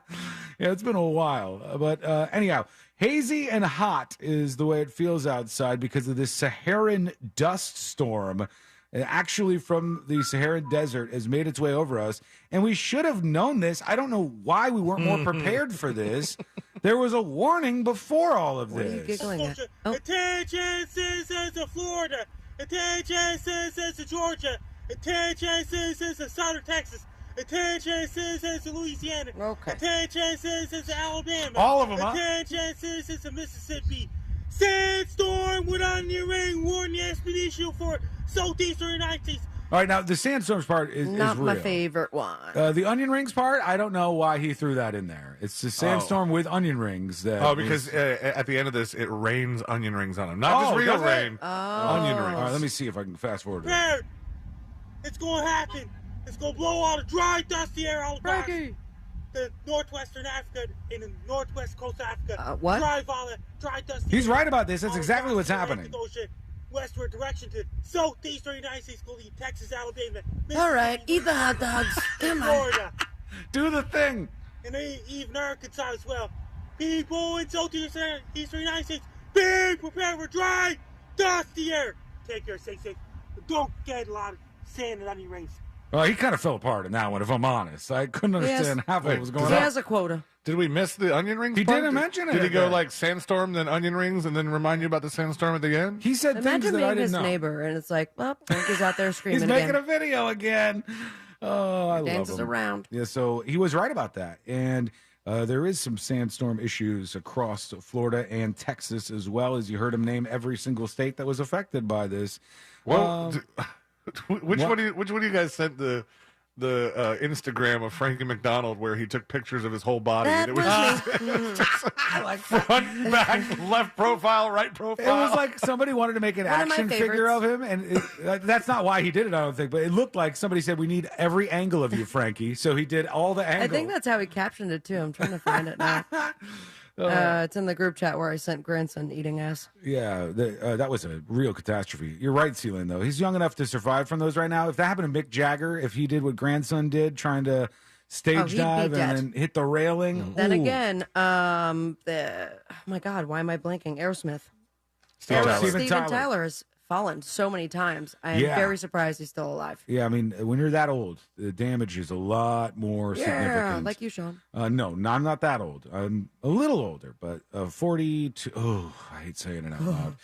it's been a while. But anyhow, hazy and hot is the way it feels outside because of this Saharan dust storm. Actually, from the Saharan desert has made its way over us. And we should have known this. I don't know why we weren't more prepared for this. There was a warning before all of What are you this. giggling at? Oh. Attention, citizens of Florida. Attention, citizens of Georgia. Attention, citizens of Southern Texas. Attention, citizens of Louisiana. Okay. Attention, citizens of Alabama. All of them, huh? Attention, citizens of Mississippi. Sandstorm with onion ring warning the expedition for southeastern United States. All right, now the sandstorms part is Not real. my favorite one. The onion rings part, I don't know why he threw that in there. It's the sandstorm with onion rings. That because at the end of this, it rains onion rings on him. Not Oh, just real does it? rain, onion rings. All right, let me see if I can fast forward. Prepared. It's going to happen. It's going to blow all the dry, dusty air out of the northwestern Africa and the northwest coast of Africa. What? Drive all the dry, dusty He's air right about this. That's all exactly across what's the happening. Atlantic Ocean, westward direction to southeastern United States, including Texas, Alabama, All right, eat the hot dogs. Come on. Florida, Do the thing. and even Arkansas as well. People in southeastern United States, Be prepared for dry, dusty air. Take care, stay safe. But don't get a lot of sand and onion rings. Well, he kind of fell apart in that one, if I'm honest. I couldn't understand half what was going on. He has a quota. Did we miss the onion rings? He part? didn't mention it. Did he at go that. like sandstorm, then onion rings, and then remind you about the sandstorm at the end? He said Imagine things that being I didn't his know. neighbor, and it's like, well, Frankie's out there screaming He's making again. a video again. Oh, I love Dances him. around. Yeah, so he was right about that. And there is some sandstorm issues across Florida and Texas as well, as you heard him name every single state that was affected by this. Well, which one of you guys sent the Instagram of Frankie McDonald where he took pictures of his whole body? That and it was I like front, back, left profile, right profile. It was like somebody wanted to make an One of my action figure favorites. of him, and that's not why he did it, I don't think. But it looked like somebody said, "We need every angle of you, Frankie." So he did all the I angles. think that's how he captioned it, too. I'm trying to find it now. It's in the group chat where I sent grandson eating ass. Yeah, that was a real catastrophe. You're right, Celine, though. He's young enough to survive from those right now. If that happened to Mick Jagger, if he did what grandson did, trying to stage he'd be dive dead. and then hit the railing. Then ooh. again, oh my God, why am I blanking? Aerosmith. Steven Steven Tyler has fallen so many times. I am Yeah. very surprised he's still alive. Yeah, I mean, when you're that old, the damage is a lot more Yeah, significant. like you, Sean. No, I'm not that old. I'm a little older, but 42. Oh, I hate saying it out loud.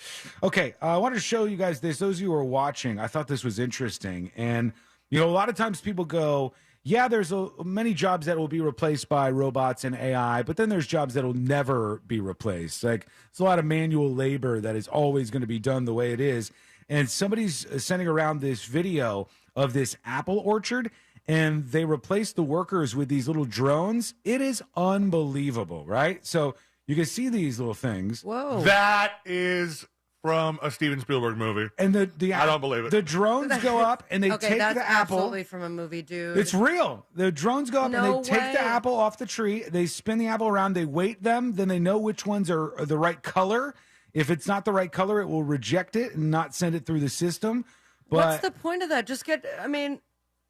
Okay, I wanted to show you guys this. Those of you who are watching, I thought this was interesting. And, you know, a lot of times people go, yeah, there's many jobs that will be replaced by robots and AI, but then there's jobs that will never be replaced. Like, it's a lot of manual labor that is always going to be done the way it is. And somebody's sending around this video of this apple orchard, and they replaced the workers with these little drones. It is unbelievable, right? So you can see these little things. Whoa. That is from a Steven Spielberg movie. And the I don't believe it. The drones go up and they Okay, take that's the apple. absolutely from a movie, dude. It's real. The drones go up No and they take the way. apple off the tree. They spin the apple around. They weight them. Then they know which ones are the right color. If it's not the right color, it will reject it and not send it through the system. But What's the point of that?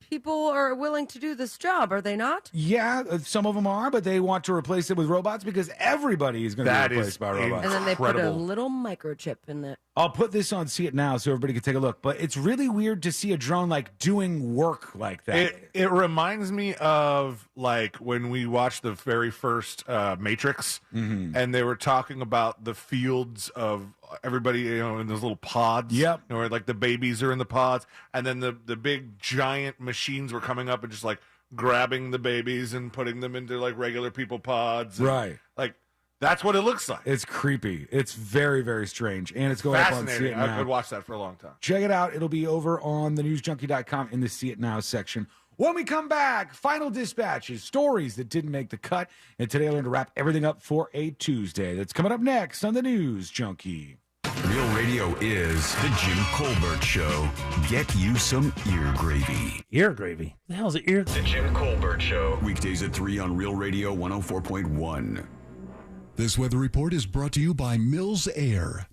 People are willing to do this job, are they not? yeah, some of them are, but they want to replace it with robots because everybody is going to That be is replaced by robots. And then they put a Incredible. little microchip in it. I'll put this on See It Now so everybody can take a look. But it's really weird to see a drone like doing work like that. It reminds me of like when we watched the very first Matrix, and they were talking about the fields of everybody, you know, in those little pods. Yep. You know, where like the babies are in the pods, and then the big giant machines were coming up and just like grabbing the babies and putting them into like regular people pods. And, Right. Like that's what it looks like. It's creepy. It's very, very strange. And it's going up on See It Fascinating. Now. I could watch that for a long time. Check it out. It'll be over on thenewsjunkie.com in the See It Now section. When we come back, final dispatches, stories that didn't make the cut. And today I'm going to wrap everything up for a Tuesday. That's coming up next on the News Junkie. Real Radio is the Jim Colbert Show. Get you some ear gravy. Ear gravy? The hell's it ear? The Jim Colbert Show. Weekdays at 3 on Real Radio 104.1. This weather report is brought to you by Mills Air.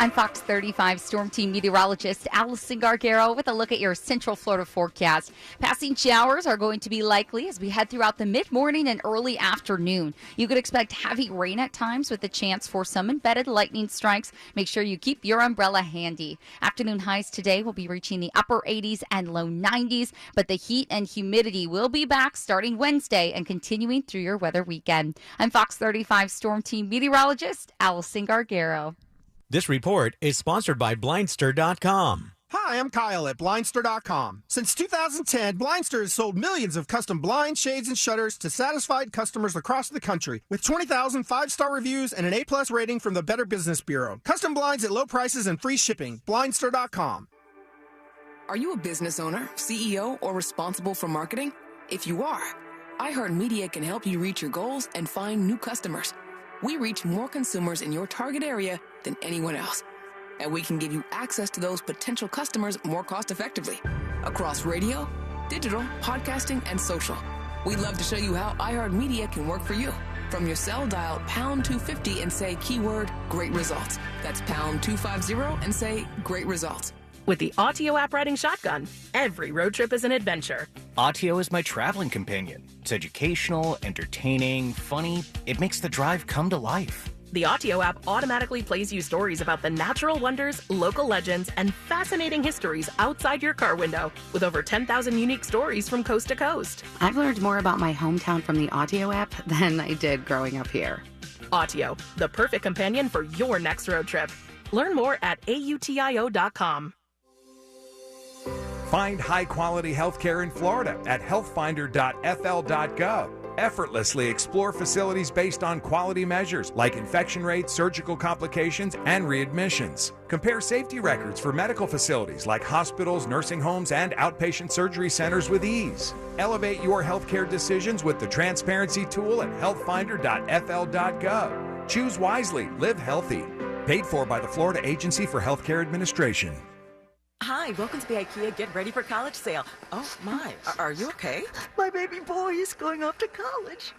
I'm Fox 35 Storm Team meteorologist Allison Gargaro with a look at your Central Florida forecast. Passing showers are going to be likely as we head throughout the mid-morning and early afternoon. You could expect heavy rain at times with the chance for some embedded lightning strikes. Make sure you keep your umbrella handy. Afternoon highs today will be reaching the upper 80s and low 90s, but the heat and humidity will be back starting Wednesday and continuing through your weather weekend. I'm Fox 35 Storm Team meteorologist Allison Gargaro. This report is sponsored by Blindster.com. Hi, I'm Kyle at Blindster.com. Since 2010, Blindster has sold millions of custom blinds, shades, and shutters to satisfied customers across the country with 20,000 5-star reviews and an A+ rating from the Better Business Bureau. Custom blinds at low prices and free shipping. Blindster.com. Are you a business owner, CEO, or responsible for marketing? If you are, iHeartMedia can help you reach your goals and find new customers. We reach more consumers in your target area than anyone else. And we can give you access to those potential customers more cost-effectively across radio, digital, podcasting, and social. We'd love to show you how iHeartMedia can work for you. From your cell, dial pound 250 and say keyword great results. That's pound 250 and say great results. With the Autio app riding shotgun, every road trip is an adventure. Autio is my traveling companion. It's educational, entertaining, funny. It makes the drive come to life. The Autio app automatically plays you stories about the natural wonders, local legends, and fascinating histories outside your car window, with over 10,000 unique stories from coast to coast. I've learned more about my hometown from the Autio app than I did growing up here. Autio, the perfect companion for your next road trip. Learn more at autio.com. Find high-quality healthcare in Florida at healthfinder.fl.gov. Effortlessly explore facilities based on quality measures like infection rates, surgical complications, and readmissions. Compare safety records for medical facilities like hospitals, nursing homes, and outpatient surgery centers with ease. Elevate your healthcare decisions with the transparency tool at healthfinder.fl.gov. Choose wisely, live healthy. Paid for by the Florida Agency for Healthcare Administration. Hi, welcome to the IKEA Get Ready for College sale. Oh my, are you okay? My baby boy is going off to college.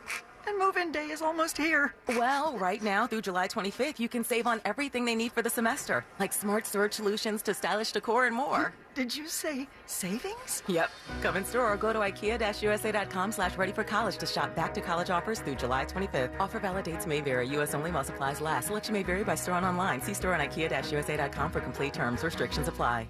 And move-in day is almost here. Well, right now through July 25th, you can save on everything they need for the semester, like smart storage solutions to stylish decor and more. Did you say savings? Yep. Come in store or go to ikea-usa.com/readyforcollege to shop back to college offers through July 25th. Offer valid dates may vary. U.S. only while supplies last. Selection may vary by store and online. See store on ikea-usa.com for complete terms. Restrictions apply.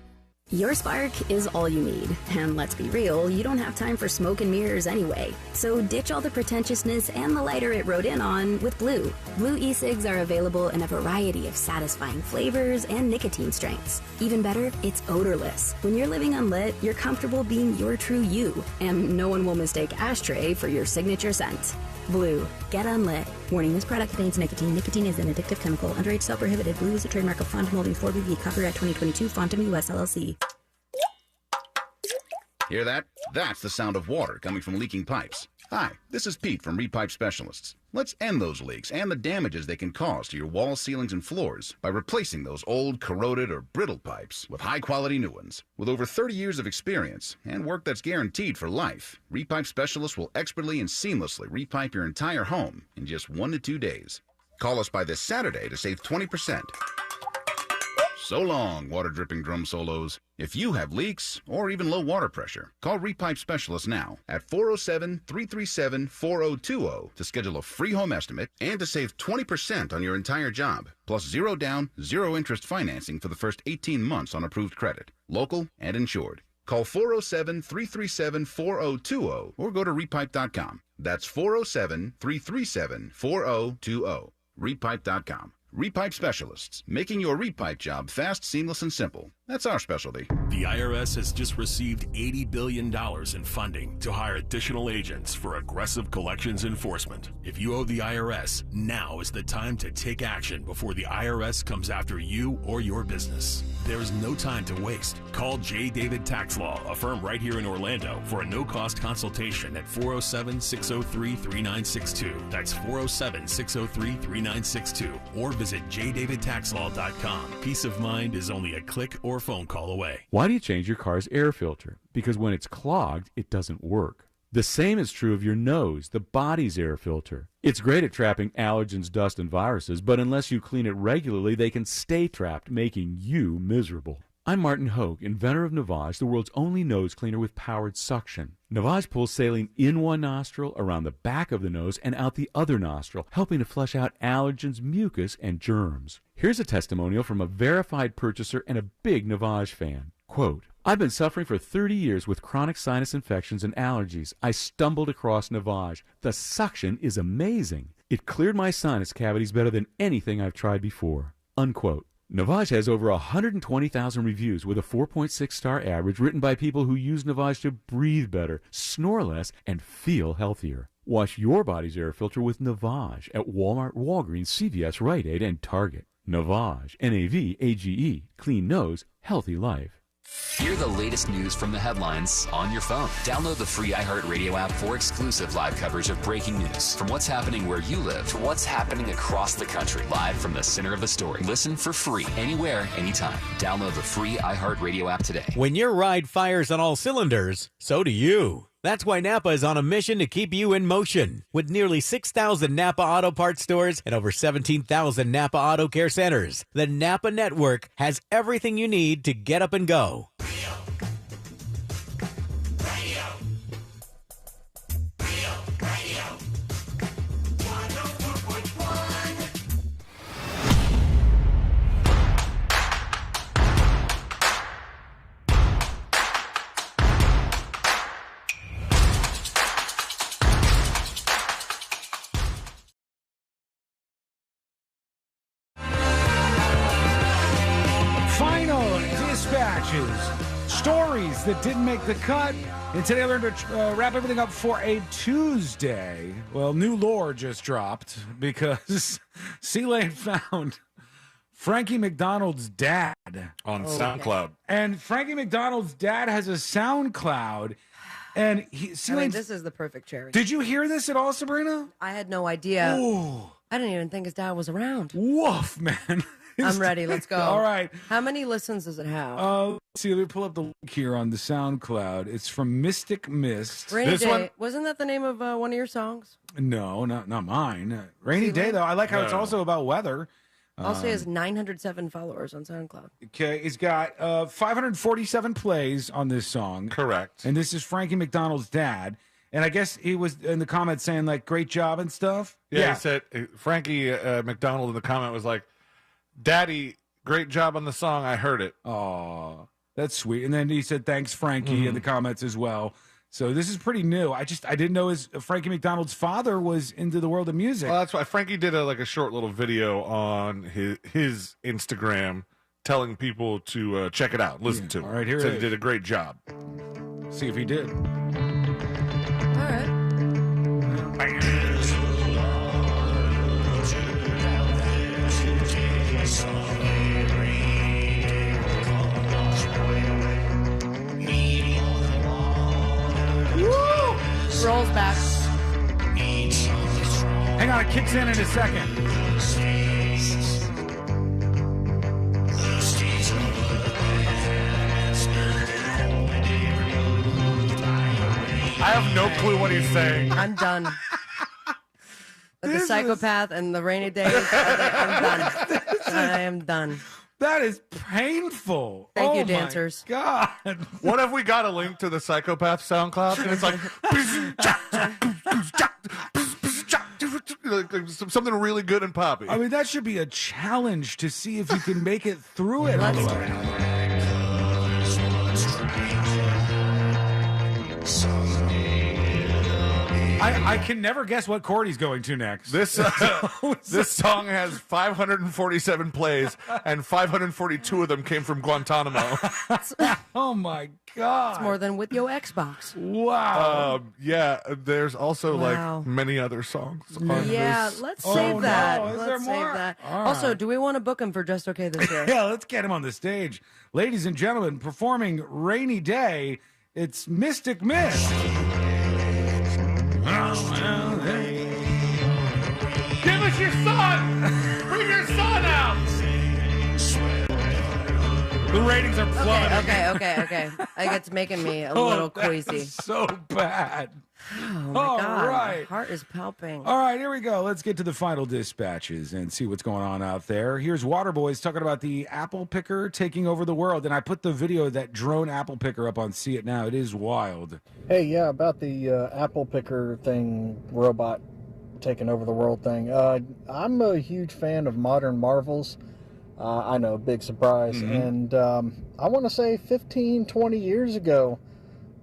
Your spark is all you need. And let's be real, you don't have time for smoke and mirrors anyway. So ditch all the pretentiousness and the lighter it rode in on with Blue. Blue e-cigs are available in a variety of satisfying flavors and nicotine strengths. Even better, it's odorless. When you're living unlit, you're comfortable being your true you. And no one will mistake ashtray for your signature scent. Blue. Get unlit. Warning, this product contains nicotine. Nicotine is an addictive chemical. Underage sale prohibited. Blue is a trademark of Font Molding 4BV. Copyright 2022. Fontum US LLC. Hear that? That's the sound of water coming from leaking pipes. Hi, this is Pete from Repipe Specialists. Let's end those leaks and the damages they can cause to your walls, ceilings, and floors by replacing those old, corroded, or brittle pipes with high-quality new ones. With over 30 years of experience and work that's guaranteed for life, Repipe Specialists will expertly and seamlessly repipe your entire home in just 1 to 2 days. Call us by this Saturday to save 20%. So long, water-dripping drum solos. If you have leaks or even low water pressure, call Repipe Specialists now at 407-337-4020 to schedule a free home estimate and to save 20% on your entire job, plus zero down, zero interest financing for the first 18 months on approved credit, local and insured. Call 407-337-4020 or go to repipe.com. That's 407-337-4020. Repipe.com. Repipe Specialists, making your repipe job fast, seamless, and simple. That's our specialty. The IRS has just received $80 billion in funding to hire additional agents for aggressive collections enforcement. If you owe the IRS, now is the time to take action before the IRS comes after you or your business. There is no time to waste. Call J. David Tax Law, a firm right here in Orlando, for a no-cost consultation at 407-603-3962. That's 407-603-3962. Or visit jdavidtaxlaw.com. Peace of mind is only a click or phone call away. Why do you change your car's air filter? Because when it's clogged, it doesn't work. The same is true of your nose, the body's air filter. It's great at trapping allergens, dust, and viruses, but unless you clean it regularly, they can stay trapped, making you miserable. I'm Martin Hogue, inventor of Navage, the world's only nose cleaner with powered suction. Navage pulls saline in one nostril, around the back of the nose, and out the other nostril, helping to flush out allergens, mucus, and germs. Here's a testimonial from a verified purchaser and a big Navage fan. Quote, I've been suffering for 30 years with chronic sinus infections and allergies. I stumbled across Navage. The suction is amazing. It cleared my sinus cavities better than anything I've tried before. Unquote. Navage has over 120,000 reviews with a 4.6-star average written by people who use Navage to breathe better, snore less, and feel healthier. Wash your body's air filter with Navage at Walmart, Walgreens, CVS, Rite Aid, and Target. Navage, N-A-V-A-G-E, clean nose, healthy life. Hear the latest news from the headlines on your phone. Download the free iHeartRadio app for exclusive live coverage of breaking news. From what's happening where you live to what's happening across the country. Live from the center of the story. Listen for free anywhere, anytime. Download the free iHeartRadio app today. When your ride fires on all cylinders, so do you. That's why Napa is on a mission to keep you in motion. With nearly 6,000 Napa Auto Parts stores and over 17,000 Napa Auto Care centers, the Napa Network has everything you need to get up and go. final dispatches, stories that didn't make the cut. And today we're going to wrap everything up for a Tuesday. Well, new lore just dropped because C-Lane found Frankie McDonald's dad on SoundCloud. And Frankie McDonald's dad has a SoundCloud. And this is the perfect cherry. Did you hear this at all, Sabrina? I had no idea. Ooh. I didn't even think his dad was around. Woof, man. I'm ready. Let's go. All right. How many listens does it have? Let's see. Let me pull up the link here on the SoundCloud. It's from Mystic Mist. Rainy Day. Wasn't that the name of one of your songs? No, not mine. Rainy Day, though. I like how it's also about weather. Also, he has 907 followers on SoundCloud. Okay, he's got 547 plays on this song. Correct. And this is Frankie McDonald's dad. And I guess he was in the comments saying, like, great job and stuff. Yeah. He said, Frankie McDonald in the comment was like, Daddy, great job on the song. I heard it. Oh, that's sweet. And then he said, thanks, Frankie, in the comments as well. So this is pretty new. I didn't know Frankie McDonald's father was into the world of music. Well, that's why Frankie did a short little video on his Instagram telling people to check it out, listen to it. All right, here Said it he is. did a great job. See if he did. All right. Rolls back. Hang on, it kicks in a second. I have no clue what he's saying. I'm done. With the psychopath and the rainy days, I'm done. I am done. That is painful. Thank you, my dancers. God. What if we got a link to the Psychopath SoundCloud? And it's like something really good and poppy. I mean, that should be a challenge to see if you can make it through it. all the way. I can never guess what chord he's going to next. This song has 547 plays, and 542 of them came from Guantanamo. Oh my God! It's more than with your Xbox. Wow. Yeah, there's also Wow. like many other songs. On Yeah, this. let's save that. Is there Let's save more? that. All Also, right. do we want to book him for Just Okay this year? Yeah, let's get him on the stage. Ladies and gentlemen, performing Rainy Day, it's Mystic Mist. Give us your son! Bring your son out! The ratings are plummeting. Okay. Like it's making me a little queasy. So bad. Oh my All God, right. my heart is palping. All right, here we go. Let's get to the final dispatches and see what's going on out there. Here's Waterboys talking about the apple picker taking over the world. And I put the video of that drone apple picker up on See It Now. It is wild. Hey, yeah, about the apple picker thing, robot taking over the world thing. I'm a huge fan of modern marvels. I know, big surprise. And I want to say 15, 20 years ago,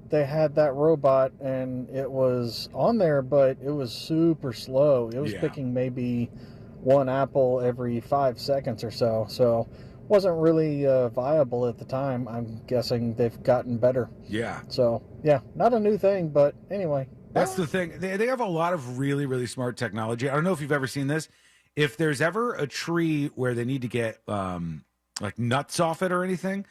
they had that robot and it was on there, but it was super slow. It was picking maybe one apple every 5 seconds or so. So wasn't really viable at the time. I'm guessing they've gotten better. Yeah. So, yeah, not a new thing, but anyway. That's the thing. They have a lot of really, really smart technology. I don't know if you've ever seen this. If there's ever a tree where they need to get like nuts off it or anything,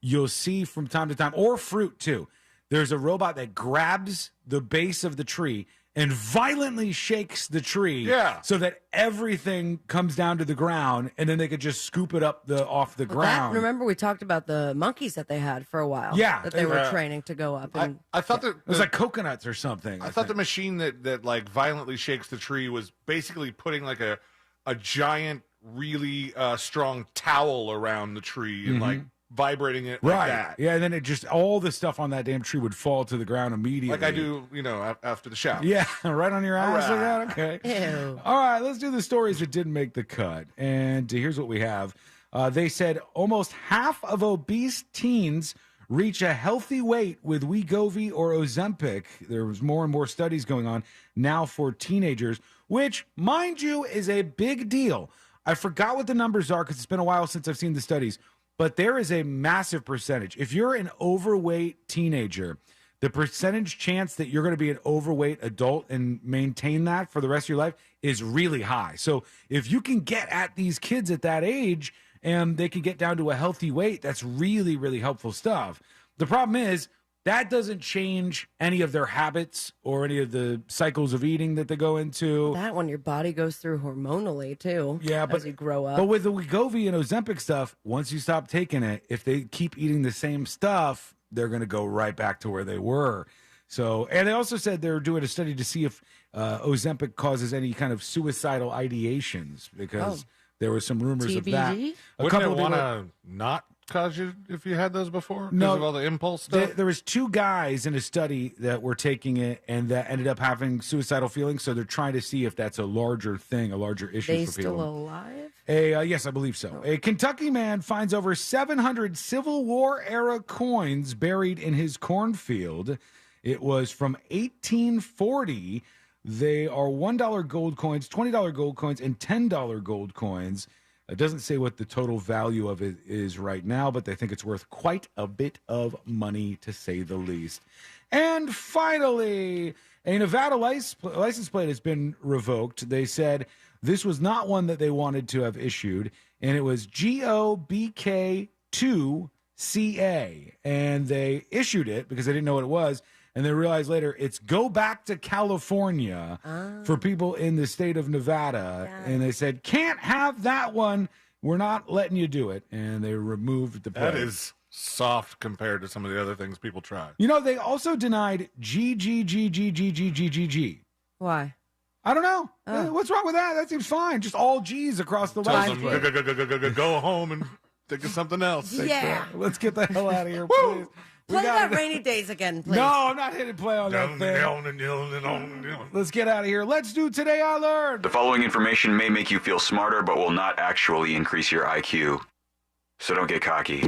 you'll see from time to time, or fruit too, there's a robot that grabs the base of the tree and violently shakes the tree so that everything comes down to the ground, and then they could just scoop it up off the ground. Remember we talked about the monkeys that they had for a while? Yeah. That they were training to go up. And I thought that It was like coconuts or something. I thought the machine that like violently shakes the tree was basically putting like a giant, really strong towel around the tree and like vibrating it like that. Yeah, and then it just, all the stuff on that damn tree would fall to the ground immediately. Like I do, after the shower. Yeah, right on your ass. All Like that? Okay. Ew. All right, let's do the stories that didn't make the cut. And here's what we have. They said almost half of obese teens reach a healthy weight with Wegovy or Ozempic. There was more and more studies going on now for teenagers, which, mind you, is a big deal. I forgot what the numbers are because it's been a while since I've seen the studies. but there is a massive percentage. If you're an overweight teenager, the percentage chance that you're going to be an overweight adult and maintain that for the rest of your life is really high. So if you can get at these kids at that age and they can get down to a healthy weight, that's really, really helpful stuff. The problem is that doesn't change any of their habits or any of the cycles of eating that they go into. That one your body goes through hormonally too. Yeah, but as you grow up. But with the Wegovy and Ozempic stuff, once you stop taking it, if they keep eating the same stuff, they're going to go right back to where they were. So, and they also said they're doing a study to see if Ozempic causes any kind of suicidal ideations because there were some rumors of that. Wouldn't it want to not cause you if you had those before? Because No, of all the impulse stuff? There was 2 guys in a study that were taking it and that ended up having suicidal feelings. So they're trying to see if that's a larger thing, a larger issue They for people. still alive? Yes, I believe so. A Kentucky man finds over 700 Civil War era coins buried in his cornfield. It was from 1840. They are $1 gold coins, $20 gold coins, and $10 gold coins. It doesn't say what the total value of it is right now, but they think it's worth quite a bit of money, to say the least. And finally, a Nevada license plate has been revoked. They said this was not one that they wanted to have issued, and it was GOBK2CA. And they issued it because they didn't know what it was, and they realized later it's Go Back to California for people in the state of Nevada. Yeah. And they said, can't have that one. We're not letting you do it. And they removed the plate. That is soft compared to some of the other things people try. You know, they also denied GGGGGGGGG. Why? I don't know. What's wrong with that? That seems fine. Just all G's across the Tell line. them, go home and think of something else. Yeah. Let's get the hell out of here, please. Play that Rainy Days again, please. No, I'm not hitting play on that thing. Let's get out of here. Let's do Today I Learned. The following information may make you feel smarter, but will not actually increase your IQ. So don't get cocky.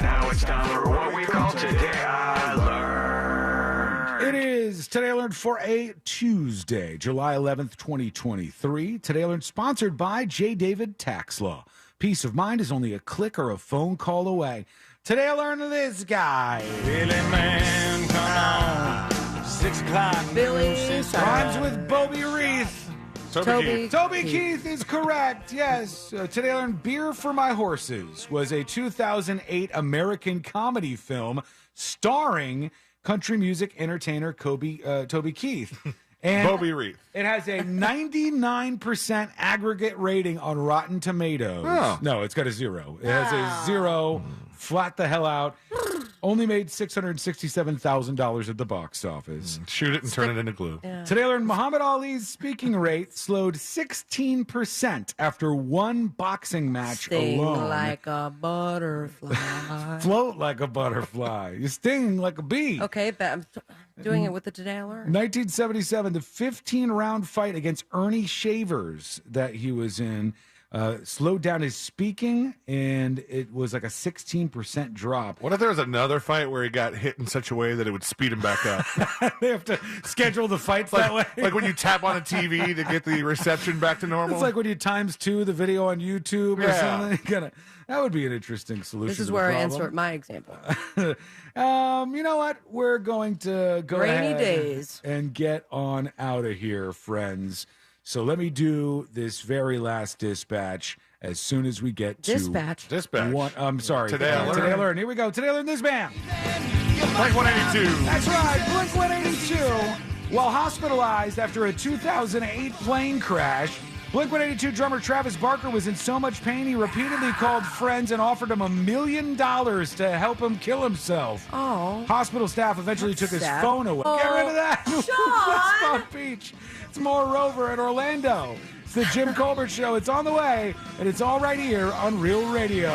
Now it's time for what we call Today I Learned. It is Today I Learned for a Tuesday, July 11th, 2023. Today I Learned sponsored by J. David Tax Law. Peace of mind is only a click or a phone call away. Today I learned this guy. Billy Man, come on. 6 o'clock. Billy. Rhymes with Bobby Reith. Toby Keith is correct. Yes. Today I learned Beer for My Horses was a 2008 American comedy film starring country music entertainer Toby Keith. And Bobby Reith. It has a 99% aggregate rating on Rotten Tomatoes. Oh. No, it's got a 0. It has a 0. Flat the hell out. Only made $667,000 at the box office. Shoot it and turn it into glue. Yeah. Today I learned Muhammad Ali's speaking rate slowed 16% after one boxing match Sting alone. like a butterfly. Float like a butterfly. You sting like a bee. Okay, but I'm doing it with the Today I Learned. 1977, the 15-round fight against Ernie Shavers that he was in slowed down his speaking, and it was like a 16% drop. What if there was another fight where he got hit in such a way that it would speed him back up? They have to schedule the fights that way. Like when you tap on a TV to get the reception back to normal? It's like when you ×2 the video on YouTube or something. That would be an interesting solution. This is to the where I problem. insert my example. You know what? We're going to go Rainy ahead days. and get on out of here, friends. So let me do this very last dispatch as soon as we get to Dispatch. one. I'm sorry. Today I Today I Learned. Learned. Here we go. Today I Learned this band. Blink 182. That's right. Blink 182. While hospitalized after a 2008 plane crash, Blink 182 drummer Travis Barker was in so much pain he repeatedly called friends and offered him $1 million to help him kill himself. Oh. Hospital staff eventually took his sad. phone away. Get rid of that. West Palm Beach. It's more Rover in Orlando. It's the Jim Colbert Show. It's on the way, and it's all right here on Real Radio.